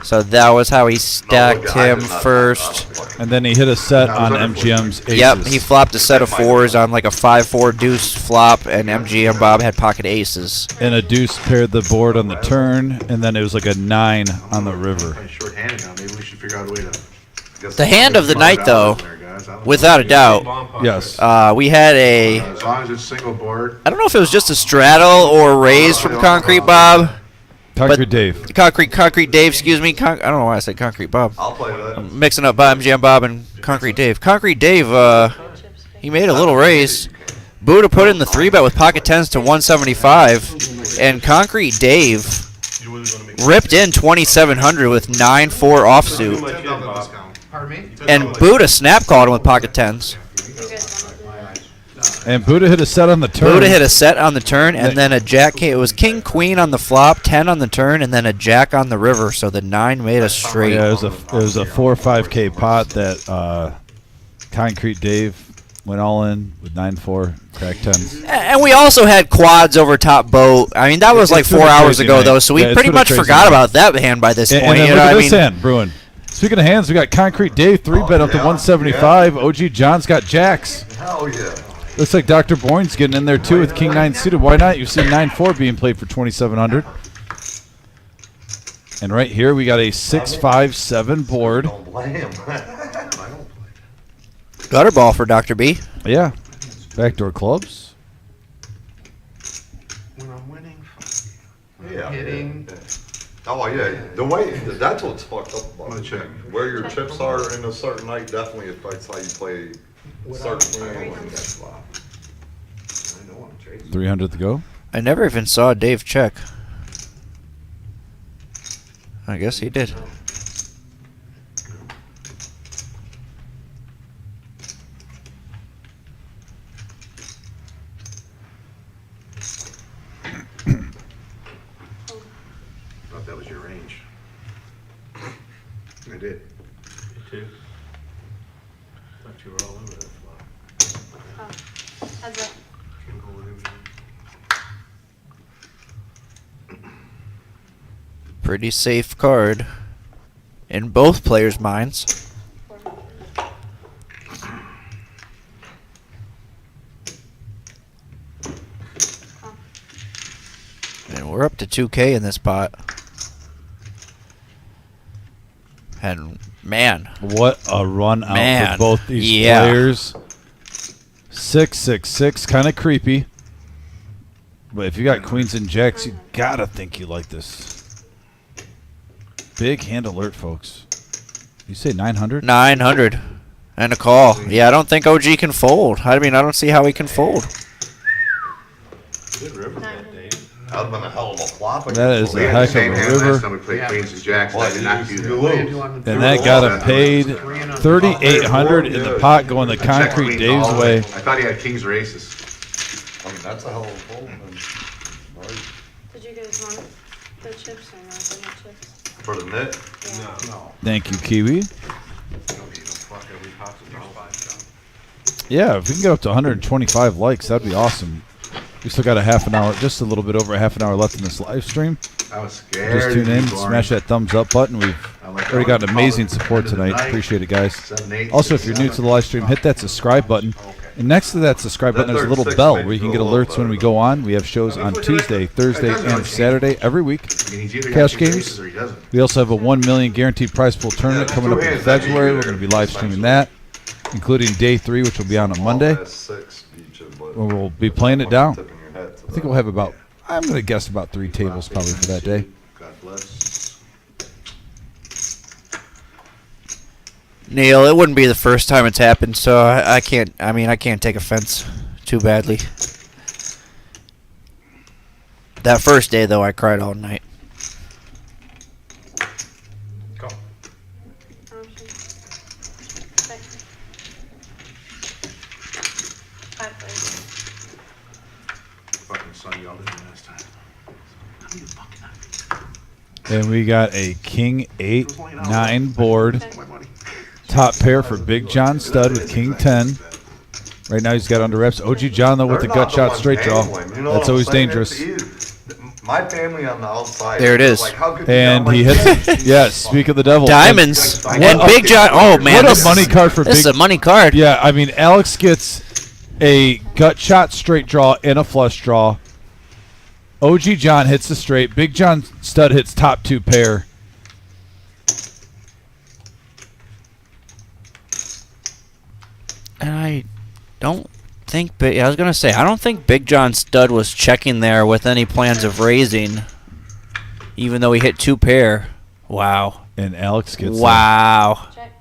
So that was how he stacked him first. And then he hit a set on MGM's aces. Yep, he flopped a set of fours on like a 5-4 deuce flop, and MGM Bob had pocket aces. And a deuce paired the board on the turn, and then it was like a 9 on the river. Short-handed now. Maybe we should figure out a way to. The hand of the night, though, without a doubt. Yes. We had a. As long as it's single board. I don't know if it was just a straddle or raise from Concrete Bob. Concrete Dave. Concrete Dave, excuse me. I don't know why I said Concrete Bob. I'll play that. I'm mixing up MGM Bob and Concrete Dave. Concrete Dave, he made a little raise. Buddha put in the 3-bet with pocket 10s to 175, and Concrete Dave ripped in 2,700 with 9-4 offsuit. And Buddha snap called him with pocket 10s. And Buddha hit a set on the turn. Buddha hit a set on the turn, and then a jack. It was king queen on the flop, 10 on the turn, and then a jack on the river. So the 9 made a straight. Yeah, it was a 4 or 5K pot that Concrete Dave went all in with 9-4, crack 10s. And we also had quads over top boat. I mean, that was like 4 hours ago, though, so we pretty much forgot about that hand by this point. And then look at this hand, Bruin. Speaking of hands, we got Concrete Dave 3-bet up to 175. OG John's got jacks. Hell yeah. Looks like Dr. Boyne's getting in there too with King 9 suited. Why not? You see 9-4 being played for 2,700. And right here we got a 6-5-7 board. Don't blame him. Gutter ball for Dr. B. Yeah. Backdoor clubs. When I'm winning, Yeah. hitting. Oh yeah, the way that's what's fucked up about it. Where your chips are in a certain night definitely affects how you play certain games. 300 to go. I never even saw Dave check. I guess he did. Thought that was your range. I did. You too? Thought you were all over that flop. Heads up. Can't go with him. Pretty safe card in both players' minds. And we're up to 2K in this pot. And man, What a run out Man, for both these yeah. players. 6-6-6, kind of creepy. But if you got queens and jacks, you gotta think you like this. Big hand alert, folks. You say 900? 900 and a call. Yeah, I don't think OG can fold. I mean, I don't see how he can fold. Good river that day. That wou'd been a hell of a flop. That is We a had heck the of same a hand last river. time we played queens and jacks. Well, I did not do you that. lose. And that got him paid 3,800 in the pot going the I checked Concrete queens Dave's all the way. I thought he had kings or aces. I mean, that's a hell of a fold. Right. Did you guys want the chips or not the chips? For the net? No. Thank you, Kiwi. We don't need no fuck every possible. Yeah, if we can get up to 125 likes, that'd be awesome. We still got a half an hour, just a little bit over a half an hour left in this live stream. I was scared. Just tune in, smash that thumbs up button. We've I'm like, already got oh, amazing call it support end of the tonight. night. Appreciate it, guys. 7, 8, Also, 6, if you're new 7. to the live stream, hit that subscribe button. And next to that subscribe button, there's a little 36 bell makes where you can it get a little alerts when we go on. We have shows on Tuesday, Thursday, and Saturday every week. I mean, he's either got Cash kings or games. aces or he doesn't. We also have a 1 million guaranteed prize pool tournament coming up in February. We're going to be live streaming that, including day 3, which will be on Monday. Where we'll be playing it down. I think we'll have about, I'm going to guess about 3 tables probably for that day. God bless. Neil, it wouldn't be the first time it's happened, so I can't take offense too badly. That first day, though, I cried all night. Go. Option. Second. 5 players. Fucking son, y'all did it last time. How do you fucking not? And we got a King 8-9 board. My money. top pair for Big John Stud with King 10. Right now he's got under wraps. OG John, though, with the gut shot straight draw. That's always dangerous. My family on the outside. There it is. Like, how could you And not he like hits. that? Yeah, speak of the devil. Diamonds. And Big John. Oh, man. What a money card for This Big. is a money card. Yeah, I mean, Alex gets a gut shot straight draw and a flush draw. OG John hits the straight. Big John Stud hits top 2 pair. And I don't think I was gonna say I don't think Big John Stud was checking there with any plans of raising, even though he hit 2 pair. Wow. And Alex gets wow. Check.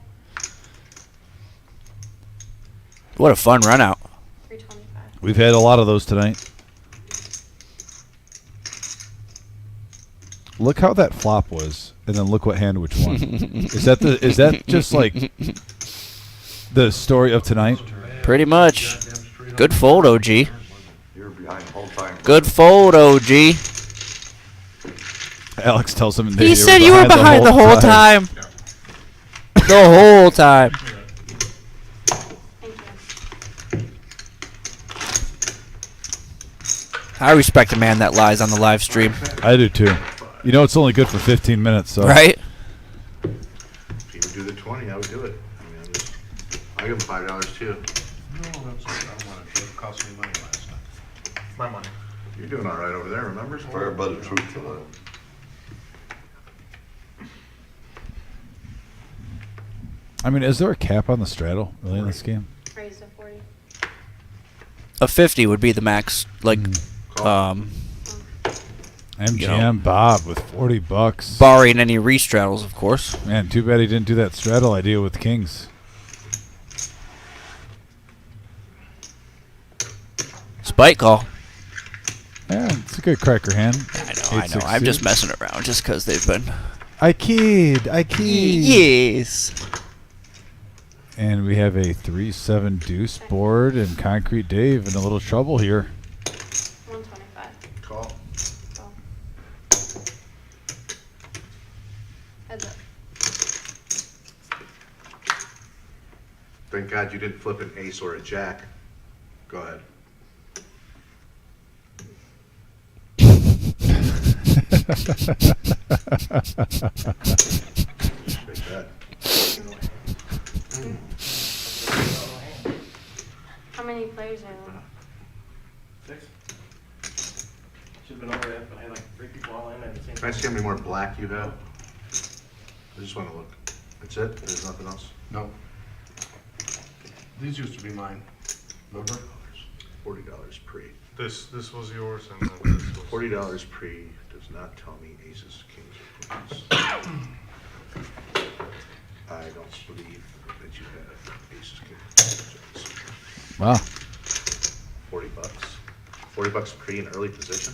What a fun run out. 325. We've had a lot of those tonight. Look how that flop was, and then look what hand which one. Is that just like the story of tonight? Pretty much. Good fold, OG. You're behind the whole time. Good fold, OG. Alex tells him He said you were behind the whole time. The whole time. I respect a man that lies on the live stream. I do too. You know, it's only good for 15 minutes, so. Right? If he would do the 20, I would do it. I mean, I'll give him $5 too. No, that's, I don't want to. It cost me money last time. My money. You're doing all right over there, remember? Fair but the truth to that. I mean, is there a cap on the straddle really in this game? Raised to 40. A 50 would be the max. Like, MGM Bob with $40. barring any restraddles, of course. Man, too bad he didn't do that straddle idea with kings. Spike call. Yeah, it's a good cracker hand. I know. I'm just messing around just because they've been. I keyed. Yes. And we have a 3-7 deuce board, and Concrete Dave in a little trouble here. 125. Call. Call. Heads up. Thank God you didn't flip an ace or a jack. Go ahead. Take that. How many players are there? 6. Should've been over that, but I had like 3 people all in at the same Can I see how many more black you have? I just want to look. That's it? There's nothing else? No. These used to be mine. Remember? $40 pre. This was yours, and then this was. $40 pre does not tell me aces, kings, or queens. I don't believe that you have aces, kings, or jacks. Wow. $40. $40 pre in early position?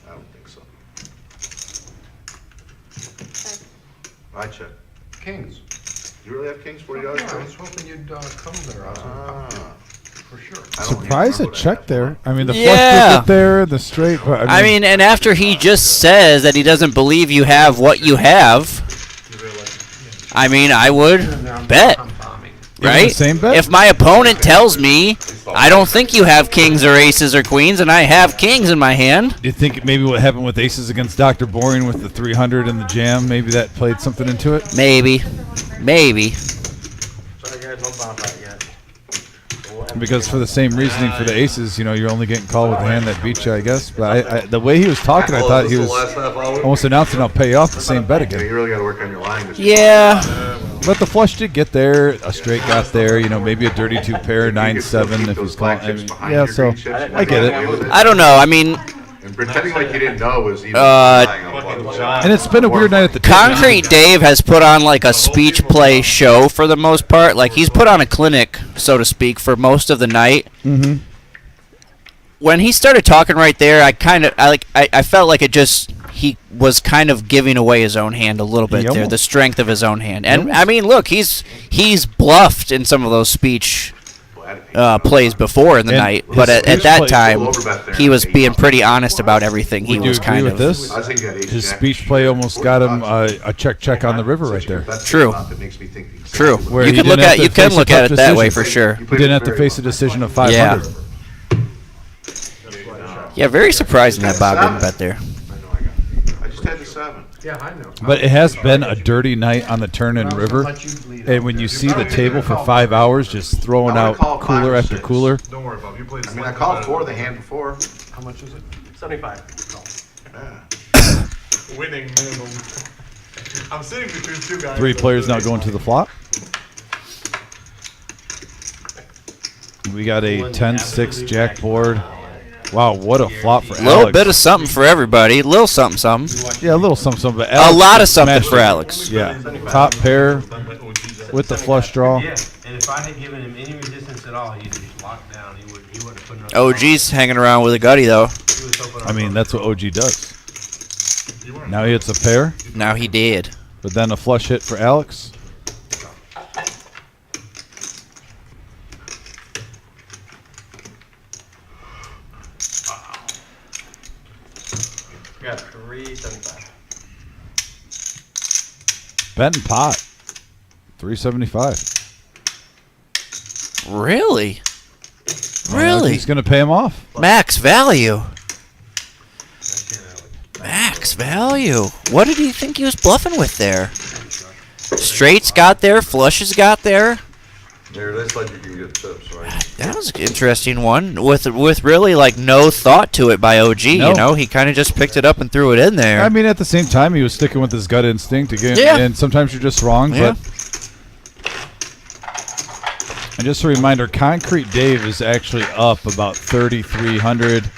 I don't think so. Check. I check. Kings. You really have kings, $40 Yeah, I pre? was hoping you'd come there. Ah. For sure. I don't Surprised remember it what I checked have. there. I mean, the flush Yeah. did get there, the straight. But I mean, and after he just says that he doesn't believe you have what you have, I mean, I would bet. Right? the same bet? If my opponent tells me I don't think you have kings or aces or queens, and I have kings in my hand, do you think maybe what happened with aces against Dr. Boring with the 300 and the jam, maybe that played something into it? maybe. Sorry guys, no bomb out yet. Because for the same reasoning for the aces, you know, you're only getting called with the hand that beat you, I guess. But I the way he was talking, I thought he was almost announcing I'll pay you off the same bet Yeah, again. you really got to work on your line. this Yeah. But the flush did get there, a straight got there, you know, maybe a dirty 2 pair, 9-7 if he's calling. I mean, yeah, so I get it. I don't know. I mean, And pretending like you didn't know was even. And it's been a weird night at the Concrete Dave has put on like a speech play show for the most part. Like he's put on a clinic, so to speak, for most of the night. Mm-hmm. When he started talking right there, I felt like he was kind of giving away his own hand a little bit there, the strength of his own hand. And I mean, look, he's bluffed in some of those speech plays before in the And night, his but at speech that play- time, he was being pretty honest about everything. He Would you was agree kind with of this? I was thinking that His ace-jack speech should play be almost 40 got him bucks. a check on the river right there. That's True. the amount that makes me think exactly True. Where You he can didn't look have at to you can face a look at tough it that way decision. for sure. He didn't have to face a decision of 500. Yeah. Yeah, very surprising that Bob didn't bet there. I just had the 7. Yeah, I know. But it has been a dirty night on the turn and river. And when you see the table for 5 hours just throwing I wanna out call 5 cooler or after 6. cooler, Don't worry, Bob. You played. I mean, I called 4 the hand before. How much is it? 75. Yeah. Winning minimum. I'm sitting between 2 guys. 3 players now going to the flop. We got a 10-6 jack board. Wow, what a flop for A little Alex. bit of something for everybody. A little something, something. Yeah, a little something. But A Alex lot of just something smashed for it. Alex. Yeah, top pair with the flush draw. Yeah, and if I had given him any resistance at all, he'd just locked down. He wouldn't have put another. OG's hanging around with a gutty though. I mean, that's what OG does. Now he hits a pair, Now he did. but then a flush hit for Alex. Got 375. Bet and pot, 375. Really? I Really? think he's gonna pay him off. Max value. Max value. What did he think he was bluffing with there? Straights got there. Flushes got there. Here, they said you can get tips, right? That was an interesting one with really like no thought to it by OG. No. You know, he kind of just picked it up and threw it in there. I mean, at the same time, he was sticking with his gut instinct again. Yeah. And sometimes you're just wrong. Yeah. But and just a reminder, Concrete Dave is actually up about 3,300,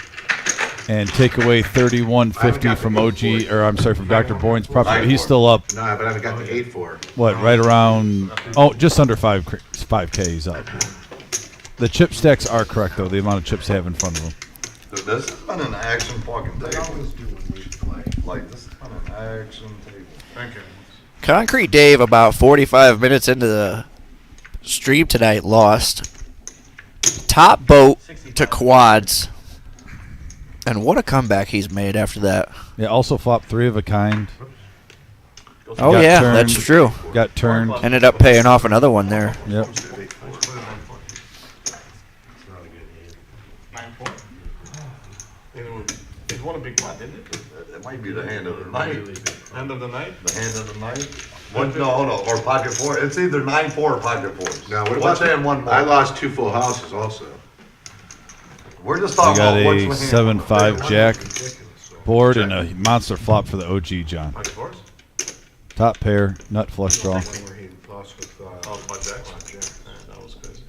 and take away 3,150 from OG, or I'm sorry, from Dr. Boyne's profit. He's still up. No, but I haven't got the 8 for. What, right around, just under 5K he's up. The chip stacks are correct, though, the amount of chips they have in front of them. Dude, this has been an action fucking They table. always do when we play. Like, this has been an action table. Thank you. Concrete Dave, about 45 minutes into the stream tonight, lost. Top boat to quads. And what a comeback he's made after that. Yeah, also flopped 3 of a kind. Oh, Got yeah, turned. that's true. Got turned. Ended up paying off another one there. Yep. 9-4. It won a big pot, didn't it? It might be the hand of the night. End of the night. The hand of the night. What? No, or pocket 4. It's either 9-4 or pocket 4. No, what One about day and one more. I lost 2 full houses also. We're just We talking got about a what's the hand. 7-5 jack board and a monster flop for the OG, John. Pocket fours. Top pair, nut flush draw. Where he lost with, Oh, my jack. That was crazy.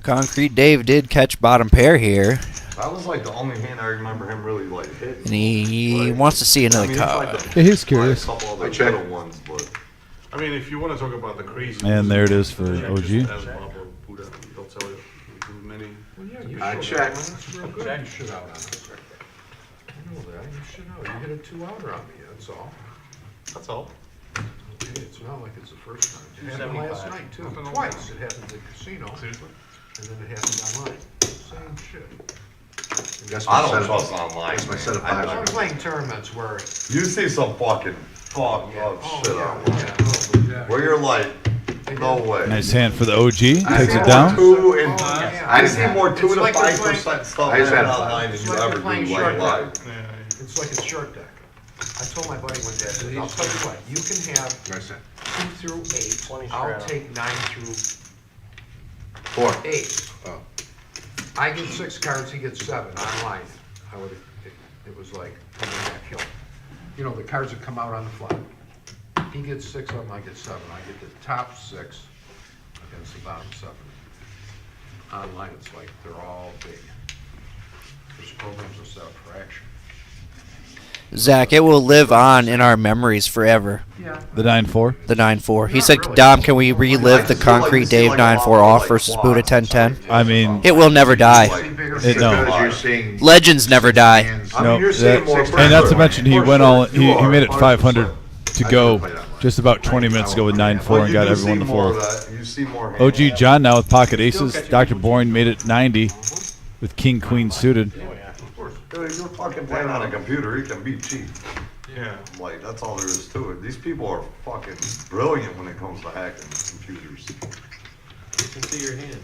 Concrete Dave did catch bottom pair here. That was like the only hand I remember him really like hitting. And he wants to see another card. Yeah, he's curious. A couple other I checked. little ones, but I mean, if you want to talk about the crazy. And there it is for Jack OG. just has Bob or Buddha. They'll tell you. Too many. well, yeah, you I shit checked. out on us real good. You shit out on us. I know that. You shit out. You hit a 2-outer on me, that's all. That's all. Okay, it's not like it's the first time. It happened 75. last night, too. Happened all Twice. the It happened at the casino, Seriously? and then it happened online. Same shit. That's I my don't setup. trust online. That's my man. setup. I I'm don't. playing tournaments where, You see some fucking fucked up oh, shit yeah, online. yeah. Where you're like, no way. Nice hand for the OG. Takes I see it down. more 2 and Oh, yeah. I see more 2 It's to like they're 5% stuff I just had a online than It's you like ever they're playing do short like live. Yeah. It's like a short deck. I told my buddy one day, I said, I'll tell you what, you can have Nice hand. 2 through 8. 20 I'll straight take 9 through 4. 8. Oh. I get 6 cards, he gets 7 online. It was like, kill. You know, the cards that come out on the flop. He gets 6 of them, I get 7. I get the top 6 against the bottom 7. Online, it's like, they're all big. There's programs are set up for action. Zach, it will live on in our memories forever. Yeah. The 9-4. The 9-4. He said, Dom, can we relive the Concrete Dave 9-4 off versus Buddha 10-10? I mean, It will never die. no. Because you're seeing Legends never die. hands. I mean, No, you're seeing more and not to mention he went all he made it 500 to go just about 20 minutes ago with 9-4 But and you got do everyone see to more 4. of that. You see more hand. OG John now with pocket aces. Dr. Boring made it 90 with king queen suited. Dude, you're fucking playing on a computer. It can be cheap. Yeah. Like, that's all there is to it. These people are fucking brilliant when it comes to hacking computers. You can see your hand.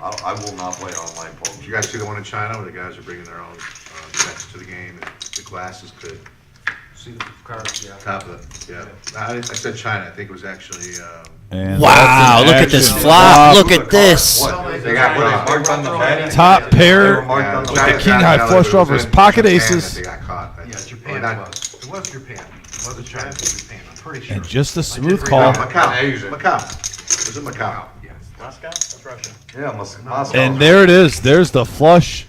I will not play online poker. Did you guys see the one in China where the guys are bringing their own decks to the game and the glasses could See the cards, yeah. top of the, yeah. I said China, I think it was actually, And Wow, that's an look at this action. flop. Look at this. What? They got marked on the back? Top pair They were marked on the with the back. king high flush draw versus pocket aces. They got caught. Yeah, Japan was. It was Japan. It wasn't China, it was Japan, I'm pretty sure. And just a smooth Oh, call. Macau, Asia. Macau. It was in Macau. Yes. Moscow? That's Russia. Yeah, Moscow. And there it is. There's the flush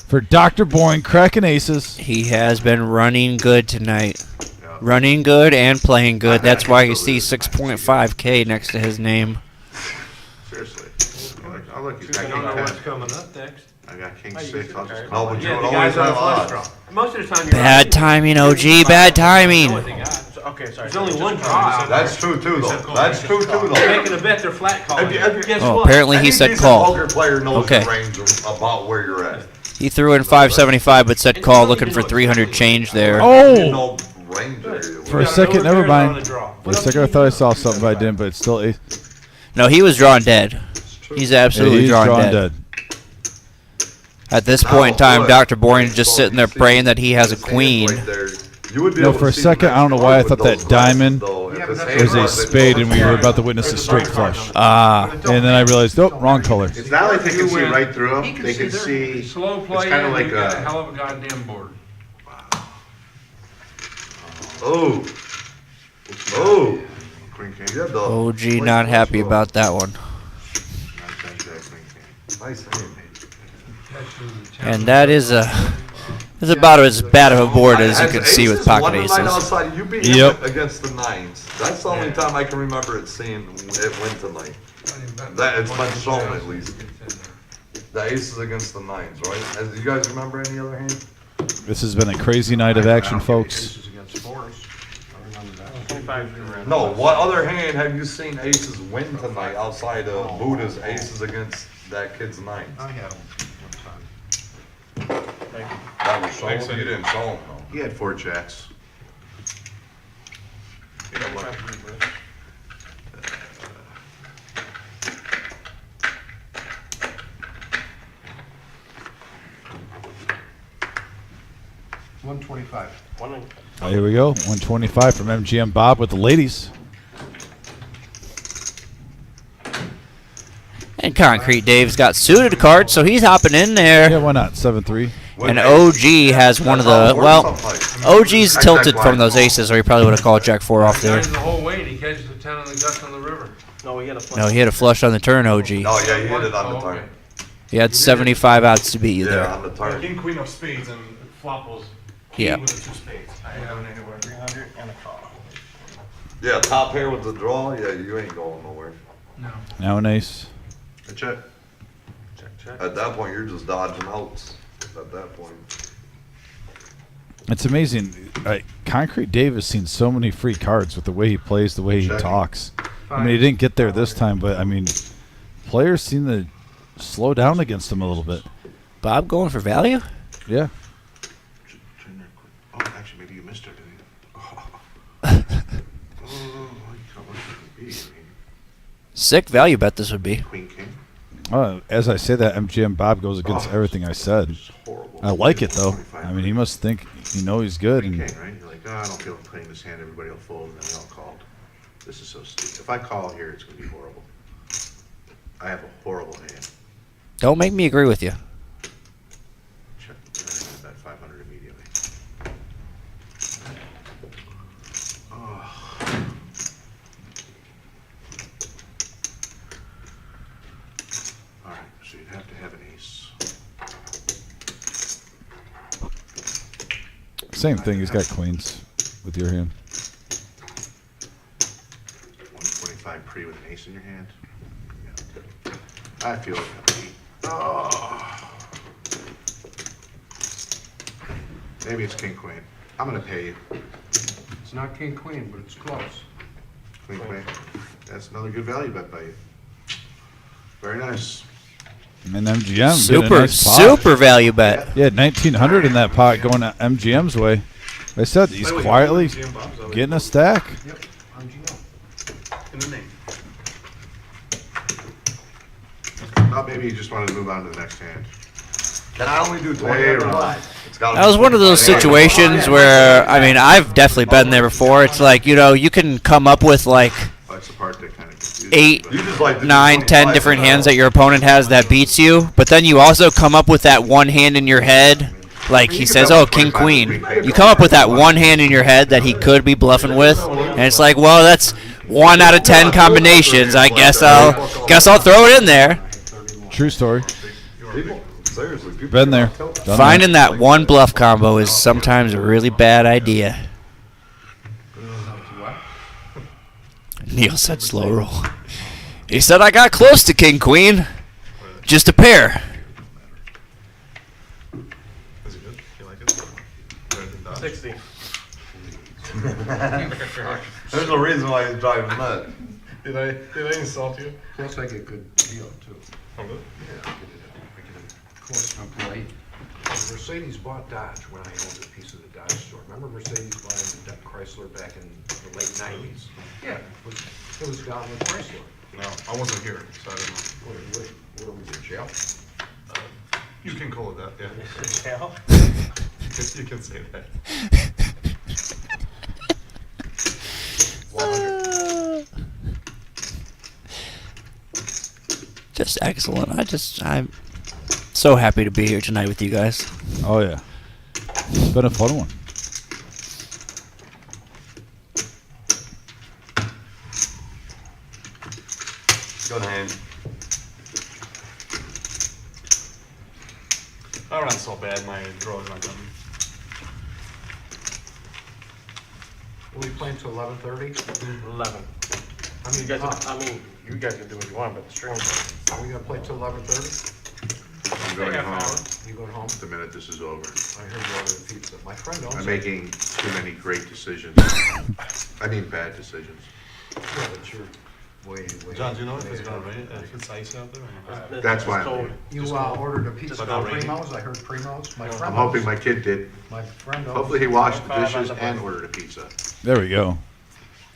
for Dr. Boring, cracking aces. He has been running good tonight. Running good and playing good. That's why you see 6.5K next to his name. Seriously. Oh, look, he's I got don't know king what's 10. coming up next. I got king 6. I'll just No, call but it. you Yeah, would the always guys on have the flush odds. draw. Most of the time, you're Bad right. timing, OG. Bad timing. You know what they got. Okay, sorry. There's only one draw. That's true too, though. That's true too, You're though. making a bet they're flat calling. Guess Oh, what? apparently he Any said decent call. poker player knows Okay. the range about where you're at. He threw in 575 but said call, looking for 300 change there. You Oh! know range area. For a second, never mind. For a second, I thought I saw something, but I didn't. But it's still ace. No, he was drawn dead. He's absolutely He's drawn, drawn dead. dead. At this point in time, Dr. Boring's just sitting there praying that he has a queen. No, for a second, I don't know why I thought that diamond was a spade and we were about to witness a straight flush. Ah. And then I realized, oh, wrong color. It's not like they can see right through them. They can see, Slow it's play. kind of in, like you got a a, hell of a goddamn board. Oh. Oh. queen king. Yeah, the OG not happy about that one. nice hand. And that is about as bad of a board as you can see with pocket One night aces. outside, you beat Yep. him against the nines. That's the only time I can remember it seeing it win tonight. That it's been shown at least. The aces against the nines, right? Do you guys remember any other hand? This has been a crazy night of action, folks. Aces against fours. I remember that. 25 No. What other hand have you seen aces win tonight outside of Buddha's aces against that kid's nines? I had them one time. That was shown. You didn't show him though. He had 4 jacks. $125. Here we go. 125 from MGM Bob with the ladies. And Concrete Dave's got suited cards, so he's hopping in there. Yeah, why not? 7-3. And OG has one of the, well, OG's tilted from those aces, or he probably would have called Jack 4 off there. Nines the whole way, and he catches the 10 on the guts on the river. No, we had a flush. No, he had a flush on the turn, OG. Oh yeah, you hit it on Oh, the okay. turn. He had 75 outs to beat you Yeah, there. on the turn. King, queen of spades and flop was king Yeah. with the 2 spades. I ain't going anywhere. 300 and a call. Yeah, top pair with the draw. Yeah, you ain't going nowhere. No. Now an ace. Check. At that point, you're just dodging outs. At that point. It's amazing. Concrete Dave has seen so many free cards with the way he plays, the way he Checking. talks. I mean, he didn't get there this time, but I mean, players seem to slow down against him a little bit. Bob going for value? Yeah. Oh, actually, maybe you missed her, didn't you? Oh, what could it be? Sick value bet this would be. Queen king. As I say that, MGM Bob goes against everything I said. It's horrible. I like it, though. I mean, he must think he knows he's good. Queen And king, right? You're like, oh, I don't feel like playing this hand. Everybody will fold, and then we all called. This is so stupid. If I call here, it's going to be horrible. I have a horrible hand. Don't make me agree with you. Check. I bet 500 immediately. Oh. All right, so you'd have to have an ace. same thing. He's got queens with your hand. 125 pre with an ace in your hand. Yeah. I feel it. Oh. Maybe it's king queen. I'm gonna pay you. It's not king, queen, but it's close. Queen. That's another good value bet by you. Very nice. And MGM. Super, super value bet. Yeah, 1900 in that pot going MGM's way. I said he's quietly getting a stack. Yep, MGM. In the name. Oh, maybe you just wanted to move on to the next hand. Can I only do 20 Way every wrong. night? It's gotta That be was one of those 20. situations where, I mean, I've definitely been there before. It's like, you know, you can come up with like Oh, that's the part that kind of confuses 8, me. You just like to do 9, 10 25 different and hands up. that your opponent has that beats you, but then you also come up with that one hand in your head. Like he says, oh, king, queen. You come up with that one hand in your head that he could be bluffing with, and it's like, well, that's 1 out of 10 combinations. I guess I'll throw it in there. True story. People, seriously, people Been there. cannot tell. Done Finding that one bluff combo is sometimes a really bad idea. Neil said slow roll. He said I got close to king, queen. Just a pair. Is it good? You like it? Better than Dodge? 60. There's a reason why he's driving that. Did I insult you? Plus, I get good deal, too. Oh, good. Yeah, I get a close employee. Mercedes bought Dodge when I owned a piece of the Dodge store. Remember Mercedes buying the Chrysler back in the late 90s? Yeah, it was down with Chrysler. No, I wasn't here, so I don't know. Where was it, jail? You can call it that, yeah. Jail? You can say that. Just excellent. I'm so happy to be here tonight with you guys. Oh, yeah. It's been a fun one. Good hand. I ran so bad, my draw's not coming. Were we playing till 11:30? 11. I mean, You guys can do what you want, but the stream. are we gonna play till 11:30? I'm going home You going home? the minute this is over. I heard you ordered pizza. My friend owns I'm it. making too many great decisions. I mean bad decisions. Yeah, but you're way. John, do you know if it's gonna rain, if it's ice out there or not? That's why I'm Cold. here. You ordered a pizza But from not raining. Primo's? I heard Primo's. My I'm friend I'm hoping owns- my kid did. My friend owns. Hopefully he washed the 5 on dishes the and button. ordered a pizza. There we go.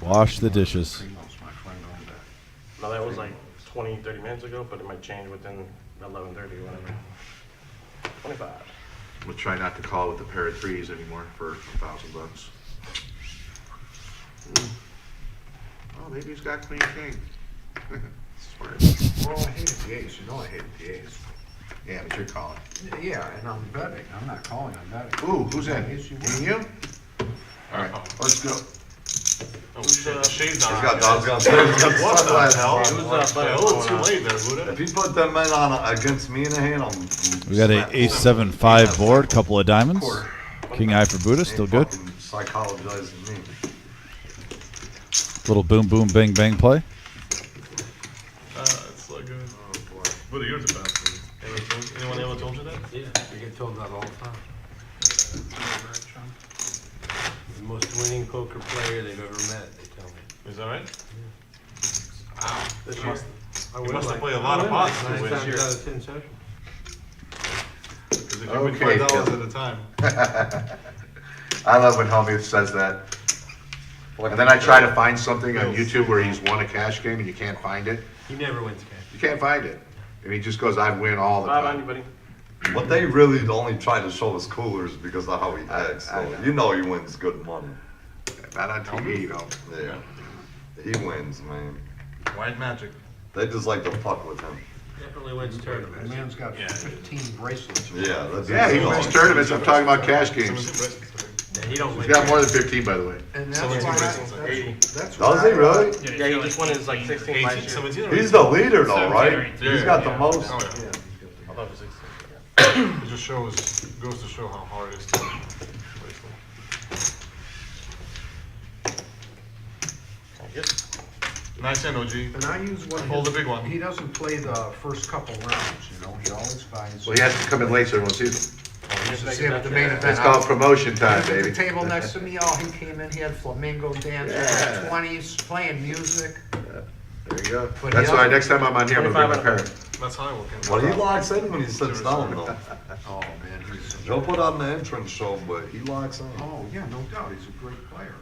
Wash the dishes. Primo's, my friend owned that. No, that was like 20, 30 minutes ago, but it might change within 11:30 or whatever. 25. We'll try not to call it with a pair of threes anymore for $1,000. Oh, maybe he's got queen king. Smart. Well, I hated the ace. You know I hated the ace. Yeah, but you're calling. Yeah, and I'm betting. I'm not calling, I'm betting. Ooh, who's in? Yes, you Me will. and you? All right, let's go. Oh, shit, shades on. He's got dogs on stairs. He's got What the sunglasses hell? on. Who's Yeah, a little too late there, Buddha. If he put them men on against me in a hand, I'm. We got a ace 7-5 board, couple of diamonds. King eye for Buddha, still good. Psychologizing me. Little boom, boom, bang, bang play. It's so good. Oh, boy. Buddha, you're the best. Anyone ever told you that? Yeah, you get told that all the time. The most winning poker player they've ever met, they tell me. Is that right? Wow. This must, I you win must have like- played a lot of pots to 9 win times here. out of 10 sessions. Because if you win Okay, $5 Phil. at a time. I love when homie says that. And then I try to find something on YouTube where he's won a cash game and you can't find it. He never wins cash. You can't find it. And he just goes, I win all the 5 on you, time. buddy. What they really only try to show us coolers because of how he acts. I So know. you know he wins good money. Not on TV, you know. Yeah. He wins, man. White magic. They just like to fuck with him. Definitely wins The tournaments. man's got 15 bracelets. Yeah, that's Yeah, he wins tournaments. I'm talking about cash games. Yeah, he don't win. He's got more than 15, by the way. And that's 17 why, bracelets, that's Does why he really? Yeah, he just won his like 16 18, last year. 17 or He's the leader though, right? 17. He's got the Yeah. most. Oh, yeah. I thought it was 16. It just goes to show how hard it is to win. I guess. Nice hand, OG. And I use what Hold the big one. he doesn't play the first couple rounds, you know, he always finds. Well, he has to come in late so everyone sees him. this is it, the main event. It's called promotion time, The baby. table next to me, oh, he came in, he had flamenco dancing, Yeah. 20s, playing music. There you go. But That's the why other- next time I'm on here, I'm gonna bring my parrot. That's how I look at it. Well, he locks in when he sits down, though. Oh, man, he's, He'll put on the entrance show, but he locks in. oh, yeah, no doubt, he's a great player.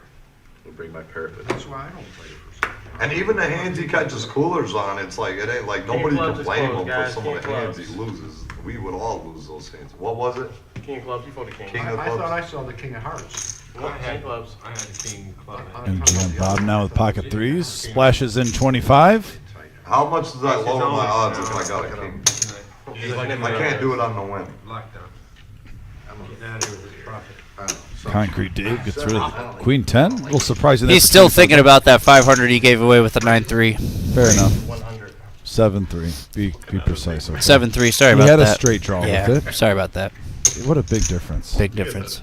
We'll bring my parrot with me. That's why I don't play it for some. And even the hands he catches coolers on, it's like, it ain't like, nobody clubs can is blame closed, him for guys, some of the king hands he clubs. loses. We would all lose those hands. What was it? King of clubs, you fold a king. King I of thought clubs? I saw the king of hearts. No, king clubs. I had a king club. MGM Bob now with pocket threes. Splashes in 25. How much does that lower my odds if I got a king? I can't do it on the win. Lockdown. Getting out of here with his profit. Concrete Dave gets rid of Queen 10. A little surprising. He's still thinking about that 500 he gave away with the 9-3. Fair enough. 100. 7-3. Be precise. Okay. 7-3. Sorry He about had that. a straight draw Yeah. with it. Sorry about that. What a big difference. Big difference.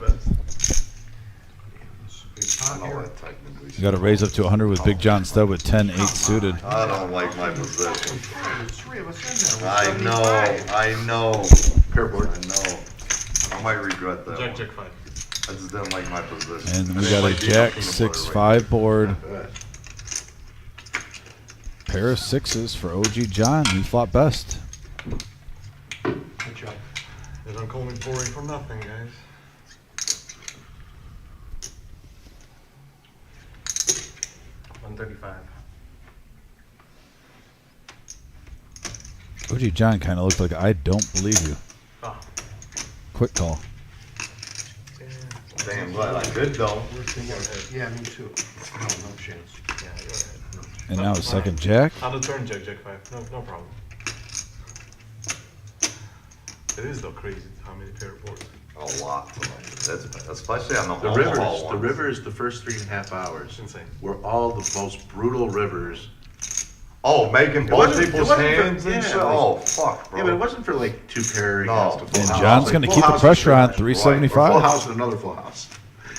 I know that technically. You got to raise up to 100 with Big John Stud with 10-8 suited. I don't like my position. There's three of us in there. I We're know, 75. I know. Pair board. I know. I might regret that Jack, one. Jack 5. I just didn't like my position. And we It got a might be Jack peanut 6-5 board. Alright. Pair of sixes for OG John. He fought best. Good job. They don't call me boring for nothing, guys. $135. OG John kind of looked like I don't believe you. Oh. Quick call. Damn glad I did though. Yeah, me too. No, no chance. Yeah, go ahead. And now a second Jack. Out of turn, Jack, Jack 5. No problem. It is though crazy how many pair of boards. A lot. That's especially on the The home rivers, ball the ones. rivers, the first 3.5 hours Insane. were all the most brutal rivers. Oh, making It both wasn't- it people's wasn't for- hands and yeah, shit. like- Oh fuck, bro. Yeah, but it wasn't for like two pair No. against a full And house. John's Like, going to full keep the house pressure is on trash. 375. Full house and another full house.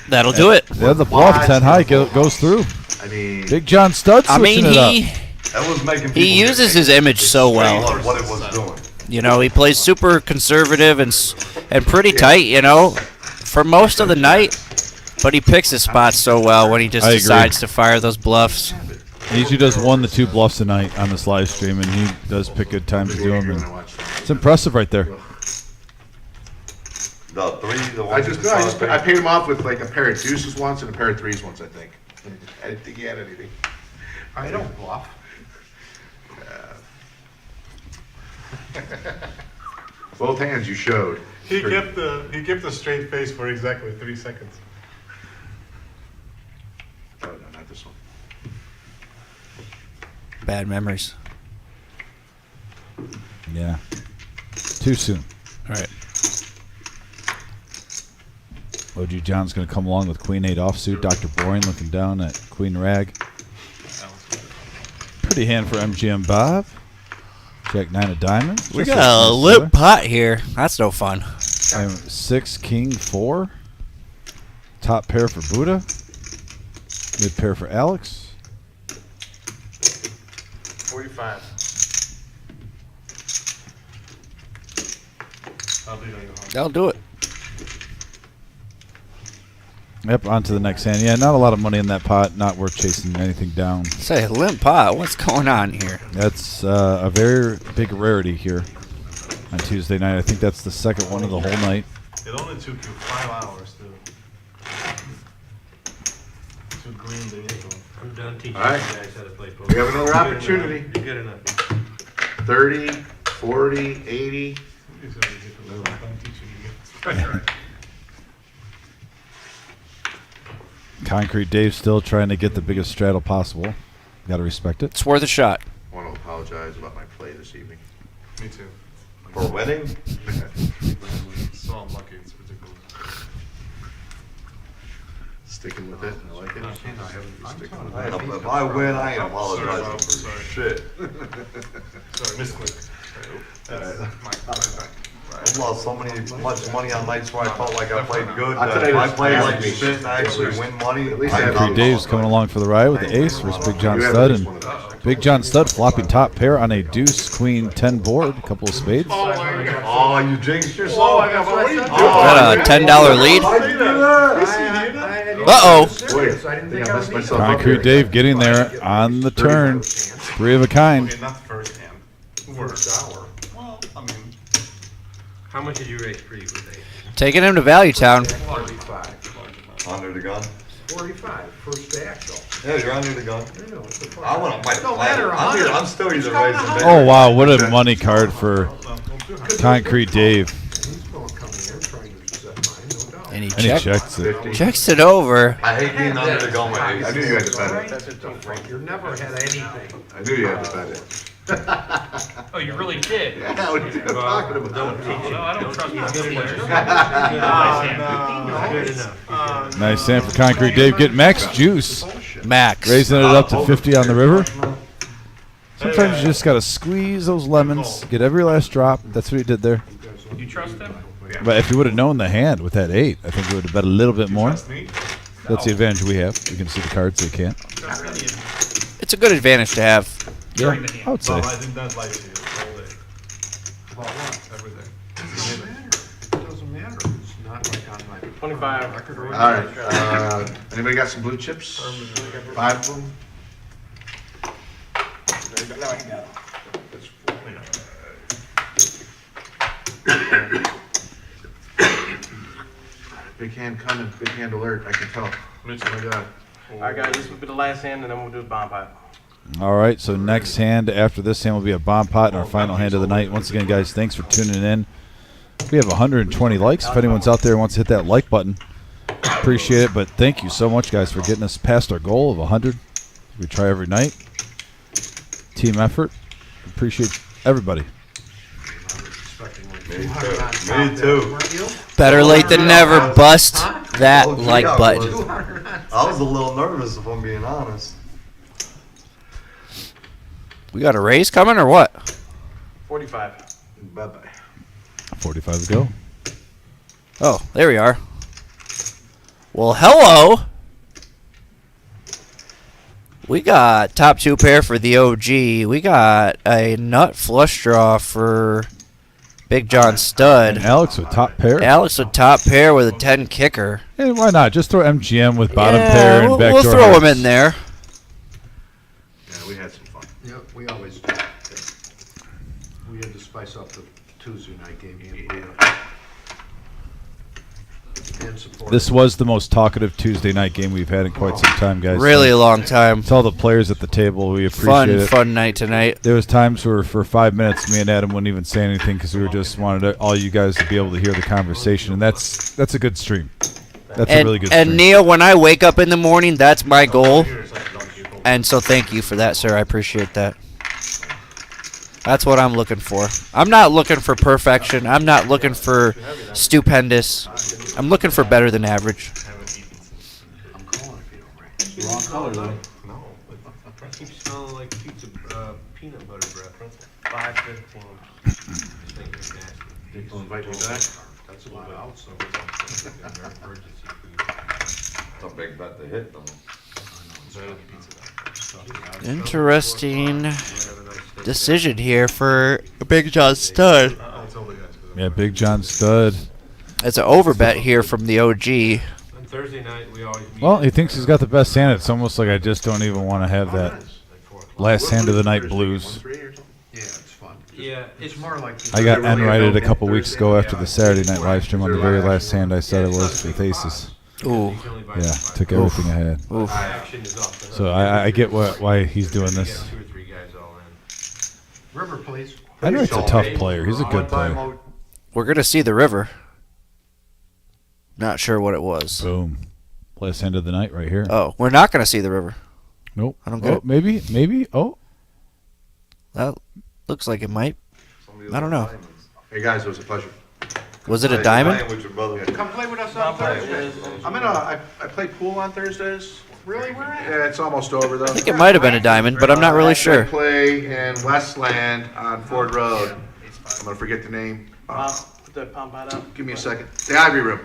That'll do it. Yeah, the bluff 10 high goes through. I mean, Big John Stud I switching mean, it up. That was making people he uses his image so well. on what it was doing. You know, he plays super conservative and pretty tight, you know, for most of the night. But he picks his spots so well when he just I agree. decides to fire those bluffs. He usually does 1 to 2 bluffs tonight on this live stream, and he does pick good times to do them. And it's impressive right there. The three, the I one. just I paid him off with like a pair of deuces once and a pair of threes once, I think. I didn't think he had anything. I don't bluff. Both hands you showed. He kept the straight face for exactly 3 seconds. Oh, no, not this one. Bad memories. Yeah. Too soon. All right. OG John's going to come along with Queen 8 offsuit. Dr. Boring looking down at Queen Rag. Pretty hand for MGM Bob. Jack 9 of diamonds. We Just got a nice limp together. pot here. That's no fun. And 6 King 4. Top pair for Buddha. Mid pair for Alex. 45. I'll be on your home. That'll do it. Yep, on to the next hand. Yeah, not a lot of money in that pot. Not worth chasing anything down. Say, limp pot. What's going on here? That's a very big rarity here on Tuesday night. I think that's the second one of the whole night. It only took you 5 hours to green the intro. I'm done teaching All right. you guys how to play poker. We have another opportunity. You're good enough. 30, 40, 80. It's gonna be difficult. I'm teaching you guys. Concrete Dave still trying to get the biggest straddle possible. Got to respect it. It's worth a shot. I want to apologize about my play this evening. Me too. For winning? So unlucky, it's ridiculous. Sticking with it. I like it. If I win, I ain't apologizing Bob, for sorry. shit. Sorry, misclick. That's my I've lost so much money on nights where I felt like I played good. I'll That tell if you I this, play at like least- shit and I actually win money, at least I I have Concrete Dave's coming along for the ride with the ace versus Big John You have Stud at least and one of those. Big John Stud flopping top pair on a deuce, queen, 10 board, a couple of spades. Oh, you jinxed yourself. Oh, I got, what are you doing? Is that a $10 lead? Uh-oh. Wait, I think I messed myself up Concrete here. Dave getting there on the turn. 3 of a kind. Okay, not the first hand. First hour. Well, I mean, How much did you raise pre with eight? Taking him to Value Town. 45. Under the gun. 45, first stack though. Yeah, you're under the gun. I know, what the fuck? I want to fight. Don't matter, I'm still either raising. Oh, wow. What a money card for Concrete Dave. He's going coming in trying to set mine, no doubt. And he And he checks it. checks it over. I hate being under the gun with I ace. knew you had to bet it. That's a team fight. You never had anything. I knew you had to bet it. Oh, you really did? Yeah, what are you talking about? Don't teach him. No, I don't trust my Good players. enough. Nice hand for Concrete Dave. Get max juice. Max. Raising it up to 50 on the river. Sometimes you just got to squeeze those lemons. Get every last drop. That's what he did there. You trust him? But if you would have known the hand with that 8, I think he would have bet a little bit more. trust me? That's the advantage we have. You can see the cards, they can't. It's a good advantage to have. Yeah, I would say. Well, I did not lie to you all day. About what? Everything. It doesn't matter. It's not like on my 25. record or All right. Anybody got some blue chips? 5 of them? Big hand coming, big hand alert, I can tell. Mitch, oh my God. All right, guys, this will be the last hand, and then we'll do the bomb pipe. All right, so next hand after this hand will be a bomb pot and our final hand of the night. Once again, guys, thanks for tuning in. We have 120 likes. If anyone's out there who wants to hit that like button, appreciate it. But thank you so much, guys, for getting us past our goal of 100. We try every night. Team effort. Appreciate everybody. Me too. Better late than never. Bust that Oh, gee, like I button. was. I was a little nervous if I'm being honest. We got a raise coming or what? 45. Bye-bye. 45 to go. Oh, there we are. Well, hello. We got top 2 pair for the OG. We got a nut flush draw for Big John Stud. And Alex with top pair. Alex with top pair with a 10 kicker. And why not? Just throw MGM with bottom Yeah, pair and we'll backdoor throw him hearts. in there. Yeah, we had some fun. Yep, we always do. We had to spice up the Tuesday night game. And support. This was the most talkative Tuesday night game we've had in quite some time, guys. Really a long time. To all the players at the table, we appreciate it. Fun night tonight. There was times where for 5 minutes, me and Adam wouldn't even say anything because we were just wanted all you guys to be able to hear the conversation, and that's a good stream. That's a really good stream. And Neil, when I wake up in the morning, that's my goal. And so thank you for that, sir. I appreciate that. That's what I'm looking for. I'm not looking for perfection. I'm not looking for stupendous. I'm looking for better than average. I'm calling if you don't ring. Wrong color though. No. It keeps smelling like pizza, peanut butter breath. 515. We'll invite you back. That's a lot out, so. It's a big bet to hit them. Interesting decision here for Big John Stud. Yeah, Big John Stud. It's an overbet here from the OG. On Thursday night, we always meet. Well, he thinks he's got the best hand. It's almost like I just don't even want to have that last hand of the night blues. Yeah, it's fun. Yeah, It's more like. I got N-righted a couple weeks ago after the Saturday night live stream on the very last hand I said it was with aces. Ooh. Yeah, took everything I had. Oof. Action is off. So I get why he's doing this. 2 or 3 guys all in. River, please. N-right's a tough player. He's a good player. We're going to see the river. Not sure what it was. Boom. Last hand of the night right here. Oh, we're not going to see the river. Nope. I don't get it. Maybe. Oh. That looks like it might. I don't know. Hey, guys, it was a pleasure. Was it a diamond? Playing with your brother. Come play with us on Thursday. I play pool on Thursdays. Really, where at? Yeah, it's almost over though. I think it might have been a diamond, but I'm not really I sure. play in Westland on Ford Road. I'm gonna forget the name. Put that pump out up. Give me a second. The Ivory Room.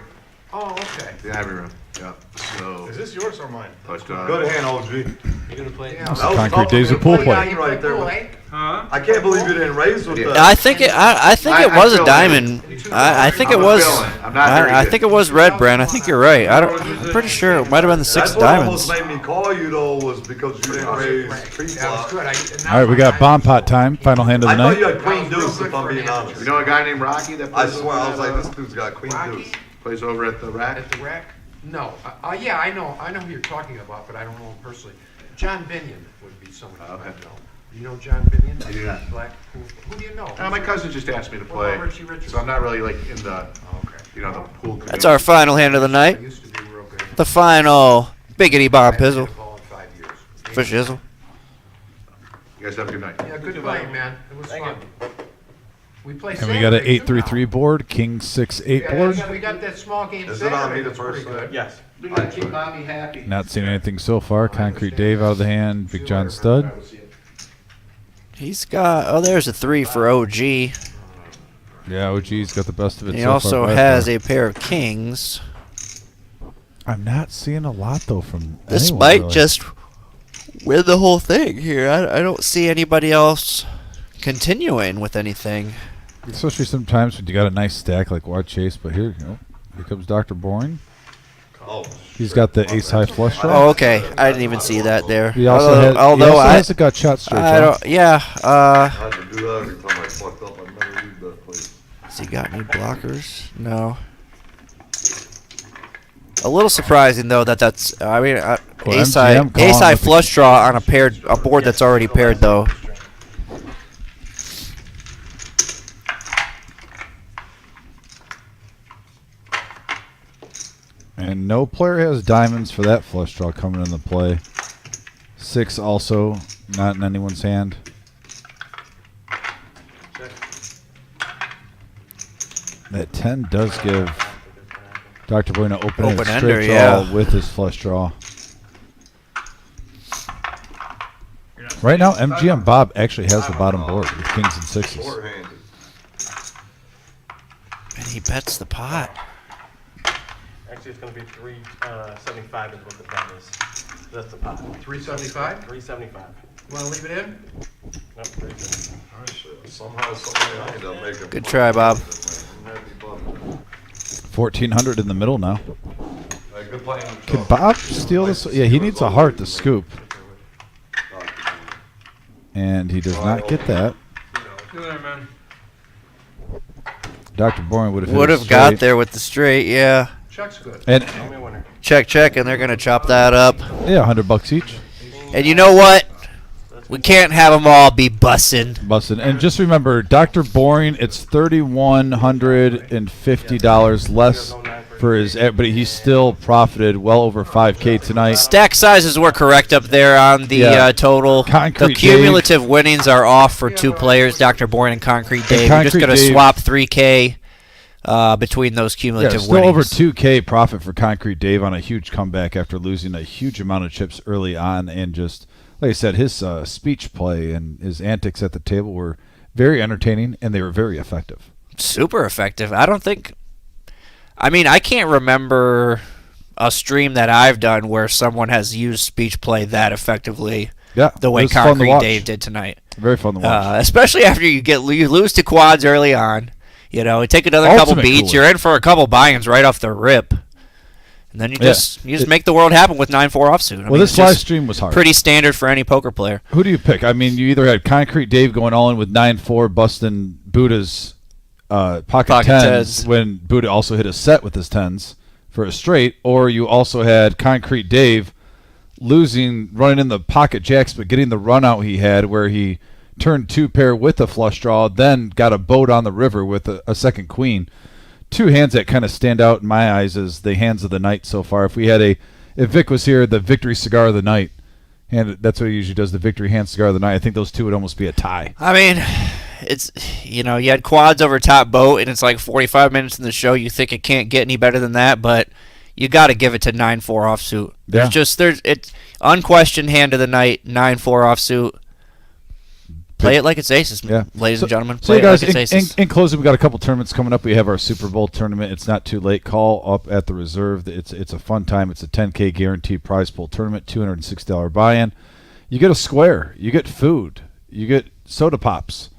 Oh, okay. The Ivory Room. Yeah, so. Is this yours or mine? But, Good hand, OG. You're gonna play? Yeah. That was Concrete tough Dave's to a pool play player. right there. Cool, Huh? I can't believe you didn't raise with that. I think I think it I was a feel diamond. I think it I'm was. feeling it. I'm not very I good. think it was red, Brent. I think you're right. I'm pretty sure it might have been the 6 That's of what diamonds. almost made me call you though, was because you didn't raise pre That was flop. good. All right, we got bomb pot time. Final hand of I the thought you night. had queen deuce, if I'm being honest. You know a guy named Rocky that I plays swear, I was over like, at, this dude's got queen Rocky? deuce. plays over at the rack? At the rack? No. Yeah, I know who you're talking about, but I don't know him personally. John Binion would be someone you Okay. might know. You know John Binion? I do not. Black. Who do you know? My cousin just asked me to What play, about Richie Richardson? so I'm not really like in the, Oh, okay. you know, the pool. That's our final hand of the I night. used to be real good. The final biggity I bomb haven't hit pizzle a ball in 5 years. for shizzle. You guys have a good night. Yeah, good playing, man. It was fun. We play And we got an Saturday, too, 8-3-3 board, King 6-8 now. board. Yeah, we got that small game Is it on Saturday. me the That's pretty first time? good. Yes. You gotta keep mommy happy. Not seeing anything so far. Concrete Dave out of the hand. Big John Stud. He's got. Oh, there's a 3 for OG. Yeah, OG's got the best of it He so also far. has a pair of kings. I'm not seeing a lot though from This anyone, might really. just win the whole thing here. I don't see anybody else continuing with anything. Especially sometimes when you got a nice stack like Wild Chase, but here you go. Here comes Dr. Boring. Oh, He's got the ace high flush draw. Oh, okay. I didn't even see that there. He also has a gut shot straight I draw. don't. Yeah. I had to do that every time I fucked up. I never read that place. Has he got any blockers? No. A little surprising though that's. I mean, ace high MGM calling ace high with the- flush draw on a board that's already paired though. And no player has diamonds for that flush draw coming into play. 6 also not in anyone's hand. That 10 does give Dr. Boy an open-ended Open-ender, straight draw yeah. with his flush draw. Right now, MGM Bob actually has the bottom board with kings and 6s. Short-handed. And he bets the pot. Actually, it's gonna be 375 is what the bet is. That's the pot. 375? 375. You want to leave it in? Nope, 375. Oh, shit. Somehow, somebody I end up making. Good try, Bob. 1,400 in the middle now. Good playing. Can Bob steal this? Yeah, he needs a heart to scoop. And he does not get that. See you there, man. Dr. Boring would have Would have got there with the straight, yeah. Check's good. And Show me a winner. Check, and they're gonna chop that up. yeah, $100 each. And you know what? We can't have them all be bussin'. Busted. And just remember, Dr. Boring, it's $3,150 less for his, but he still profited well over 5K tonight. Stack sizes were correct up there on the Yeah. total. Concrete The cumulative winnings are off for 2 players, Dr. Bourne and Concrete Dave. You're just Concrete going to Dave- swap 3K between those Yeah, cumulative still winnings. over 2K profit for Concrete Dave on a huge comeback after losing a huge amount of chips early on. And just, like I said, his speech play and his antics at the table were very entertaining, and they were very effective. Super effective. I can't remember a stream that I've done where someone has used speech play that effectively Yeah, the way it was fun to Concrete watch. Dave did tonight. Very fun to watch. Especially after you lose to quads early on. You know, take another couple Ultimate beats, cooler. you're in for a couple buy-ins right off the rip. And then you just make the world happen with 9-4 offsuit. Well, this live stream was hard. Pretty standard for any poker player. Who do you pick? I mean, you either had Concrete Dave going all in with 9-4, busting Buddha's pocket tens when Buddha also hit a set with his tens for a straight, or you also had Concrete Dave running in the pocket jacks, but getting the run out he had where he turned 2-pair with a flush draw, then got a boat on the river with a second queen. 2 hands that kind of stand out in my eyes as the hands of the night so far. If Vic was here, the victory cigar of the night, and that's what he usually does, the victory hand cigar of the night. I think those 2 would almost be a tie. I mean, it's, you had quads over top boat, and it's like 45 minutes in the show. You think it can't get any better than that, but you got to give it to 9-4 offsuit. It's unquestioned hand of the night, 9-4 offsuit. Play it like it's aces, Yeah. ladies and gentlemen. So Play you it guys, like it's aces. in closing, we got a couple tournaments coming up. We have our Super Bowl tournament. It's not too late. Call up at the reserve. It's a fun time. It's a $10K guaranteed prize pool tournament, $260 buy-in. You get a square. You get food. You get soda pops.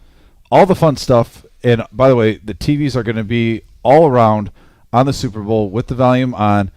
All the fun stuff. And by the way, the TVs are going to be all around on the Super Bowl with the volume on.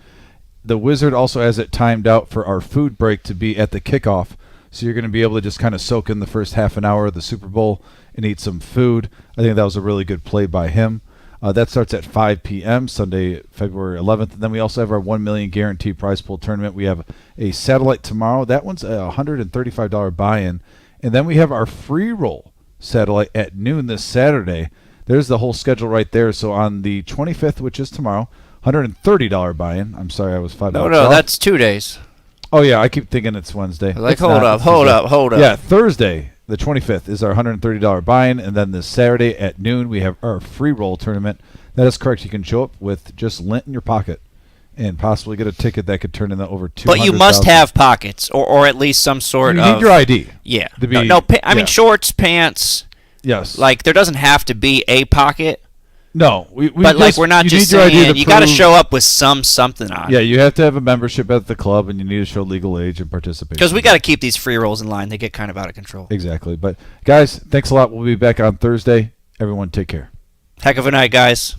The Wizard also has it timed out for our food break to be at the kickoff. So you're going to be able to just kind of soak in the first half an hour of the Super Bowl and eat some food. I think that was a really good play by him. That starts at 5 p.m. Sunday, February 11th. And then we also have our $1 million guaranteed prize pool tournament. We have a satellite tomorrow. That one's a $135 buy-in. And then we have our free roll satellite at noon this Saturday. There's the whole schedule right there. So on the 25th, which is tomorrow, $130 buy-in. I'm sorry, I was $5 No, off. that's 2 days. Oh, yeah, I keep thinking it's Wednesday. Like, It's hold not. up, It's hold Tuesday. up, hold up. Yeah, Thursday, the 25th, is our $130 buy-in, and then this Saturday at noon, we have our free roll tournament. That is correct. You can show up with just lint in your pocket and possibly get a ticket that could turn into over $200,000. But you must have pockets, or at least some sort You of... need your ID. Yeah. To be, I mean, shorts, pants... Yes. Like, there doesn't have to be a pocket. No. But, like, we're not just saying... You got to show up with something on. Yeah, you have to have a membership at the club, and you need to show legal age and participation. Because we got to keep these free rolls in line. They get kind of out of control. Exactly. But, guys, thanks a lot. We'll be back on Thursday. Everyone, take care. Heck of a night, guys.